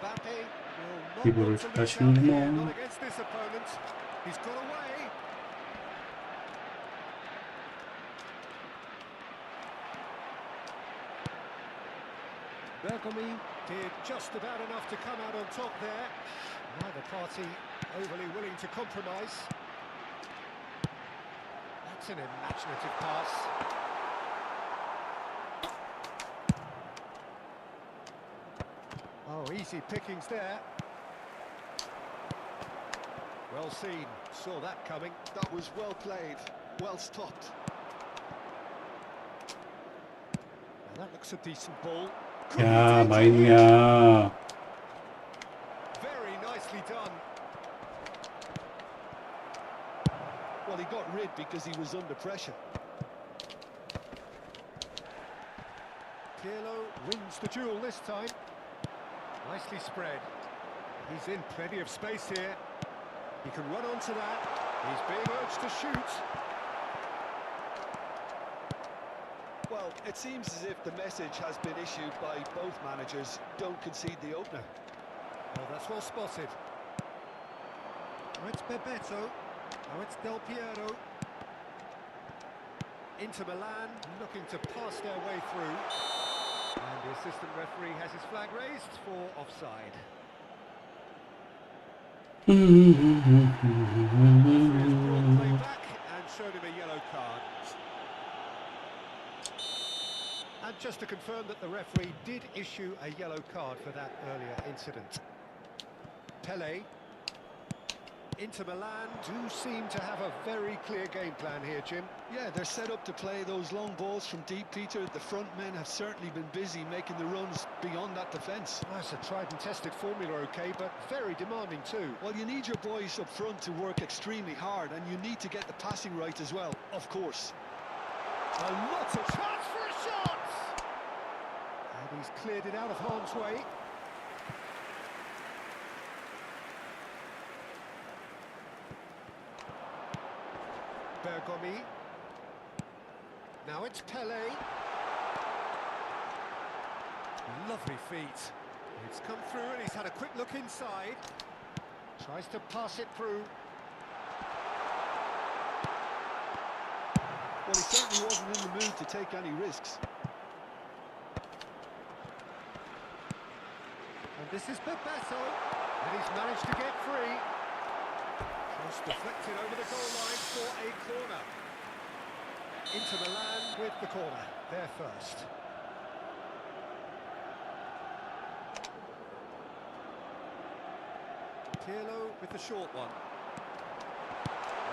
Mbappe will not 기부를 want to lose out 잘하시는구나. here, not against this opponent. He's got away. Bergomi did just about enough to come out on top there. Neither party overly willing to compromise. That's an imaginative pass. Oh, easy pickings there. Well seen, saw that coming. That was well played, well stopped. And that looks a decent ball. 야, 마이누야. Very nicely done. Well, he got rid because he was under pressure. Pirlo wins the duel this time. Nicely spread. He's in plenty of space here. He can run onto that. He's being urged to shoot. Well, it seems as if the message has been issued by both managers. Don't concede the opener. Oh, that's well spotted. Now it's Bebeto. Now it's Del Piero. Inter Milan looking to pass their way through. And the assistant referee has his flag raised for offside. Referee has brought play back and showed him a yellow card. And just to confirm that the referee did issue a yellow card for that earlier incident. Pele. Inter Milan do seem to have a very clear game plan here, Jim. Yeah, they're set up to play those long balls from deep, Peter. The front men have certainly been busy making the runs beyond that defence. That's a tried and tested formula, okay, but very demanding too. Well, you need your boys up front to work extremely hard, and you need to get the passing right as well, of course. A lot of chance for a shot! And he's cleared it out of harm's way. Bergomi. Now it's Pele. Lovely feet. It's come through and he's had a quick look inside. Tries to pass it through. Well, he certainly wasn't in the mood to take any risks. And this is Bebeto. And he's managed to get free. Cross deflected over the goal line for a corner. Inter Milan with the corner. They're first. Pirlo with the short one.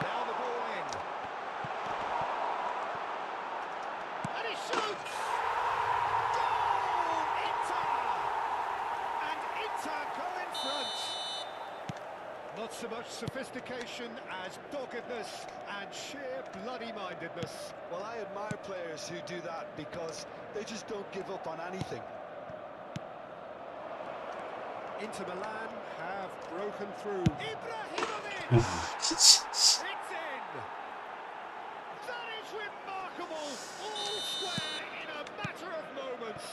Now the ball in. And he shoots! Goal! Inter! And Inter go in front. Not so much sophistication as doggedness and sheer bloody-mindedness. Well, I admire players who do that because they just don't give up on anything. Inter Milan have broken through. Ibrahimovic! It's in! That is remarkable! All square in a matter of moments.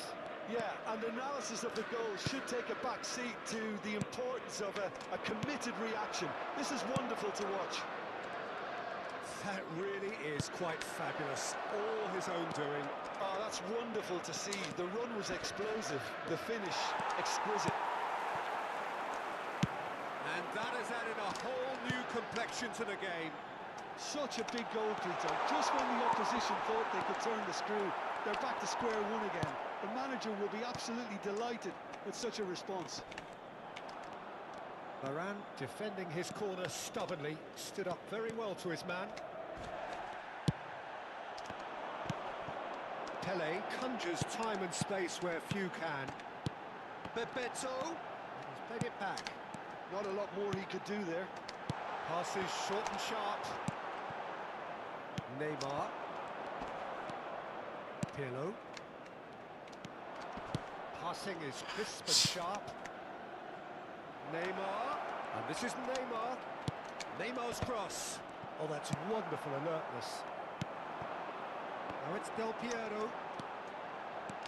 Yeah, and analysis of the goal should take a back seat to the importance of a committed reaction. This is wonderful to watch. That really is quite fabulous. All his own doing. Oh, that's wonderful to see. The run was explosive, the finish exquisite. And that has added a whole new complexion to the game. Such a big goal, Peter. Just when the opposition thought they could turn the screw, they're back to square one again. The manager will be absolutely delighted with such a response. Varane defending his corner stubbornly, stood up very well to his man. Pele conjures time and space where few can. Bebeto, he's played it back. Not a lot more he could do there. Passes short and sharp. Neymar. Pirlo. Passing is crisp and sharp. Neymar. And this is Neymar. Neymar's cross. Oh, that's wonderful alertness. Now it's Del Piero.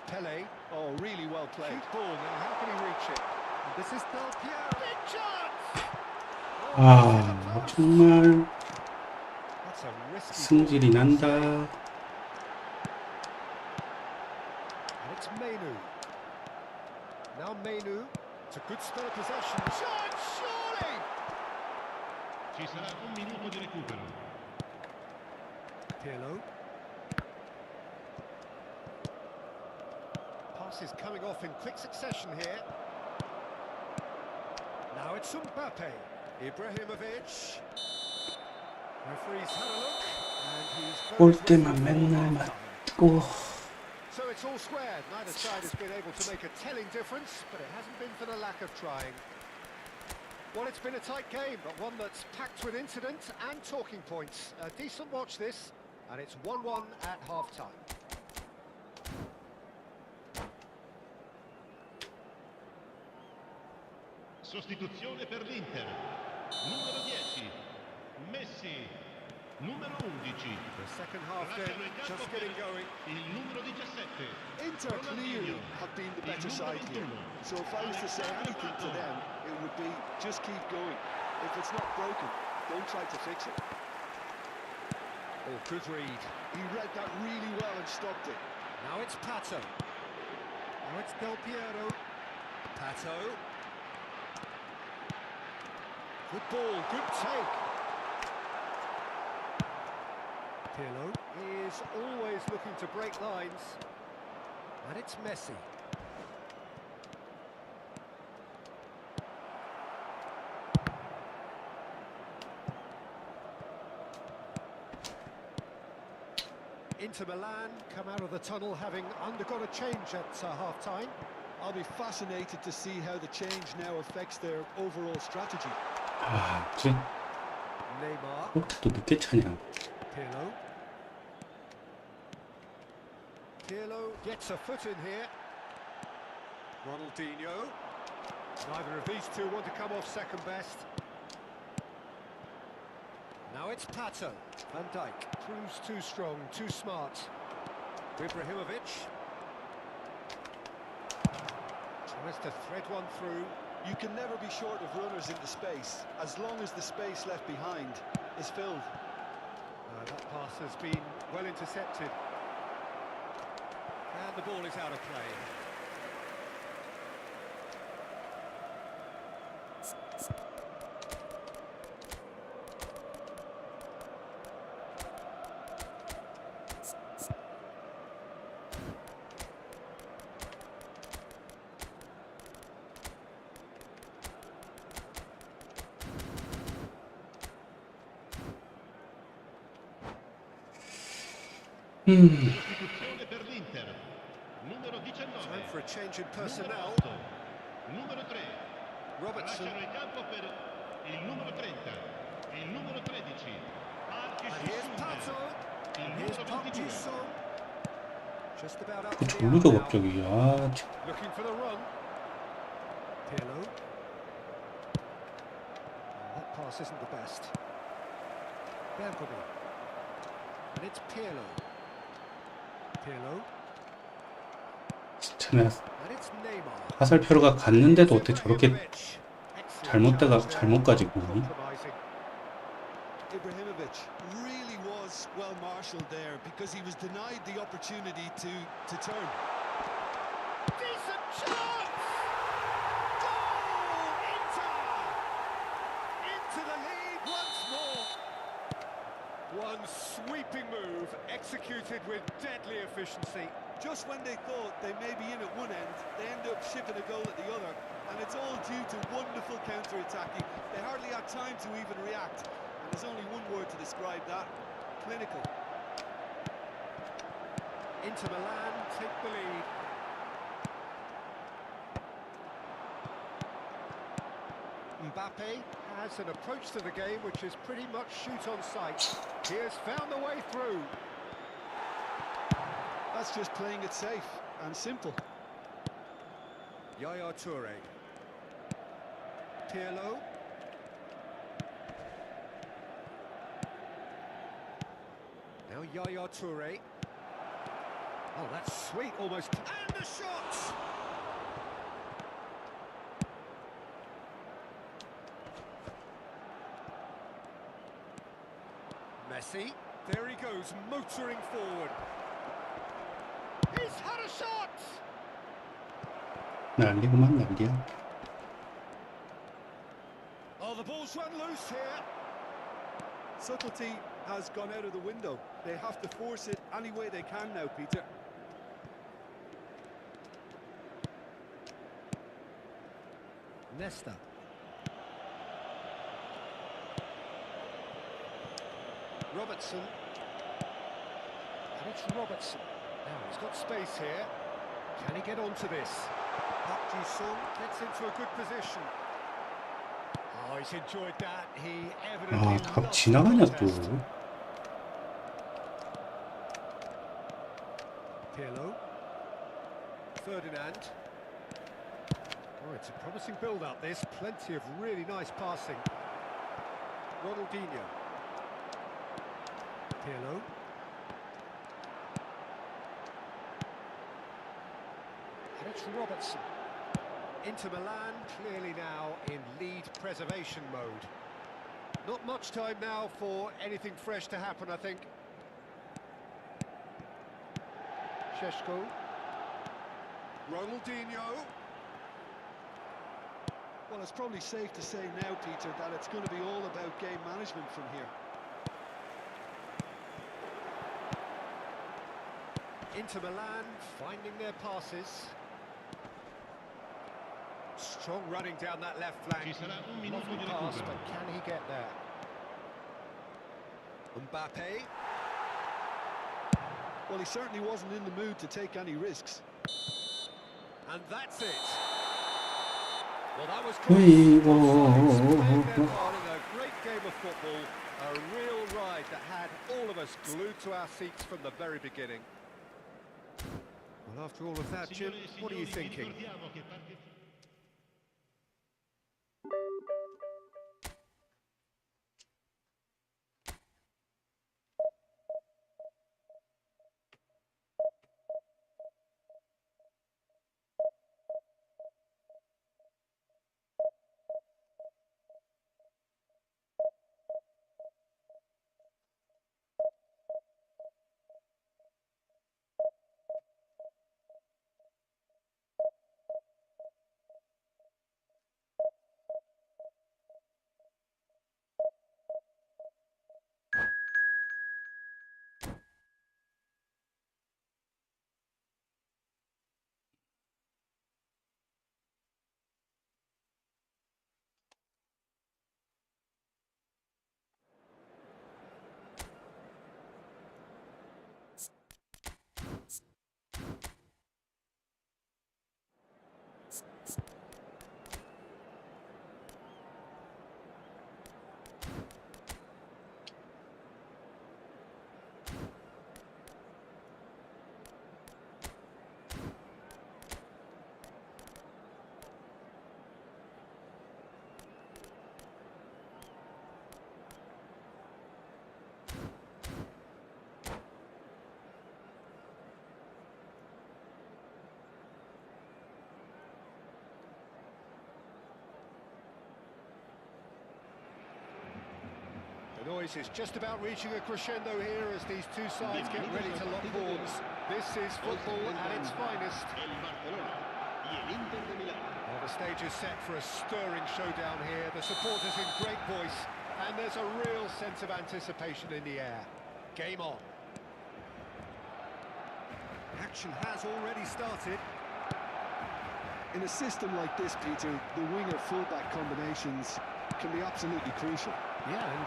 Pele. Oh, really well played. Cute ball. Now how can he reach it? And this is Del Piero. Big chance! 아, 정말 That's a risky 승질이 난다. And it's Menu. Now Menu. It's a good spell of possession. Shot, surely! Ci sarà un minuto di recupero. Pirlo. Passes coming off in quick succession here. Now it's Mbappe. Ibrahimovic. Referee's had a look. And he's 볼 때만 맨날 맞고. So it's all squared. Neither side has been able to make a telling difference, but it hasn't been for the lack of trying. Well, it's been a tight game, but one that's packed with incident and talking points. A decent watch this, and it's 1-1 at half-time. Sostituzione per l'Inter. Numero 10. Messi. Numero 11. The second half then, just getting going. Il numero 17. Inter clearly have been the better side here. So if I was to say anything to them, it would be just keep going. If it's not broken, don't try to fix it. Oh, good read. He read that really well and stopped it. Now it's Pato. Now it's Del Piero. Pato. Good ball, good take. Pirlo is always looking to break lines. And it's Messi. Inter Milan come out of the tunnel having undergone a change at half-time. I'll be fascinated to see how the change now affects their overall strategy. 아, 쟤 Neymar. 또 늦게 차냐? Pirlo. Pirlo gets a foot in here. Ronaldinho. Neither of these two want to come off second best. Now it's Pato. Van Dijk proves too strong, too smart. Ibrahimovic. Tries to thread one through. You can never be short of runners into space, as long as the space left behind is filled. That pass has been well intercepted. And the ball is out of play. Sostituzione per l'Inter. Numero 19. Time for a change in personnel. Numero 8. Numero 3. Robertson. Lasciano il campo per il numero 30. Il numero 13. And here's Pato. And here's Park Ji-sung. Just about up 그 to the 졸로 줘 hour now. 갑자기. 참. Looking for the run. Pirlo. That pass isn't the best. Bergkamp. And it's Pirlo. Pirlo. 진짜 내가 And it's Neymar. 화살표가 갔는데도 어떻게 저렇게 Ibrahimovic. Excellent 잘못 가지고. compromising. Ibrahimovic really was well marshalled there because he was denied the opportunity to turn. Decent chance! Goal! Inter! Into the lead once more. One sweeping move executed with deadly efficiency. Just when they thought they may be in at one end, they end up shipping a goal at the other, and it's all due to wonderful counter-attacking. They hardly had time to even react, and there's only one word to describe that: clinical. Inter Milan take the lead. Mbappe has an approach to the game which is pretty much shoot on sight. He has found the way through. That's just playing it safe and simple. Yaya Toure. Pirlo. Now Yaya Toure. Oh, that's sweet, almost. And the shot! Messi. There he goes, motoring forward. He's had a shot! 난리구만 난리야. Oh, the ball's run loose here. Subtlety has gone out of the window. They have to force it any way they can now, Peter. Nesta. Robertson. And it's Robertson. Now he's got space here. Can he get onto this? Park Ji-sung gets into a good position. Oh, he's enjoyed that. He evidently 아, 각 loves the 지나가냐 또. contest. Pirlo. Ferdinand. Oh, it's a promising build-up. There's plenty of really nice passing. Ronaldinho. Pirlo. And it's Robertson. Inter Milan clearly now in lead preservation mode. Not much time now for anything fresh to happen, I think. Šeško. Ronaldinho. Well, it's probably safe to say now, Peter, that it's going to be all about game management from here. Inter Milan finding their passes. Strong running down that left flank. Ci sarà un minuto Lovely di pass, recupero. but can he get there? Mbappe. Well, he certainly wasn't in the mood to take any risks. And that's it. Well, that was 어이구. in a great game of football, a real ride that had all of us glued to our seats from the very beginning. Well, after all of that, Jim, Signore e what are you signori, vi thinking? ricordiamo che parte boys. It's just about reaching a crescendo here as these two sides get ready to lock horns. This is football at its finest. El Barcelona y el Inter de Milán. Well, the stage is set for a stirring showdown here. The supporters in great voice, and there's a real sense of anticipation in the air. Game on. Action has already started. In a system like this, Peter, the winger-fullback combinations can be absolutely crucial. Yeah, and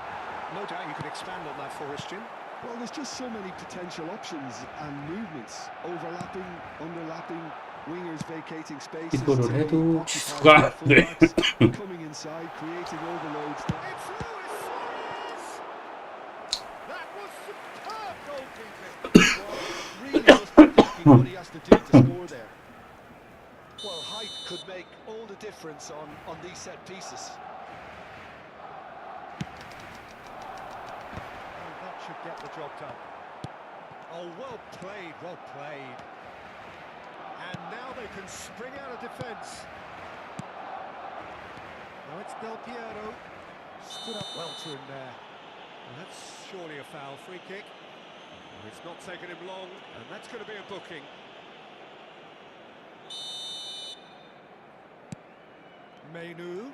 no doubt you could expand on that for us, Jim. Well, there's just so many potential options and movements, overlapping, underlapping, wingers vacating spaces. 기도를 to be 해도 occupied 지수가 by 안 돼. fullbacks, coming inside, creating overloads. It's Luis Suarez! That was superb goalkeeping. Really must be thinking what he has to do to score there. Well, height could make all the difference on these set pieces. And that should get the job done. Oh, well played, well played. And now they can spring out of defence. Now it's Del Piero. Stood up well to him there. And that's surely a foul, free kick. It's not taken him long, and that's going to be a booking. Menu.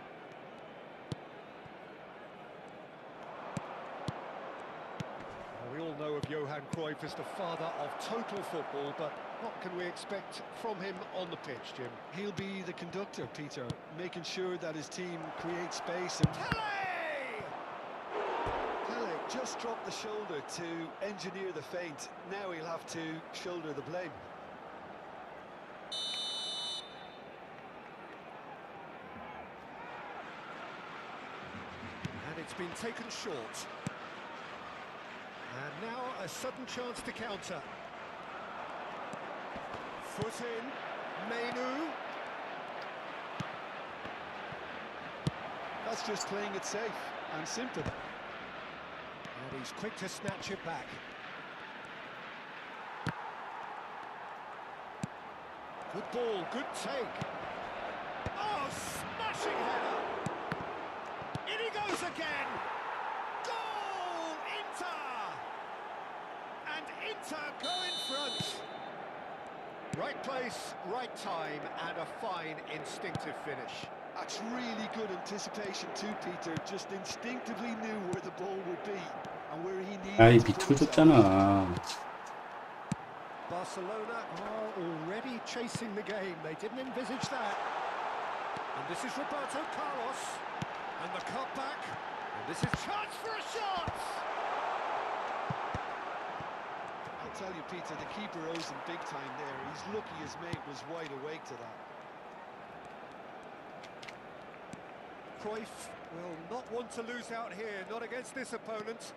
Well, we all know of Johan Cruyff as the father of total football, but what can we expect from him on the pitch, Jim? He'll be the conductor, Peter, making sure that his team creates space. And Pele just dropped the shoulder to engineer the feint. Now he'll have to shoulder the blame. And it's been taken short. And now a sudden chance to counter. Foot in, Menu. That's just playing it safe and simple. And he's quick to snatch it back. Good ball, good take. Oh, smashing header. In he goes again. Goal, Inter! And Inter go in front. Right place, right time, and a fine instinctive finish. That's really good anticipation too, Peter. Just instinctively knew where the ball would be and where he 아이 needed to 밑으로 put himself. 줬잖아. Barcelona are already chasing the game. They didn't envisage that. And this is Roberto Carlos. And the cutback. And this is chance for a shot! I'll tell you, Peter, the keeper owes him big time there. He's lucky his mate was wide awake to that. Cruyff will not want to lose out here, not against this opponent.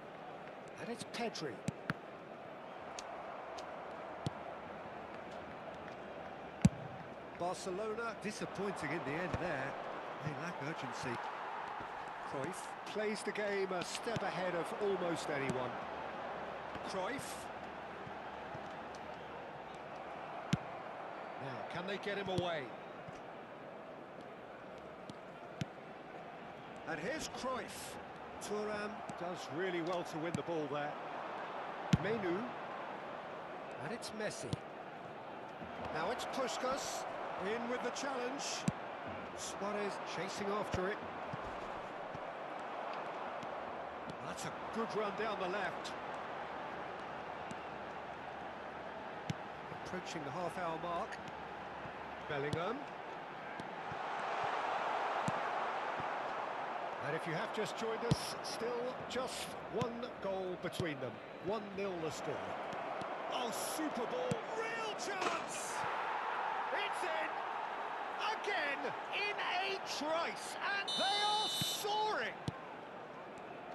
And it's Pedri. Barcelona disappointing in the end there. They lack urgency. Cruyff plays the game a step ahead of almost anyone. Cruyff. Now, can they get him away? And here's Cruyff. Thuram does really well to win the ball there. Menu. And it's Messi. Now it's Puskas. In with the challenge. Suarez chasing after it. That's a good run down the left. Approaching the half-hour mark. Bellingham. And if you have just joined us, still just one goal between them. 1-0 the score. Oh, super ball. Real chance! It's in! Again, in a trice, and they are soaring!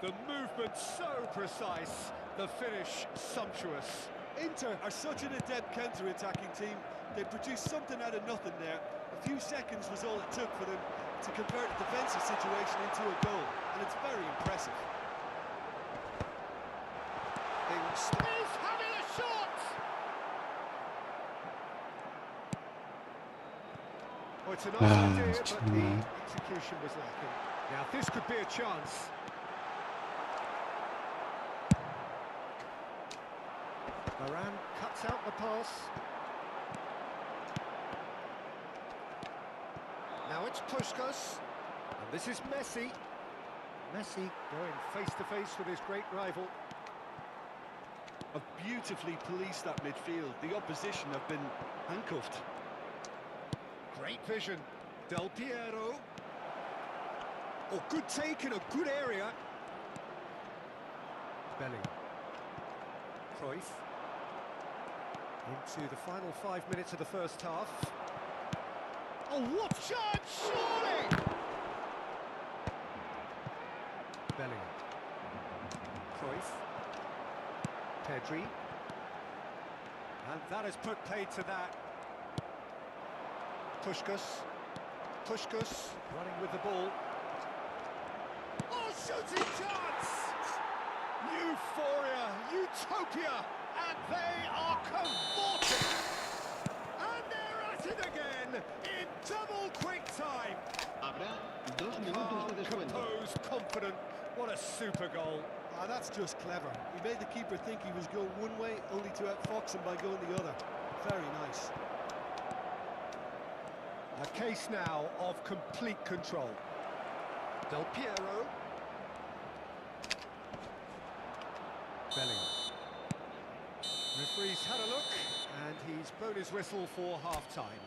The movement so precise, the finish sumptuous. Inter are such an adept counter-attacking team. They produced something out of nothing there. A few seconds was all it took for them to convert a defensive situation into a goal, and it's very impressive. He's having a shot! Oh, it's a nice idea, but the execution was lacking. Now, this could be a chance. Varane cuts out the pass. Now it's Puskas, and this is Messi. Messi going face to face with his great rival. Have beautifully policed that midfield. The opposition have been handcuffed. Great vision. Del Piero. Oh, good take in a good area. Bellingham. Cruyff. Into the final 5 minutes of the first half. Oh, what chance, surely! Bellingham. Cruyff. Pedri. And that has put paid to that. Puskas. Puskas running with the ball. Oh, shooting chance! Euphoria, utopia, and they are cavorting. And they're at it again in double quick time. Habrá 2 minutos de Calm, descuento. composed, confident. What a super goal. Ah, that's just clever. He made the keeper think he was going one way, only to outfox him by going the other. Very nice. A case now of complete control. Del Piero. Bellingham. Referee's had a look, and he's blown his whistle for half-time.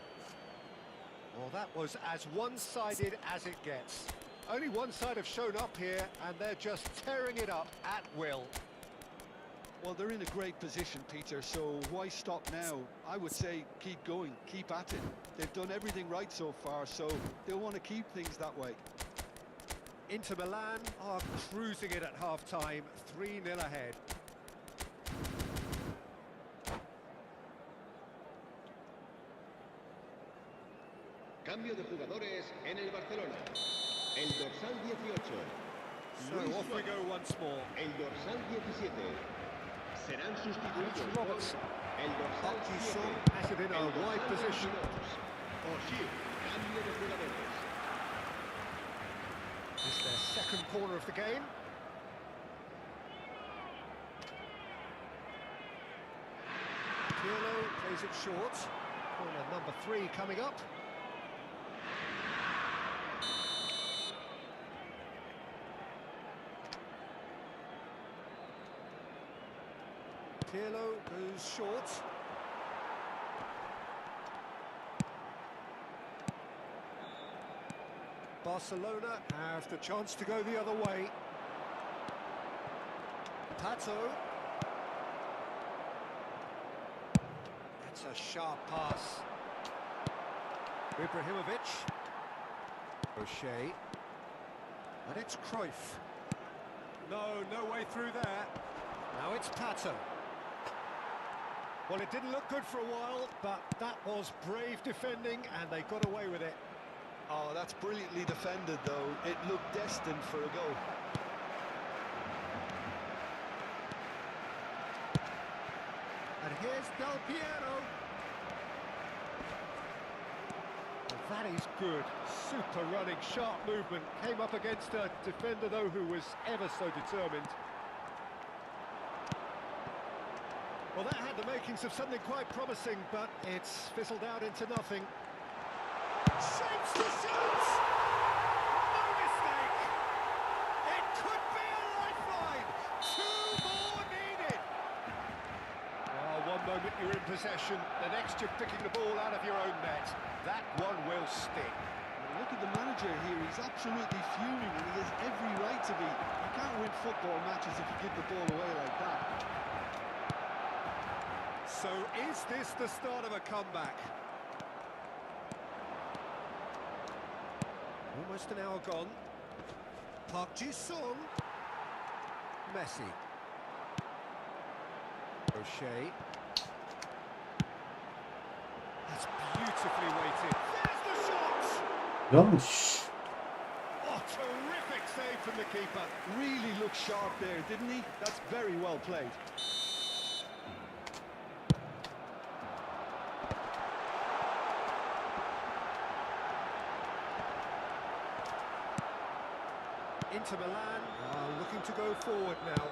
Well, that was as one-sided as it gets. Only one side have shown up here, and they're just tearing it up at will. Well, they're in a great position, Peter, so why stop now? I would say keep going, keep at it. They've done everything right so far, so they'll want to keep things that way. Inter Milan are cruising it at half-time, 3-0 ahead. Cambio de jugadores en el Barcelona. El dorsal 18. So off we go once more. El dorsal 17. Serán sustituidos Robertson. el dorsal Hutchinson 7. has it in a el dorsal wide position. 22. Oshir, cambio de jugadores. This is their second corner of the game. Pirlo plays it short. Corner number 3 coming up. Pirlo goes short. Barcelona have the chance to go the other way. Pato. That's a sharp pass. Ibrahimovic. O'Shea. And it's Cruyff. No way through there. Now it's Pato. Well, it didn't look good for a while, but that was brave defending, and they got away with it. Oh, that's brilliantly defended, though. It looked destined for a goal. And here's Del Piero. Well, that is good. Super running, sharp movement. Came up against a defender, though, who was ever so determined. Well, that had the makings of something quite promising, but it's fizzled out into nothing. Shapes the shot! No mistake! It could be a lifeline! 2 more needed! Well, one moment you're in possession, the next you're picking the ball out of your own net. That one will stick. Look at the manager here. He's absolutely fuming, and he has every right to be. You can't win football matches if you give the ball away like that. So is this the start of a comeback? Almost an hour gone. Park Ji-sung. Messi. O'Shea. That's beautifully weighted. There's the shot! 야, 씨. Oh, terrific save from the keeper. Really looked sharp there, didn't he? That's very well played. Inter Milan are looking to go forward now.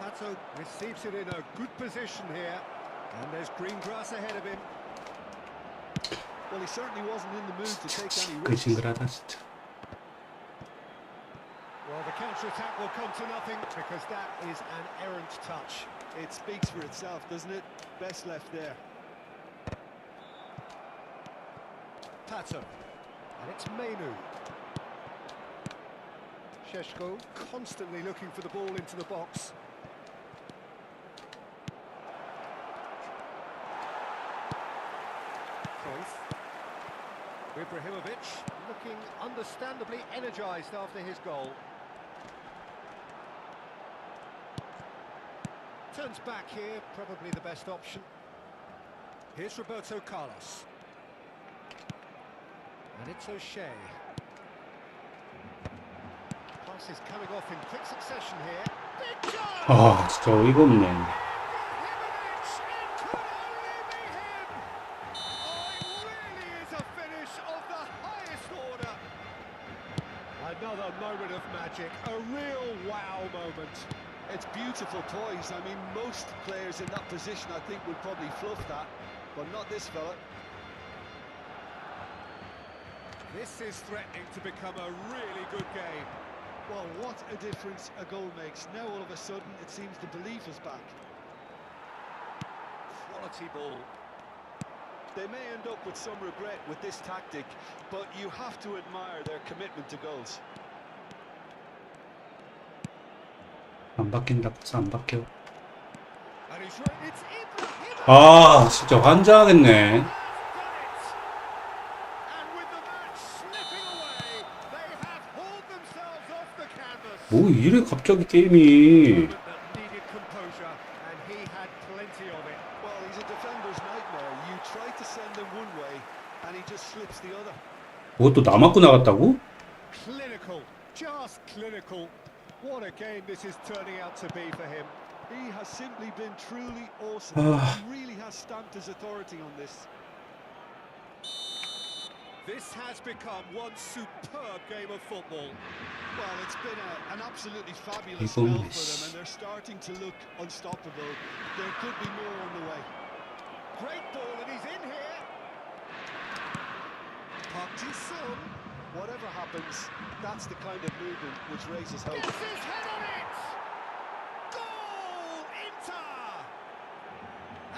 Pato receives it in a good position here, and there's green grass ahead of him. Well, he certainly wasn't in the mood to take any risks. 싱글싱글하다 진짜. Well, the counter-attack will come to nothing because that is an errant touch. It speaks for itself, doesn't it? Best left there. Pato, and it's Mainu. Sheshko constantly looking for the ball into the box. Cruyff. Ibrahimovic looking understandably energised after his goal. Turns back here, probably the best option. Here's Roberto Carlos. And it's O'Shea. Pass is coming off in quick succession here. Big chance! 아 진짜 어이가 없네. Ibrahimovic, it could only be him! Oh, it really is a finish of the highest order. Another moment of magic, a real wow moment. It's beautiful poise. I mean, most players in that position, I think, would probably fluff that, but not this fella. This is threatening to become a really good game. Well, what a difference a goal makes. Now, all of a sudden, it seems the belief is back. Quality ball. They may end up with some regret with this tactic, but you have to admire their commitment to goals. 안 바뀐다. 벌써 안 바뀌어. And he's right, it's Ibrahimovic. 아 진짜 환장하겠네. And with the match slipping away, they have hauled themselves off the canvas. 뭐 이래 갑자기 게임이. Moment that needed composure, and he had plenty of it. Well, he's a defender's nightmare. You try to send him one way, and he just slips the other. 그것도 나 맞고 나갔다고? Clinical, just clinical. What a game this is turning out to be for him. He has simply been truly awesome. He really has stamped his authority on this. This has become one superb game of football. Well, it's been an absolutely fabulous 이건 spell for them, and they're starting to look unstoppable. There could be more on the way. Great ball, and he's in here. Park Ji-sung Whatever happens, that's the kind of movement which raises hope. gets his head on it. Goal, Inter!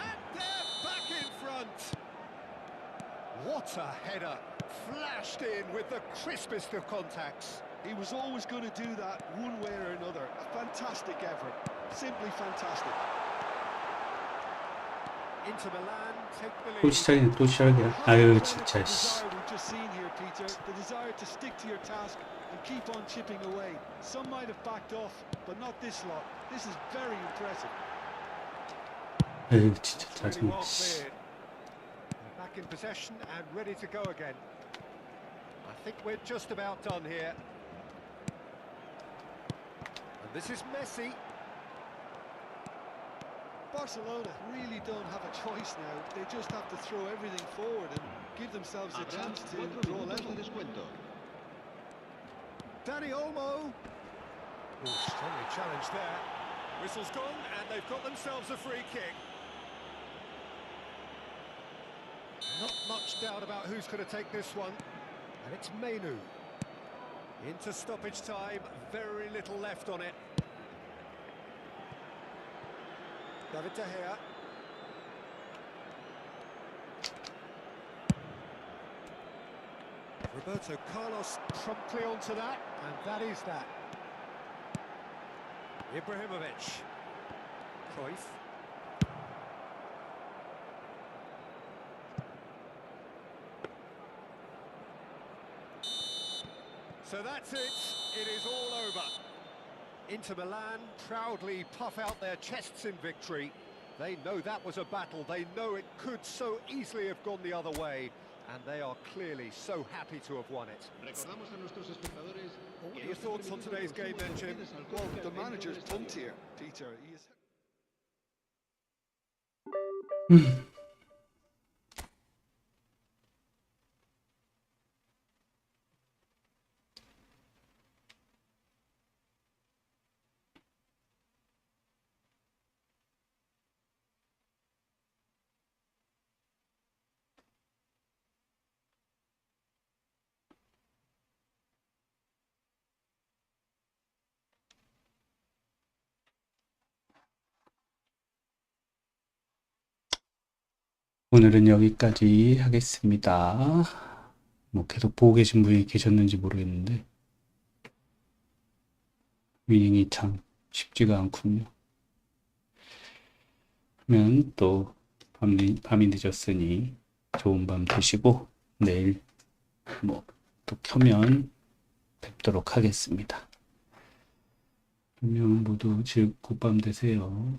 And they're back in front. What a header, flashed in with the crispest of contacts. He was always going to do that one way or another. A fantastic effort, simply fantastic. Inter Milan take the 또 lead. 시작이네. 또 시작이야. 아유 진짜 The 씨. desire we've just seen here, Peter, the desire to stick to your task and keep on chipping away. Some might have backed off, but not this lot. This is very impressive. 아유 진짜 Really 짜증나. well 씨. cleared. They're back in possession and ready to go again. I think we're just about done here. And this is Messi. Barcelona really don't have a choice now. They just have to throw everything forward and give themselves a chance to draw level. Dani Olmo. Oh, strongly challenged there. Whistle's gone and they've got themselves a free kick. Not much doubt about who's going to take this one. And it's Mainu. Into stoppage time, very little left on it. David De Gea. Roberto Carlos promptly onto that, and that is that. Ibrahimovic. Cruyff. So that's it. It is all over. Inter Milan proudly puff out their chests in victory. They know that was a battle. They know it could so easily have gone the other way. And they are clearly so happy to have won it. What are your thoughts on today's game then, Jim? Well, the manager's pumped here, Peter. He is... 오늘은 여기까지 하겠습니다. 뭐 계속 보고 계신 분이 계셨는지 모르겠는데 위닝이 참 쉽지가 않군요. 그러면 또 밤이 늦었으니 좋은 밤 되시고 내일 뭐 또 켜면 뵙도록 하겠습니다. 그러면 모두 굿밤 되세요.